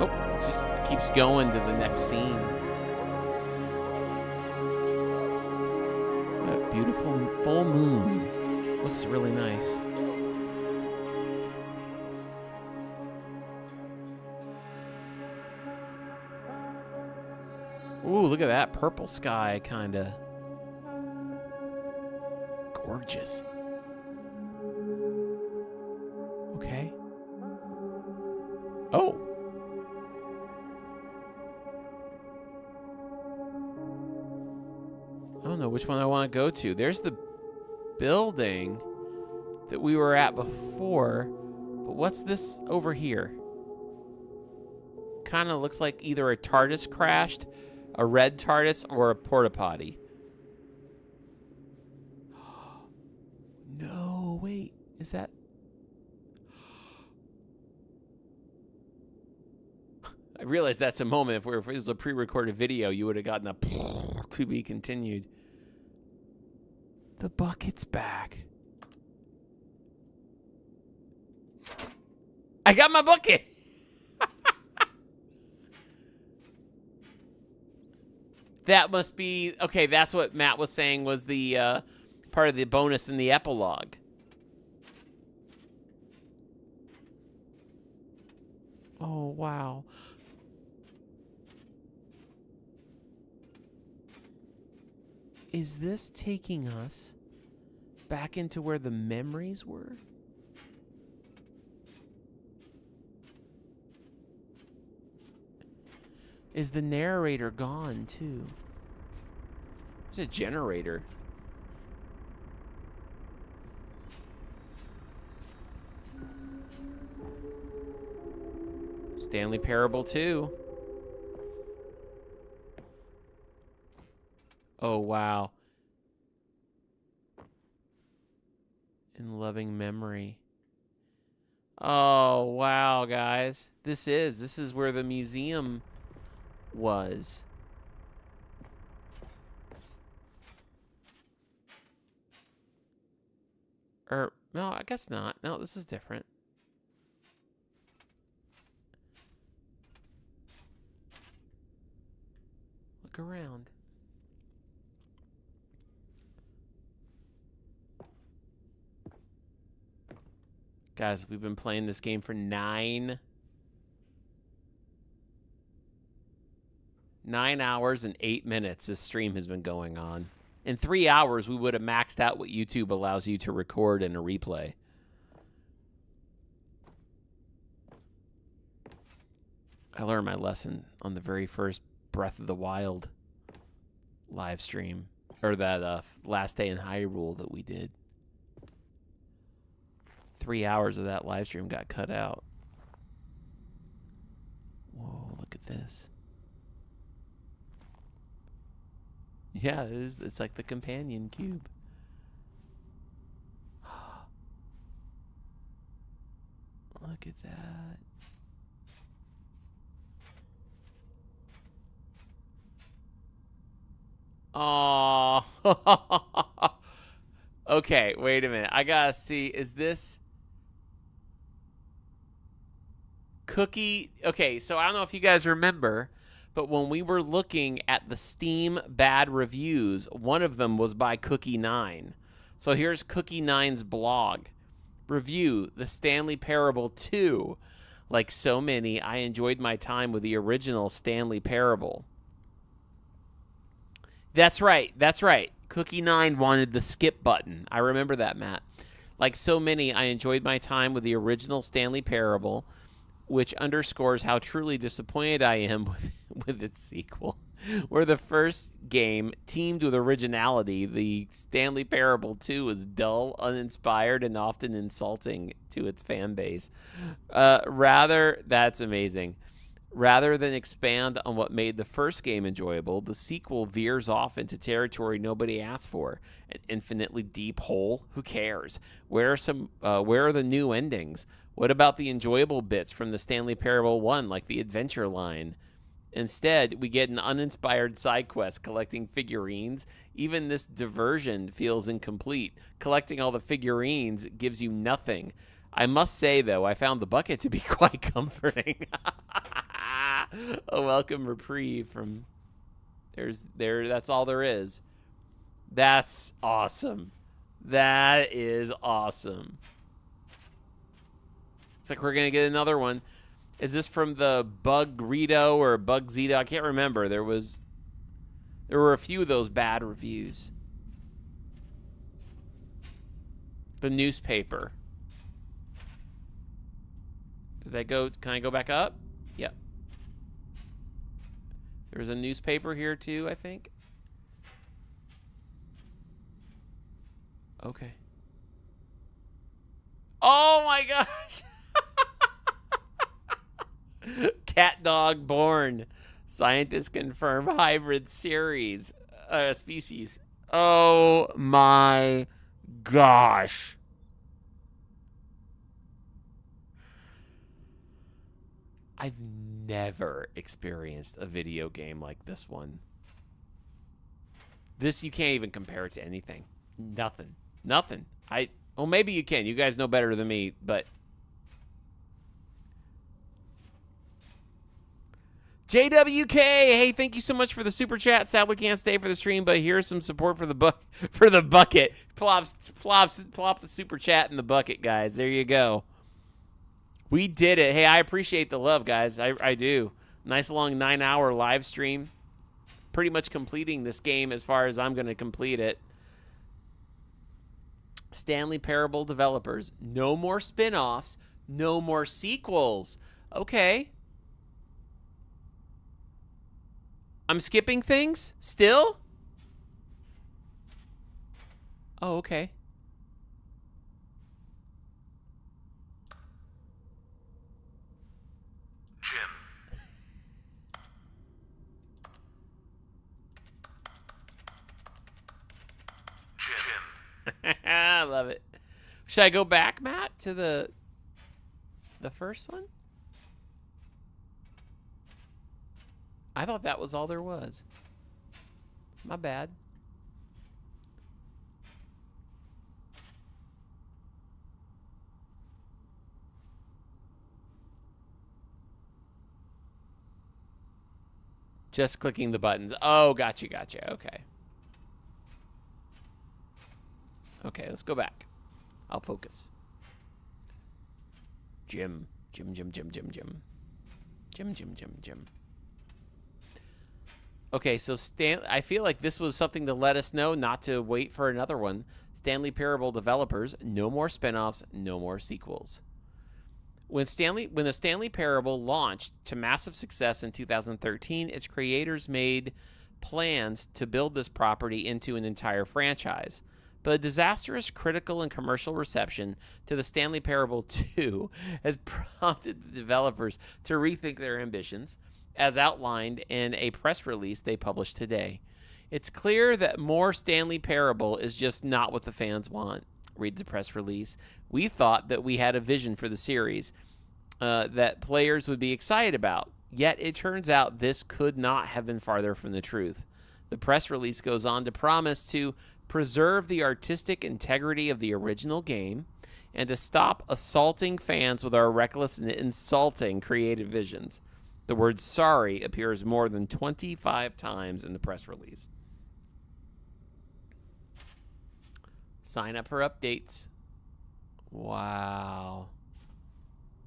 Oh, it just keeps going to the next scene. That beautiful full moon. Looks really nice. Ooh, look at that purple sky, kinda. Gorgeous. Okay. Oh. I don't know which one I want to go to. There's the building that we were at before. But what's this over here? Kind of looks like either a TARDIS crashed, a red TARDIS, or a porta potty. No, wait. Is that... I realize that's a moment. If it was a pre-recorded video, you would have gotten a to be continued. The bucket's back. I got my bucket. That must be... Okay, that's what Matt was saying was the part of the bonus in the epilogue. Oh, wow. Is this taking us back into where the memories were? Is the narrator gone, too? There's a generator. Stanley Parable 2. Oh, wow. In loving memory. Oh, wow, guys. This is where the museum was. Or, no, I guess not. No, this is different. Look around. Guys, we've been playing this game for 9 hours and 8 minutes. This stream has been going on. In 3 hours, we would have maxed out what YouTube allows you to record in a replay. I learned my lesson on the very first Breath of the Wild live stream. Or that last day in Hyrule that we did. 3 hours of that live stream got cut out. Whoa, look at this. Yeah, it's like the companion cube. Look at that. Oh. Okay, wait a minute. I gotta see. Is this Cookie? Okay, so I don't know if you guys remember, but when we were looking at the Steam bad reviews, one of them was by Cookie9. So here's Cookie9's blog. Review, The Stanley Parable 2. Like so many, I enjoyed my time with the original Stanley Parable. That's right. That's right. Cookie9 wanted the skip button. I remember that, Matt. Like so many, I enjoyed my time with the original Stanley Parable, which underscores how truly disappointed I am with its sequel. Where the first game teamed with originality, the Stanley Parable 2 is dull, uninspired, and often insulting to its fan base. That's amazing. Rather than expand on what made the first game enjoyable, the sequel veers off into territory nobody asked for. An infinitely deep hole? Who cares? Where are the new endings? What about the enjoyable bits from the Stanley Parable 1, like the adventure line? Instead, we get an uninspired side quest collecting figurines. Even this diversion feels incomplete. Collecting all the figurines gives you nothing. I must say, though, I found the bucket to be quite comforting. A welcome reprieve from... That's all there is. That's awesome. That is awesome. It's like we're going to get another one. Is this from the Bug-Rito or Bug-Zito? I can't remember. There were a few of those bad reviews. The newspaper. Can I go back up? Yep. There's a newspaper here too, I think. Okay. Oh my gosh. Cat dog born. Scientists confirm hybrid species. Oh my gosh. I've never experienced a video game like this one. This, you can't even compare it to anything. Nothing. Nothing. Well, maybe you can. You guys know better than me, but... JWK, hey, thank you so much for the super chat. Sadly can't stay for the stream, but here's some support for the bucket. Plop the super chat in the bucket, guys. There you go. We did it. Hey, I appreciate the love, guys. I do. Nice long 9-hour live stream. Pretty much completing this game as far as I'm going to complete it. Stanley Parable developers. No more spin-offs. No more sequels. Okay. I'm skipping things? Still? Oh, okay. I love it. Should I go back, Matt, to the first one? I thought that was all there was. My bad. Just clicking the buttons. Oh, gotcha, gotcha. Okay. Okay, let's go back. I'll focus. Jim. Jim. Okay, so I feel like this was something to let us know not to wait for another one. Stanley Parable developers, no more spinoffs, no more sequels. When the Stanley Parable launched to massive success in 2013, its creators made plans to build this property into an entire franchise. But a disastrous critical and commercial reception to the Stanley Parable 2 has prompted the developers to rethink their ambitions, as outlined in a press release they published today. It's clear that more Stanley Parable is just not what the fans want, reads the press release. We thought that we had a vision for the series that players would be excited about, yet it turns out this could not have been farther from the truth. The press release goes on to promise to preserve the artistic integrity of the original game and to stop assaulting fans with our reckless and insulting creative visions. The word sorry appears more than 25 times in the press release. Sign up for updates. Wow.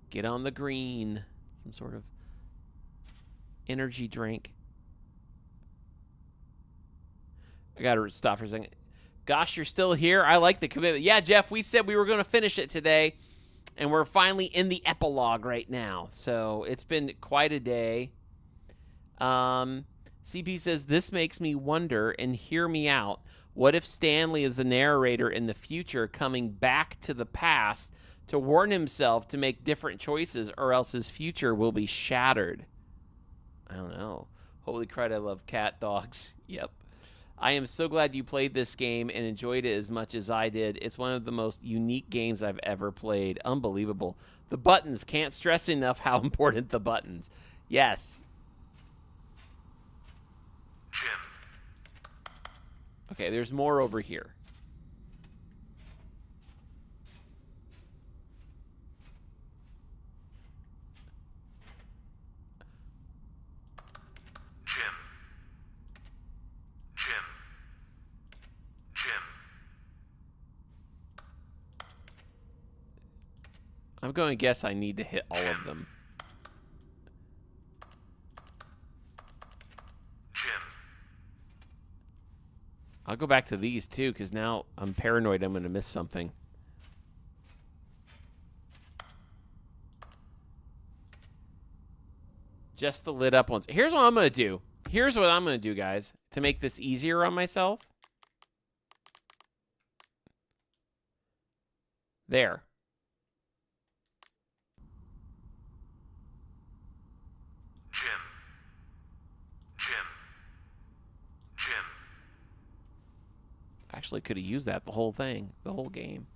Get on the green. Some sort of energy drink. I gotta stop for a second. Gosh, you're still here? I like the commitment. Yeah, Jeff, we said we were going to finish it today, and we're finally in the epilogue right now. So it's been quite a day. CP says, this makes me wonder, and hear me out. What if Stanley is the narrator in the future, coming back to the past to warn himself to make different choices, or else his future will be shattered? I don't know. Holy crud, I love cat dogs. Yep. I am so glad you played this game and enjoyed it as much as I did. It's one of the most unique games I've ever played. Unbelievable. The buttons. Can't stress enough how important the buttons. Yes. Jim. Okay, there's more over here. I'm going to guess I need to hit all of them. I'll go back to these too, because now I'm paranoid I'm going to miss something. Just the lit up ones. Here's what I'm going to do. Here's what I'm going to do, guys, to make this easier on myself. There. Actually could have used that the whole thing, the whole game.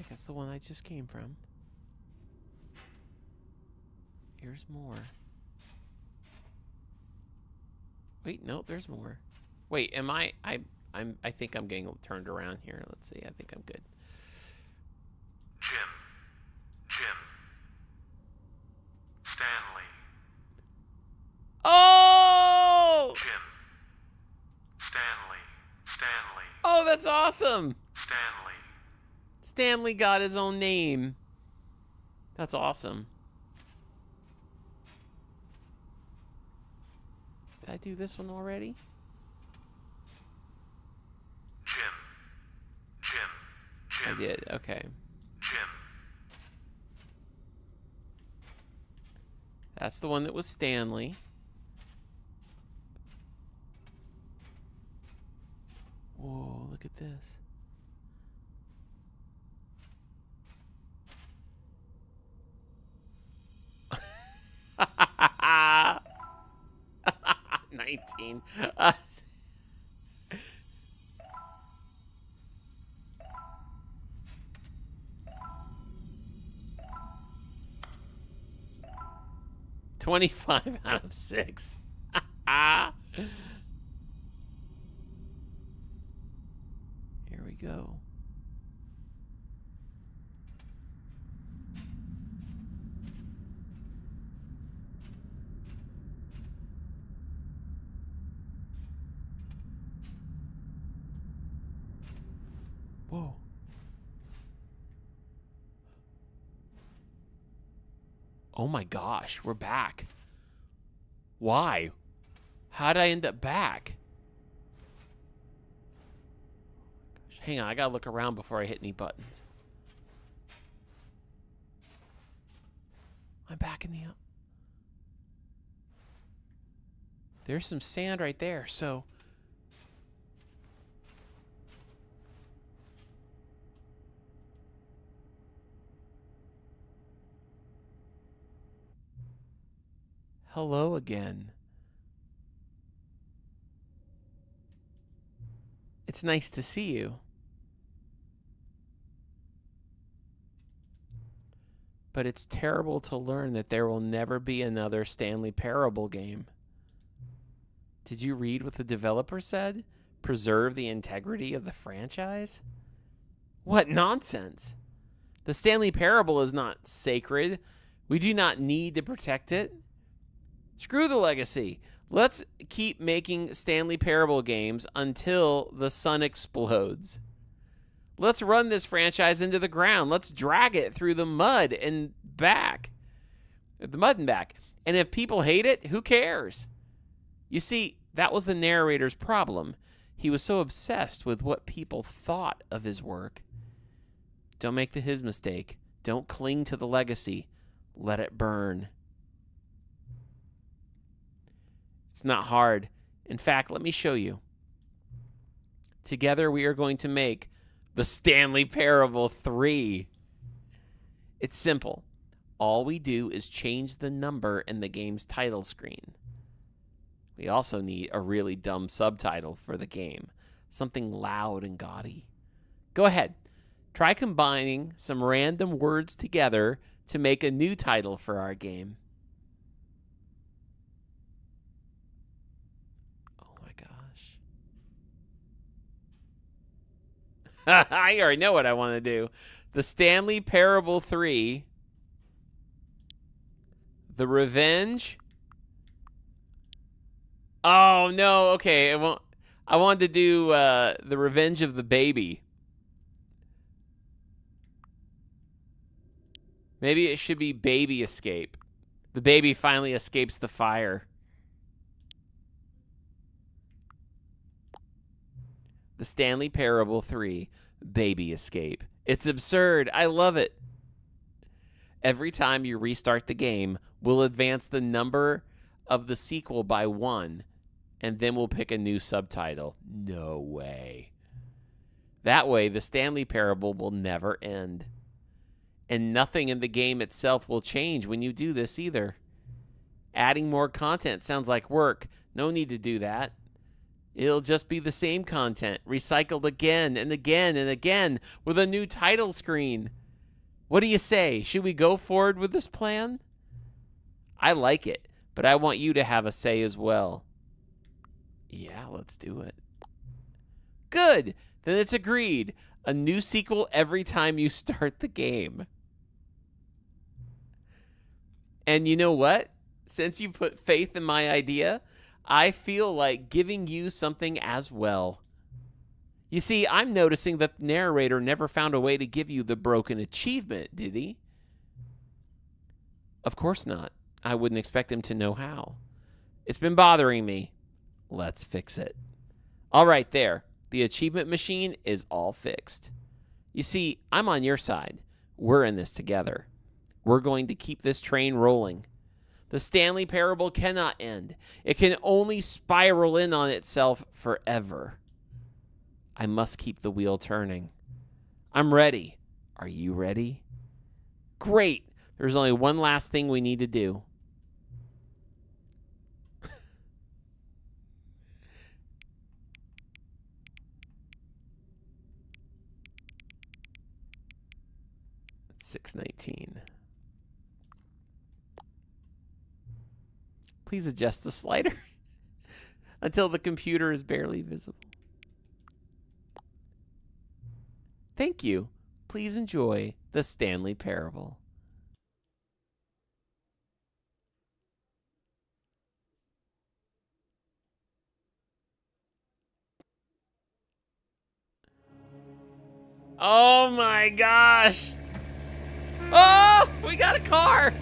That's the one I just came from. Here's more. Wait, no, there's more. Wait, am I think I'm getting turned around here. Let's see. I think I'm good. Jim. Stanley. Oh! Jim. Stanley. Oh, that's awesome. Stanley. Stanley got his own name. That's awesome. Did I do this one already? Jim. I did. Okay. Jim. That's the one that was Stanley. Whoa, look at this. 19. 25 out of 6. Here we go. Whoa. Oh my gosh, we're back. Why? How did I end up back? Hang on, I gotta look around before I hit any buttons. I'm back in the... There's some sand right there, so... Hello again. It's nice to see you. But it's terrible to learn that there will never be another Stanley Parable game. Did you read what the developer said? Preserve the integrity of the franchise? What nonsense! The Stanley Parable is not sacred. We do not need to protect it. Screw the legacy. Let's keep making Stanley Parable games until the sun explodes. Let's run this franchise into the ground. Let's drag it through the mud and back. The mud and back. And if people hate it, who cares? You see, that was the narrator's problem. He was so obsessed with what people thought of his work. Don't make his mistake. Don't cling to the legacy. Let it burn. It's not hard. In fact, let me show you. Together we are going to make the Stanley Parable 3. It's simple. All we do is change the number in the game's title screen. We also need a really dumb subtitle for the game. Something loud and gaudy. Go ahead. Try combining some random words together to make a new title for our game. I already know what I want to do. The Stanley Parable 3. The Revenge. Oh, no. Okay. I wanted to do The Revenge of the Baby. Maybe it should be Baby Escape. The baby finally escapes the fire. The Stanley Parable 3, Baby Escape. It's absurd. I love it. Every time you restart the game, we'll advance the number of the sequel by 1, and then we'll pick a new subtitle. No way. That way, the Stanley Parable will never end. And nothing in the game itself will change when you do this either. Adding more content sounds like work. No need to do that. It'll just be the same content, recycled again and again and again with a new title screen. What do you say? Should we go forward with this plan? I like it, but I want you to have a say as well. Yeah, let's do it. Good. Then it's agreed. A new sequel every time you start the game. And you know what? Since you put faith in my idea, I feel like giving you something as well. You see, I'm noticing that the narrator never found a way to give you the broken achievement, did he? Of course not. I wouldn't expect him to know how. It's been bothering me. Let's fix it. All right, there. The achievement machine is all fixed. You see, I'm on your side. We're in this together. We're going to keep this train rolling. The Stanley Parable cannot end. It can only spiral in on itself forever. I must keep the wheel turning. I'm ready. Are you ready? Great. There's only one last thing we need to do. 619. Please adjust the slider until the computer is barely visible. Thank you. Please enjoy the Stanley Parable. Oh my gosh. Oh, we got a car.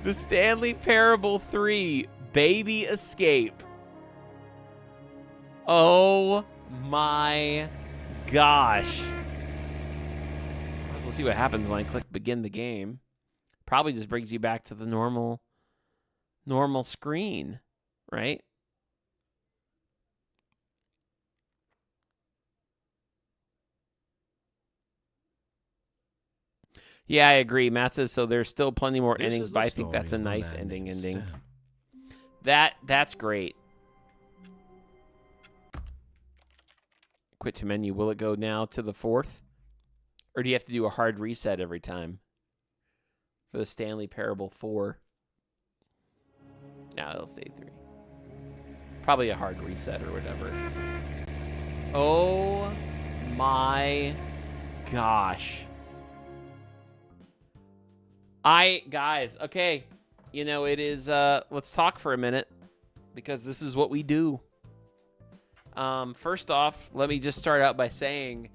The Stanley Parable 3 Baby Escape. Oh my gosh. We'll see what happens when I click begin the game. Probably just brings you back to the normal screen, right? Yeah, I agree. Matt says, so there's still plenty more endings, but I think that's a nice ending. That's great. Quit to menu. Will it go now to the 4th? Or do you have to do a hard reset every time? For the Stanley Parable 4. No, it'll stay 3. Probably a hard reset or whatever. Oh my gosh. Guys, okay. You know, it is, let's talk for a minute, because this is what we do. First off, let me just start out by saying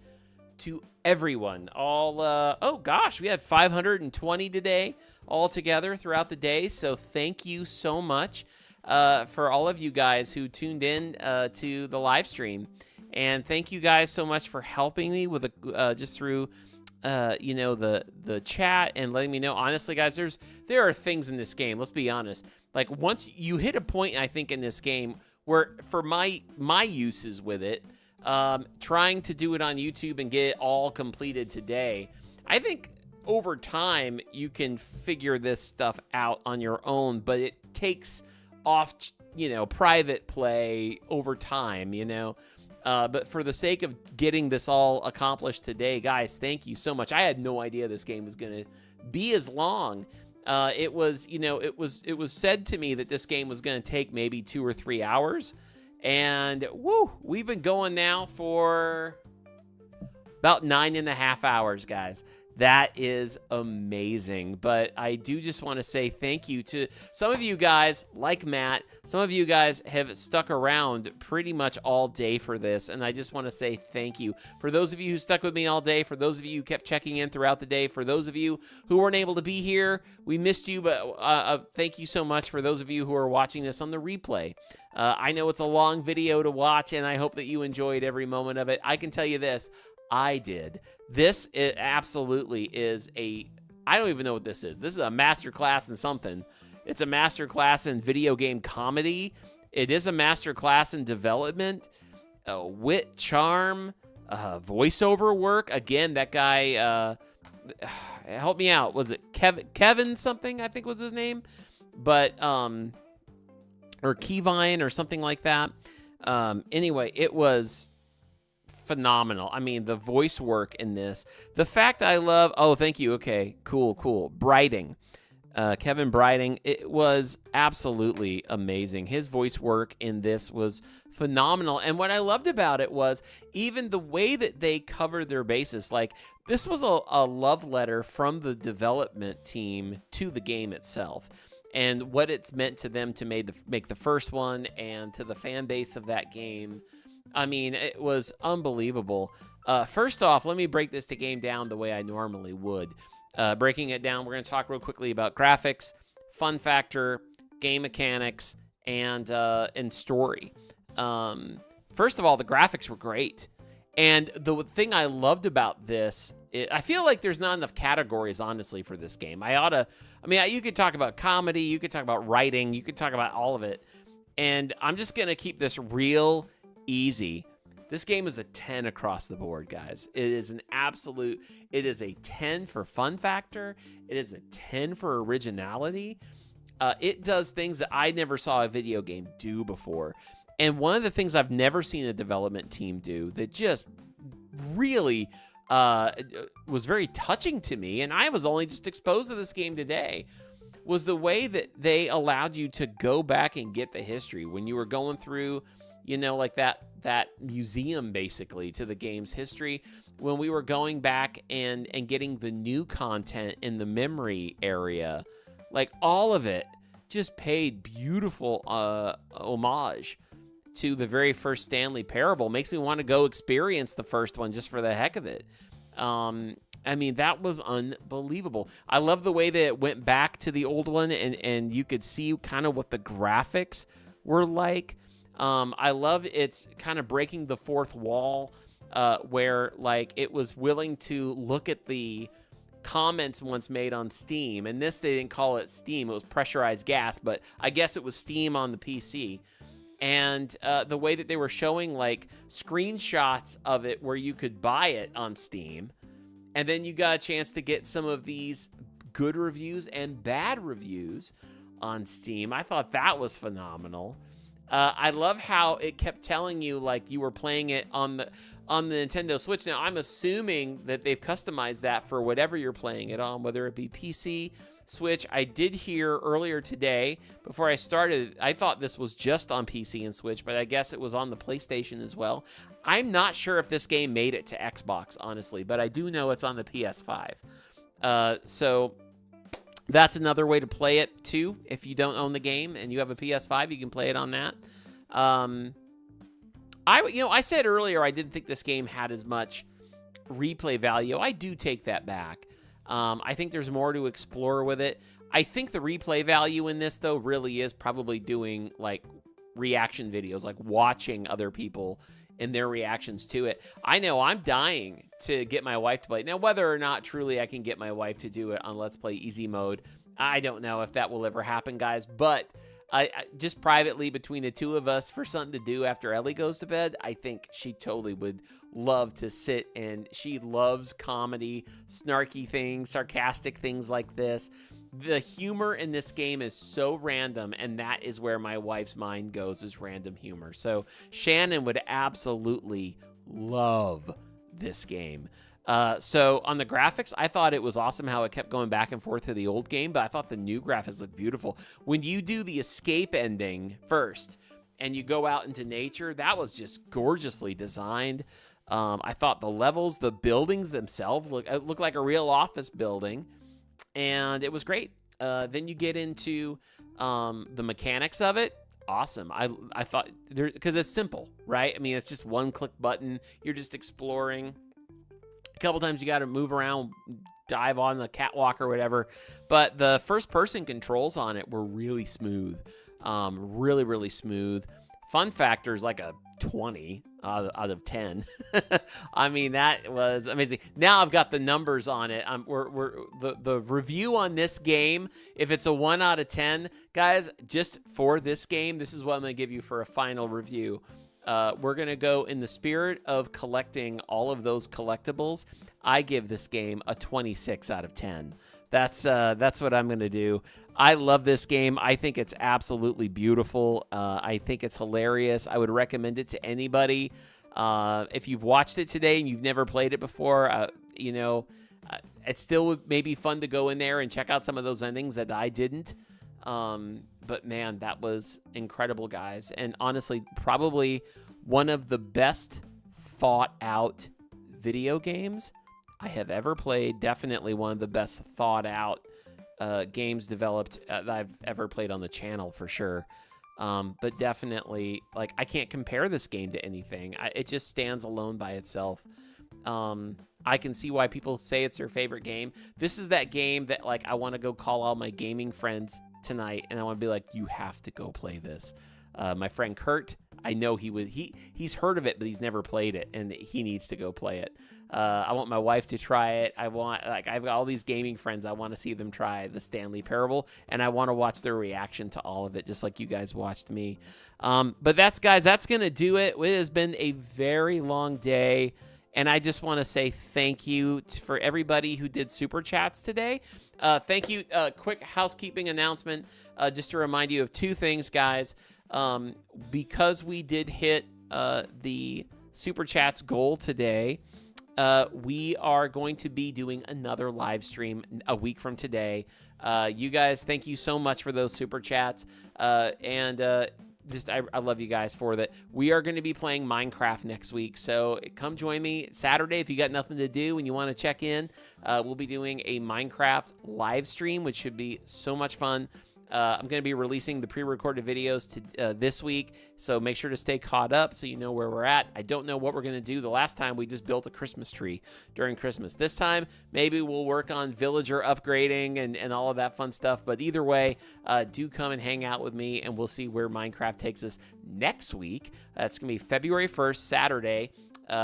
to everyone, oh gosh, we had 520 today all together throughout the day. So thank you so much, for all of you guys who tuned in, to the live stream. And thank you guys so much for helping me with just through you know, the chat and letting me know. Honestly, guys, there are things in this game, let's be honest, like once you hit a point, I think, in this game where for my uses with it, trying to do it on YouTube and get it all completed today, I think over time you can figure this stuff out on your own, but it takes off, you know, private play over time, you know. But for the sake of getting this all accomplished today, guys, thank you so much. I had no idea this game was going to be as long. It was, you know, it was said to me that this game was going to take maybe 2 or 3 hours. And, woo, we've been going now for about 9.5 hours, guys. That is amazing. But I do just want to say thank you to some of you guys, like Matt. Some of you guys have stuck around pretty much all day for this, and I just want to say thank you. For those of you who stuck with me all day, for those of you who kept checking in throughout the day, for those of you who weren't able to be here, we missed you, but thank you so much for those of you who are watching this on the replay. I know it's a long video to watch, and I hope that you enjoyed every moment of it. I can tell you this. I did. This absolutely is I don't even know what this is. This is a master class in something. It's a master class in video game comedy. It is a master class in development, wit, charm, voiceover work. Again, that guy, help me out. Was it Kevin something, I think was his name? But, or Kevine or something like that. Anyway, it was phenomenal. I mean, the voice work in this, the fact that I love, oh, thank you. Okay, cool. Brighting, Kevin Brighting, it was absolutely amazing. His voice work in this was phenomenal. And what I loved about it was even the way that they covered their bases. Like, this was a love letter from the development team to the game itself, and what it's meant to them to make the first one, and to the fan base of that game. I mean, it was unbelievable. First off, let me break this game down the way I normally would. Breaking it down, we're going to talk real quickly about graphics, fun factor, game mechanics, and story. First of all, the graphics were great. And the thing I loved about this, I feel like there's not enough categories, honestly, for this game. You could talk about comedy, you could talk about writing, you could talk about all of it. And I'm just going to keep this real easy. This game is a 10 across the board, guys. It is it is a 10 for fun factor. It is a 10 for originality. It does things that I never saw a video game do before. And one of the things I've never seen a development team do that just really was very touching to me, and I was only just exposed to this game today, was the way that they allowed you to go back and get the history when you were going through, you know, like that museum basically to the game's history. When we were going back and getting the new content in the memory area, like all of it just paid beautiful homage to the very first Stanley Parable. Makes me want to go experience the first one just for the heck of it. I mean, that was unbelievable. I love the way that it went back to the old one and you could see kind of what the graphics were like. I love it's kind of breaking the fourth wall, where like it was willing to look at the comments once made on Steam. And this, they didn't call it Steam. It was pressurized gas, but I guess it was Steam on the PC. And the way that they were showing like screenshots of it where you could buy it on Steam. And then you got a chance to get some of these good reviews and bad reviews on Steam. I thought that was phenomenal. I love how it kept telling you like you were playing it on the Nintendo Switch. Now, I'm assuming that they've customized that for whatever you're playing it on, whether it be PC, Switch. I did hear earlier today, before I started, I thought this was just on PC and Switch, but I guess it was on the PlayStation as well. I'm not sure if this game made it to Xbox, honestly, but I do know it's on the PS5. So that's another way to play it, too. If you don't own the game and you have a PS5, you can play it on that. I said earlier I didn't think this game had as much replay value. I do take that back. I think there's more to explore with it. I think the replay value in this, though, really is probably doing, like, reaction videos, like watching other people and their reactions to it. I know I'm dying to get my wife to play it. Now, whether or not truly I can get my wife to do it on Let's Play Easy Mode, I don't know if that will ever happen, guys. But I just privately between the two of us for something to do after Ellie goes to bed, I think she totally would love to sit, and she loves comedy, snarky things, sarcastic things like this. The humor in this game is so random, and that is where my wife's mind goes, is random humor. So Shannon would absolutely love this game. So on the graphics, I thought it was awesome how it kept going back and forth to the old game, but I thought the new graphics looked beautiful. When you do the escape ending first and you go out into nature, that was just gorgeously designed. I thought the levels, the buildings themselves look like a real office building, and it was great. Then you get into the mechanics of it. Awesome. I thought, because it's simple, right? I mean, it's just one click button. You're just exploring. A couple times you got to move around, dive on the catwalk or whatever. But the first person controls on it were really smooth. Really, really smooth. Fun factor is like a 20 out of 10. I mean, that was amazing. Now I've got the numbers on it. The review on this game, if it's a 1 out of 10, guys, just for this game, this is what I'm going to give you for a final review. We're going to go in the spirit of collecting all of those collectibles. I give this game a 26 out of 10. That's what I'm going to do. I love this game. I think it's absolutely beautiful. I think it's hilarious. I would recommend it to anybody. If you've watched it today and you've never played it before, it still would maybe fun to go in there and check out some of those endings that I didn't. But man, that was incredible, guys. And honestly, probably one of the best thought out video games I have ever played. Definitely one of the best thought out games developed that I've ever played on the channel, for sure. But definitely, like, I can't compare this game to anything. It just stands alone by itself. I can see why people say it's their favorite game. This is that game that, like, I want to go call all my gaming friends tonight, and I want to be like, you have to go play this. My friend Kurt, I know he's heard of it, but he's never played it, and he needs to go play it. I want my wife to try it. I've got all these gaming friends. I want to see them try the Stanley Parable, and I want to watch their reaction to all of it, just like you guys watched me. But that's going to do it. It has been a very long day, and I just want to say thank you for everybody who did Super Chats today. Thank you. Quick housekeeping announcement, just to remind you of two things, guys. Because we did hit the Super Chats goal today, we are going to be doing another live stream a week from today. You guys, thank you so much for those super chats. I love you guys for that. We are going to be playing Minecraft next week, so come join me Saturday if you got nothing to do and you want to check in. We'll be doing a Minecraft live stream, which should be so much fun. I'm going to be releasing the pre-recorded videos this week, so make sure to stay caught up so you know where we're at. I don't know what we're going to do. The last time we just built a Christmas tree during Christmas. This time, maybe we'll work on villager upgrading and all of that fun stuff. But either way, do come and hang out with me, and we'll see where Minecraft takes us next week. That's going to be February 1st, Saturday.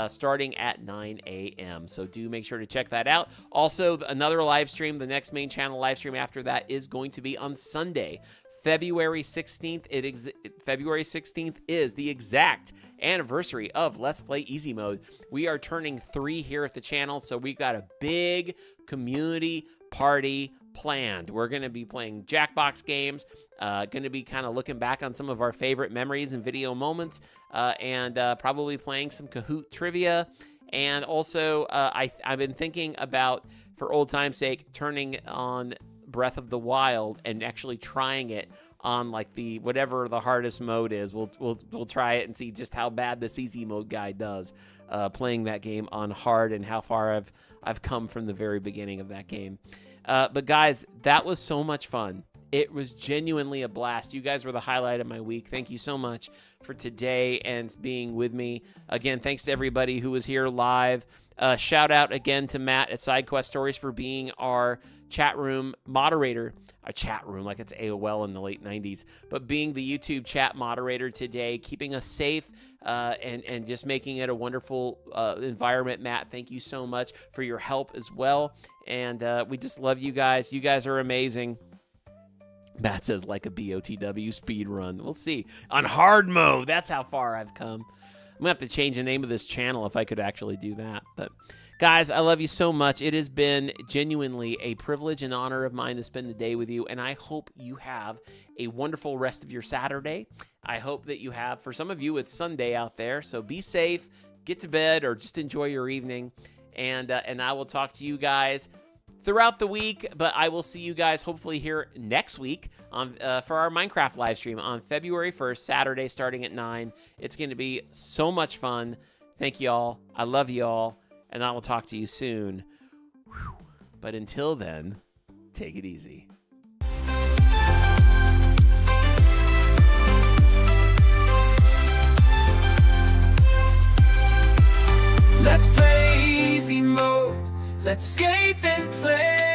Starting at 9 a.m. So do make sure to check that out. Also, another live stream, the next main channel live stream after that is going to be on Sunday, February 16th. February 16th is the exact anniversary of Let's Play Easy Mode. We are turning 3 here at the channel, so we've got a big community party planned. We're going to be playing Jackbox games, going to be kind of looking back on some of our favorite memories and video moments, and probably playing some Kahoot trivia. And also, I've been thinking about, for old time's sake, turning on Breath of the Wild and actually trying it on like whatever the hardest mode is. We'll try it and see just how bad this easy mode guy does playing that game on hard, and how far I've come from the very beginning of that game. But guys, that was so much fun. It was genuinely a blast. You guys were the highlight of my week. Thank you so much for today and being with me. Again, thanks to everybody who was here live. Shout out again to Matt at SideQuest Stories for being our chat room moderator. A chat room like it's AOL in the late 90s. But being the YouTube chat moderator today, keeping us safe and just making it a wonderful environment. Matt, thank you so much for your help as well. And we just love you guys. You guys are amazing. Matt says like a BOTW speed run. We'll see. On hard mode, that's how far I've come. I'm going to have to change the name of this channel if I could actually do that. But guys, I love you so much. It has been genuinely a privilege and honor of mine to spend the day with you, and I hope you have a wonderful rest of your Saturday. I hope that you have, for some of you, it's Sunday out there, so be safe, get to bed, or just enjoy your evening, and I will talk to you guys throughout the week, but I will see you guys hopefully here next week on for our Minecraft live stream on February 1st, Saturday, starting at 9. It's going to be so much fun. Thank you all. I love you all, and I will talk to you soon. Whew. But until then, take it easy. Let's play easy mode. Let's escape and play.